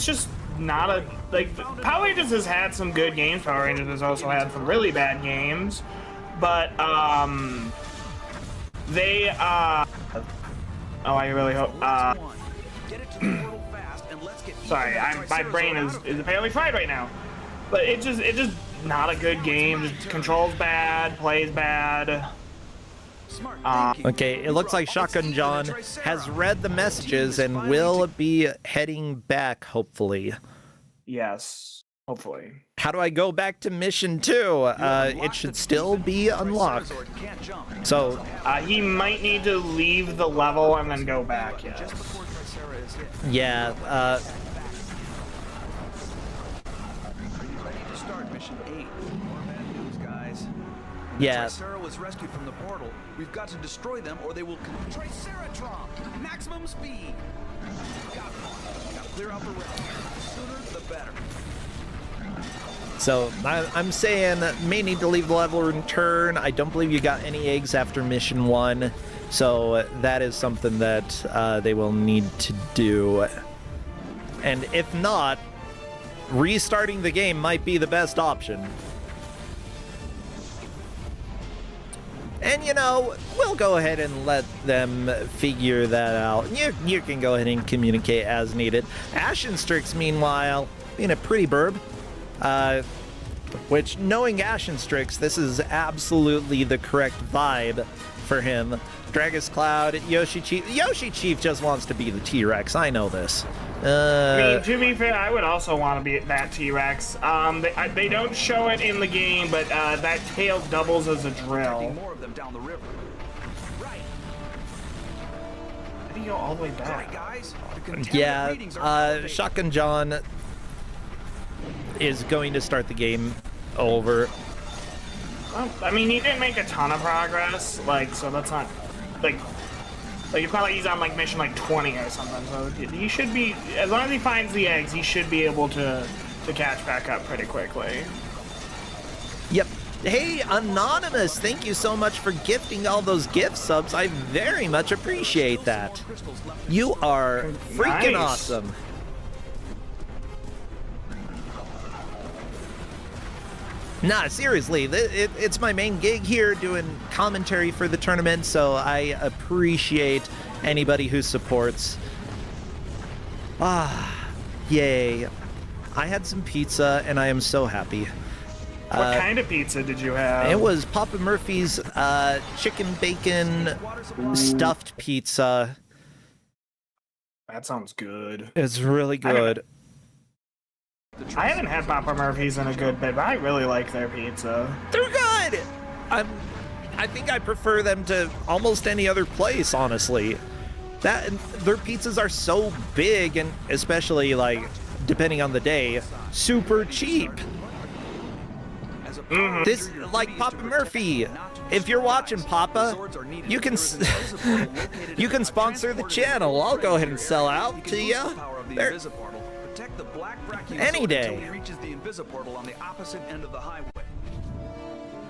just not a, like, Power Rangers has had some good games. Power Rangers has also had some really bad games, but they I really hope sorry, my brain is apparently fried right now. But it's just not a good game. Just controls bad, plays bad. Okay, it looks like Shotgun John has read the messages and will be heading back, hopefully. Yes, hopefully. How do I go back to Mission 2? It should still be unlocked. So, he might need to leave the level and then go back, yes. Yeah, yeah. Tricera was rescued from the portal. We've got to destroy them, or they will. Triceratron, maximum speed. Got one. Got to clear out the rail. The sooner, the better. So I'm saying may need to leave the level and return. I don't believe you got any eggs after Mission 1, so that is something that they will need to do. And if not, restarting the game might be the best option. And, you know, we'll go ahead and let them figure that out. You can go ahead and communicate as needed. Ashen Strix, meanwhile, being a pretty burb, Which, knowing Ashen Strix, this is absolutely the correct vibe for him. Dragus Cloud, Yoshi Chief. Yoshi Chief just wants to be the T-Rex. I know this. I mean, to be fair, I would also want to be that T-Rex. They don't show it in the game, but that tail doubles as a drill. More of them down the river. Right. How do you go all the way back? Guys, Yeah, Shotgun John is going to start the game over. Well, I mean, he didn't make a ton of progress, like, so that's not, like it's not like he's on, like, mission, like, 20 or something, so he should be, as long as he finds the eggs, he should be able to catch back up pretty quickly. Yep. Hey, Anonymous, thank you so much for gifting all those gift subs. I very much appreciate that. You are freaking awesome. Nah, seriously, it's my main gig here, doing commentary for the tournament, so I appreciate anybody who supports. Ah, yay. I had some pizza, and I am so happy. What kind of pizza did you have? It was Papa Murphy's chicken bacon stuffed pizza. That sounds good. It's really good. I haven't had Papa Murphy's in a good bit, but I really like their pizza. They're good! I think I prefer them to almost any other place, honestly. Their pizzas are so big, and especially, like, depending on the day, super cheap. Mm-hmm. This, like Papa Murphy, if you're watching Papa, you can you can sponsor the channel. I'll go ahead and sell out to you. Any day. Reaches the Invisiportal on the opposite end of the highway.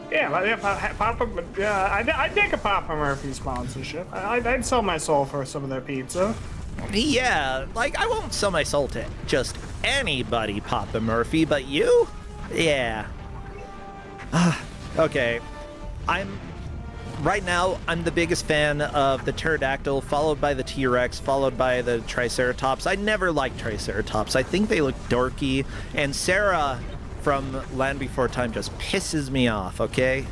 Yeah, Papa. Yeah, I'd take a Papa Murphy sponsorship. I'd sell my soul for some of their pizza. Yeah, like I won't sell my soul to just anybody, Papa Murphy, but you? Yeah. Okay. Right now, I'm the biggest fan of the pterodactyl, followed by the T-Rex, followed by the Triceratops. I never liked Triceratops. I think they look dorky, and Sarah from Land Before Time just pisses me off, okay?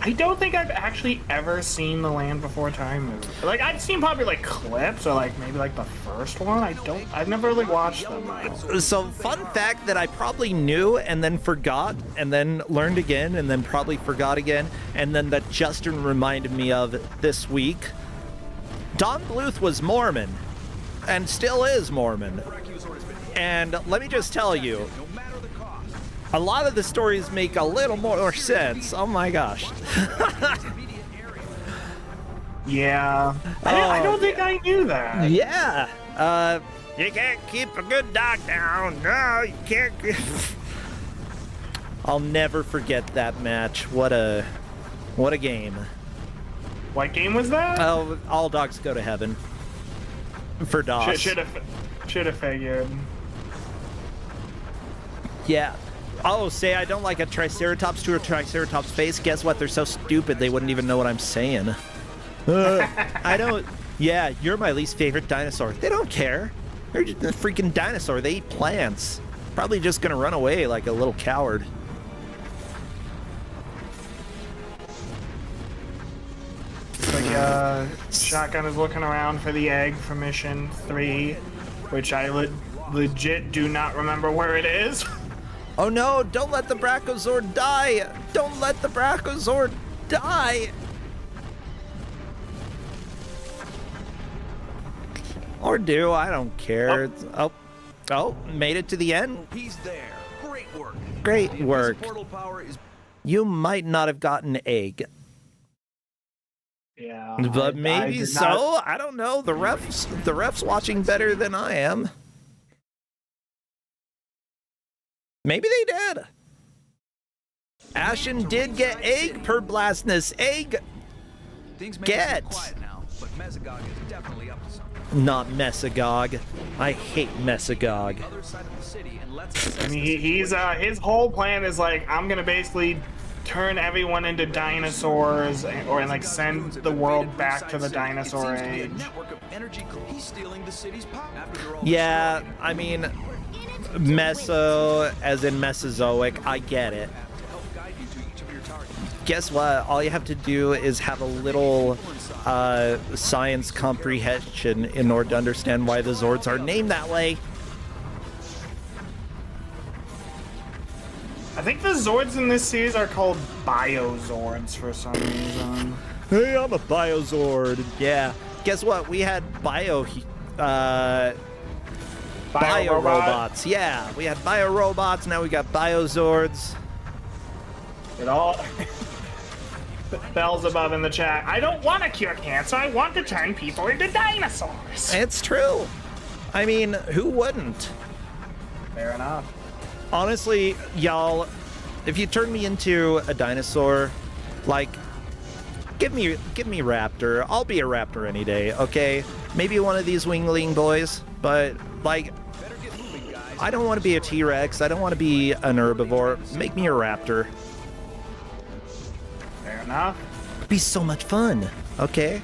I don't think I've actually ever seen the Land Before Time movie. Like, I've seen probably, like, clips, or, like, maybe, like, the first one. I've never really watched them. So, fun fact that I probably knew and then forgot, and then learned again, and then probably forgot again, and then that Justin reminded me of this week. Don Bluth was Mormon, and still is Mormon. And let me just tell you, a lot of the stories make a little more sense. Oh my gosh. Yeah. I don't think I knew that. Yeah. You can't keep a good dog down. No, you can't. I'll never forget that match. What a game. What game was that? Oh, All Dogs Go to Heaven. For DOS. Should have figured. Yeah. Oh, say I don't like a Triceratops to a Triceratops face. Guess what? They're so stupid they wouldn't even know what I'm saying. I don't... Yeah, you're my least favorite dinosaur. They don't care. They're just a freaking dinosaur. They eat plants. Probably just gonna run away like a little coward. Like, Shotgun is looking around for the egg for mission 3, which I legit do not remember where it is. Oh no, don't let the Brachiosaur die! Don't let the Brachiosaur die! Or do, I don't care. Oh, made it to the end? He's there. Great work. Great work. Portal power is... You might not have gotten an egg. Yeah. But maybe so. I don't know. The ref's watching better than I am. Maybe they did. Ashen did get egg per blastness. Egg. Get. Now, but Mesogog is definitely up to something. Not Mesogog. I hate Mesogog. I mean, he's his whole plan is like, I'm gonna basically turn everyone into dinosaurs, or like send the world back to the dinosaur age. Yeah, I mean, Meso, as in Mesozoic, I get it. Guess what? All you have to do is have a little science comprehension in order to understand why the Zords are named that way. I think the Zords in this series are called Biozords for some reason. Hey, I'm a Biozord. Yeah. Guess what? We had Bio-robots. Yeah, we had Bio-robots, now we got Biozords. It all... Bells above in the chat. I don't want to cure cancer, I want to turn people into dinosaurs. It's true. I mean, who wouldn't? Fair enough. Honestly, y'all, if you turn me into a dinosaur, like, give me Raptor. I'll be a Raptor any day, okay? Maybe one of these wingling boys, but, like, I don't want to be a T-Rex. I don't want to be an herbivore. Make me a Raptor. Fair enough. It'd be so much fun, okay?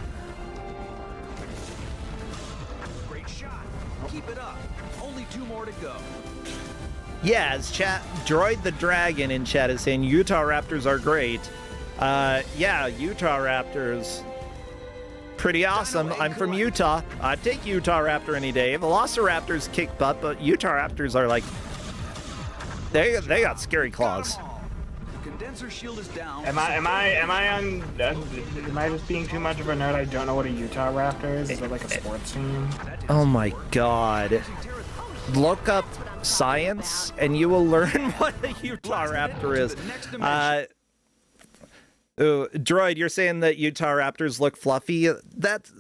Great shot. Keep it up. Only 2 more to go. Yeah, as chat, Droid the Dragon in chat is saying Utah Raptors are great. Yeah, Utah Raptors, pretty awesome. I'm from Utah. I'd take Utah Raptor any day. Velociraptors kick butt, but Utah Raptors are like, they got scary claws. Condenser shield is down. Am I just being too much of a nerd? I don't know what a Utah Raptor is. Is it like a sports team? Oh my god. Look up science and you will learn what a Utah Raptor is. Droid, you're saying that Utah Raptors look fluffy?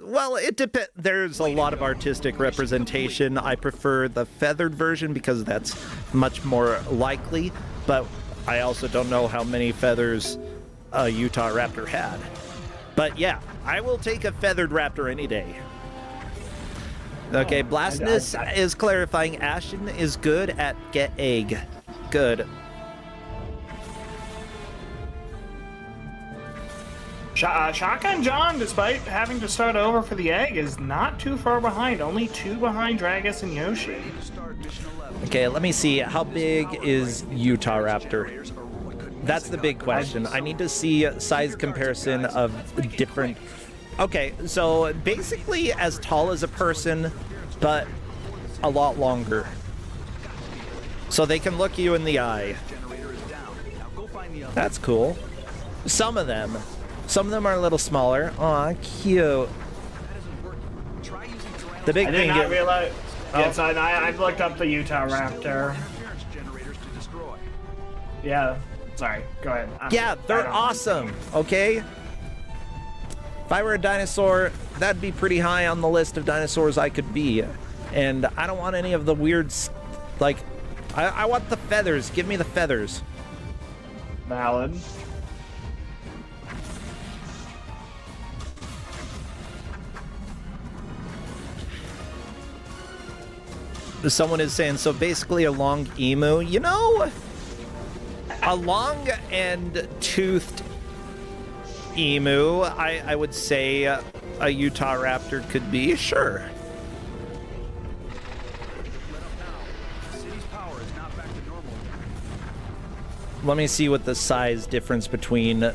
Well, it depends. There's a lot of artistic representation. I prefer the feathered version because that's much more likely, but I also don't know how many feathers a Utah Raptor had. But yeah, I will take a feathered Raptor any day. Okay, Blastness is clarifying Ashen is good at get egg. Good. Shotgun John, despite having to start over for the egg, is not too far behind. Only 2 behind Dragus and Yoshi. Okay, let me see. How big is Utah Raptor? That's the big question. I need to see size comparison of different... Okay, so basically as tall as a person, but a lot longer. So they can look you in the eye. That's cool. Some of them are a little smaller. Aw, cute. The big thing. I did not realize. Yes, I've looked up the Utah Raptor. Yeah. Sorry. Go ahead. Yeah, they're awesome. Okay. If I were a dinosaur, that'd be pretty high on the list of dinosaurs I could be. And I don't want any of the weird, like, I want the feathers. Give me the feathers. Valid. Someone is saying, so basically a long emu. You know, a long and toothed emu, I would say a Utah Raptor could be, sure. Let me see what the size difference between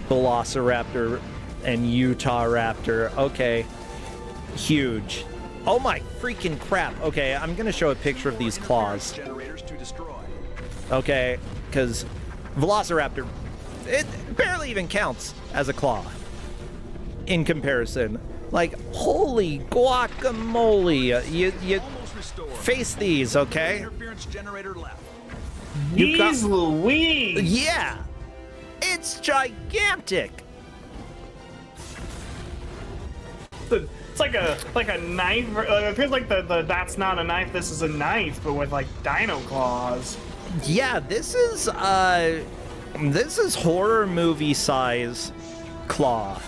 Velociraptor and Utah Raptor. Okay, huge. Oh my freaking crap. Okay, I'm gonna show a picture of these claws. Okay, because Velociraptor, it barely even counts as a claw in comparison. Like, holy guacamole. You face these, okay? Jeez Louise! Yeah! It's gigantic! It's like a knife. It feels like the that's not a knife, this is a knife, but with like dino claws. Yeah, this is horror movie size claw.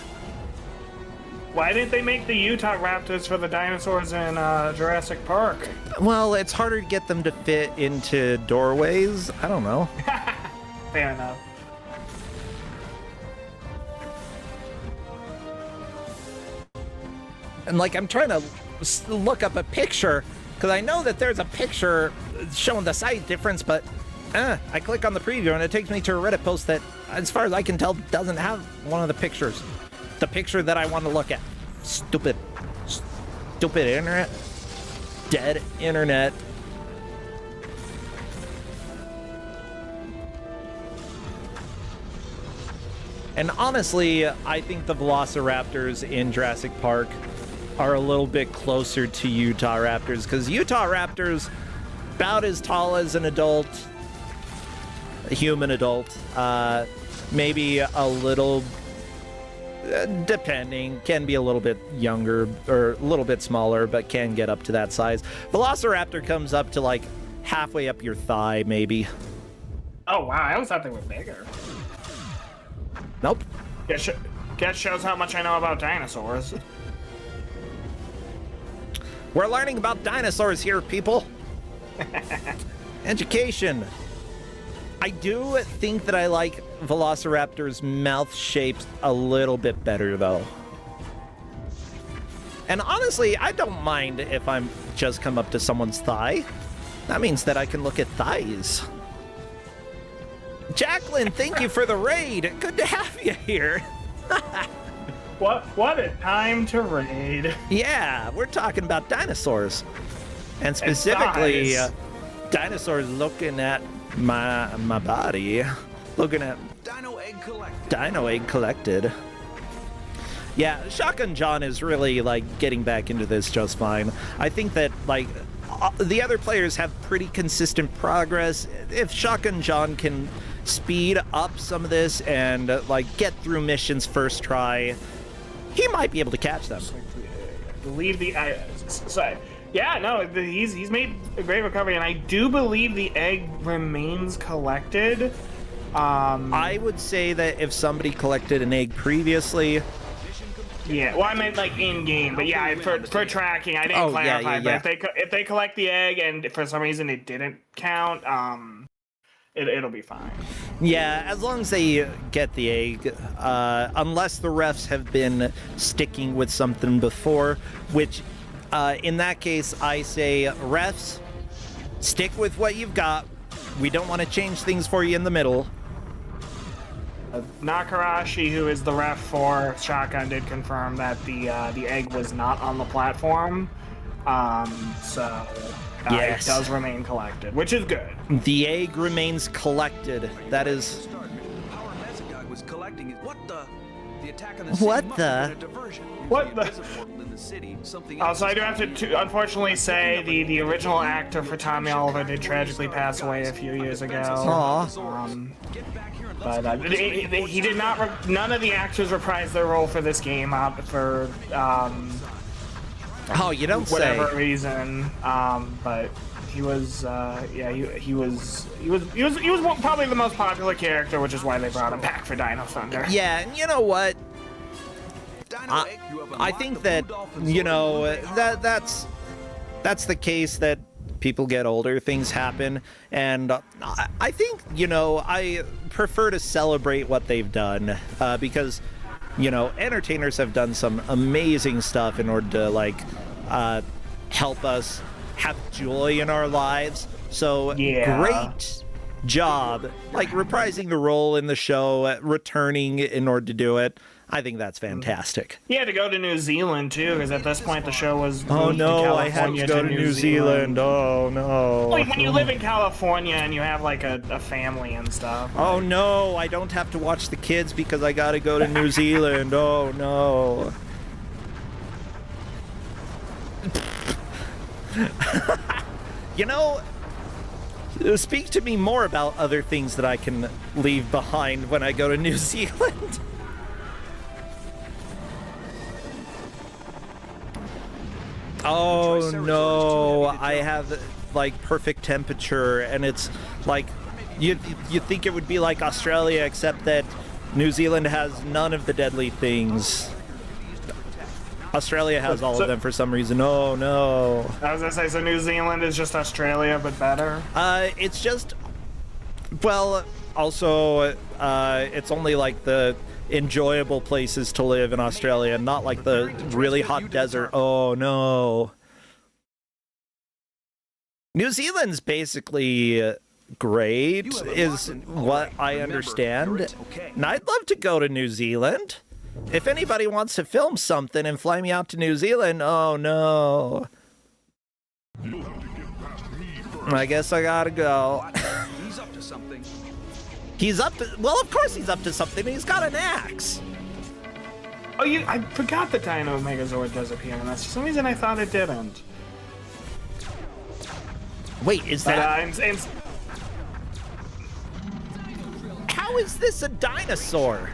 Why didn't they make the Utah Raptors for the dinosaurs in Jurassic Park? Well, it's harder to get them to fit into doorways. I don't know. Fair enough. And like, I'm trying to look up a picture, Because I know that there's a picture showing the size difference, but I click on the preview and it takes me to a Reddit post that, as far as I can tell, doesn't have one of the pictures. The picture that I want to look at. Stupid internet. Dead internet. And honestly, I think the Velociraptors in Jurassic Park are a little bit closer to Utah Raptors, because Utah Raptors about as tall as an adult, a human adult, maybe a little, depending, can be a little bit younger or a little bit smaller, but can get up to that size. Velociraptor comes up to like halfway up your thigh, maybe. Oh wow, I always thought they were bigger. Nope. Guess shows how much I know about dinosaurs. We're learning about dinosaurs here, people. Education. I do think that I like Velociraptor's mouth shapes a little bit better, though. And honestly, I don't mind if I'm just come up to someone's thigh. That means that I can look at thighs. Jacqueline, thank you for the raid. Good to have you here. What a time to raid. Yeah, we're talking about dinosaurs. And specifically, dinosaurs looking at my body. Looking at Dino egg collected. Yeah, Shotgun John is really, like, getting back into this just fine. I think that, like, the other players have pretty consistent progress. If Shotgun John can speed up some of this and, like, get through missions first try, he might be able to catch them. I believe he's made a great recovery, and I do believe the egg remains collected. I would say that if somebody collected an egg previously. Yeah, well, I meant like in game, but yeah, for tracking, I didn't clarify. Yeah. But if they collect the egg and for some reason it didn't count, it'll be fine. Yeah, as long as they get the egg, unless the refs have been sticking with something before, which in that case I say, refs, stick with what you've got. We don't want to change things for you in the middle. Nakarashi, who is the ref for Shotgun, did confirm that the egg was not on the platform, it does remain collected, which is good. The egg remains collected. That is. What the? Also, I do have to unfortunately say the original actor for Tommy Oliver did tragically pass away a few years ago. Aww. But he did not. None of the actors reprised their role for this game for oh, you don't whatever say. reason. But he was he was probably the most popular character, which is why they brought him back for Dino Thunder. Yeah, and you know what? I think that, you know, that's the case, that people get older, things happen, and I think, you know, I prefer to celebrate what they've done, because, you know, entertainers have done some amazing stuff in order to, like, help us have joy in our lives. So great job, like, reprising the role in the show, returning in order to do it. I think that's fantastic. He had to go to New Zealand too, because at this point the show was. Oh no, I had to go to New Zealand. Oh no. Like when you live in California and you have like a family and stuff. Oh no, I don't have to watch the kids because I gotta go to New Zealand. Oh no. You know, speak to me more about other things that I can leave behind when I go to New Zealand. Oh no, I have like perfect temperature, and it's like you think it would be like Australia, except that New Zealand has none of the deadly things. Australia has all of them for some reason. Oh no. I was gonna say, so New Zealand is just Australia but better? It's just, well, also it's only like the enjoyable places to live in Australia, not like the really hot desert. Oh no. New Zealand's basically great, is what I understand. And I'd love to go to New Zealand. If anybody wants to film something and fly me out to New Zealand, oh no. I guess I gotta go. He's up to something. Well, of course he's up to something. He's got an axe. Oh, I forgot the Dino Megazord does appear in this. For some reason, I thought it didn't. Wait, is that... But, how is this a dinosaur?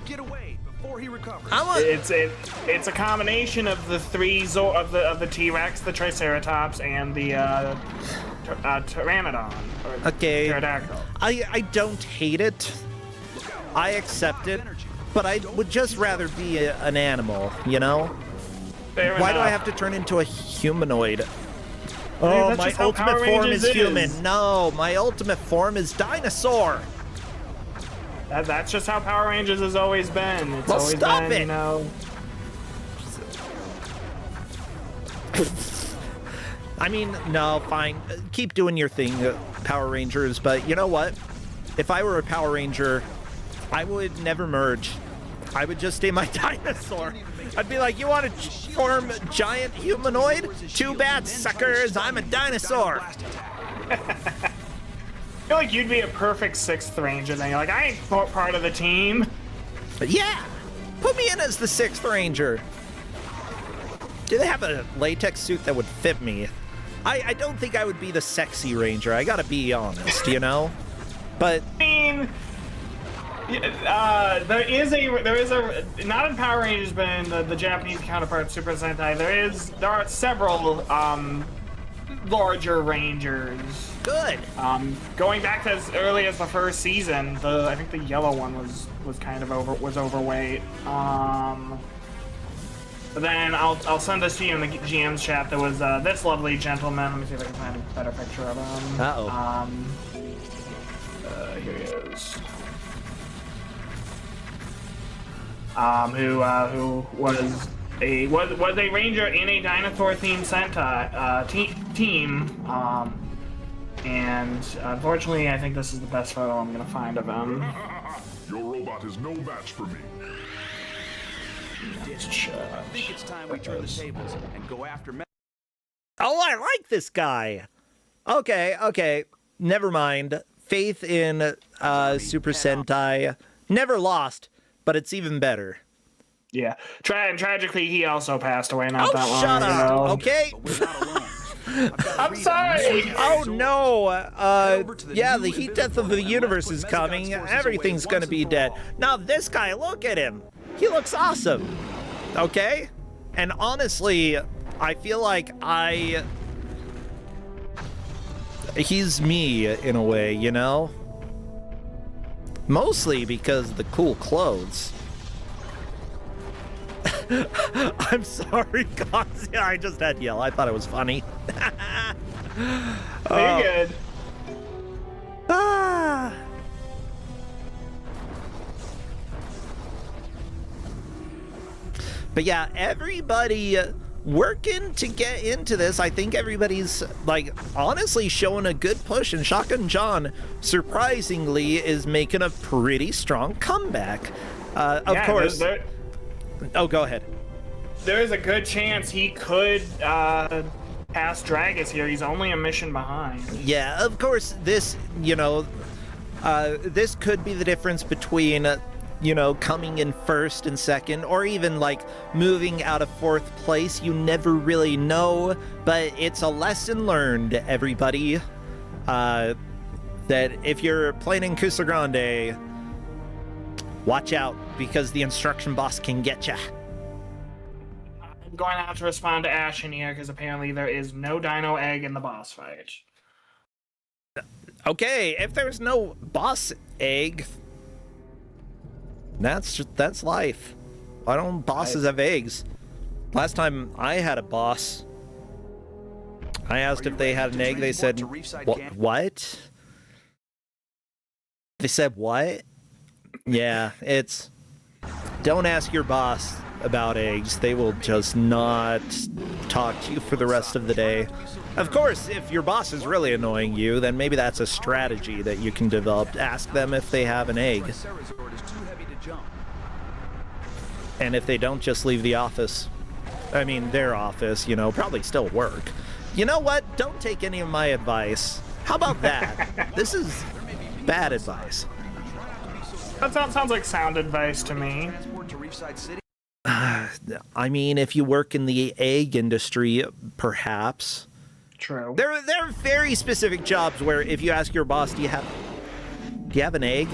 Get away before he recovers. It's a combination of the three of the T-Rex, the Triceratops, and the Pteranodon. Okay. Pterodactyl. I don't hate it. I accept it, but I would just rather be an animal, you know? Why do I have to turn into a humanoid? Oh, my ultimate form is human. No, my ultimate form is dinosaur. That's just how Power Rangers has always been. It's well, always stop been, it. You know. I mean, no, fine. Keep doing your thing, Power Rangers, but you know what? If I were a Power Ranger, I would never merge. I would just stay my dinosaur. I'd be like, you want to form giant humanoid? Too bad, suckers. I'm a dinosaur. I feel like you'd be a perfect 6th Ranger then. You're like, I ain't part of the team. But yeah, put me in as the 6th Ranger. Do they have a latex suit that would fit me? I don't think I would be the sexy Ranger. I gotta be honest, you know? But I mean, there is a not in Power Rangers, but in the Japanese counterpart Super Sentai, there are several larger Rangers. Good. Going back to as early as the first season, I think the yellow one was kind of overweight. But then I'll send this to you in the GM's chat. There was this lovely gentleman. Let me see if I can find a better picture of him. Here he is. Who was a ranger in a dinosaur themed Sentai team. And unfortunately, I think this is the best photo I'm gonna find of him. Your robot is no match for me. I think it's time we turn the tables and go after. Oh, I like this guy. Okay. Never mind. Faith in Super Sentai. Never lost, but it's even better. Yeah. And tragically, he also passed away not that long shut up. ago. Okay. I'm sorry. Oh no. Yeah, the heat death of the universe is coming. Everything's gonna be dead. Now this guy, look at him. He looks awesome. Okay? And honestly, I feel like he's me in a way, you know? Mostly because of the cool clothes. I'm sorry, guys. Yeah, I just had to yell. I thought it was funny. Very good. But yeah, everybody working to get into this. I think everybody's, like, honestly showing a good push, and Shotgun John, surprisingly, is making a pretty strong comeback. Of course. Oh, go ahead. There is a good chance he could pass Dragus here. He's only a mission behind. Yeah, of course, this, you know, this could be the difference between, you know, coming in first and second, or even, like, moving out of 4th place. You never really know, but it's a lesson learned, everybody, that if you're playing in Kusogrande, watch out, because the instruction boss can get ya. I'm going to have to respond to Ashen here, because apparently there is no dino egg in the boss fight. Okay, if there's no boss egg, that's life. Why don't bosses have eggs? Last time I had a boss, I asked if they had an egg. They said, what? They said, what? Yeah, it's... Don't ask your boss about eggs. They will just not talk to you for the rest of the day. Of course, if your boss is really annoying you, then maybe that's a strategy that you can develop. Ask them if they have an egg. And if they don't, just leave the office. I mean, their office, you know, probably still work. You know what? Don't take any of my advice. How about that? This is bad advice. That sounds like sound advice to me. I mean, if you work in the egg industry, perhaps. True. There are very specific jobs where if you ask your boss, do you have an egg?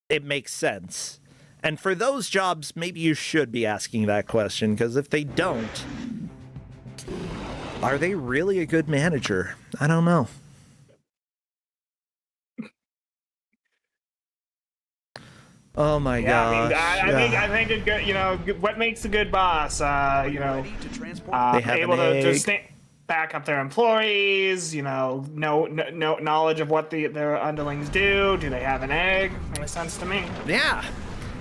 It makes sense. And for those jobs, maybe you should be asking that question, because if they don't, are they really a good manager? I don't know. Oh my gosh. I think a good, you know, what makes a good boss, you know, They have able an to egg. just back up their employees, you know, no knowledge of what their underlings do. Do they have an egg? Makes sense to me. Yeah.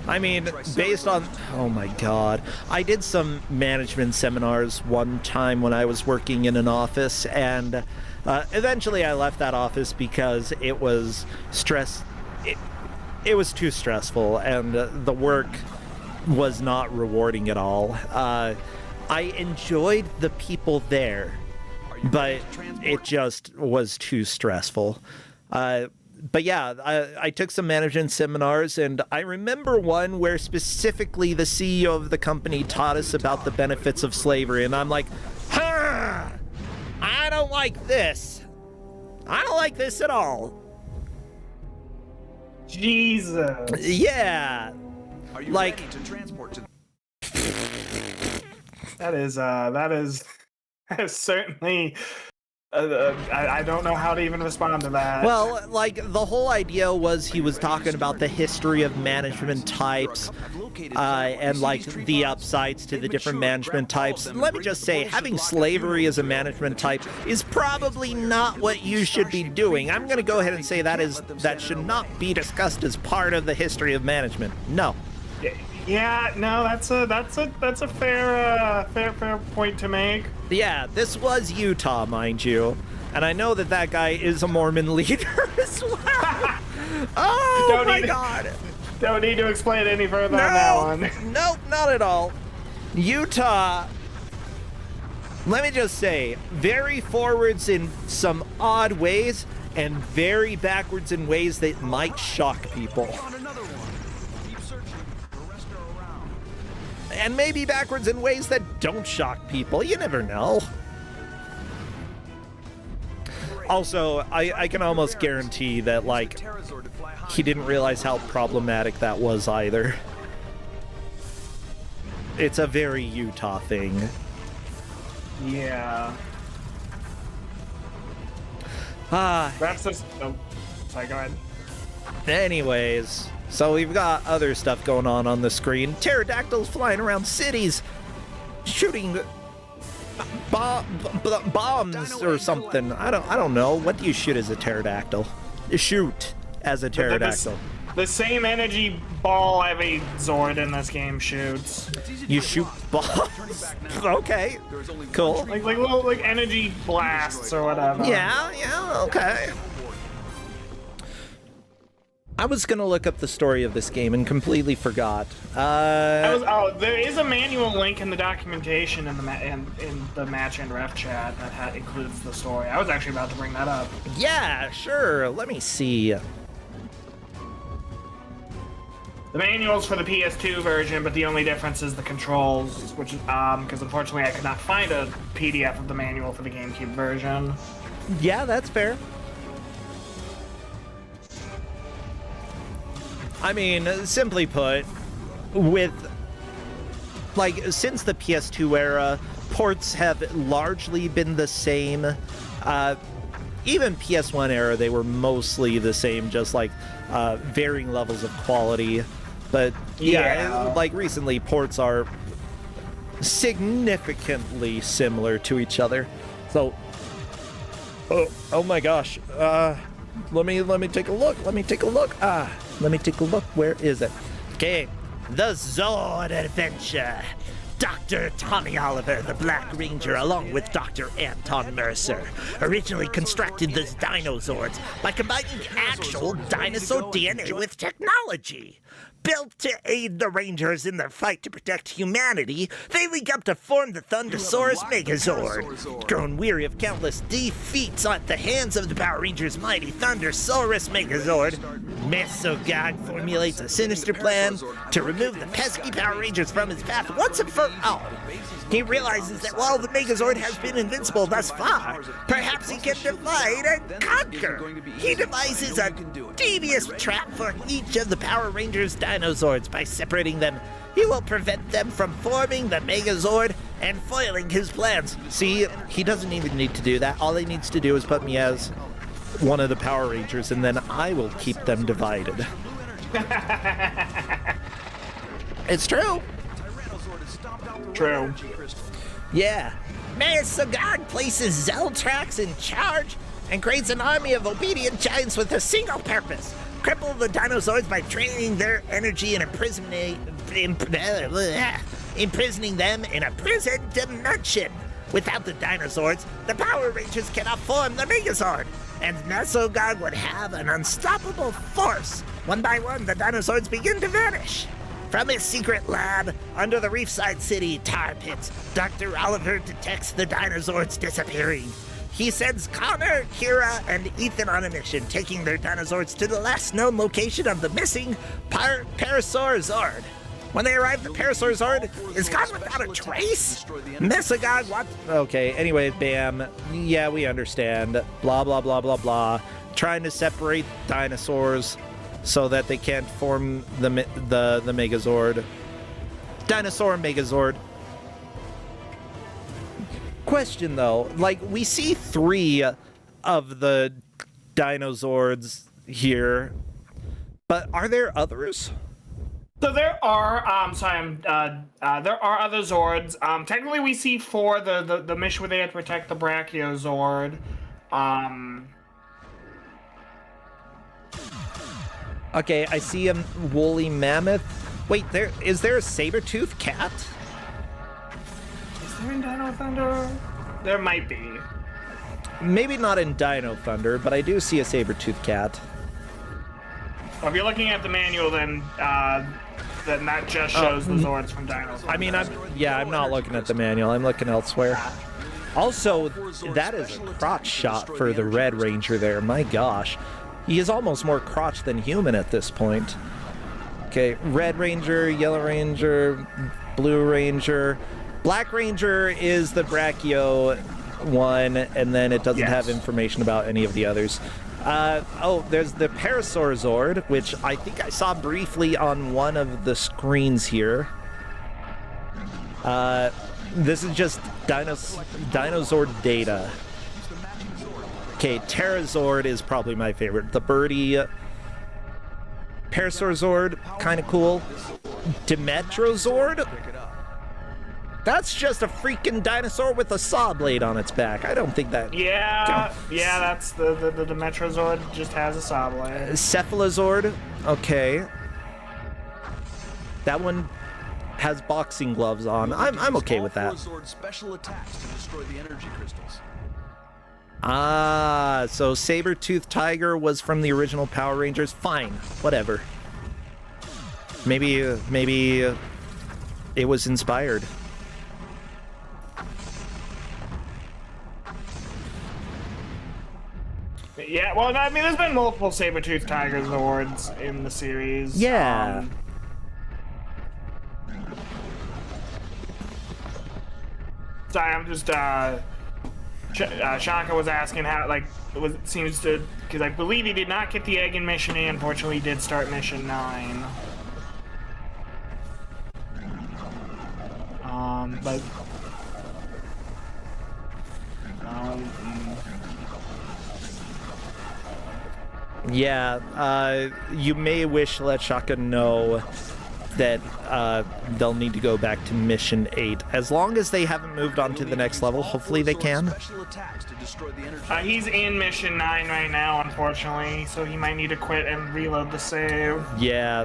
I mean, based on... Oh my god. I did some management seminars one time when I was working in an office, and eventually I left that office because it was it was too stressful, and the work was not rewarding at all. I enjoyed the people there, but it just was too stressful. But yeah, I took some management seminars, and I remember one where specifically the CEO of the company taught us about the benefits of slavery, and I'm like, I don't like this. I don't like this at all. Jesus. Yeah. Are you like, ready to transport to That is certainly. I don't know how to even respond to that. Well, like, the whole idea was he was talking about the history of management types and, like, the upsides to the different management types. And let me just say, having slavery as a management type is probably not what you should be doing. I'm going to go ahead and say that should not be discussed as part of the history of management. No. Yeah, no, that's a fair point to make. Yeah, this was Utah, mind you. And I know that guy is a Mormon leader as well. Oh my god. Don't need to explain any further on that one. Nope, not at all. Utah, let me just say, very forwards in some odd ways and very backwards in ways that might shock people. And maybe backwards in ways that don't shock people. You never know. Also, I can almost guarantee that, like, he didn't realize how problematic that was either. It's a very Utah thing. Yeah. That's just... Oh, sorry, go ahead. Anyways, so we've got other stuff going on the screen. Pterodactyls flying around cities, shooting bombs or something. I don't know. What do you shoot as a pterodactyl? Shoot as a pterodactyl. The same energy ball every Zord in this game shoots. You shoot bombs? Okay, cool. Like little energy blasts or whatever. Yeah, okay. I was gonna look up the story of this game and completely forgot. There is a manual link in the documentation in the match and ref chat that includes the story. I was actually about to bring that up. Yeah, sure. Let me see. The manual's for the PS2 version, but the only difference is the controls, which is because unfortunately I could not find a PDF of the manual for the GameCube version. Yeah, that's fair. I mean, simply put, since the PS2 era, ports have largely been the same. Even PS1 era, they were mostly the same, just varying levels of quality. But yeah, recently, ports are significantly similar to each other. So, oh my gosh, let me take a look. Let me take a look. Where is it? Okay, The Zord Adventure. Dr. Tommy Oliver, the Black Ranger, along with Dr. Anton Mercer, originally constructed the Dinozords by combining actual dinosaur DNA with technology. Built to aid the Rangers in their fight to protect humanity, they link up to form the Thundersaurus Megazord. Grown weary of countless defeats at the hands of the Power Rangers' mighty Thundersaurus Megazord, Mesogog formulates a sinister plan to remove the pesky Power Rangers from his path once and for all. He realizes that while the Megazord has been invincible thus far, perhaps he can divide and conquer. He devises a devious trap for each of the Power Rangers' Dinozords. By separating them, he will prevent them from forming the Megazord and foiling his plans. See, he doesn't even need to do that. All he needs to do is put me as one of the Power Rangers, and then I will keep them divided. It's true. True. Yeah. Mesogog places Zeltrax in charge and creates an army of obedient giants with a single purpose: cripple the dinosaurs by draining their energy and imprisoning them in a prison dimension. Without the dinosaurs, the Power Rangers cannot form the Megazord, and Mesogog would have an unstoppable force. One by one, the dinosaurs begin to vanish. From his secret lab under the Reefside City tar pits, Dr. Oliver detects the dinosaurs disappearing. He sends Connor, Kira, and Ethan on a mission, taking their dinosaurs to the last known location of the missing Parasaur Zord. When they arrive, the Parasaur Zord is gone without a trace. Mesogog wants... Okay, anyway, bam. Yeah, we understand. Blah, blah, blah, blah, blah. Trying to separate dinosaurs so that they can't form the Megazord. Dinosaur Megazord. Question though, like, we see 3 of the Dinozords here, but are there others? So there are, there are other Zords. Technically we see 4, the mission where they had to protect the Brachiozord. Okay, I see a woolly mammoth. Wait, is there a saber-toothed cat? Is there in Dino Thunder? There might be. Maybe not in Dino Thunder, but I do see a saber-toothed cat. Well, if you're looking at the manual, then that just shows the Zords from Dino Thunder. I mean, I'm not looking at the manual. I'm looking elsewhere. Also, that is a crotch shot for the Red Ranger there. My gosh. He is almost more crotch than human at this point. Okay, Red Ranger, Yellow Ranger, Blue Ranger. Black Ranger is the Brachio one, and then it doesn't have information about any of the others. There's the Parasaur Zord, which I think I saw briefly on one of the screens here. This is just Dinozord data. Okay, Terrazord is probably my favorite. The birdie Parasaur Zord, kind of cool. Dimetrozord? That's just a freaking dinosaur with a saw blade on its back. I don't think that... Yeah, that's the Dimetrozord just has a saw blade. Cephalozord, okay. That one has boxing gloves on. I'm okay with that. Special attacks to destroy the energy crystals. Ah, so Saber-Tooth Tiger was from the original Power Rangers. Fine, whatever. Maybe it was inspired. Yeah, well, I mean, there's been multiple Saber-Tooth Tiger Zords in the series. Yeah. Sorry, I'm just, Shanka was asking how, like, seems to, because I believe he did not get the egg in Mission A. Unfortunately, he did start Mission 9. But... Yeah, you may wish Let Shaka know that they'll need to go back to Mission 8. As long as they haven't moved on to the next level, hopefully they can. He's in Mission 9 right now, unfortunately, so he might need to quit and reload the save. Yeah.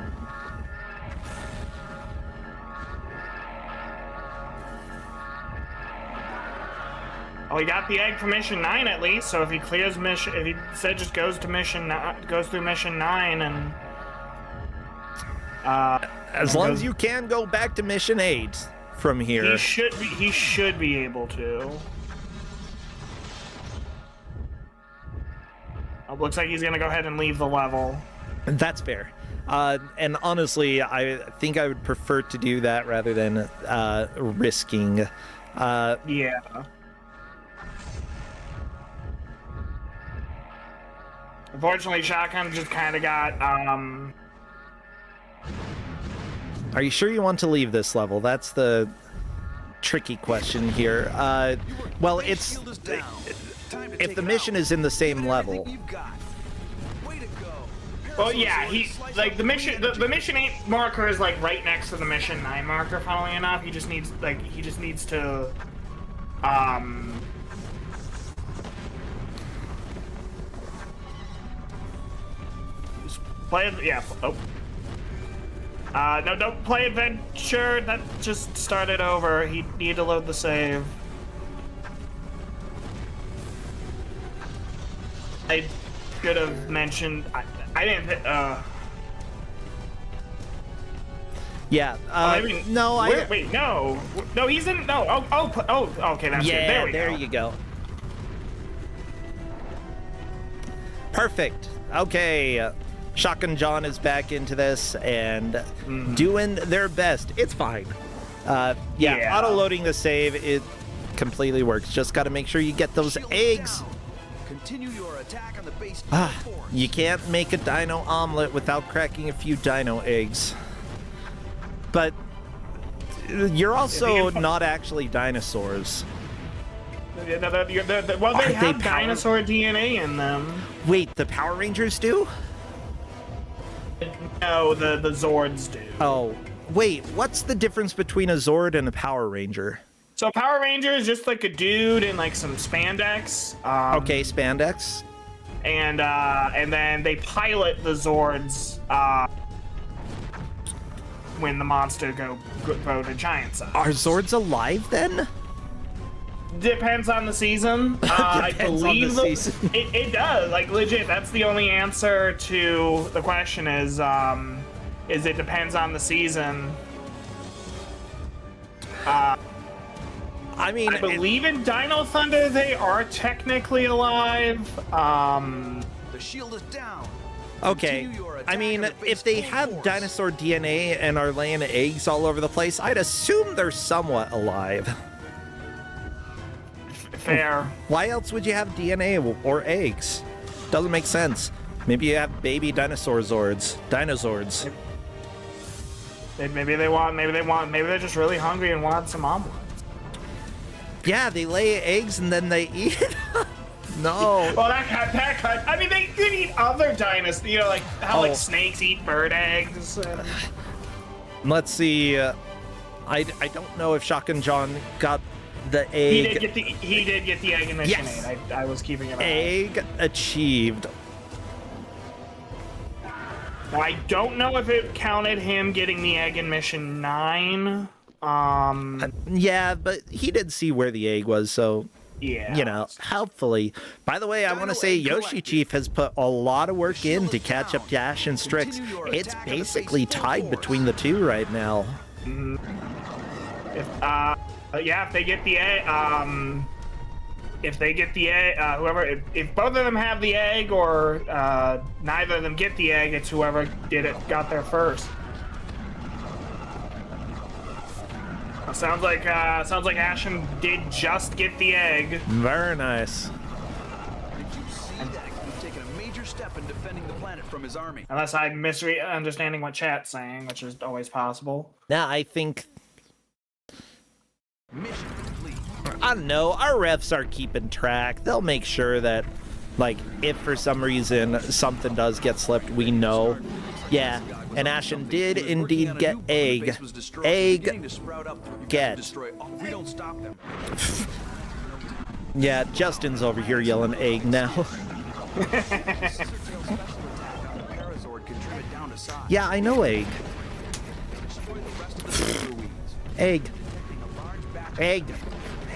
Well, he got the egg for mission 9 at least. So if he clears mission, if he said just goes to mission, goes through mission 9 and as long as you can go back to mission 8 from here. He should be able to. Oh, looks like he's gonna go ahead and leave the level. That's fair. And honestly, I think I would prefer to do that rather than risking. Yeah. Unfortunately, Shotgun just kind of got. Are you sure you want to leave this level? That's the tricky question here. Well, it's if the mission is in the same level. Well, yeah, the mission 8 marker is like right next to the mission 9 marker. Funnily enough, he just needs to play it. Yeah. Oh. No, don't play adventure. That just started over. He needed to load the save. I should have mentioned. I didn't. Yeah. Maybe, no. Wait. No. No, he's in. No. Oh. Okay, that's yeah, it. There we go. There you go. Perfect. Okay. Shotgun John is back into this and doing their best. It's fine. Yeah. Auto-loading the save, it completely works. Just got to make sure you get those eggs. Continue your attack on the base. You can't make a dino omelet without cracking a few dino eggs. But you're also not actually dinosaurs. Well, they have dinosaur DNA in them. Wait, the Power Rangers do? No, the Zords do. Oh, wait, what's the difference between a Zord and a Power Ranger? So Power Ranger is just like a dude in like some spandex. Okay, spandex. And then they pilot the Zords when the monster go to giant size. Are Zords alive then? Depends on the season. I believe it does. Like legit, that's the only answer to the question is it depends on the season. I mean, I believe in Dino Thunder they are technically alive. The shield is down. Okay, I mean, if they have dinosaur DNA and are laying eggs all over the place, I'd assume they're somewhat alive. Fair. Why else would you have DNA or eggs? Doesn't make sense. Maybe you have baby dinosaur Zords. Dinosaurs. Maybe they're just really hungry and want some omelets. Yeah, they lay eggs and then they eat it. No. Well, that I mean, they could eat other dinosaurs. You know, like how like snakes eat bird eggs. Let's see. I don't know if Shotgun John got the egg. He did get the egg in mission 8. I was keeping it. Egg achieved. Now, I don't know if it counted him getting the egg in mission 9. Yeah, but he did see where the egg was, so yeah, you know, helpfully. By the way, I want to say Yoshi Chief has put a lot of work in to catch up to Ash and Strix. It's basically tied between the two right now. If they get the egg, if both of them have the egg or neither of them get the egg, it's whoever got there first. Sounds like Ashen did just get the egg. Very nice. He's taken a major step in defending the planet from his army. Unless I'm misunderstanding what chat's saying, which is always possible. Now I think. Mission complete. I don't know. Our refs are keeping track. They'll make sure that, like, if for some reason something does get slipped, we know. Yeah, and Ashen did indeed get egg. Egg get. We don't stop them. Yeah, Justin's over here yelling egg now. Yeah, I know egg. Egg. Egg.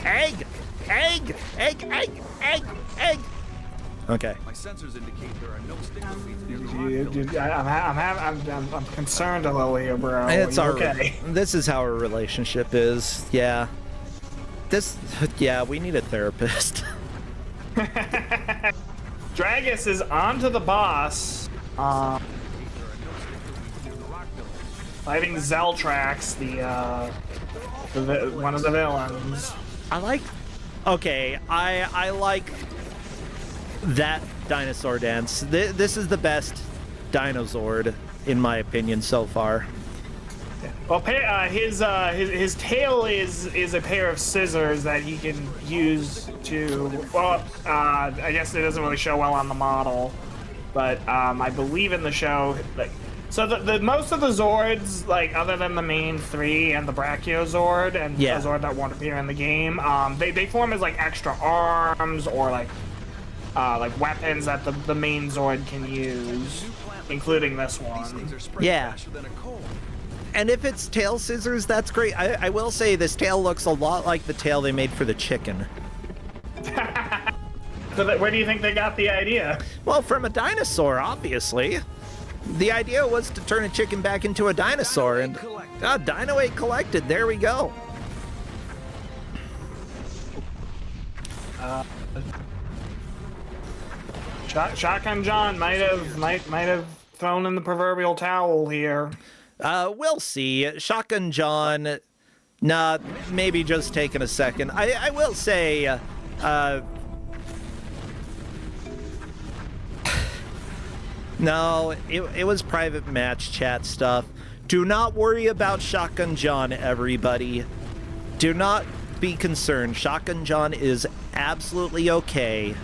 Egg. Egg! Egg! Egg! Egg! Egg! Okay. My sensors indicate there are no stinger feeds near the rock village. I'm concerned a little here, bro. It's okay. This is how our relationship is. Yeah. Yeah, we need a therapist. Dragus is onto the boss. Fighting Zeltrax, one of the villains. Okay, I like that dinosaur dance. This is the best Dinozord, in my opinion, so far. Well, his tail is a pair of scissors that he can use to. Well, I guess it doesn't really show well on the model, but I believe in the show. So the most of the Zords, other than the main three and the Brachiozord and a Zord that won't appear in the game, they form as extra arms or weapons that the main Zord can use, including this one. Yeah. And if it's tail scissors, that's great. I will say this tail looks a lot like the tail they made for the chicken. So where do you think they got the idea? Well, from a dinosaur, obviously. The idea was to turn a chicken back into a dinosaur, and Dino 8 collected. There we go. Shotgun John might have thrown in the proverbial towel here. We'll see. Shotgun John, maybe just taking a second. I will say, no, it was private match chat stuff. Do not worry about Shotgun John, everybody. Do not be concerned. Shotgun John is absolutely okay.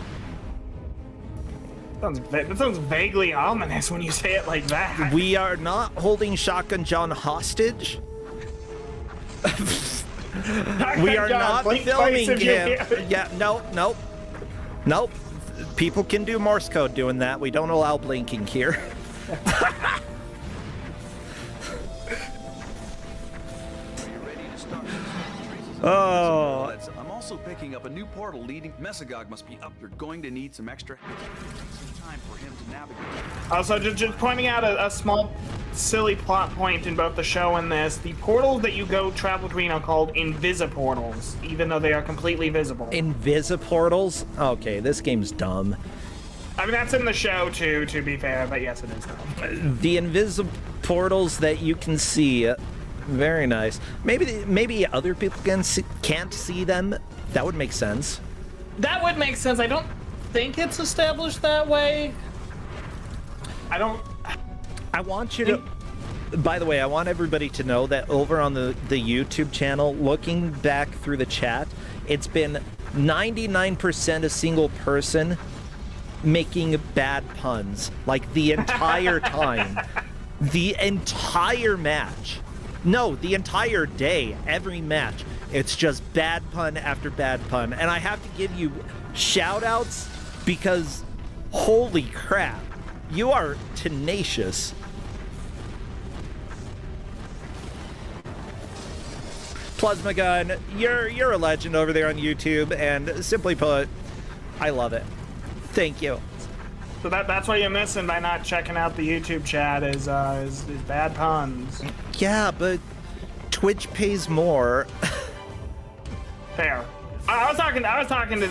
That sounds vaguely ominous when you say it like that. We are not holding Shotgun John hostage. We are not filming him. Yeah, nope. People can do Morse code doing that. We don't allow blinking here. Oh. I'm also picking up a new portal leading. Mesagog must be up. You're going to need some extra time for him to navigate. Also, just pointing out a small, silly plot point in both the show and this. The portals that you go travel between are called invisiportals, even though they are completely visible. Invisiportals? Okay, this game's dumb. I mean, that's in the show too, to be fair, but yes, it is dumb. The invisiportals that you can see. Very nice. Maybe other people can't see them. That would make sense. That would make sense. I don't think it's established that way. I want you to... By the way, I want everybody to know that over on the YouTube channel, looking back through the chat, it's been 99% a single person making bad puns. The entire time. The entire match. No, the entire day, every match, it's just bad pun after bad pun. And I have to give you shout-outs because, holy crap, you are tenacious. Plasma Gun, you're a legend over there on YouTube, and simply put, I love it. Thank you. So that's what you're missing by not checking out the YouTube chat is bad puns. Yeah, but Twitch pays more. Fair. I was talking to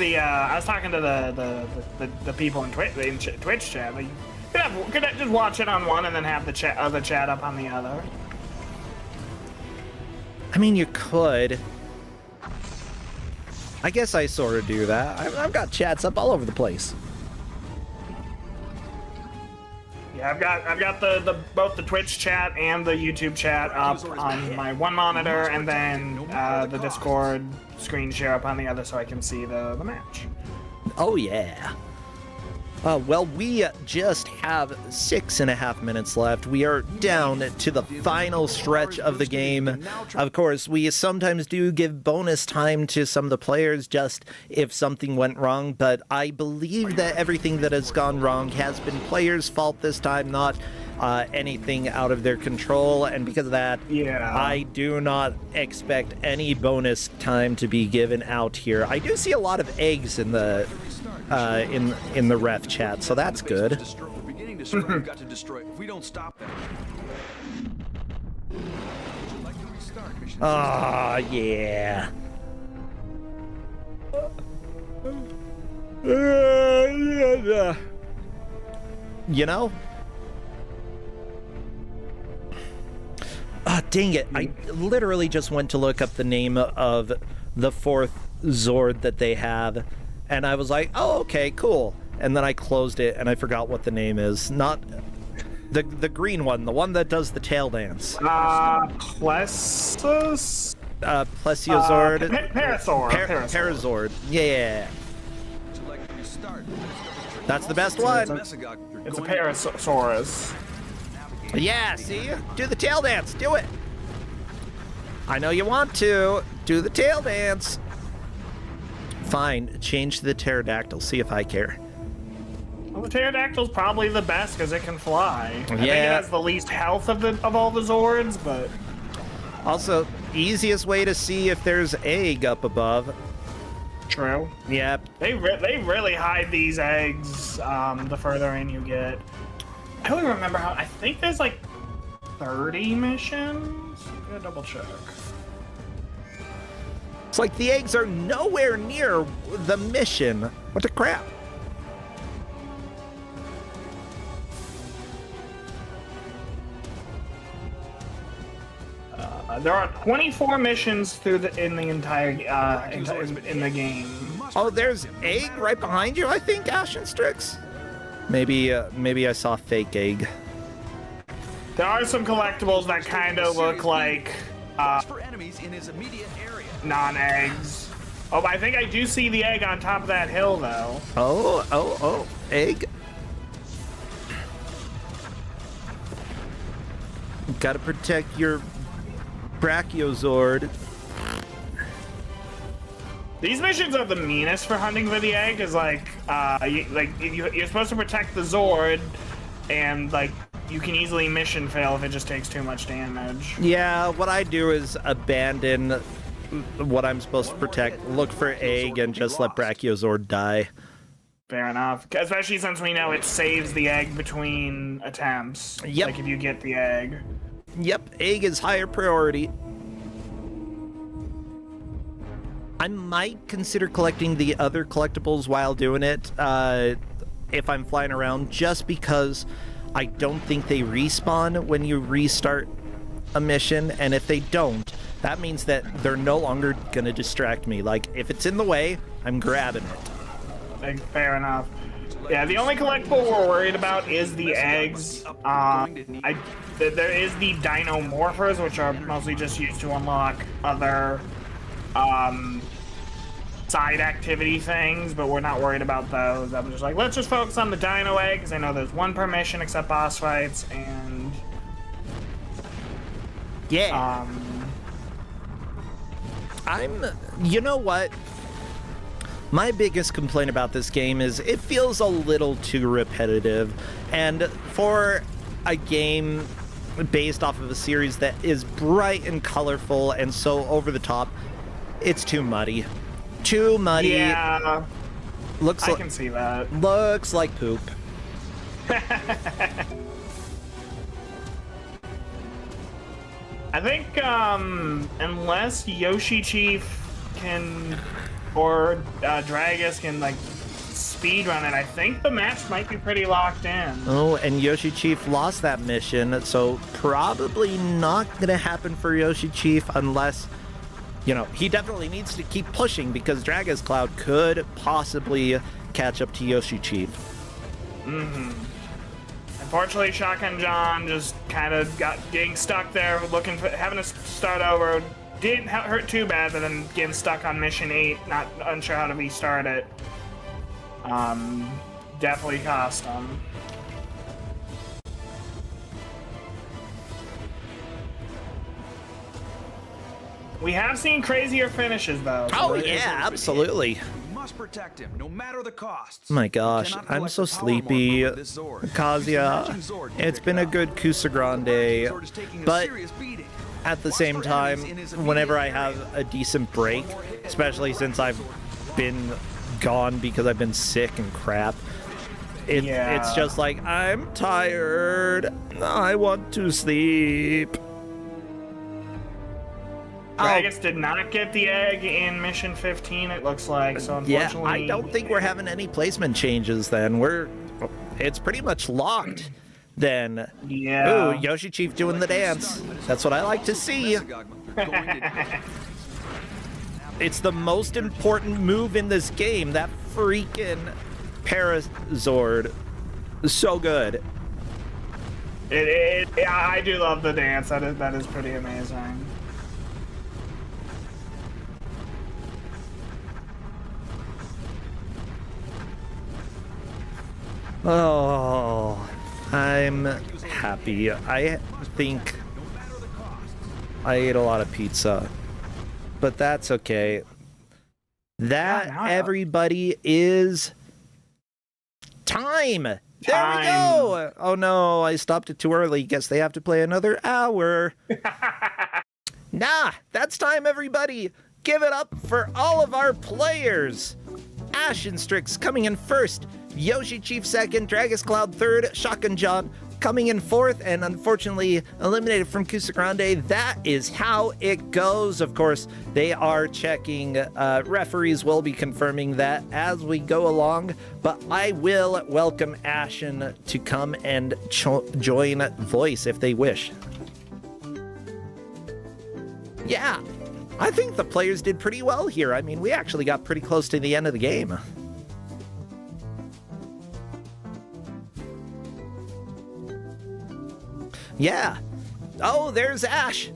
the people in Twitch chat. You could just watch it on one and then have the other chat up on the other. I mean, you could. I guess I sort of do that. I've got chats up all over the place. Yeah, I've got both the Twitch chat and the YouTube chat up on my one monitor, and then the Discord screen share up on the other, so I can see the match. Oh yeah. Well, we just have 6.5 minutes left. We are down to the final stretch of the game. Of course, we sometimes do give bonus time to some of the players just if something went wrong, but I believe that everything that has gone wrong has been players' fault this time, not anything out of their control, and because of that, Yeah. I do not expect any bonus time to be given out here. I do see a lot of eggs in the in the ref chat, so that's good. We're beginning to destroy. We've got to destroy. If we don't stop them. Like to restart mission. Ah, yeah. You know? Ah, dang it. I literally just went to look up the name of the 4th Zord that they have, and I was like, oh, okay, cool. And then I closed it, and I forgot what the name is. Not the green one, the one that does the tail dance. Plessus? Plesiozord. Parazord. Yeah. That's the best one. It's a Parasaurus. Yeah, see? Do the tail dance. Do it. I know you want to. Do the tail dance. Fine. Change to the pterodactyl. See if I care. Well, the pterodactyl's probably the best because it can fly. I think it Yeah. has the least health of all the Zords, but Also, easiest way to see if there's egg up above. true. Yep. They really hide these eggs the further in you get. I don't remember how. I think there's like 30 missions. I'm gonna double check. It's like the eggs are nowhere near the mission. What the crap? There are 24 missions in the entire in the game. Oh, there's egg right behind you, I think, Ashen Strix. Maybe I saw fake egg. There are some collectibles that kind of look like for enemies in his immediate area. non-eggs. Oh, but I think I do see the egg on top of that hill, though. Oh, egg. Gotta protect your Brachiozord. These missions are the meanest for hunting for the egg, is like, you're supposed to protect the Zord, and like, you can easily mission fail if it just takes too much damage. Yeah, what I do is abandon what I'm supposed to protect, look for egg, and just let Brachiozord die. Fair enough. Especially since we know it saves the egg between attempts. Yep. Like if you get the egg. Yep, egg is higher priority. I might consider collecting the other collectibles while doing it, if I'm flying around, just because I don't think they respawn when you restart a mission, and if they don't, that means that they're no longer gonna distract me. Like, if it's in the way, I'm grabbing it. Fair enough. Yeah, the only collectible we're worried about is the eggs. There is the Dino Morphers, which are mostly just used to unlock other side activity things, but we're not worried about those. I'm just like, let's just focus on the Dino Egg, because I know there's one per mission except boss fights, and yeah. You know what? My biggest complaint about this game is it feels a little too repetitive, and for a game based off of a series that is bright and colorful and so over the top, it's too muddy. Too muddy. Yeah, I can see that. Looks like poop. I think unless Yoshi Chief can or Dragus can like speedrun it, I think the match might be pretty locked in. Oh, and Yoshi Chief lost that mission, so probably not gonna happen for Yoshi Chief unless, you know, he definitely needs to keep pushing because Dragus Cloud could possibly catch up to Yoshi Chief. Unfortunately, Shotgun John just kind of getting stuck there, having to start over. Didn't hurt too bad, but then getting stuck on mission 8, not unsure how to restart it. Definitely cost him. We have seen crazier finishes though. So Oh yeah, absolutely. must protect him, no matter the costs. My gosh, You cannot I'm collect so the power sleepy. marker with this Zord. Kazuya, Matching Zord you it's picked been a up. good Kusogrande, Zord is taking a but serious beating. at the Watch same for time, enemies in his whenever I immediate have area. a decent break, especially since I've been gone because I've been sick and crap, it's just like, I'm tired. I want to sleep. Gragas did not get the egg in mission 15, it looks like, so Yeah, unfortunately... I don't think we're having any placement changes then. It's pretty much locked then. Yeah. Ooh, Yoshi Chief doing the dance. That's what I like to see. It's the most important move in this game. That freaking Parazord. So good. I do love the dance. That is pretty amazing. Oh, I'm happy. I think I ate a lot of pizza, but that's okay. That, everybody, is time. There we go. Oh no, I stopped it too early. Guess they have to play another hour. Nah, that's time, everybody. Give it up for all of our players. Ashen Strix coming in first, Yoshi Chief second, Dragus Cloud third, Shotgun John coming in fourth, and unfortunately eliminated from Kusogrande. That is how it goes. Of course, they are checking. Referees will be confirming that as we go along, but I will welcome Ashen to come and join Voice if they wish. Yeah, I think the players did pretty well here. I mean, we actually got pretty close to the end of the game. Yeah. Oh, there's Ash.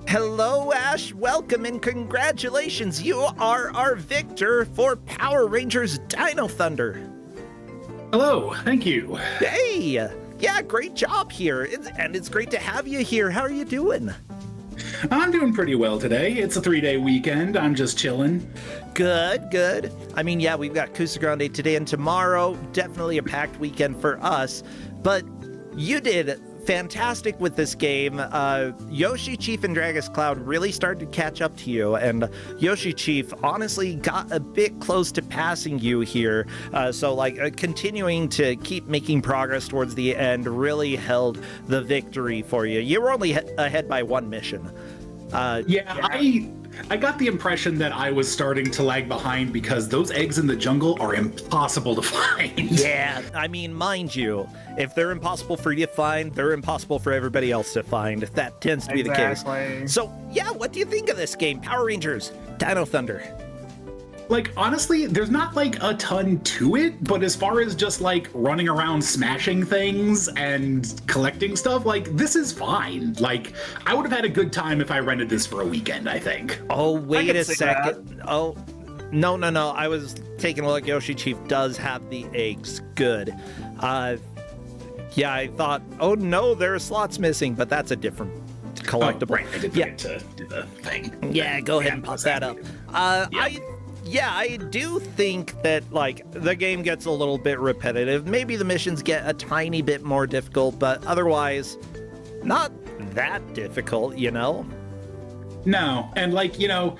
Hello, Ash. Welcome and congratulations. You are our victor for Power Rangers Dino Thunder. Hello. Thank you. Hey. Yeah, great job here. It's great to have you here. How are you doing? I'm doing pretty well today. It's a 3-day weekend. I'm just chilling. Good, good. I mean, yeah, we've got Kusogrande today and tomorrow. Definitely a packed weekend for us. But you did fantastic with this game. Yoshi Chief and Dragus Cloud really started to catch up to you, and Yoshi Chief honestly got a bit close to passing you here. Continuing to keep making progress towards the end really held the victory for you. You were only ahead by one mission. I got the impression that I was starting to lag behind because those eggs in the jungle are impossible to find. Yeah, I mean, mind you, if they're impossible for you to find, they're impossible for everybody else to find. That tends to be the case. So, yeah, what do you think of this game? Power Rangers, Dino Thunder. Like, honestly, there's not, like, a ton to it, but as far as just, like, running around smashing things and collecting stuff, like, this is fine. Like, I would have had a good time if I rented this for a weekend, I think. Oh, wait a second. Oh, no. I was taking a look. Yoshi Chief does have the eggs. Good. Yeah, I thought, oh, no, there are slots missing, but that's a different collectible. Oh, right, I did forget to do the thing. Yeah, go ahead and pop that up. I do think that, like, the game gets a little bit repetitive. Maybe the missions get a tiny bit more difficult, but otherwise, not that difficult, you know? No, and like, you know,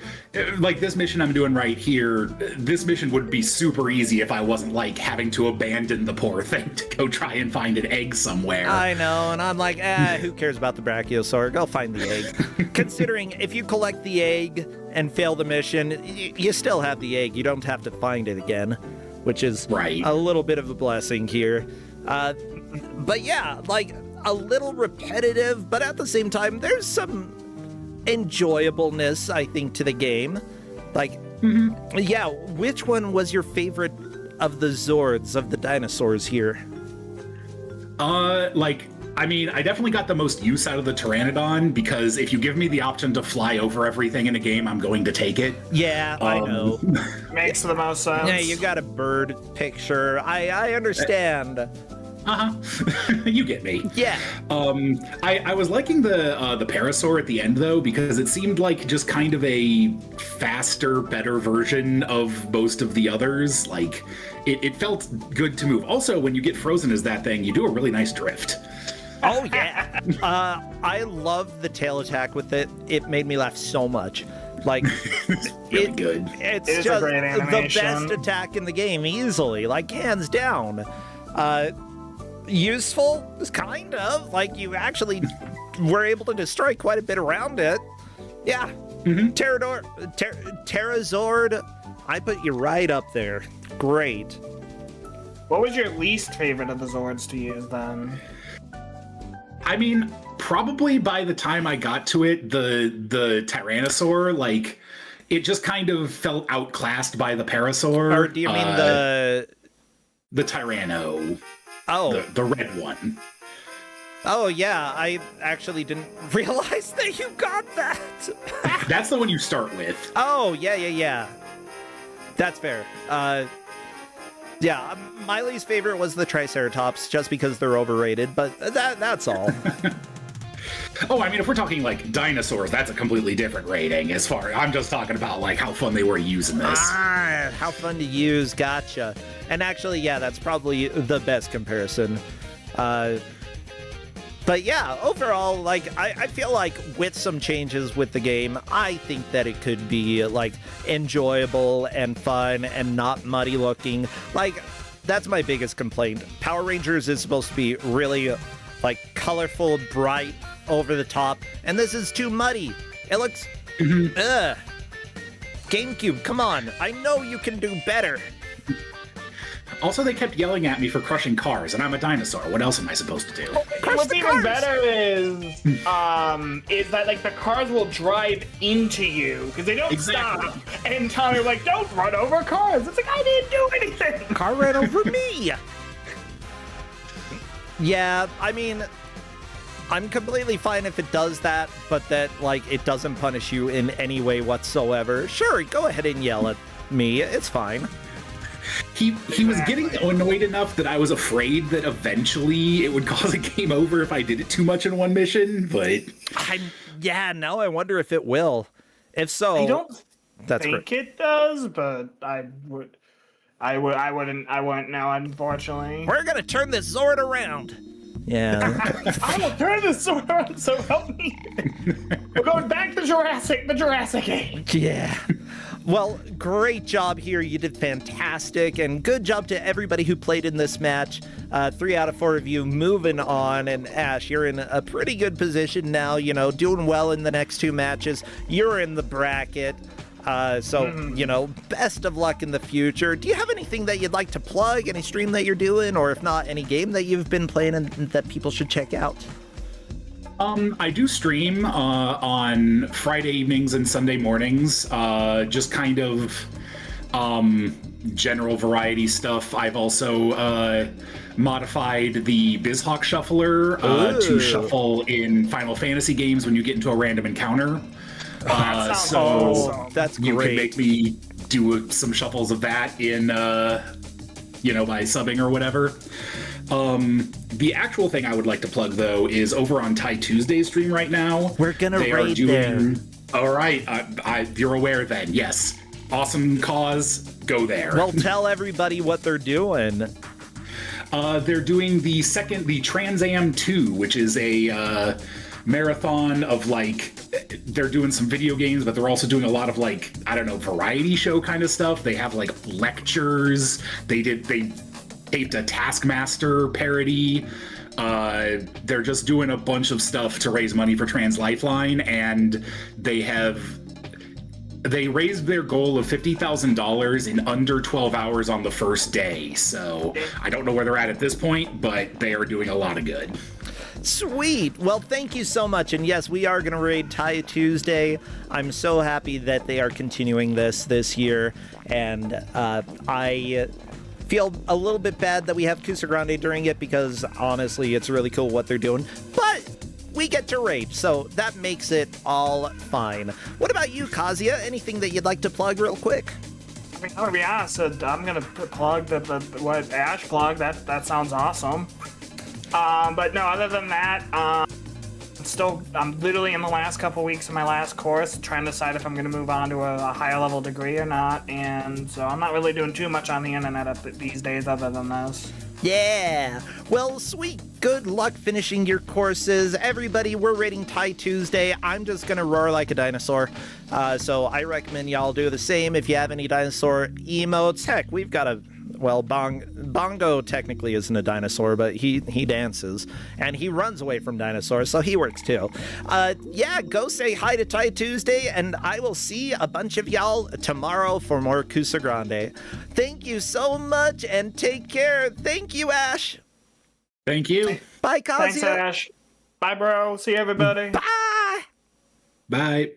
like this mission I'm doing right here, this mission would be super easy if I wasn't like having to abandon the poor thing to go try and find an egg somewhere. I know, and I'm like, who cares about the Brachiosaur? Go find the egg. Considering if you collect the egg and fail the mission, you still have the egg. You don't have to find it again, which is a little bit of a blessing here. But yeah, like a little repetitive, but at the same time, there's some enjoyableness, I think, to the game. Like, yeah, which one was your favorite of the Zords, of the dinosaurs here? I mean, I definitely got the most use out of the Pteranodon, because if you give me the option to fly over everything in a game, I'm going to take it. Yeah, I know. Makes the most sense. Yeah, you got a bird picture. I understand. You get me. Yeah. I was liking the Parasaur at the end though, because it seemed like just kind of a faster, better version of most of the others. Like it felt good to move. Also, when you get frozen as that thing, you do a really nice drift. Oh yeah. I love the tail attack with it. It made me laugh so much. Like really good. It's It is just a great the animation. best attack in the game, easily, like hands down. Useful, kind of. Like you actually were able to destroy quite a bit around it. Yeah. Terrazord, I put you right up there. Great. What was your least favorite of the Zords to use then? I mean, probably by the time I got to it, the Tyrannosaur, like, it just kind of felt outclassed by the Parasaur. Or do you mean the Tyranno? Oh. The red one. Oh, yeah, I actually didn't realize that you got that. That's the one you start with. Oh, yeah. That's fair. Yeah, my least favorite was the Triceratops, just because they're overrated, but that's all. Oh, I mean, if we're talking like dinosaurs, that's a completely different rating. As far I'm just talking about like how fun they were using this. How fun to use, gotcha. And actually, yeah, that's probably the best comparison. But yeah, overall, like, I feel like with some changes with the game, I think that it could be, like, enjoyable and fun and not muddy looking. Like, that's my biggest complaint. Power Rangers is supposed to be really, like, colorful, bright, over the top, and this is too muddy. It looks... Ugh. GameCube, come on. I know you can do better. Also, they kept yelling at me for crushing cars, and I'm a dinosaur. What else am I supposed to do? What's even better is that like the cars will drive into you because they don't stop. And Tommy was like, "Don't run over cars." It's like I didn't do anything. Car ran over me. Yeah, I mean, I'm completely fine if it does that, but that like it doesn't punish you in any way whatsoever. Sure, go ahead and yell at me. It's fine. He was getting annoyed enough that I was afraid that eventually it would cause a game over if I did it too much in one mission, but... Now I wonder if it will. If so... I don't think great. It does, but I wouldn't know, unfortunately. We're gonna turn this Zord around! Yeah. I will turn this Zord around, so help me! We're going back to the Jurassic Age! Yeah. Well, great job here. You did fantastic, and good job to everybody who played in this match. 3 out of 4 of you moving on, and Ash, you're in a pretty good position now, you know, doing well in the next 2 matches. You're in the bracket, so, best of luck in the future. Do you have anything that you'd like to plug, any stream that you're doing, or if not, any game that you've been playing and that people should check out? I do stream on Friday evenings and Sunday mornings, just kind of general variety stuff. I've also modified the BizHawk Shuffler to shuffle in Final Fantasy games when you get into a random encounter. That's you great. can make me do some shuffles of that in, by subbing or whatever. The actual thing I would like to plug, though, is over on Tie Tuesday's stream right now. We're gonna raid there. All right, you're aware then. Yes, awesome cause. Go there. Well, tell everybody what they're doing. They're doing the Trans Am 2, which is a marathon of they're doing some video games, but they're also doing a lot of variety show kind of stuff. They have lectures. They taped a Taskmaster parody. They're just doing a bunch of stuff to raise money for Trans Lifeline, and they raised their goal of $50,000 in under 12 hours on the first day. So I don't know where they're at this point, but they are doing a lot of good. Sweet. Well, thank you so much. And yes, we are going to raid Tie Tuesday. I'm so happy that they are continuing this year. And I feel a little bit bad that we have Kusogrande during it because honestly, it's really cool what they're doing. But we get to raid, so that makes it all fine. What about you, Kazuya? Anything that you'd like to plug real quick? I mean, I'm gonna be honest. I'm gonna plug what Ash plugged. That sounds awesome. But no, other than that, I'm literally in the last couple weeks of my last course, trying to decide if I'm going to move on to a higher level degree or not, and so I'm not really doing too much on the internet these days other than this. Yeah. Well, sweet. Good luck finishing your courses. Everybody, we're rating Tie Tuesday. I'm just going to roar like a dinosaur. So I recommend y'all do the same if you have any dinosaur emotes. Heck, we've got a... Well, Bongo technically isn't a dinosaur, but he dances. And he runs away from dinosaurs, so he works too. Yeah, go say hi to Tie Tuesday, and I will see a bunch of y'all tomorrow for more Kusogrande. Thank you so much, and take care. Thank you, Ash. Thank you. Bye, Kazuya. Thanks, Ash. Bye, bro. See you, everybody. Bye. Bye.